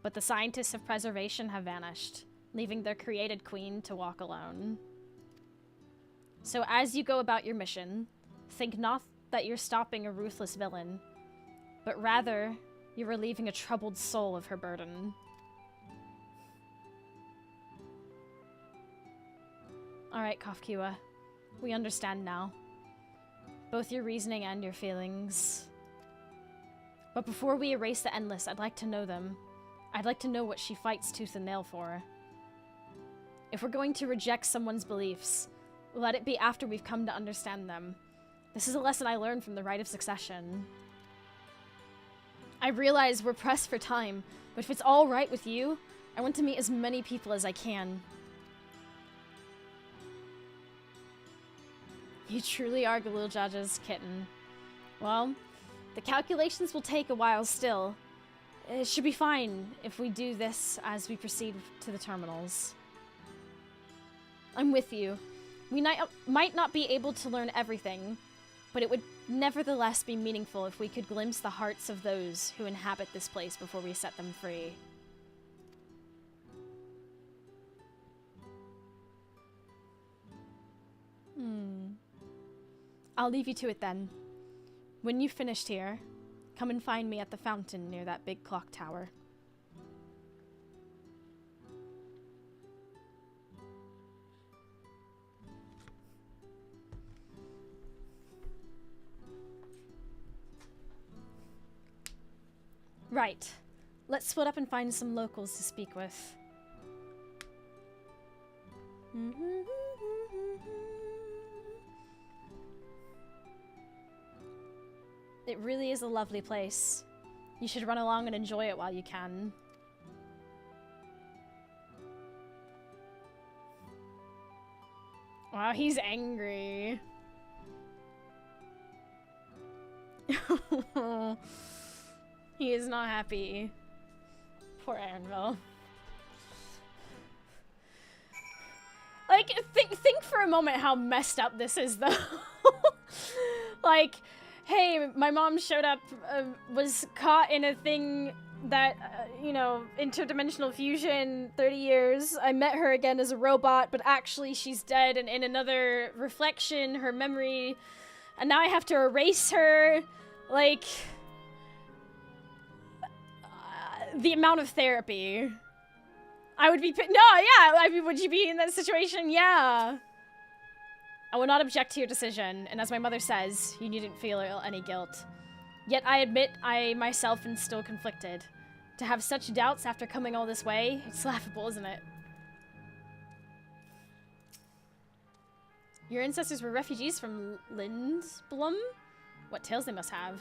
Speaker 1: But the scientists of preservation have vanished, leaving their created queen to walk alone. So as you go about your mission, think not that you're stopping a ruthless villain, but rather you're relieving a troubled soul of her burden. Alright, Kafkiwa. We understand now. Both your reasoning and your feelings. But before we erase the Endless, I'd like to know them. I'd like to know what she fights tooth and nail for. If we're going to reject someone's beliefs, let it be after we've come to understand them. This is a lesson I learned from the Rite of Succession. I realize we're pressed for time, but if it's all right with you, I want to meet as many people as I can. You truly are Galuljaja's kitten. Well, the calculations will take a while still. It should be fine if we do this as we proceed to the terminals. I'm with you. We might not be able to learn everything, but it would nevertheless be meaningful if we could glimpse the hearts of those who inhabit this place before we set them free. I'll leave you to it then. When you've finished here, come and find me at the fountain near that big clock tower. Right. Let's split up and find some locals to speak with. It really is a lovely place. You should run along and enjoy it while you can. Wow, he's angry. He is not happy. Poor Erenville. Like, think for a moment how messed up this is, though. Like, hey, my mom showed up, was caught in a thing that, you know, interdimensional fusion, 30 years. I met her again as a robot, but actually she's dead, and in another reflection, her memory, and now I have to erase her. Like, the amount of therapy. I would be, no, yeah, I mean, would you be in that situation? Yeah. I will not object to your decision, and as my mother says, you needn't feel any guilt. Yet I admit I myself am still conflicted. To have such doubts after coming all this way, it's laughable, isn't it? Your ancestors were refugees from Lindblum? What tales they must have.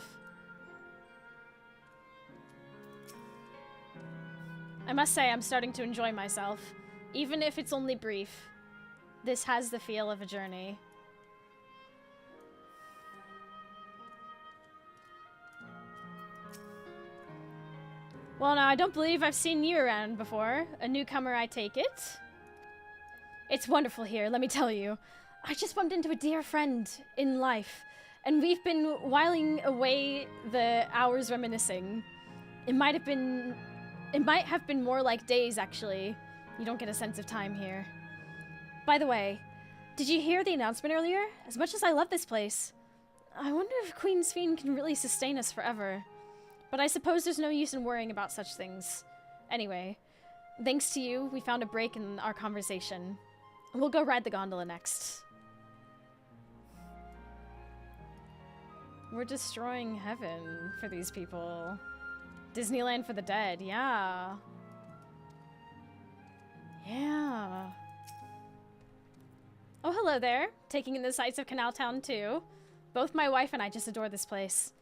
Speaker 1: I must say, I'm starting to enjoy myself. Even if it's only brief. This has the feel of a journey. Well, now, I don't believe I've seen you around before. A newcomer, I take it. It's wonderful here, let me tell you. I just bumped into a dear friend in life, and we've been whiling away the hours reminiscing. It might have been more like days, actually. You don't get a sense of time here. By the way, did you hear the announcement earlier? As much as I love this place, I wonder if Queen's Fiend can really sustain us forever. But I suppose there's no use in worrying about such things. Anyway, thanks to you, we found a break in our conversation. We'll go ride the gondola next. We're destroying heaven for these people. Disneyland for the dead, yeah. Yeah. Oh, hello there. Taking in the sights of Canal Town too. Both my wife and I just adore this place.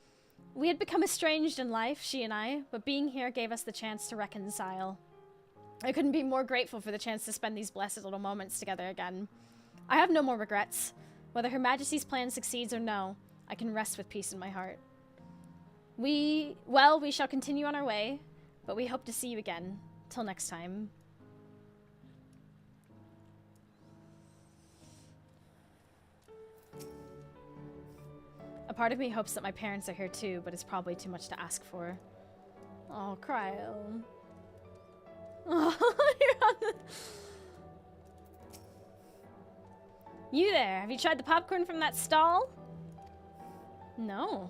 Speaker 1: We had become estranged in life, she and I, but being here gave us the chance to reconcile. I couldn't be more grateful for the chance to spend these blessed little moments together again. I have no more regrets. Whether Her Majesty's plan succeeds or no, I can rest with peace in my heart. We shall continue on our way, but we hope to see you again. Till next time. A part of me hopes that my parents are here too, but it's probably too much to ask for. Oh, Cryle. Oh, you're on the... You there, have you tried the popcorn from that stall? No.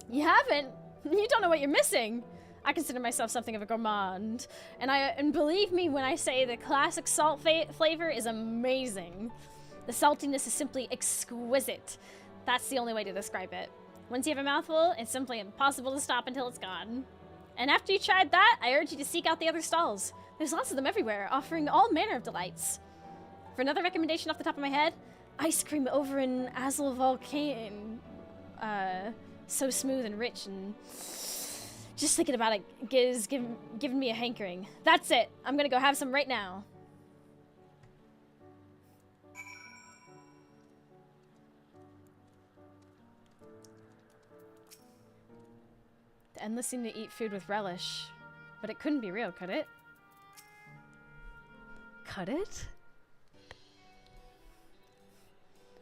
Speaker 1: You haven't? You don't know what you're missing. I consider myself something of a gourmand. And believe me when I say the classic salt flavor is amazing. The saltiness is simply exquisite. That's the only way to describe it. Once you have a mouthful, it's simply impossible to stop until it's gone. And after you tried that, I urge you to seek out the other stalls. There's lots of them everywhere, offering all manner of delights. For another recommendation off the top of my head, ice cream over in Lvl99. So smooth and rich, and just thinking about it is giving me a hankering. That's it. I'm gonna go have some right now. The endless seem to eat food with relish, but it couldn't be real, could it? Could it?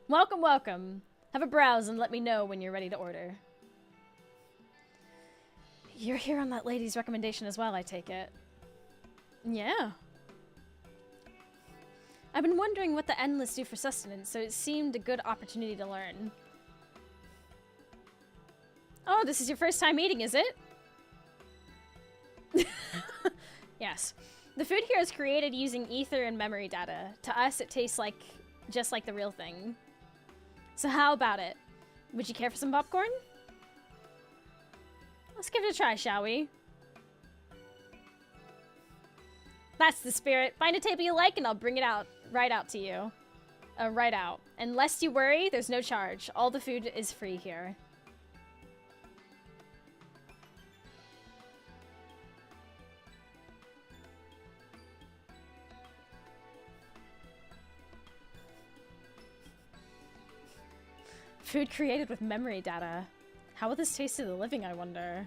Speaker 1: Welcome, welcome. Have a browse and let me know when you're ready to order. You're here on that lady's recommendation as well, I take it. Yeah. I've been wondering what the endless do for sustenance, so it seemed a good opportunity to learn. Oh, this is your first time eating, is it? Yes. The food here is created using ether and memory data. To us, it tastes just like the real thing. So how about it? Would you care for some popcorn? Let's give it a try, shall we? That's the spirit. Find a table you like and I'll bring it right out to you. Right out. And lest you worry, there's no charge. All the food is free here. Food created with memory data. How will this taste to the living, I wonder?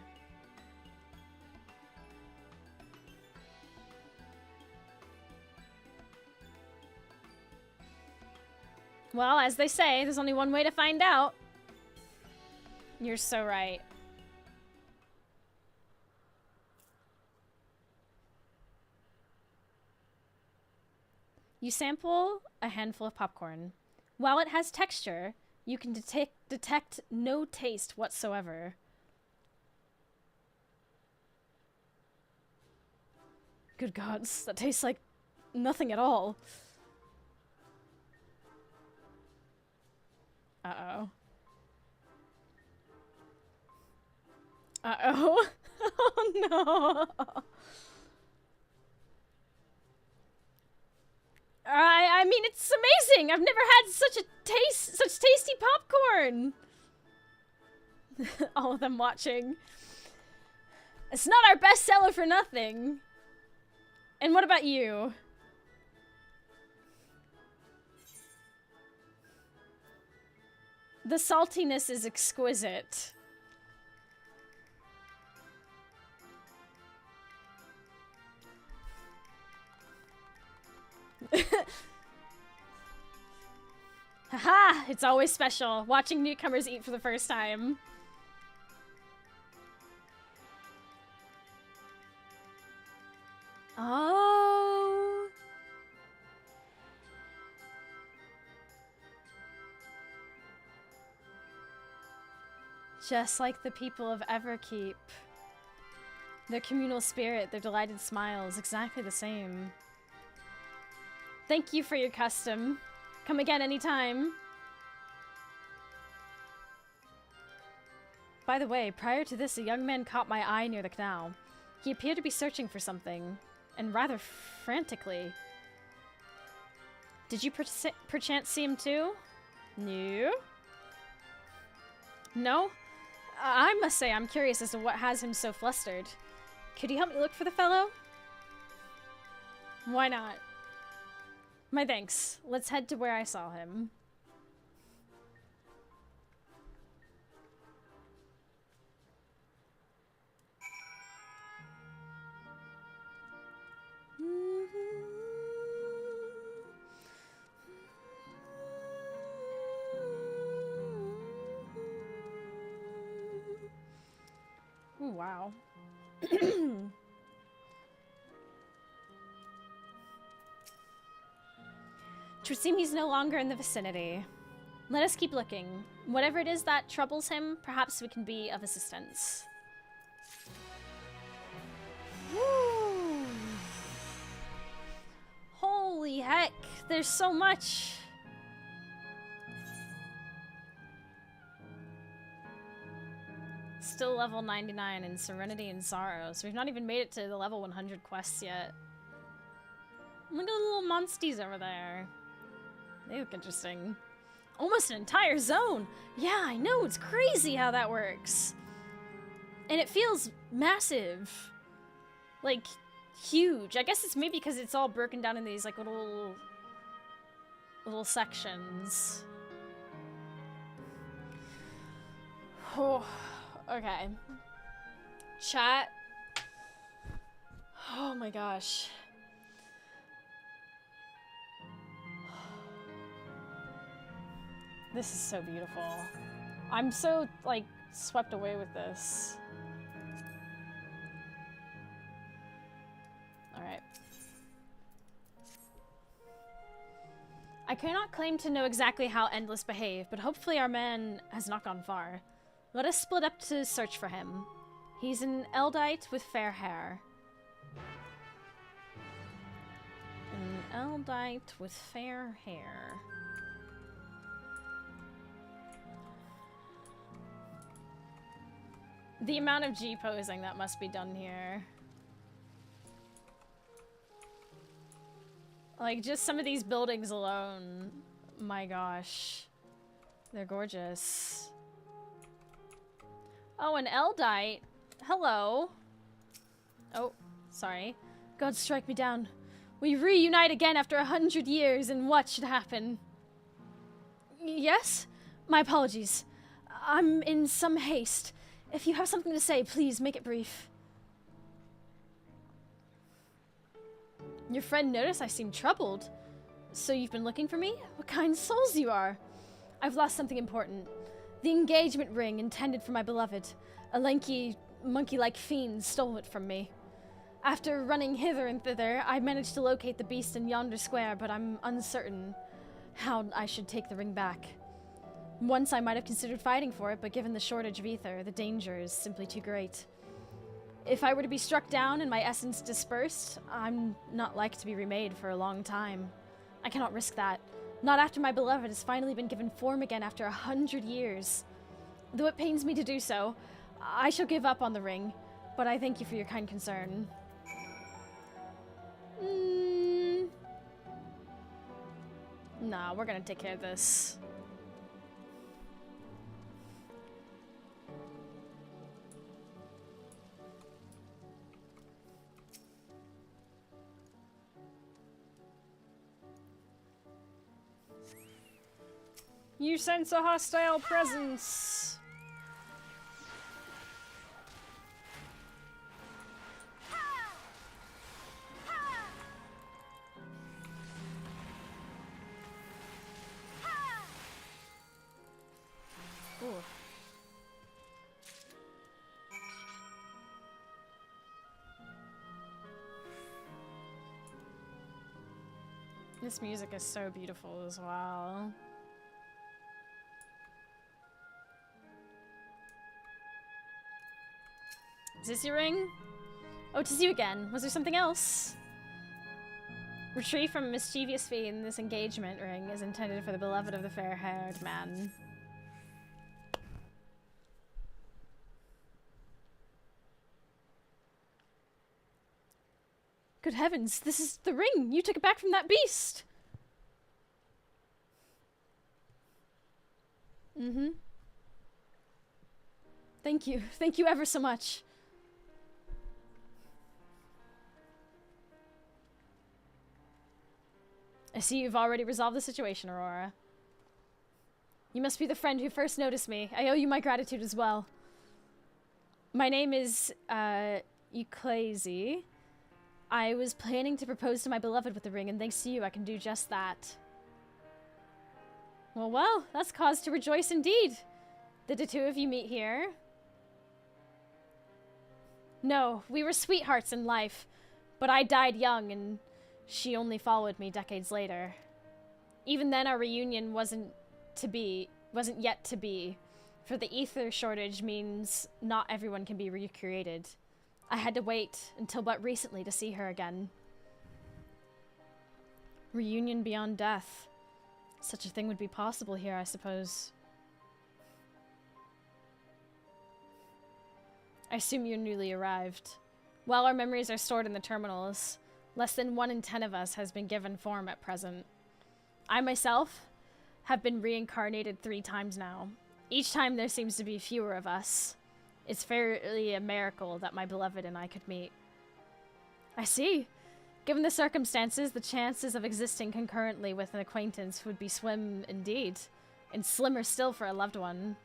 Speaker 1: Well, as they say, there's only one way to find out. You're so right. You sample a handful of popcorn. While it has texture, you can detect no taste whatsoever. Good gods, that tastes like nothing at all. Uh-oh. Uh-oh. Oh no. I mean, it's amazing. I've never had such tasty popcorn. All of them watching. It's not our bestseller for nothing. And what about you? The saltiness is exquisite. Haha! It's always special, watching newcomers eat for the first time. Oh. Just like the people of Everkeep. Their communal spirit, their delighted smiles, exactly the same. Thank you for your custom. Come again anytime. By the way, prior to this, a young man caught my eye near the canal. He appeared to be searching for something, and rather frantically. Did you perchance see him too? No? No? I must say I'm curious as to what has him so flustered. Could you help me look for the fellow? Why not? My thanks. Let's head to where I saw him. Ooh, wow. Twould seem he's no longer in the vicinity. Let us keep looking. Whatever it is that troubles him, perhaps we can be of assistance. Woo! Holy heck, there's so much. Still level 99 in Serenity and Sorrow, so we've not even made it to the level 100 quests yet. Look at the little monsties over there. They look interesting. Almost an entire zone! Yeah, I know, it's crazy how that works. And it feels massive. Like, huge. I guess it's maybe because it's all broken down in these, like, little sections. Oh, okay. Chat. Oh my gosh. This is so beautiful. I'm so, like, swept away with this. Alright. I cannot claim to know exactly how Endless behaved, but hopefully our man has not gone far. Let us split up to search for him. He's an Eldite with fair hair. An Eldite with fair hair. The amount of G-posing that must be done here. Like, just some of these buildings alone. My gosh. They're gorgeous. Oh, an Eldite. Hello. Oh, sorry. God, strike me down. We reunite again after 100 years, and what should happen? Yes? My apologies. I'm in some haste. If you have something to say, please make it brief. Your friend noticed I seem troubled. So you've been looking for me? What kind souls you are. I've lost something important. The engagement ring intended for my beloved. A lanky, monkey-like fiend stole it from me. After running hither and thither, I managed to locate the beast in yonder square, but I'm uncertain how I should take the ring back. Once I might have considered fighting for it, but given the shortage of ether, the danger is simply too great. If I were to be struck down and my essence dispersed, I'm not like to be remade for a long time. I cannot risk that. Not after my beloved has finally been given form again after 100 years. Though it pains me to do so, I shall give up on the ring, but I thank you for your kind concern. Nah, we're gonna take care of this. You sense a hostile presence. Ooh. This music is so beautiful as well. Is this your ring? Oh, it is you again. Was there something else? Retrieve from a mischievous fiend, this engagement ring is intended for the beloved of the fair-haired man. Good heavens, this is the ring! You took it back from that beast! Mm-hmm. Thank you. Thank you ever so much. I see you've already resolved the situation, Aurora. You must be the friend who first noticed me. I owe you my gratitude as well. My name is, Euclase. I was planning to propose to my beloved with the ring, and thanks to you, I can do just that. Well, that's cause to rejoice indeed. Did the two of you meet here? No, we were sweethearts in life, but I died young, and she only followed me decades later. Even then, our reunion wasn't yet to be, for the ether shortage means not everyone can be recreated. I had to wait until but recently to see her again. Reunion beyond death. Such a thing would be possible here, I suppose. I assume you're newly arrived. While our memories are stored in the terminals, less than 1 in 10 of us has been given form at present. I myself have been reincarnated 3 times now. Each time there seems to be fewer of us. It's fairly a miracle that my beloved and I could meet. I see. Given the circumstances, the chances of existing concurrently with an acquaintance would be slim indeed, and slimmer still for a loved one.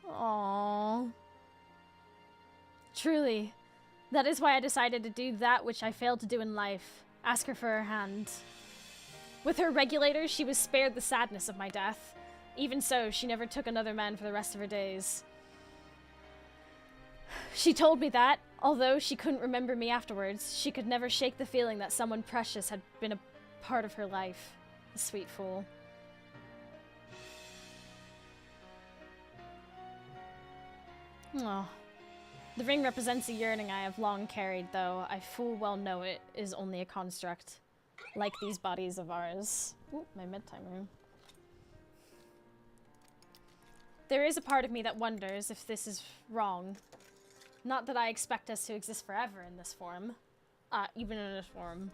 Speaker 1: Aww. Truly, that is why I decided to do that which I failed to do in life, ask her for her hand. With her regulators, she was spared the sadness of my death. Even so, she never took another man for the rest of her days. She told me that, although she couldn't remember me afterwards, she could never shake the feeling that someone precious had been a part of her life. The sweet fool. Oh. The ring represents a yearning I have long carried, though I full well know it is only a construct, like these bodies of ours. Ooh, my mid-timer. There is a part of me that wonders if this is wrong. Not that I expect us to exist forever in this form. Even in this form.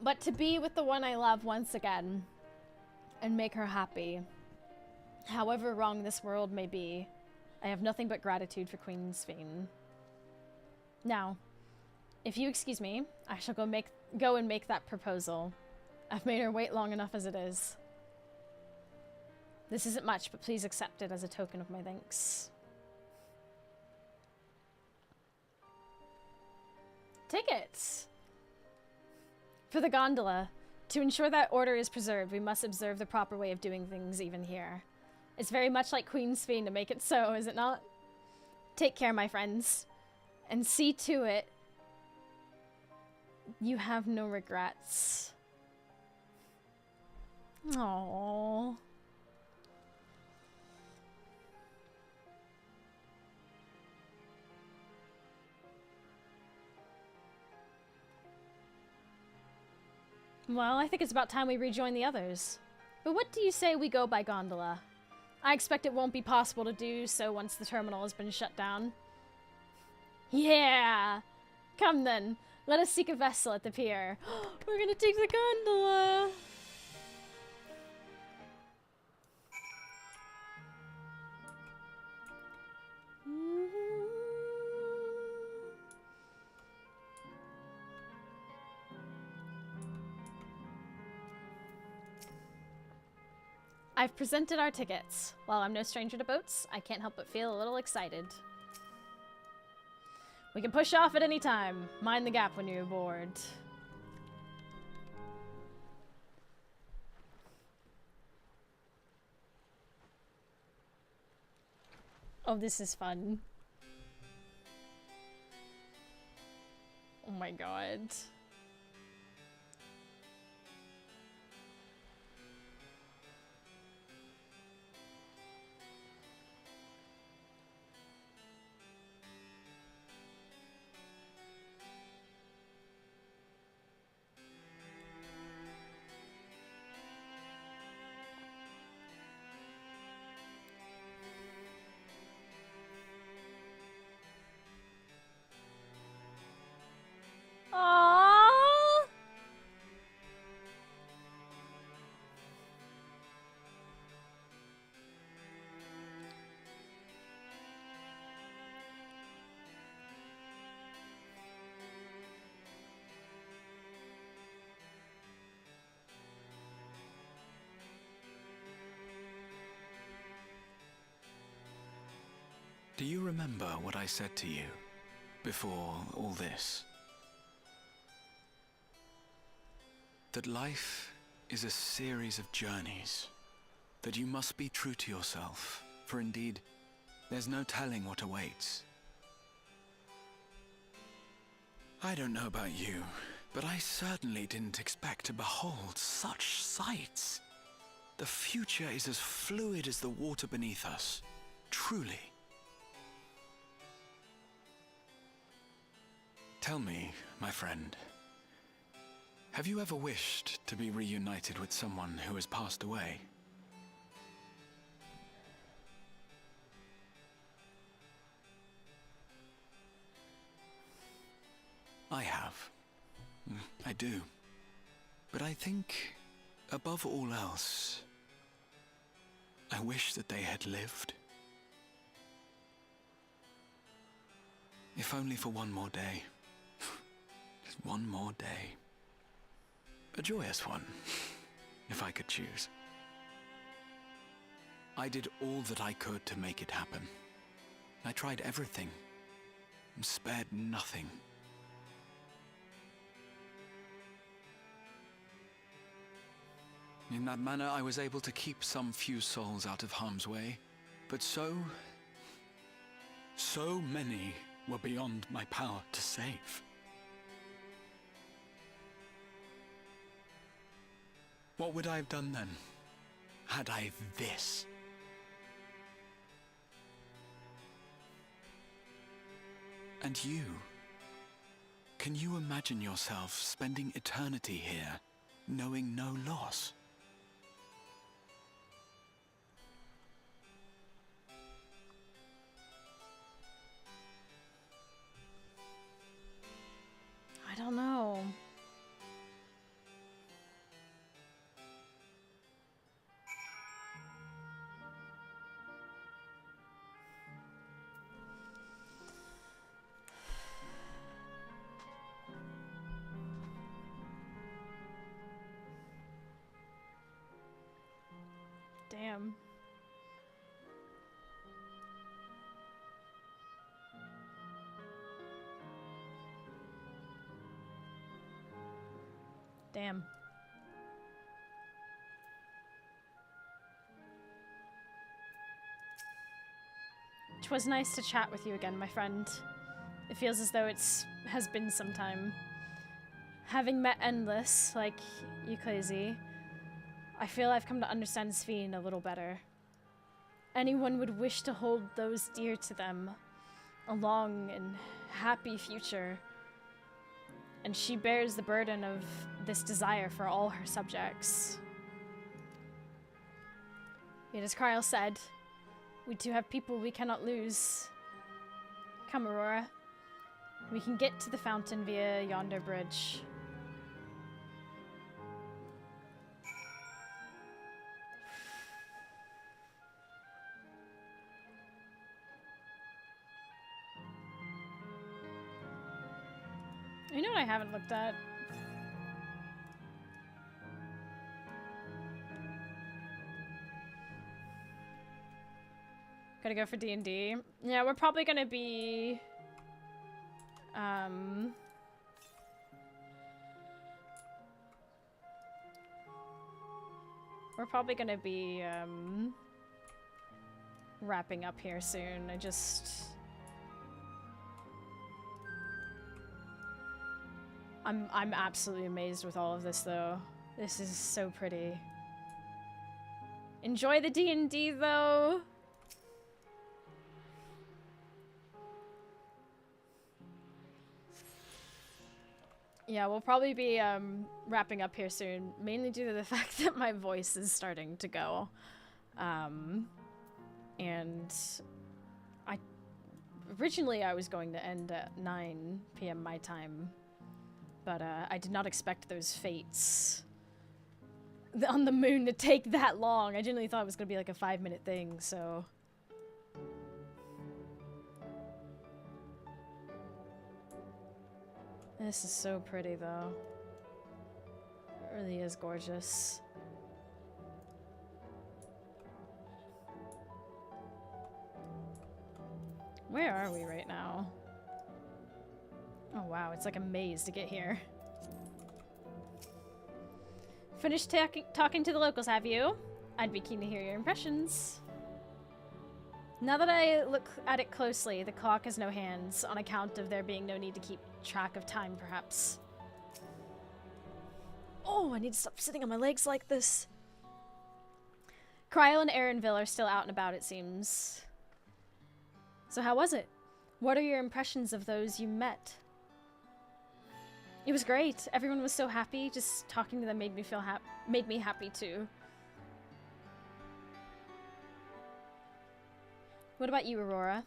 Speaker 1: But to be with the one I love once again, and make her happy. However wrong this world may be, I have nothing but gratitude for Queen Sphene. Now, if you excuse me, I shall go and make that proposal. I've made her wait long enough as it is. This isn't much, but please accept it as a token of my thanks. Tickets! For the gondola, to ensure that order is preserved, we must observe the proper way of doing things even here. It's very much like Queen Sphene to make it so, is it not? Take care, my friends, and see to it you have no regrets. Aww. Well, I think it's about time we rejoin the others. But what do you say we go by gondola? I expect it won't be possible to do so once the terminal has been shut down. Yeah! Come then, let us seek a vessel at the pier. We're gonna take the gondola! I've presented our tickets. While I'm no stranger to boats, I can't help but feel a little excited. We can push off at any time. Mind the gap when you're aboard. Oh, this is fun. Oh my god. Aww.
Speaker 15: Do you remember what I said to you before all this? That life is a series of journeys, that you must be true to yourself, for indeed, there's no telling what awaits. I don't know about you, but I certainly didn't expect to behold such sights. The future is as fluid as the water beneath us, truly. Tell me, my friend, have you ever wished to be reunited with someone who has passed away? I have. I do. But I think, above all else, I wish that they had lived. If only for one more day. Just one more day. A joyous one, if I could choose. I did all that I could to make it happen. I tried everything, and spared nothing. In that manner, I was able to keep some few souls out of harm's way, but so many were beyond my power to save. What would I have done then, had I this? And you? Can you imagine yourself spending eternity here, knowing no loss?
Speaker 1: I don't know. Damn. Damn. 'Twas nice to chat with you again, my friend. It feels as though has been some time. Having met Endless, like Yukazi, I feel I've come to understand Sphene a little better. Anyone would wish to hold those dear to them a long and happy future. and she bears the burden of this desire for all her subjects. Yet as Kryl said, we too have people we cannot lose. Come, Aurora. We can get to the fountain via yonder bridge. You know what I haven't looked at? Gotta go for D&D. Yeah, we're probably gonna be... We're probably gonna be, wrapping up here soon. I'm absolutely amazed with all of this, though. This is so pretty. Enjoy the D&D, though! Yeah, we'll probably be wrapping up here soon, mainly due to the fact that my voice is starting to go. And originally I was going to end at 9 p.m. my time, but I did not expect those fates on the moon to take that long. I genuinely thought it was going to be like a 5-minute thing, so... This is so pretty, though. It really is gorgeous. Where are we right now? Oh wow, it's like a maze to get here. Finished talking to the locals, have you? I'd be keen to hear your impressions. Now that I look at it closely, the clock has no hands, on account of there being no need to keep track of time, perhaps. Oh, I need to stop sitting on my legs like this. Kryl and Erenville are still out and about, it seems. So how was it? What are your impressions of those you met? It was great. Everyone was so happy. Just talking to them made me feel made me happy too. What about you, Aurora?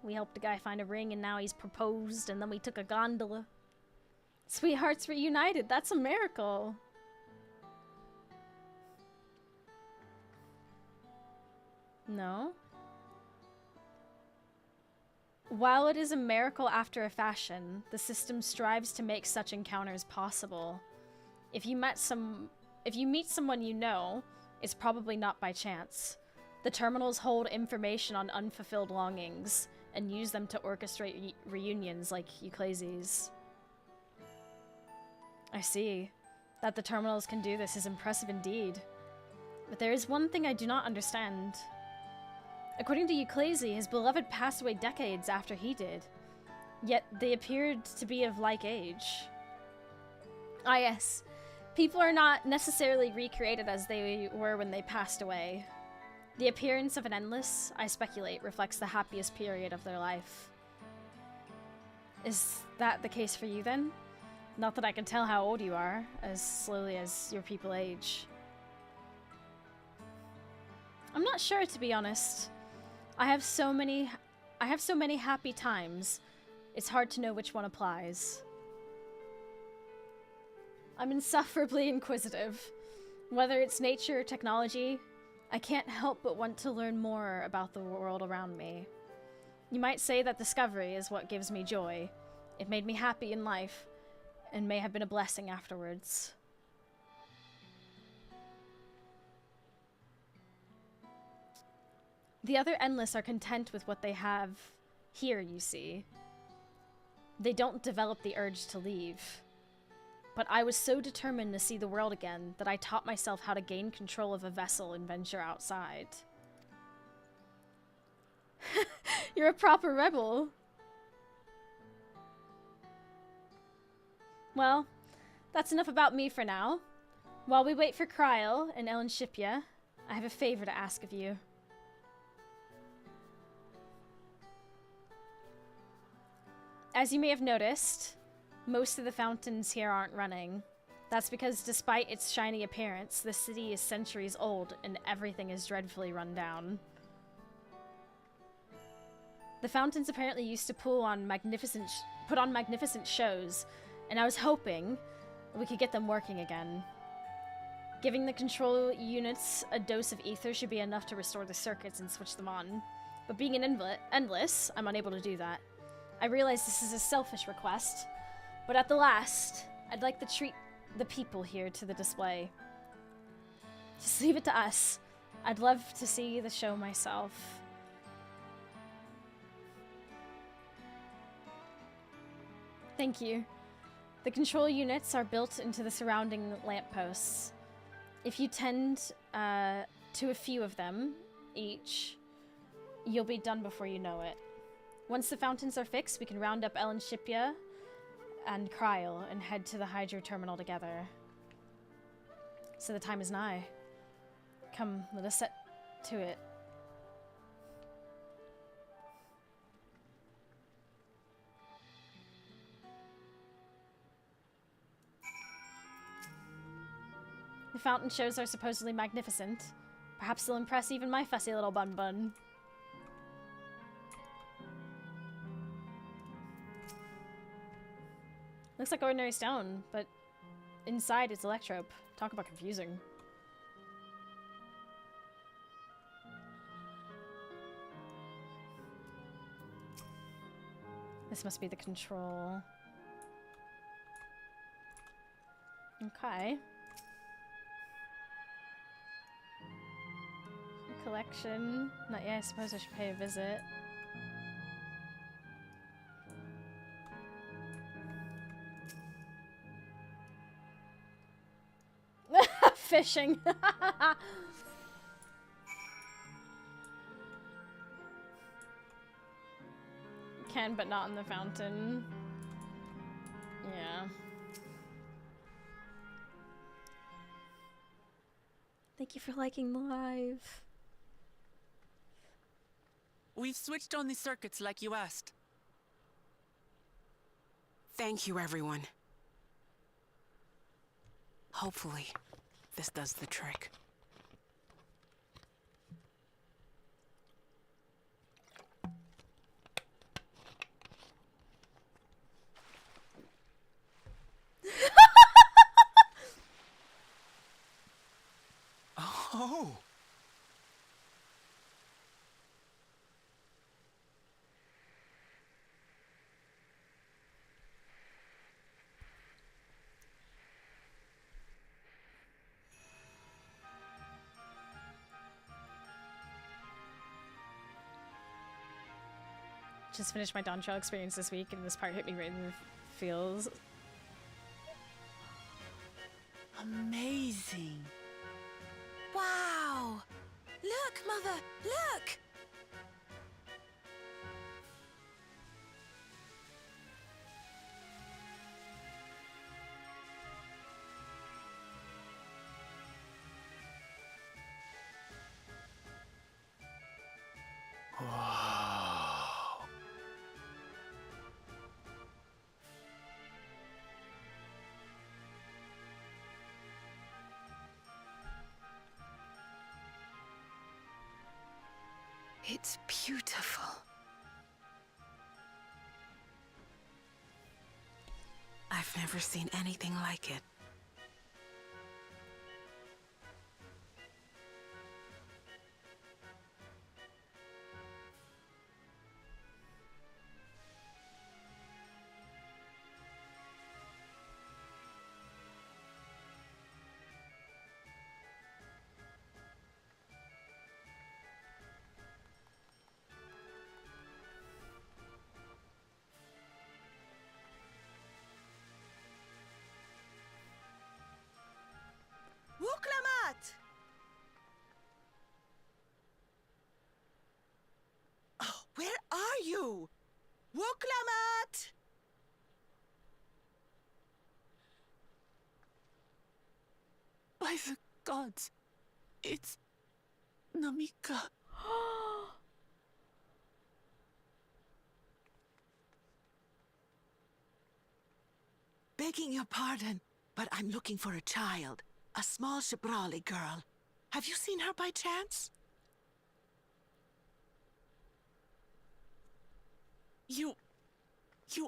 Speaker 1: We helped a guy find a ring and now he's proposed, and then we took a gondola. Sweethearts reunited. That's a miracle. No? While it is a miracle after a fashion, the system strives to make such encounters possible. If you meet someone you know, it's probably not by chance. The terminals hold information on unfulfilled longings and use them to orchestrate reunions like Euclases. I see. That the terminals can do this is impressive indeed. But there is one thing I do not understand. According to Euclase, his beloved passed away decades after he did. Yet they appeared to be of like age. Ah yes. People are not necessarily recreated as they were when they passed away. The appearance of an endless, I speculate, reflects the happiest period of their life. Is that the case for you then? Not that I can tell how old you are, as slowly as your people age. I'm not sure, to be honest. I have so many happy times. It's hard to know which one applies. I'm insufferably inquisitive. Whether it's nature or technology, I can't help but want to learn more about the world around me. You might say that discovery is what gives me joy. It made me happy in life, and may have been a blessing afterwards. The other Endless are content with what they have here, you see. They don't develop the urge to leave. But I was so determined to see the world again that I taught myself how to gain control of a vessel and venture outside. You're a proper rebel. Well, that's enough about me for now. While we wait for Kryl and Ellen Shipya, I have a favor to ask of you. As you may have noticed, most of the fountains here aren't running. That's because despite its shiny appearance, the city is centuries old and everything is dreadfully run down. The fountains apparently used to put on magnificent shows, and I was hoping we could get them working again. Giving the control units a dose of ether should be enough to restore the circuits and switch them on. But being an endless, I'm unable to do that. I realize this is a selfish request, but at the last, I'd like to treat the people here to the display. Just leave it to us. I'd love to see the show myself. Thank you. The control units are built into the surrounding lampposts. If you tend to a few of them each, you'll be done before you know it. Once the fountains are fixed, we can round up Ellen Shipya and Kryl and head to the Hydro Terminal together. So the time is nigh. Come, let us set to it. The fountain shows are supposedly magnificent. Perhaps they'll impress even my fussy little bun-bun. Looks like ordinary stone, but inside it's electrope. Talk about confusing. This must be the control. Okay. Collection. Not yet, I suppose I should pay a visit. Fishing. Can, but not in the fountain. Yeah. Thank you for liking the live.
Speaker 3: We've switched on the circuits like you asked. Thank you, everyone. Hopefully, this does the trick.
Speaker 15: Oh!
Speaker 1: Just finished my Dawntrail experience this week, and this part hit me right in the feels.
Speaker 3: Amazing. Wow! Look, Mother! Look!
Speaker 12: Wow.
Speaker 6: It's beautiful.
Speaker 3: I've never seen anything like it.
Speaker 10: Wuklamat! Oh, where are you? Wuklamat!
Speaker 3: By the gods, it's Namika.
Speaker 16: begging your pardon, but I'm looking for a child. A small Shibrali girl. Have you seen her by chance?
Speaker 3: You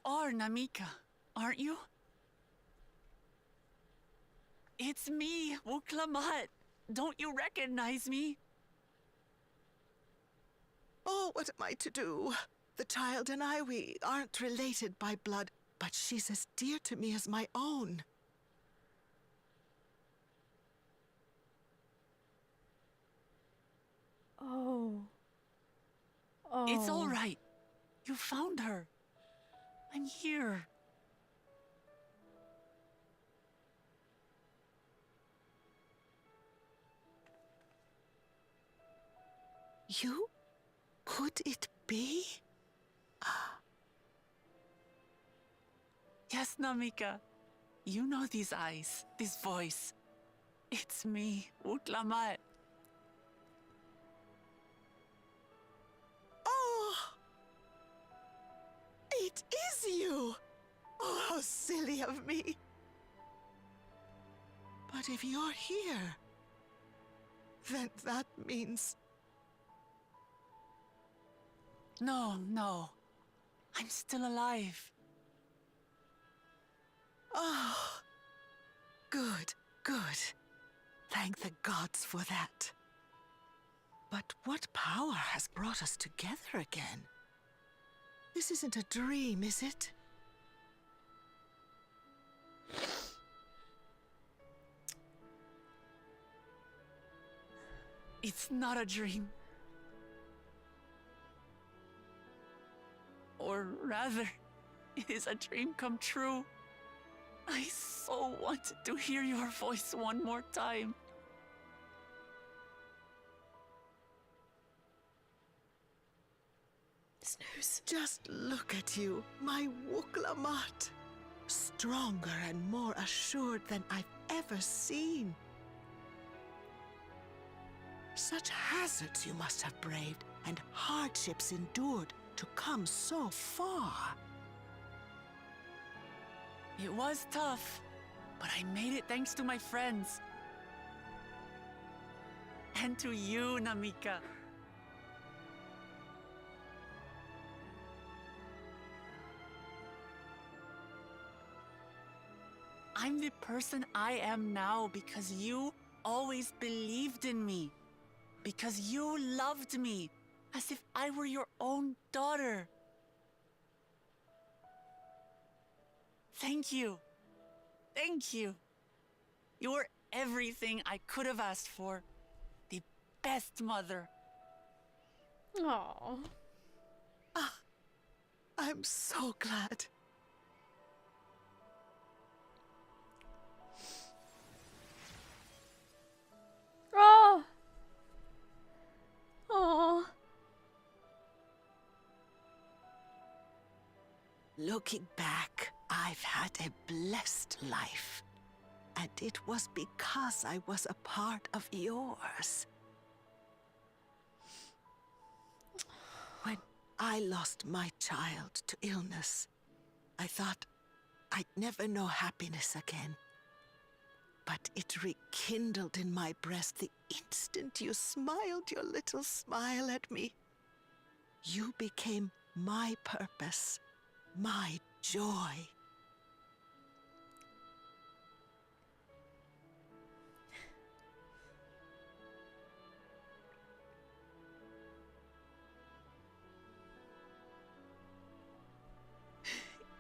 Speaker 3: are Namika, aren't you? It's me, Wuklamat. Don't you recognize me?
Speaker 16: Oh, what am I to do? The child and I, we aren't related by blood, but she's as dear to me as my own.
Speaker 1: Oh. Oh.
Speaker 3: It's all right. You found her. I'm here.
Speaker 16: You? Could it be?
Speaker 3: Yes, Namika. You know these eyes, this voice. It's me, Wuklamat.
Speaker 16: Oh! It is you! Oh, how silly of me. But if you're here, then that means...
Speaker 3: No. I'm still alive.
Speaker 16: Oh, good. Thank the gods for that. But what power has brought us together again? This isn't a dream, is it?
Speaker 3: It's not a dream. Or rather, it is a dream come true. I so wanted to hear your voice one more time.
Speaker 1: Snooze.
Speaker 16: Just look at you, my Wuklamat. Stronger and more assured than I've ever seen. Such hazards you must have braved, and hardships endured to come so far.
Speaker 3: It was tough, but I made it thanks to my friends. And to you, Namika. I'm the person I am now because you always believed in me. Because you loved me as if I were your own daughter. Thank you. Thank you. You were everything I could have asked for. The best mother.
Speaker 1: Aww.
Speaker 16: Ah, I'm so glad.
Speaker 1: Oh. Oh.
Speaker 16: Looking back, I've had a blessed life. And it was because I was a part of yours. When I lost my child to illness, I thought I'd never know happiness again. But it rekindled in my breast the instant you smiled your little smile at me. You became my purpose, my joy.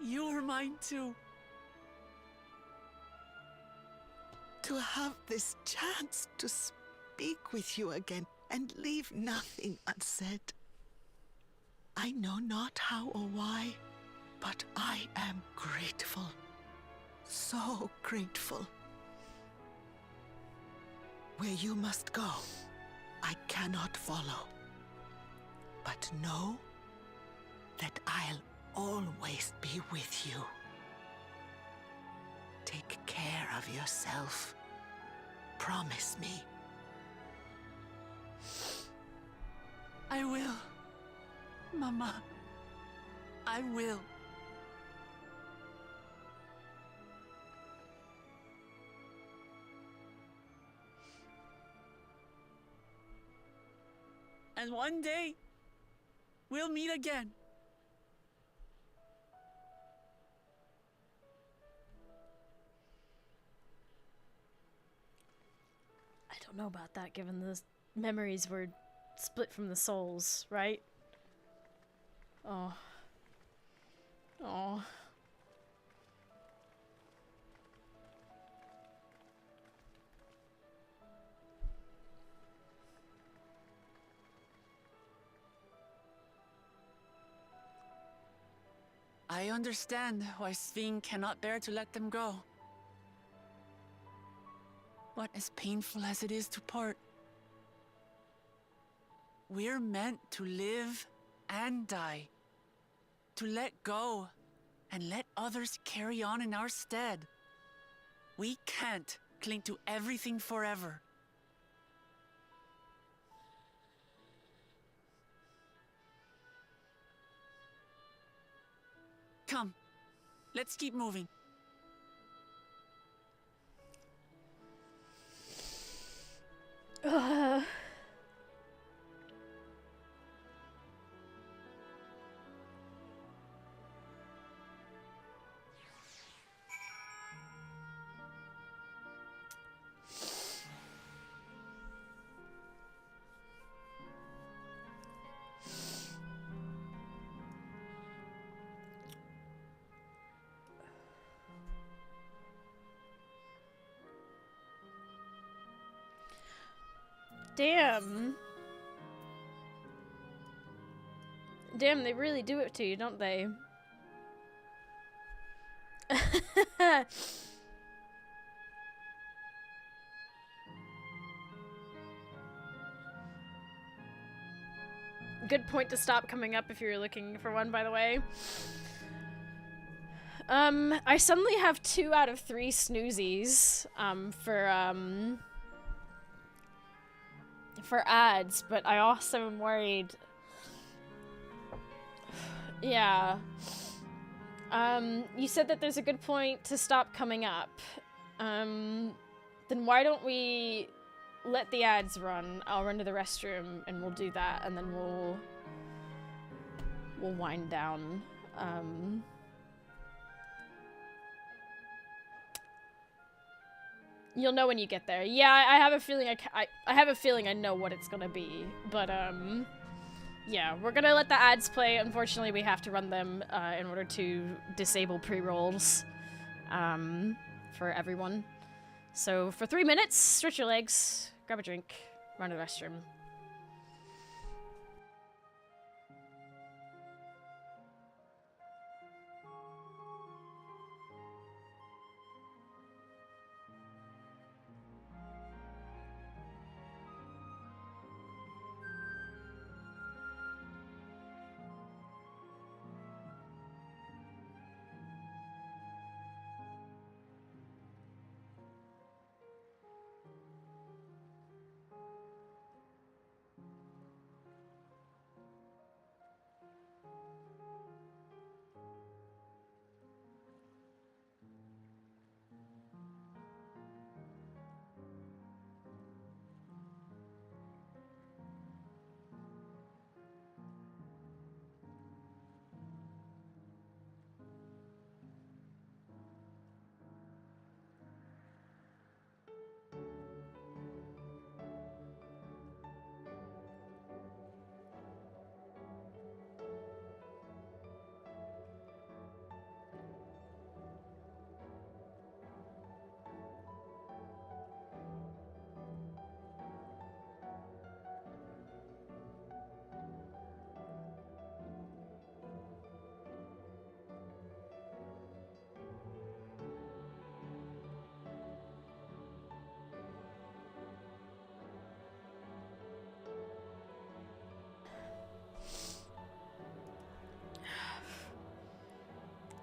Speaker 3: You were mine too.
Speaker 16: To have this chance to speak with you again and leave nothing unsaid. I know not how or why, but I am grateful. So grateful. Where you must go, I cannot follow. But know that I'll always be with you. Take care of yourself. Promise me.
Speaker 3: I will. Mama. I will. And one day, we'll meet again.
Speaker 1: I don't know about that, given the memories were split from the souls, right? Oh. Oh.
Speaker 3: I understand why Sving cannot bear to let them go. But as painful as it is to part, we're meant to live and die. To let go and let others carry on in our stead. We can't cling to everything forever. Come, let's keep moving.
Speaker 1: Damn. Damn, they really do it to you, don't they? Good point to stop coming up if you're looking for one, by the way. I suddenly have 2 out of 3 snoozies, for ads, but I also am worried. Yeah. You said that there's a good point to stop coming up. Then why don't we let the ads run? I'll run to the restroom and we'll do that, and then we'll wind down. You'll know when you get there. Yeah, I have a feeling I have a feeling I know what it's gonna be, but yeah, we're gonna let the ads play. Unfortunately, we have to run them in order to disable pre-rolls for everyone. So for 3 minutes, stretch your legs, grab a drink, run to the restroom.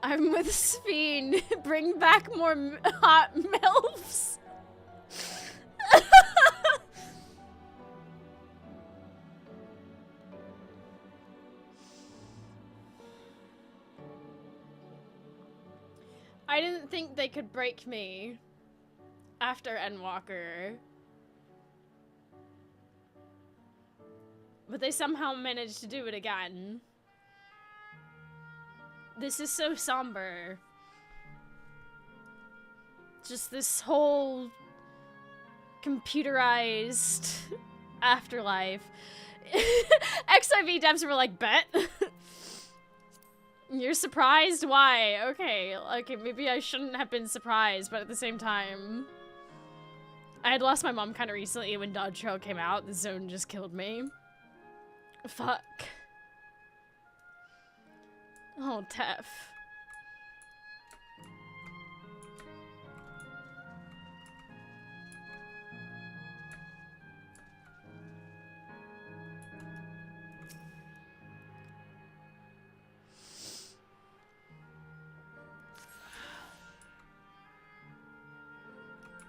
Speaker 1: I'm with Sveen. Bring back more hot MILFs. I didn't think they could break me after Endwalker. But they somehow managed to do it again. This is so somber. Just this whole computerized afterlife. XIV devs were like, bet. You're surprised? Why? Okay, maybe I shouldn't have been surprised, but at the same time, I had lost my mom kind of recently when Dawntrail came out. The zone just killed me. Fuck. Oh, Tef.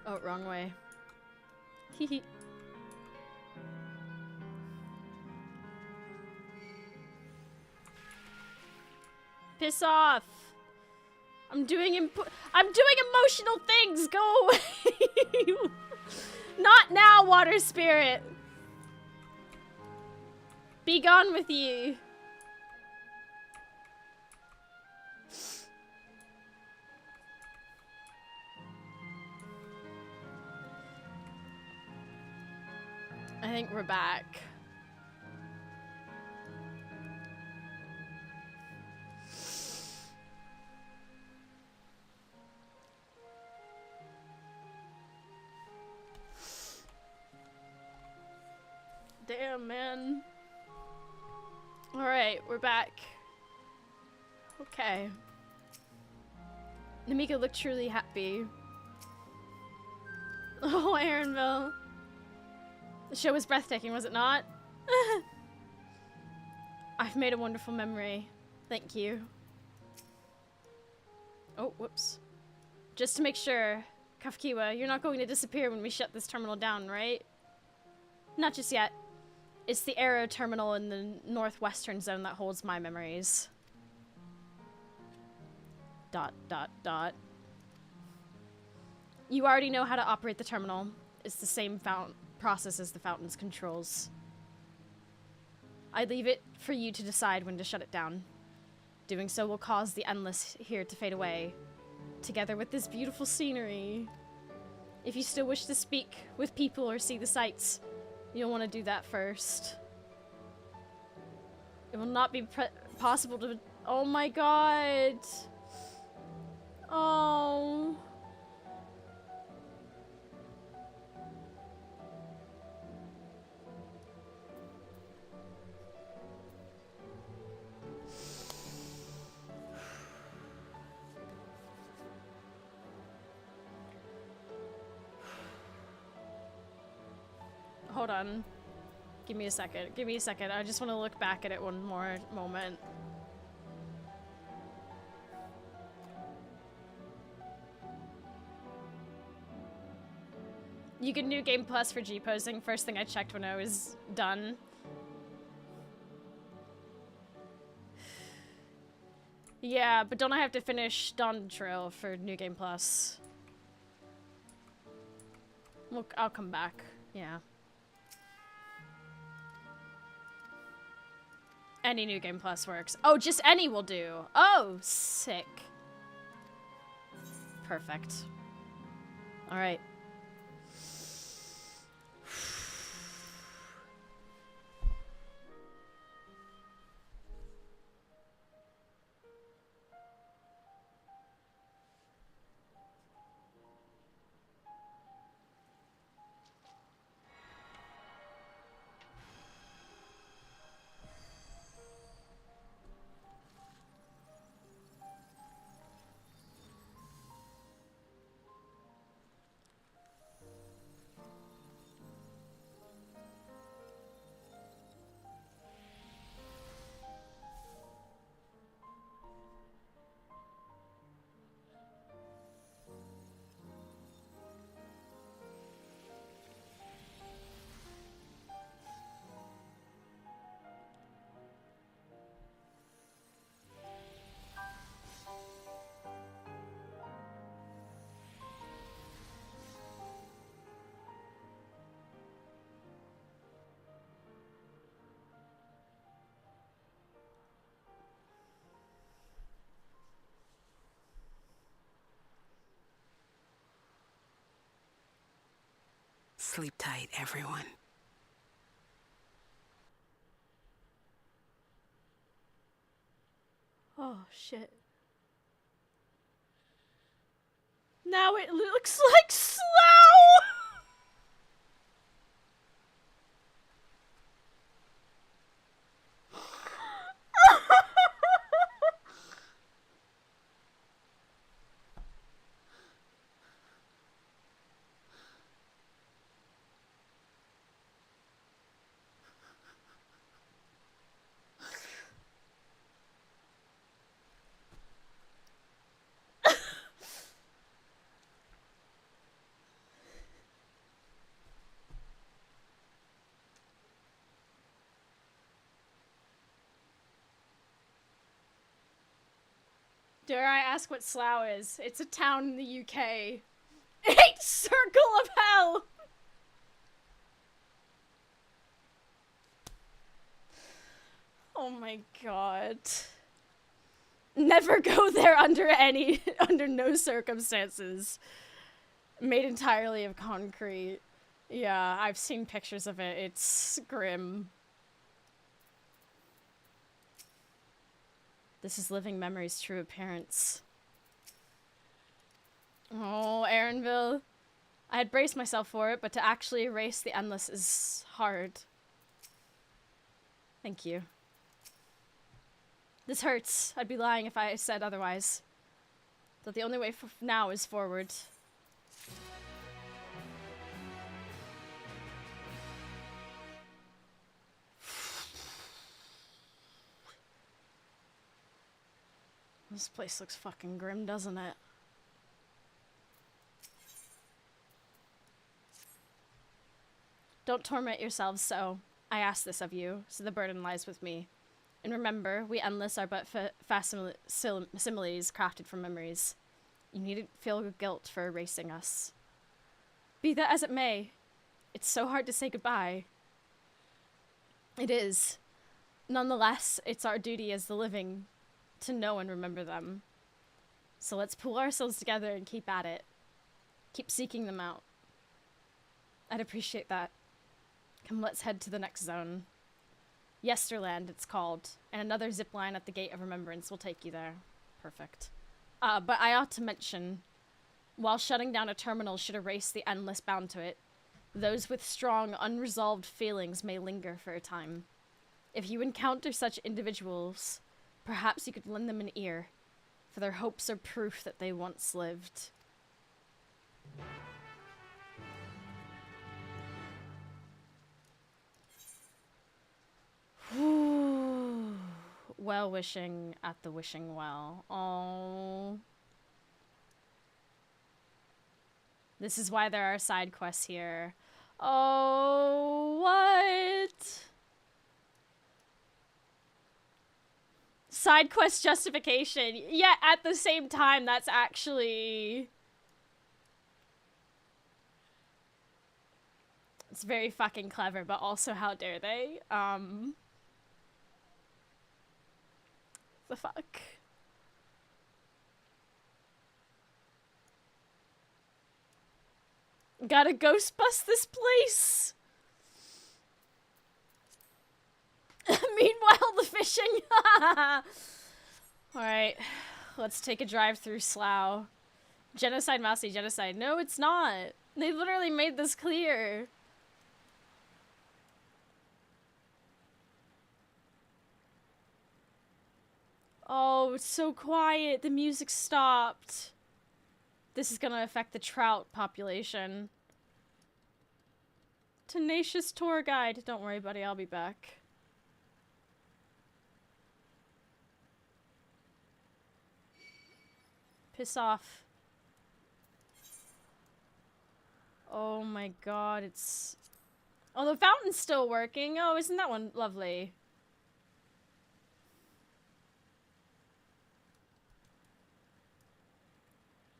Speaker 1: Oh, wrong way. Hehe. Piss off. I'm doing emotional things. Go away. Not now, water spirit. Be gone with you. I think we're back. Damn, man. Alright, we're back. Okay. Namika looked truly happy. Oh, Aaronville. The show was breathtaking, was it not? I've made a wonderful memory. Thank you. Oh, whoops. Just to make sure, Kafkiwa, you're not going to disappear when we shut this terminal down, right? Not just yet. It's the Arrow terminal in the northwestern zone that holds my memories. ... You already know how to operate the terminal. It's the same process as the fountain's controls. I leave it for you to decide when to shut it down. Doing so will cause the endless here to fade away, together with this beautiful scenery. If you still wish to speak with people or see the sights, you'll want to do that first. It will not be possible to... Oh my god! Oh... Hold on. Give me a second. Give me a second. I just want to look back at it one more moment. You get New Game Plus for G-posing. First thing I checked when I was done. Yeah, but don't I have to finish Dawntrail for New Game Plus? Look, I'll come back. Yeah. Any New Game Plus works. Oh, just any will do. Oh, sick. Perfect. All right.
Speaker 16: Sleep tight, everyone.
Speaker 1: Oh, shit. Now it looks like Slough! Dare I ask what Slough is? It's a town in the UK. 8 Circle of Hell! Oh my god. Never go there under no circumstances. Made entirely of concrete. Yeah, I've seen pictures of it. It's grim. This is living memory's true appearance. Oh, Erinville. I had braced myself for it, but to actually erase the endless is hard. Thank you. This hurts. I'd be lying if I said otherwise. That the only way now is forward. This place looks fucking grim, doesn't it? Don't torment yourselves so. I ask this of you, so the burden lies with me. And remember, we endless are but similes crafted from memories. You needn't feel guilt for erasing us. Be that as it may, it's so hard to say goodbye. It is. Nonetheless, it's our duty as the living to know and remember them. So let's pull ourselves together and keep at it. Keep seeking them out. I'd appreciate that. Come, let's head to the next zone. Yesterland, it's called, and another zipline at the Gate of Remembrance will take you there. Perfect. But I ought to mention, while shutting down a terminal should erase the endless bound to it, those with strong, unresolved feelings may linger for a time. If you encounter such individuals, perhaps you could lend them an ear, for their hopes are proof that they once lived. Well wishing at the wishing well. Oh. This is why there are side quests here. Oh, what? Side quest justification. Yeah, at the same time, that's actually... It's very fucking clever, but also how dare they? The fuck? Gotta ghost bust this place! Meanwhile, the fishing! Alright, let's take a drive through Slough. Genocide, Mousy, genocide. No, it's not. They literally made this clear. Oh, it's so quiet. The music stopped. This is gonna affect the trout population. Tenacious tour guide. Don't worry, buddy. I'll be back. Piss off. Oh my god, it's... Oh, the fountain's still working. Oh, isn't that one lovely?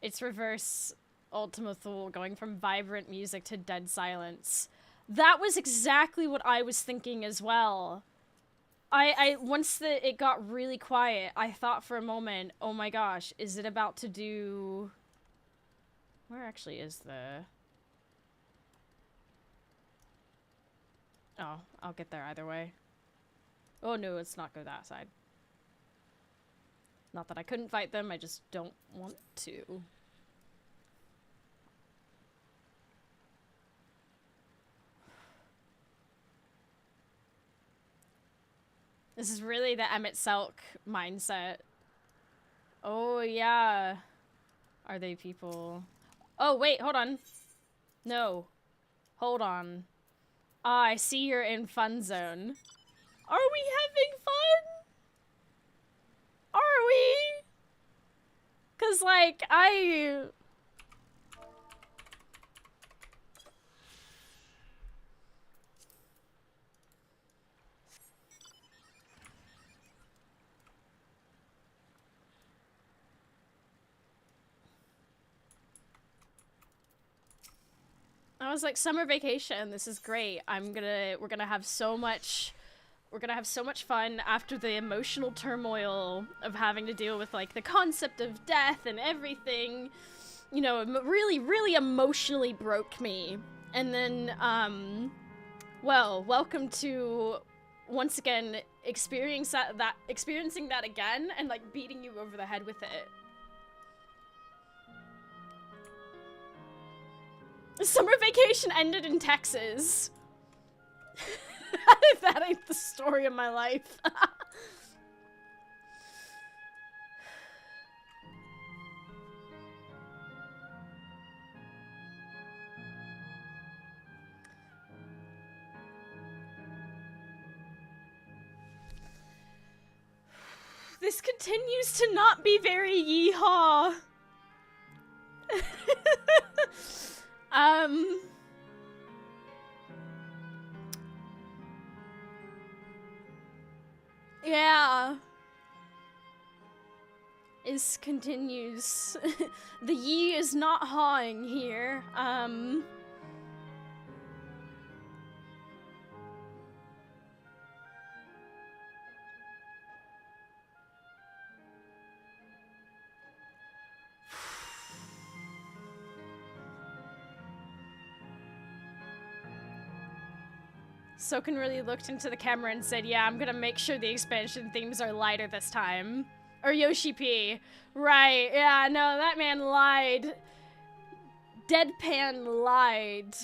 Speaker 1: It's reverse Ultima Thule, going from vibrant music to dead silence. That was exactly what I was thinking as well. Once it got really quiet, I thought for a moment, oh my gosh, is it about to do... Where actually is the... Oh, I'll get there either way. Oh no, let's not go that side. Not that I couldn't fight them, I just don't want to. This is really the Emmett Selk mindset. Oh yeah. Are they people? Oh wait, hold on. No. Hold on. Ah, I see you're in fun zone. Are we having fun? Are we? 'Cause like, I was like, summer vacation, this is great. We're gonna have so much fun after the emotional turmoil of having to deal with like the concept of death and everything. You know, really, really emotionally broke me. And then, well, welcome to once again experiencing that again and like beating you over the head with it. Summer vacation ended in Texas. If that ain't the story of my life. This continues to not be very yeehaw. Yeah. This continues. The yee is not hawing here. Soken really looked into the camera and said, yeah, I'm gonna make sure the expansion themes are lighter this time. Or Yoshi P. Right, yeah, no, that man lied. Deadpan lied.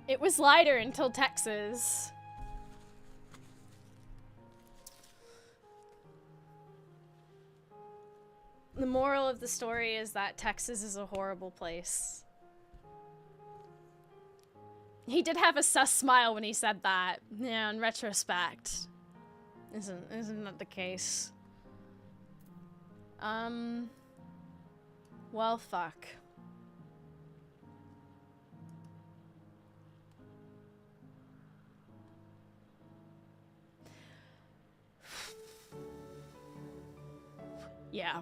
Speaker 1: It was lighter until Texas. The moral of the story is that Texas is a horrible place. He did have a sus smile when he said that. Yeah, in retrospect. Isn't that the case? Well, fuck. Yeah.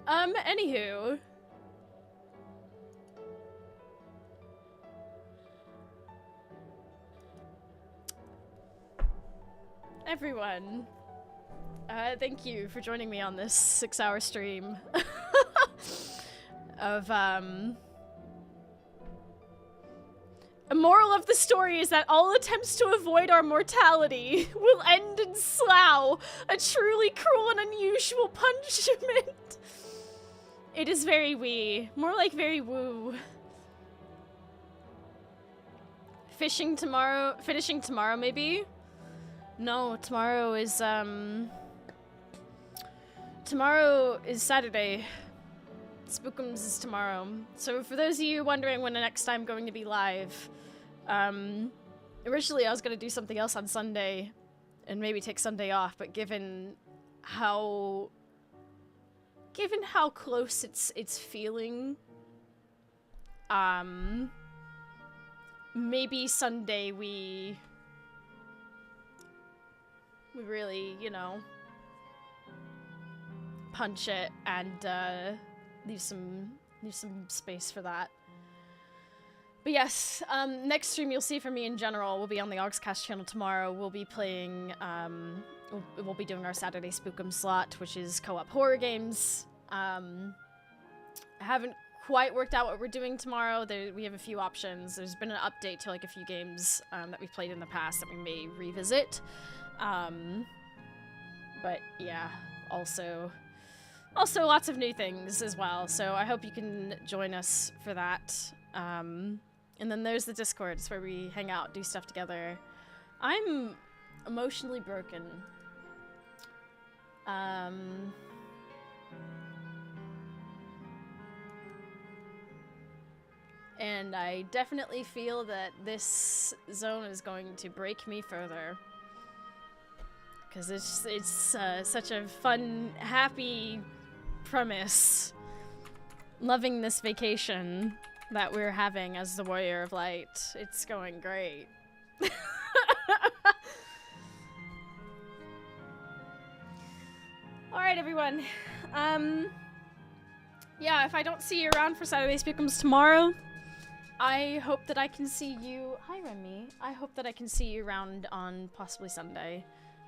Speaker 1: Anywho. Everyone. Thank you for joining me on this 6-hour stream of, A moral of the story is that all attempts to avoid our mortality will end in slough, a truly cruel and unusual punishment. It is very wee, more like very woo. Finishing tomorrow maybe? No, tomorrow is Saturday. Spookums is tomorrow. So for those of you wondering when the next time I'm going to be live, originally I was going to do something else on Sunday and maybe take Sunday off, but given how close it's feeling, maybe Sunday we really, you know, punch it and leave some space for that. But yes, next stream you'll see from me in general will be on the Augscast channel tomorrow. We'll be playing, we'll be doing our Saturday Spookum slot, which is co-op horror games. I haven't quite worked out what we're doing tomorrow. We have a few options. There's been an update to like a few games that we've played in the past that we may revisit. But yeah, also lots of new things as well. So I hope you can join us for that. And then there's the Discord. It's where we hang out, do stuff together. I'm emotionally broken. And I definitely feel that this zone is going to break me further. Because it's such a fun, happy premise. Loving this vacation that we're having as the Warrior of Light. It's going great. Alright, everyone. Yeah, if I don't see you around for Saturday Spookums tomorrow, I hope that I can see you... Hi, Remy. I hope that I can see you around on possibly Sunday.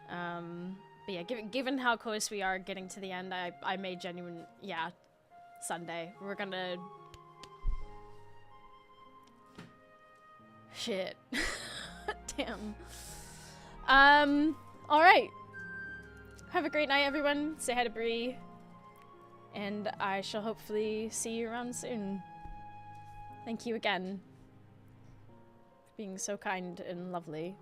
Speaker 1: But yeah, given how close we are getting to the end, I may genuine... Yeah, Sunday. We're gonna... Shit. Damn. Alright. Have a great night, everyone. Say hi to Bree. And I shall hopefully see you around soon. Thank you again for being so kind and lovely.